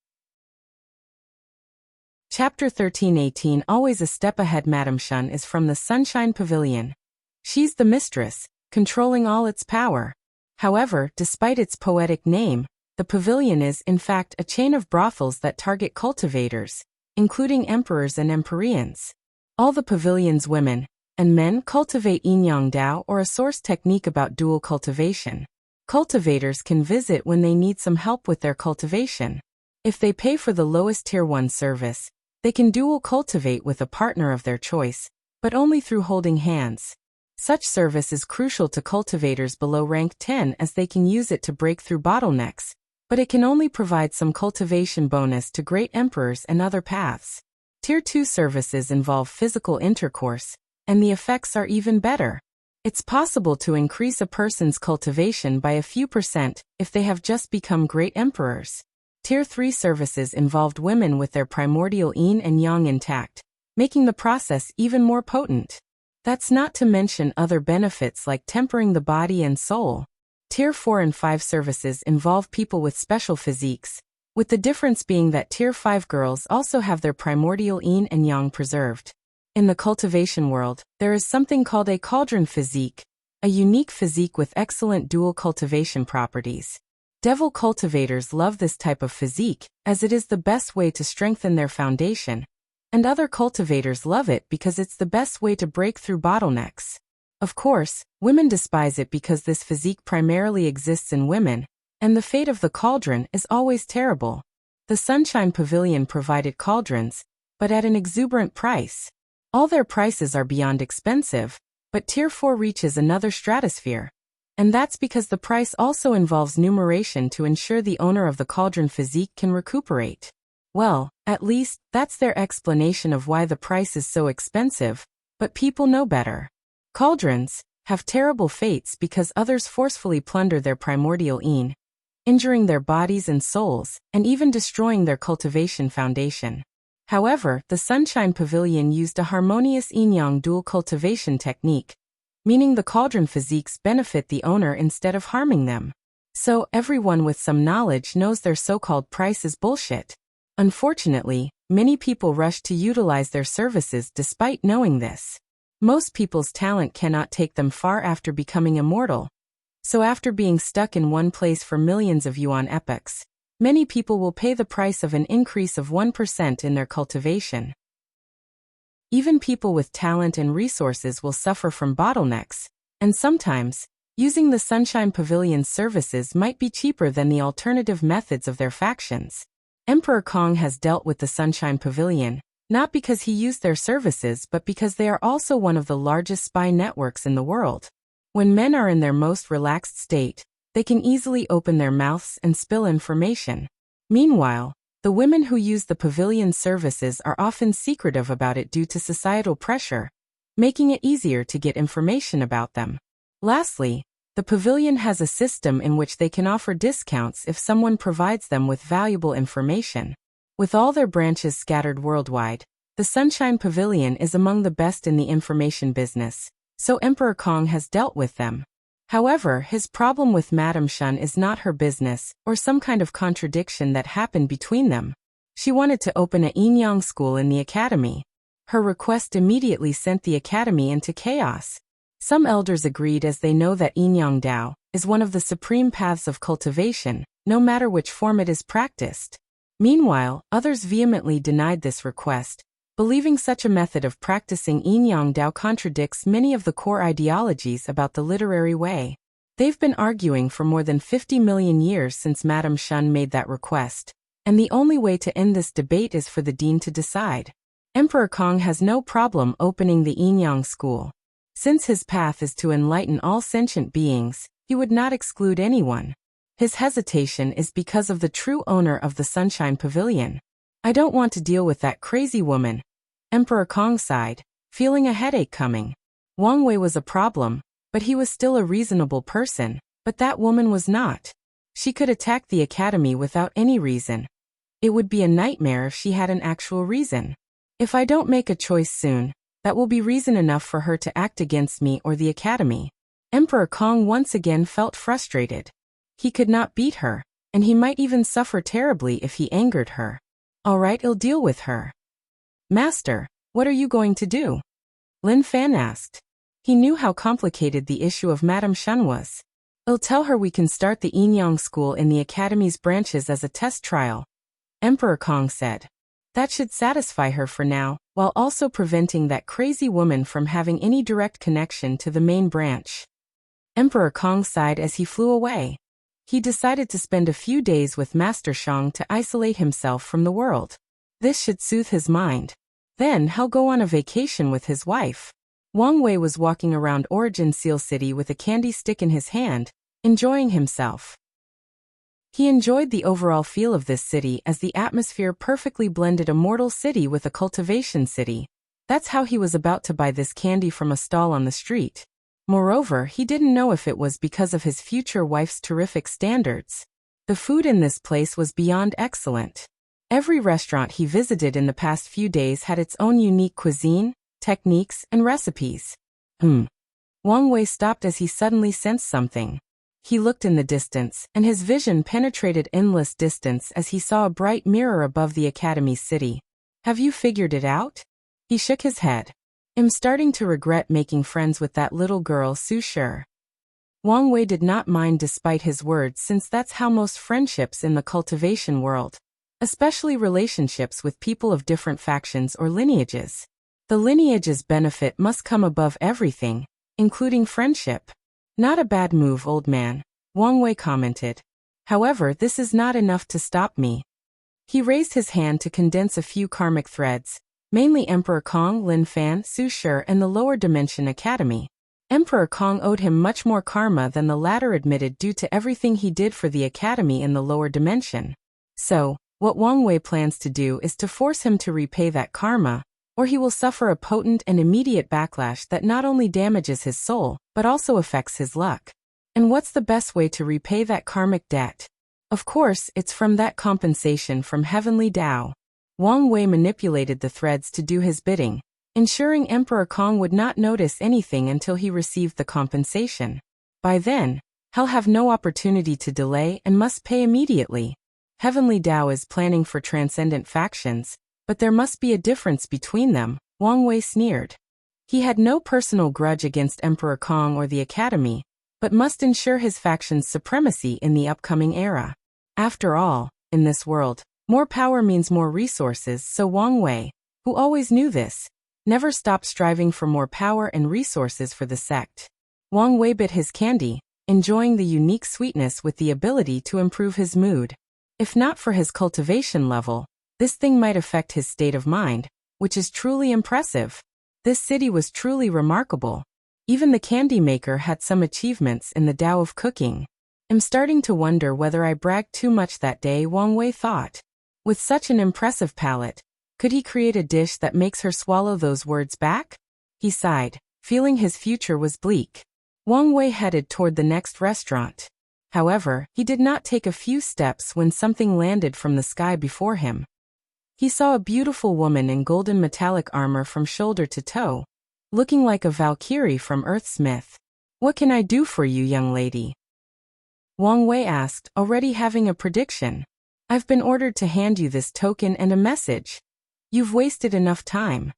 Chapter 1318 Always a Step Ahead. Madame Shun is from the Sunshine Pavilion. She's the mistress, controlling all its power. However, despite its poetic name, the pavilion is, in fact, a chain of brothels that target cultivators, including emperors and empyreans. All the pavilion's women and men cultivate Yin-Yang Dao, or a source technique about dual cultivation. Cultivators can visit when they need some help with their cultivation. If they pay for the lowest Tier 1 service, they can dual cultivate with a partner of their choice, but only through holding hands. Such service is crucial to cultivators below rank 10 as they can use it to break through bottlenecks, but it can only provide some cultivation bonus to great emperors and other paths. Tier 2 services involve physical intercourse, and the effects are even better. It's possible to increase a person's cultivation by a few percent if they have just become great emperors. Tier 3 services involved women with their primordial yin and yang intact, making the process even more potent. That's not to mention other benefits like tempering the body and soul. Tier 4 and 5 services involve people with special physiques, with the difference being that Tier 5 girls also have their primordial yin and yang preserved. In the cultivation world, there is something called a cauldron physique, a unique physique with excellent dual cultivation properties. Devil cultivators love this type of physique, as it is the best way to strengthen their foundation, and other cultivators love it because it's the best way to break through bottlenecks. Of course, women despise it because this physique primarily exists in women, and the fate of the cauldron is always terrible. The Sunshine Pavilion provided cauldrons, but at an exuberant price. All their prices are beyond expensive, but Tier 4 reaches another stratosphere. And that's because the price also involves numeration to ensure the owner of the cauldron physique can recuperate. Well, at least, that's their explanation of why the price is so expensive, but people know better. Cauldrons have terrible fates because others forcefully plunder their primordial yin, injuring their bodies and souls, and even destroying their cultivation foundation. However, the Sunshine Pavilion used a harmonious yin-yang dual cultivation technique, meaning the cauldron physiques benefit the owner instead of harming them. So, everyone with some knowledge knows their so-called price is bullshit. Unfortunately, many people rush to utilize their services despite knowing this. Most people's talent cannot take them far after becoming immortal. So after being stuck in one place for millions of yuan epochs, many people will pay the price of an increase of 1% in their cultivation. Even people with talent and resources will suffer from bottlenecks, and sometimes, using the Sunshine Pavilion's services might be cheaper than the alternative methods of their factions. Emperor Kong has dealt with the Sunshine Pavilion, not because he used their services but because they are also one of the largest spy networks in the world. When men are in their most relaxed state, they can easily open their mouths and spill information. Meanwhile, the women who use the pavilion's services are often secretive about it due to societal pressure, making it easier to get information about them. Lastly, the pavilion has a system in which they can offer discounts if someone provides them with valuable information. With all their branches scattered worldwide, the Sunshine Pavilion is among the best in the information business, so Emperor Kong has dealt with them. However, his problem with Madame Shun is not her business, or some kind of contradiction that happened between them. She wanted to open a yin-yang school in the academy. Her request immediately sent the academy into chaos. Some elders agreed as they know that yin-yang Dao is one of the supreme paths of cultivation, no matter which form it is practiced. Meanwhile, others vehemently denied this request, believing such a method of practicing yin-yang Dao contradicts many of the core ideologies about the literary way. They've been arguing for more than 50 million years since Madame Shun made that request, and the only way to end this debate is for the dean to decide. Emperor Kong has no problem opening the yin-yang school. Since his path is to enlighten all sentient beings, he would not exclude anyone. His hesitation is because of the true owner of the Sunshine Pavilion. I don't want to deal with that crazy woman. Emperor Kong sighed, feeling a headache coming. Wang Wei was a problem, but he was still a reasonable person, but that woman was not. She could attack the academy without any reason. It would be a nightmare if she had an actual reason. If I don't make a choice soon, that will be reason enough for her to act against me or the academy. Emperor Kong once again felt frustrated. He could not beat her, and he might even suffer terribly if he angered her. All right, I'll deal with her. Master, what are you going to do? Lin Fan asked. He knew how complicated the issue of Madame Shun was. I'll tell her we can start the yin-yang school in the academy's branches as a test trial, Emperor Kong said. That should satisfy her for now, while also preventing that crazy woman from having any direct connection to the main branch. Emperor Kong sighed as he flew away. He decided to spend a few days with Master Shang to isolate himself from the world. This should soothe his mind. Then he'll go on a vacation with his wife. Wang Wei was walking around Origin Seal City with a candy stick in his hand, enjoying himself. He enjoyed the overall feel of this city as the atmosphere perfectly blended a mortal city with a cultivation city. That's how he was about to buy this candy from a stall on the street. Moreover, he didn't know if it was because of his future wife's terrific standards. The food in this place was beyond excellent. Every restaurant he visited in the past few days had its own unique cuisine, techniques, and recipes. Wang Wei stopped as he suddenly sensed something. He looked in the distance, and his vision penetrated endless distance as he saw a bright mirror above the academy's city. Have you figured it out? He shook his head. I'm starting to regret making friends with that little girl Su Shi. Wang Wei did not mind despite his words, since that's how most friendships in the cultivation world, especially relationships with people of different factions or lineages. The lineage's benefit must come above everything, including friendship. Not a bad move, old man, Wang Wei commented. However, this is not enough to stop me. He raised his hand to condense a few karmic threads, mainly Emperor Kong, Lin Fan, Su Shi, and the Lower Dimension Academy. Emperor Kong owed him much more karma than the latter admitted due to everything he did for the academy in the lower dimension. So, what Wang Wei plans to do is to force him to repay that karma, or he will suffer a potent and immediate backlash that not only damages his soul, but also affects his luck. And what's the best way to repay that karmic debt? Of course, it's from that compensation from heavenly Tao. Wang Wei manipulated the threads to do his bidding, ensuring Emperor Kong would not notice anything until he received the compensation. By then, he'll have no opportunity to delay and must pay immediately. Heavenly Tao is planning for transcendent factions, but there must be a difference between them, Wang Wei sneered. He had no personal grudge against Emperor Kong or the Academy, but must ensure his faction's supremacy in the upcoming era. After all, in this world, more power means more resources, so Wang Wei, who always knew this, never stopped striving for more power and resources for the sect. Wang Wei bit his candy, enjoying the unique sweetness with the ability to improve his mood. If not for his cultivation level, this thing might affect his state of mind, which is truly impressive. This city was truly remarkable. Even the candy maker had some achievements in the Tao of cooking. I'm starting to wonder whether I bragged too much that day, Wang Wei thought. With such an impressive palate, could he create a dish that makes her swallow those words back? He sighed, feeling his future was bleak. Wang Wei headed toward the next restaurant. However, he did not take a few steps when something landed from the sky before him. He saw a beautiful woman in golden metallic armor from shoulder to toe, looking like a Valkyrie from Earth's myth. What can I do for you, young lady? Wang Wei asked, already having a prediction. I've been ordered to hand you this token and a message. You've wasted enough time.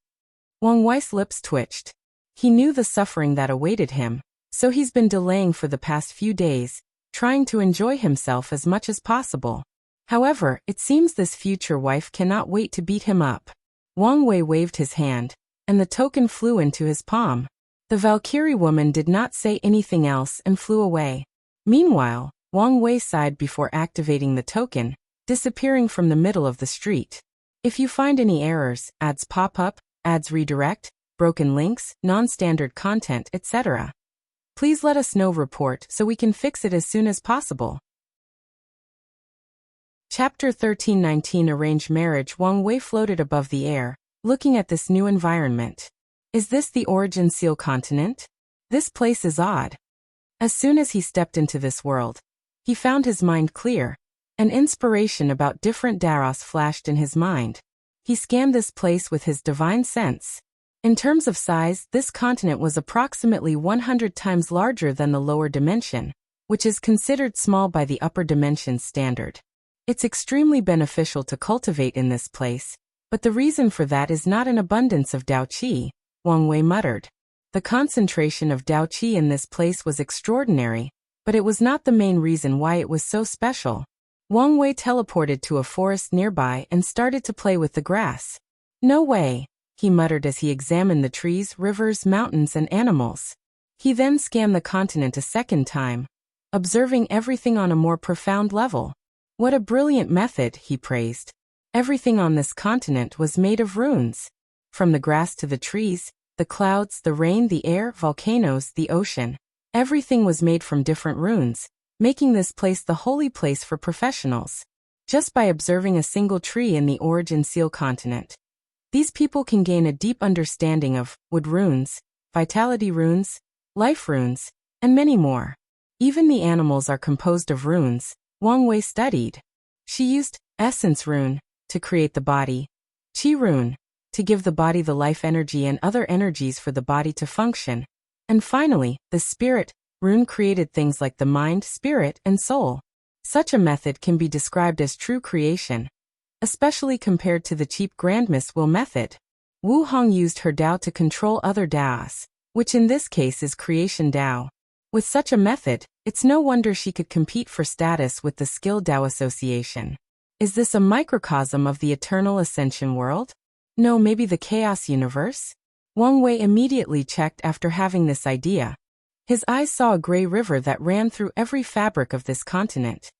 Wang Wei's lips twitched. He knew the suffering that awaited him, so he's been delaying for the past few days, trying to enjoy himself as much as possible. However, it seems this future wife cannot wait to beat him up. Wang Wei waved his hand, and the token flew into his palm. The Valkyrie woman did not say anything else and flew away. Meanwhile, Wang Wei sighed before activating the token, disappearing from the middle of the street. If you find any errors, ads pop up, ads redirect, broken links, non-standard content, etc., please let us know. Report so we can fix it as soon as possible. Chapter 1319 Arranged Marriage. Wang Wei floated above the air, looking at this new environment. Is this the Origin Seal continent? This place is odd. As soon as he stepped into this world, he found his mind clear. An inspiration about different Daros flashed in his mind. He scanned this place with his divine sense. In terms of size, this continent was approximately 100 times larger than the lower dimension, which is considered small by the upper dimension standard. It's extremely beneficial to cultivate in this place, but the reason for that is not an abundance of Dao Qi, Wang Wei muttered. The concentration of Dao Qi in this place was extraordinary, but it was not the main reason why it was so special. Wang Wei teleported to a forest nearby and started to play with the grass. No way, he muttered as he examined the trees, rivers, mountains, and animals. He then scanned the continent a second time, observing everything on a more profound level. What a brilliant method, he praised. Everything on this continent was made of runes. From the grass to the trees, The clouds, the rain, the air, volcanoes, the ocean. Everything was made from different runes, making this place the holy place for professionals. Just by observing a single tree in the Origin Seal continent, these people can gain a deep understanding of wood runes, vitality runes, life runes, and many more. Even the animals are composed of runes, Wang Wei studied. She used essence rune to create the body, qi rune to give the body the life energy and other energies for the body to function, and finally, the spirit rune created things like the mind, spirit, and soul. Such a method can be described as true creation, especially compared to the cheap Grandmiss Will method. Wu Hong used her Dao to control other Daos, which in this case is creation Dao. With such a method, it's no wonder she could compete for status with the Skill Dao Association. Is this a microcosm of the eternal ascension world? No, maybe the chaos universe? Wang Wei immediately checked after having this idea. His eyes saw a gray river that ran through every fabric of this continent.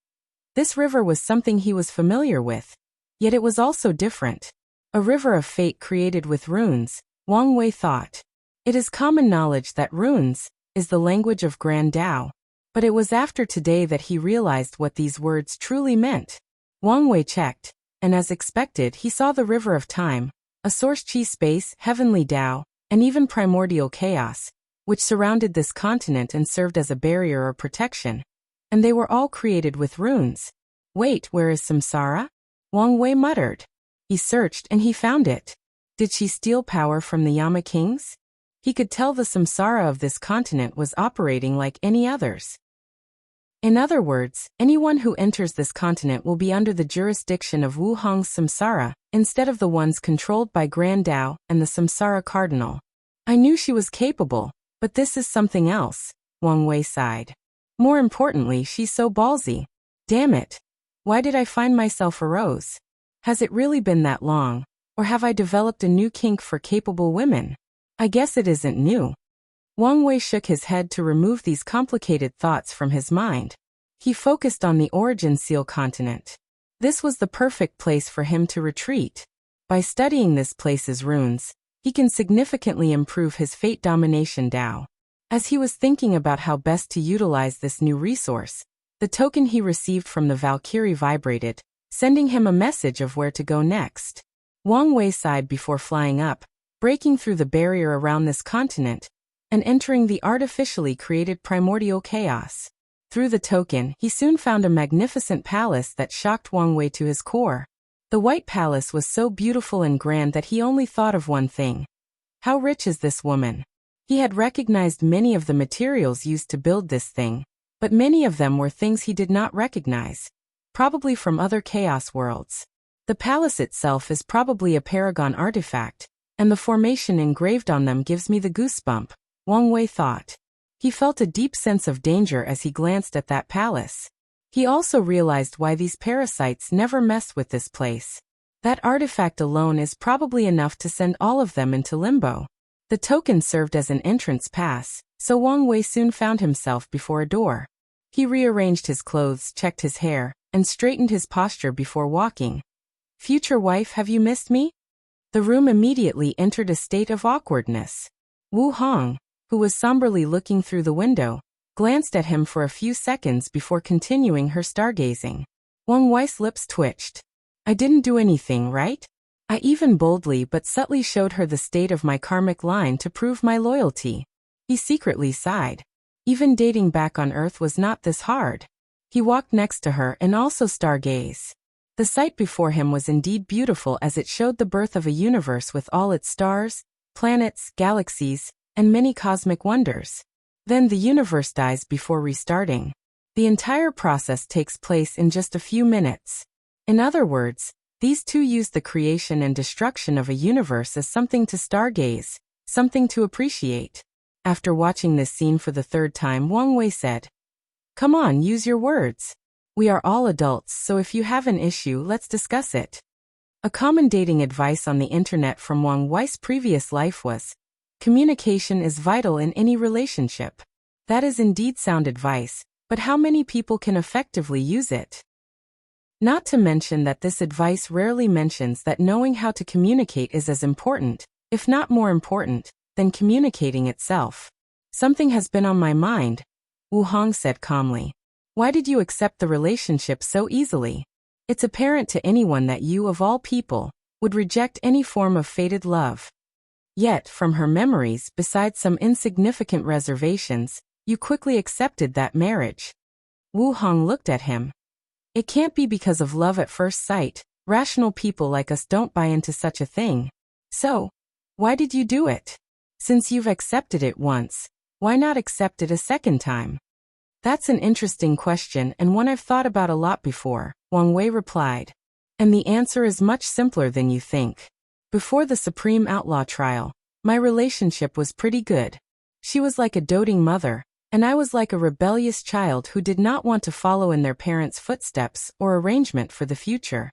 This river was something he was familiar with, yet it was also different. A river of fate created with runes, Wang Wei thought. It is common knowledge that runes is the language of Grand Dao, but it was after today that he realized what these words truly meant. Wang Wei checked, and as expected he saw the river of time, a source chi space, heavenly Dao, and even primordial chaos, which surrounded this continent and served as a barrier or protection. And they were all created with runes. Wait, where is Samsara? Wang Wei muttered. He searched and he found it. Did she steal power from the Yama kings? He could tell the Samsara of this continent was operating like any others. In other words, anyone who enters this continent will be under the jurisdiction of Wu Hong's Samsara, instead of the ones controlled by Grand Dao and the Samsara Cardinal. I knew she was capable, but this is something else, Wang Wei sighed. More importantly, she's so ballsy. Damn it. Why did I find myself a rose? Has it really been that long, or have I developed a new kink for capable women? I guess it isn't new. Wang Wei shook his head to remove these complicated thoughts from his mind. He focused on the Origin Seal continent. This was the perfect place for him to retreat. By studying this place's runes, he can significantly improve his fate domination Dao. As he was thinking about how best to utilize this new resource, the token he received from the Valkyrie vibrated, sending him a message of where to go next. Wang Wei sighed before flying up, breaking through the barrier around this continent, and entering the artificially created primordial chaos. Through the token, he soon found a magnificent palace that shocked Wang Wei to his core. The White Palace was so beautiful and grand that he only thought of one thing. How rich is this woman? He had recognized many of the materials used to build this thing, but many of them were things he did not recognize, probably from other chaos worlds. The palace itself is probably a paragon artifact, and the formation engraved on them gives me the goosebump, Wang Wei thought. He felt a deep sense of danger as he glanced at that palace. He also realized why these parasites never mess with this place. That artifact alone is probably enough to send all of them into limbo. The token served as an entrance pass, so Wang Wei soon found himself before a door. He rearranged his clothes, checked his hair, and straightened his posture before walking. Future wife, have you missed me? The room immediately entered a state of awkwardness. Wu Hong, who was somberly looking through the window, glanced at him for a few seconds before continuing her stargazing. Wang Wei's lips twitched. I didn't do anything, right? I even boldly but subtly showed her the state of my karmic line to prove my loyalty. He secretly sighed. Even dating back on Earth was not this hard. He walked next to her and also stargazed. The sight before him was indeed beautiful as it showed the birth of a universe with all its stars, planets, galaxies, and many cosmic wonders. Then the universe dies before restarting. The entire process takes place in just a few minutes. In other words, these two use the creation and destruction of a universe as something to stargaze, something to appreciate. After watching this scene for the third time, Wang Wei said, "Come on, use your words. We are all adults, so if you have an issue, let's discuss it." A common dating advice on the internet from Wang Wei's previous life was, communication is vital in any relationship. That is indeed sound advice, but how many people can effectively use it? Not to mention that this advice rarely mentions that knowing how to communicate is as important, if not more important, than communicating itself. Something has been on my mind, Wu Hong said calmly. Why did you accept the relationship so easily? It's apparent to anyone that you, of all people, would reject any form of fated love. Yet, from her memories, besides some insignificant reservations, you quickly accepted that marriage. Wu Hong looked at him. It can't be because of love at first sight. Rational people like us don't buy into such a thing. So, why did you do it? Since you've accepted it once, why not accept it a second time? That's an interesting question and one I've thought about a lot before, Wang Wei replied. And the answer is much simpler than you think. Before the Supreme Outlaw trial, my relationship was pretty good. She was like a doting mother, and I was like a rebellious child who did not want to follow in their parents' footsteps or arrangement for the future.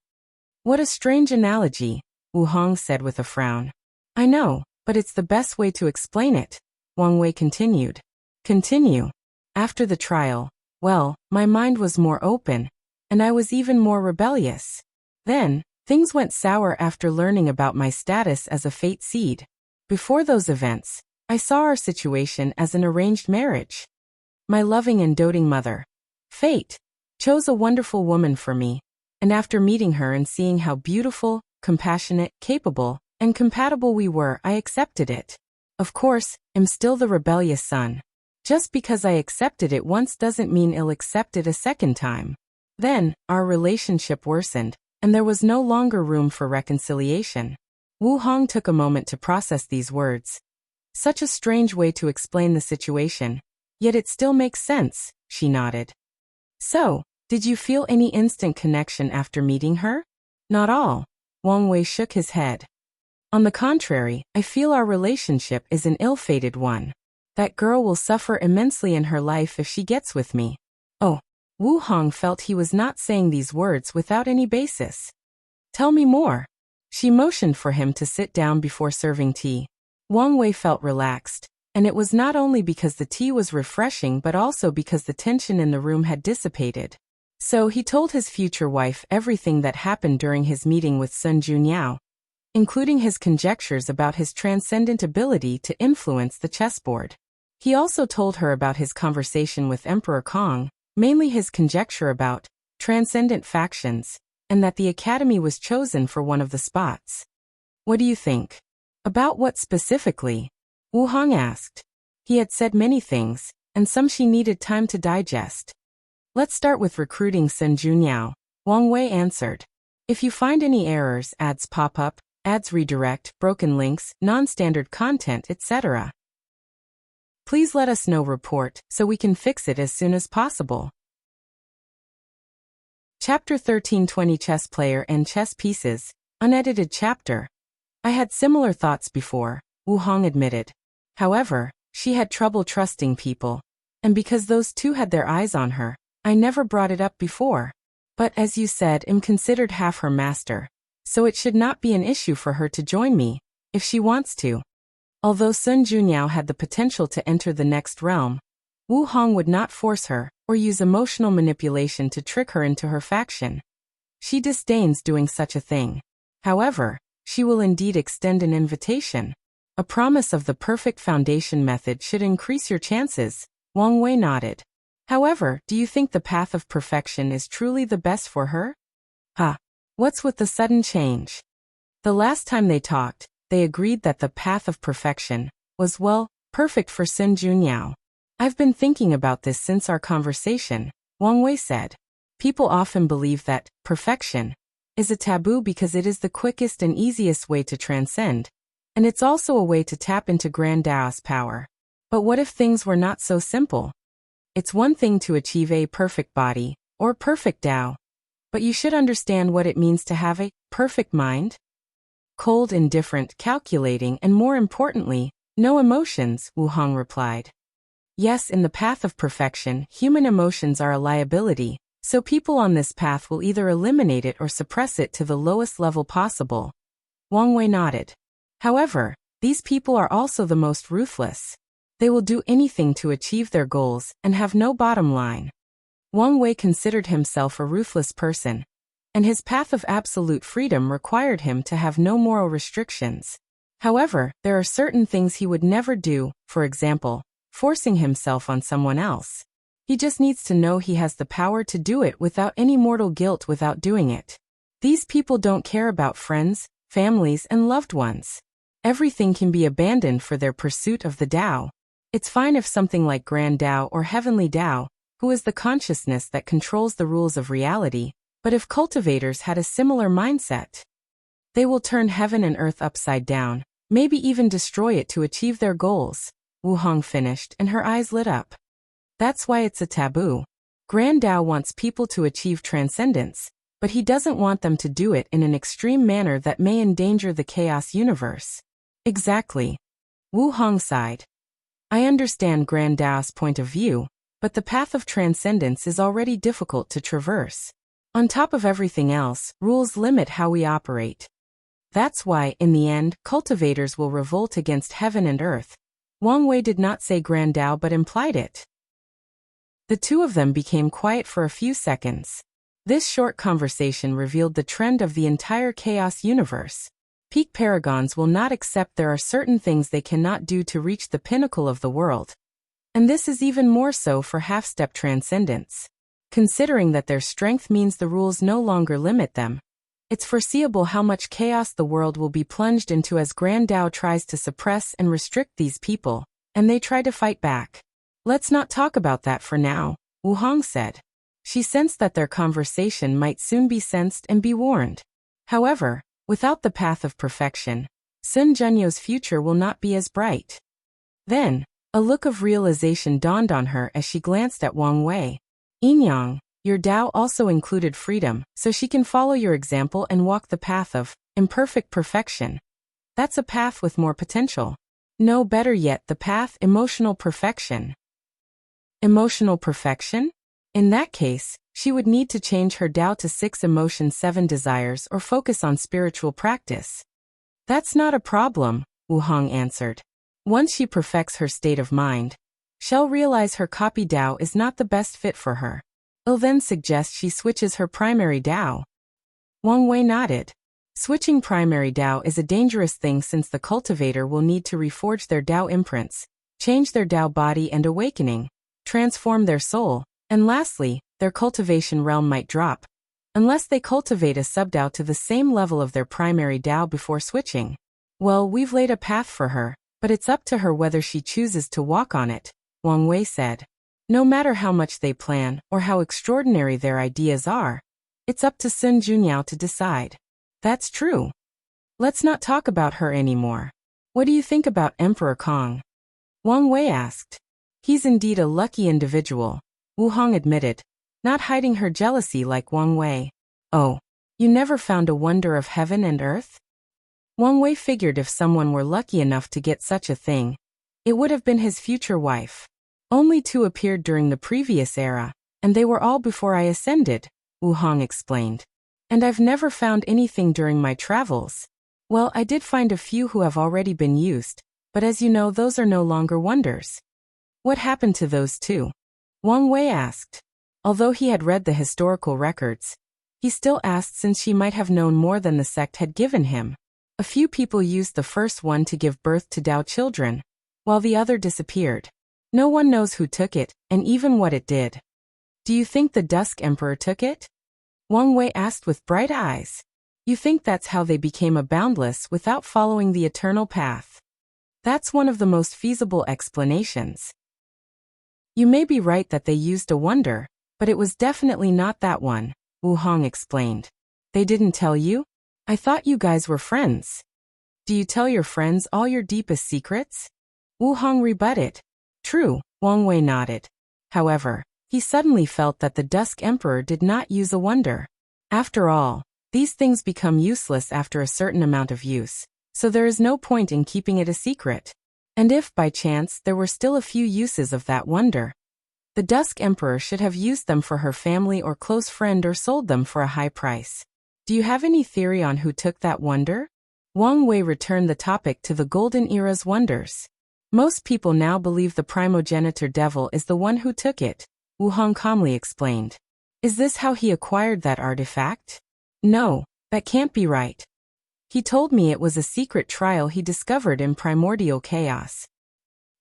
What a strange analogy, Wu Hong said with a frown. I know, but it's the best way to explain it, Wang Wei continued. Continue. After the trial, well, my mind was more open, and I was even more rebellious. Then, things went sour after learning about my status as a fate seed. Before those events, I saw our situation as an arranged marriage. My loving and doting mother, Fate, chose a wonderful woman for me, and after meeting her and seeing how beautiful, compassionate, capable, and compatible we were, I accepted it. Of course, I'm still the rebellious son. Just because I accepted it once doesn't mean I'll accept it a second time. Then, our relationship worsened, and there was no longer room for reconciliation. Wu Hong took a moment to process these words. Such a strange way to explain the situation. Yet it still makes sense, she nodded. So, did you feel any instant connection after meeting her? Not all. Wang Wei shook his head. On the contrary, I feel our relationship is an ill-fated one. That girl will suffer immensely in her life if she gets with me. Oh, Wu Hong felt he was not saying these words without any basis. Tell me more. She motioned for him to sit down before serving tea. Wang Wei felt relaxed, and it was not only because the tea was refreshing but also because the tension in the room had dissipated. So he told his future wife everything that happened during his meeting with Sun Junyao, including his conjectures about his transcendent ability to influence the chessboard. He also told her about his conversation with Emperor Kong, mainly his conjecture about transcendent factions, and that the academy was chosen for one of the spots. What do you think? About what specifically? Wu Hong asked. He had said many things, and some she needed time to digest. Let's start with recruiting Sun Junyao, Wang Wei answered. If you find any errors, ads pop up, ads redirect, broken links, non-standard content, etc., please let us know. Report, so we can fix it as soon as possible. Chapter 13:20 Chess Player and Chess Pieces, unedited chapter. I had similar thoughts before, Wu Hong admitted. However, she had trouble trusting people, and because those two had their eyes on her, I never brought it up before. But as you said, I'm considered half her master, so it should not be an issue for her to join me, if she wants to. Although Sun Junyao had the potential to enter the next realm, Wu Hong would not force her, or use emotional manipulation to trick her into her faction. She disdains doing such a thing. However, she will indeed extend an invitation. A promise of the perfect foundation method should increase your chances, Wang Wei nodded. However, do you think the path of perfection is truly the best for her? What's with the sudden change? The last time they talked, they agreed that the path of perfection was, well, perfect for Sun Junyao. I've been thinking about this since our conversation, Wang Wei said. People often believe that perfection is a taboo because it is the quickest and easiest way to transcend, and it's also a way to tap into Grand Dao's power. But what if things were not so simple? It's one thing to achieve a perfect body, or perfect Dao, but you should understand what it means to have a perfect mind. Cold, indifferent, calculating, and more importantly, no emotions, Wu Hong replied. Yes, in the path of perfection, human emotions are a liability, so people on this path will either eliminate it or suppress it to the lowest level possible. Wang Wei nodded. However, these people are also the most ruthless. They will do anything to achieve their goals and have no bottom line. Wang Wei considered himself a ruthless person, and his path of absolute freedom required him to have no moral restrictions. However, there are certain things he would never do, for example, forcing himself on someone else. He just needs to know he has the power to do it without any mortal guilt without doing it. These people don't care about friends, families, and loved ones. Everything can be abandoned for their pursuit of the Tao. It's fine if something like Grand Tao or Heavenly Tao, who is the consciousness that controls the rules of reality, but if cultivators had a similar mindset, they will turn heaven and earth upside down, maybe even destroy it to achieve their goals. Wu Hong finished, and her eyes lit up. That's why it's a taboo. Grand Tao wants people to achieve transcendence, but he doesn't want them to do it in an extreme manner that may endanger the chaos universe. Exactly. Wu Hong sighed. I understand Grand Tao's point of view, but the path of transcendence is already difficult to traverse. On top of everything else, rules limit how we operate. That's why, in the end, cultivators will revolt against heaven and earth. Wang Wei did not say Grand Tao but implied it. The two of them became quiet for a few seconds. This short conversation revealed the trend of the entire chaos universe. Peak paragons will not accept there are certain things they cannot do to reach the pinnacle of the world. And this is even more so for half-step transcendence. Considering that their strength means the rules no longer limit them, it's foreseeable how much chaos the world will be plunged into as Grand Tao tries to suppress and restrict these people, and they try to fight back. Let's not talk about that for now, Wu Hong said. She sensed that their conversation might soon be sensed and be warned. However, without the path of perfection, Sun Junyo's future will not be as bright. Then, a look of realization dawned on her as she glanced at Wang Wei. Yinyang, your Tao also included freedom, so she can follow your example and walk the path of imperfect perfection. That's a path with more potential. No, better yet, the path emotional perfection. Emotional perfection? In that case, she would need to change her Tao to 6 emotion 7 desires or focus on spiritual practice. That's not a problem, Wu Hong answered. Once she perfects her state of mind, she'll realize her copy Tao is not the best fit for her. I'll then suggest she switches her primary Tao. Wang Wei nodded. Switching primary Tao is a dangerous thing since the cultivator will need to reforge their Tao imprints, change their Tao body and awakening, transform their soul, and lastly, their cultivation realm might drop, unless they cultivate a sub-Tao to the same level of their primary Tao before switching. Well, we've laid a path for her, but it's up to her whether she chooses to walk on it, Wang Wei said. No matter how much they plan or how extraordinary their ideas are, it's up to Sun Junyao to decide. That's true. Let's not talk about her anymore. What do you think about Emperor Kong? Wang Wei asked. He's indeed a lucky individual, Wu Hong admitted, not hiding her jealousy like Wang Wei. Oh, you never found a wonder of heaven and earth? Wang Wei figured if someone were lucky enough to get such a thing, it would have been his future wife. Only 2 appeared during the previous era, and they were all before I ascended, Wu Hong explained. And I've never found anything during my travels. Well, I did find a few who have already been used, but as you know, those are no longer wonders. What happened to those 2? Wang Wei asked. Although he had read the historical records, he still asked since she might have known more than the sect had given him. A few people used the first one to give birth to Tao children, while the other disappeared. No one knows who took it, and even what it did. Do you think the Dusk Emperor took it? Wang Wei asked with bright eyes. You think that's how they became a boundless without following the eternal path? That's one of the most feasible explanations. You may be right that they used a wonder, but it was definitely not that one, Wu Hong explained. They didn't tell you? I thought you guys were friends. Do you tell your friends all your deepest secrets? Wu Hong rebutted. True, Wang Wei nodded. However, he suddenly felt that the Dusk Emperor did not use a wonder. After all, these things become useless after a certain amount of use, so there is no point in keeping it a secret. And if, by chance, there were still a few uses of that wonder, the Dusk Emperor should have used them for her family or close friend or sold them for a high price. Do you have any theory on who took that wonder? Wang Wei returned the topic to the Golden Era's wonders. Most people now believe the primogenitor devil is the one who took it, Wu Hong calmly explained. Is this how he acquired that artifact? No, that can't be right. He told me it was a secret trial he discovered in primordial chaos.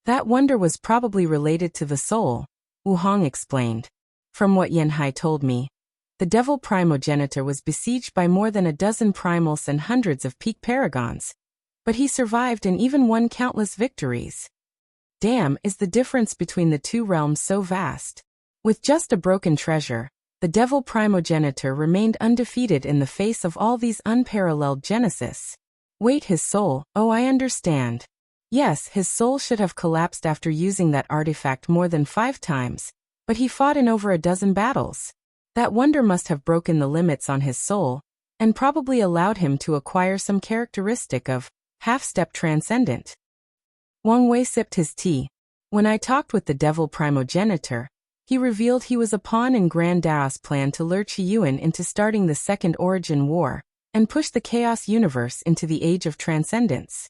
That wonder was probably related to the soul, Wu Hong explained. From what Yanhai told me, the devil primogenitor was besieged by more than a dozen primals and hundreds of peak paragons. But he survived and even won countless victories. Damn, is the difference between the two realms so vast. With just a broken treasure, the devil primogenitor remained undefeated in the face of all these unparalleled genesis. Wait, his soul, oh I understand. Yes, his soul should have collapsed after using that artifact more than 5 times, but he fought in over a dozen battles. That wonder must have broken the limits on his soul, and probably allowed him to acquire some characteristic of half-step transcendent. Wang Wei sipped his tea. When I talked with the devil primogenitor, he revealed he was a pawn in Grand Dao's plan to lure Qiyuan into starting the Second Origin War, and push the Chaos Universe into the Age of Transcendence.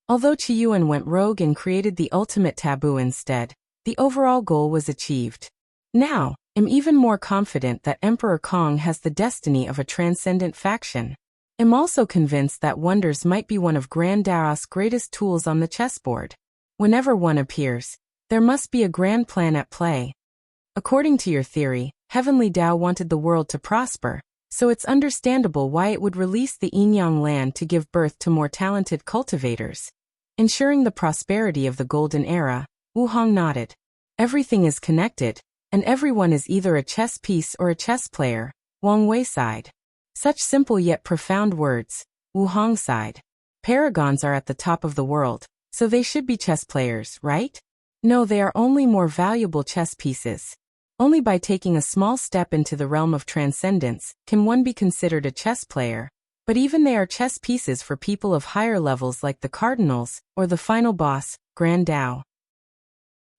Although Qiyuan went rogue and created the ultimate taboo instead, the overall goal was achieved. Now, I'm even more confident that Emperor Kong has the destiny of a transcendent faction. I'm also convinced that wonders might be one of Grand Dao's greatest tools on the chessboard. Whenever one appears, there must be a grand plan at play. According to your theory, Heavenly Dao wanted the world to prosper, so it's understandable why it would release the Yin-Yang land to give birth to more talented cultivators. Ensuring the prosperity of the Golden Era, Wu Hong nodded. Everything is connected, and everyone is either a chess piece or a chess player, Wang Wei sighed. Such simple yet profound words, Wu Hong sighed. Paragons are at the top of the world, so they should be chess players, right? No, they are only more valuable chess pieces. Only by taking a small step into the realm of transcendence can one be considered a chess player. But even they are chess pieces for people of higher levels like the Cardinals, or the final boss, Grand Dao.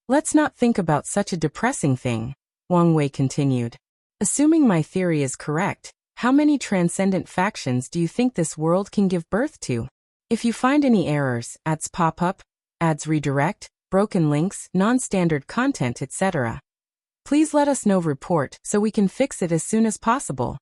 Let's not think about such a depressing thing, Wang Wei continued. Assuming my theory is correct, how many transcendent factions do you think this world can give birth to? If you find any errors, ads pop up, ads redirect, broken links, non-standard content, etc., please let us know report so we can fix it as soon as possible.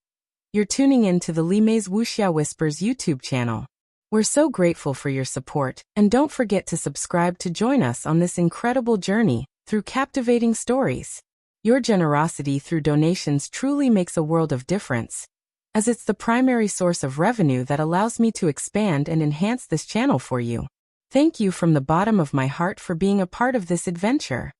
You're tuning in to the Li Mei's Wuxia Whispers YouTube channel. We're so grateful for your support, and don't forget to subscribe to join us on this incredible journey through captivating stories. Your generosity through donations truly makes a world of difference, as it's the primary source of revenue that allows me to expand and enhance this channel for you. Thank you from the bottom of my heart for being a part of this adventure.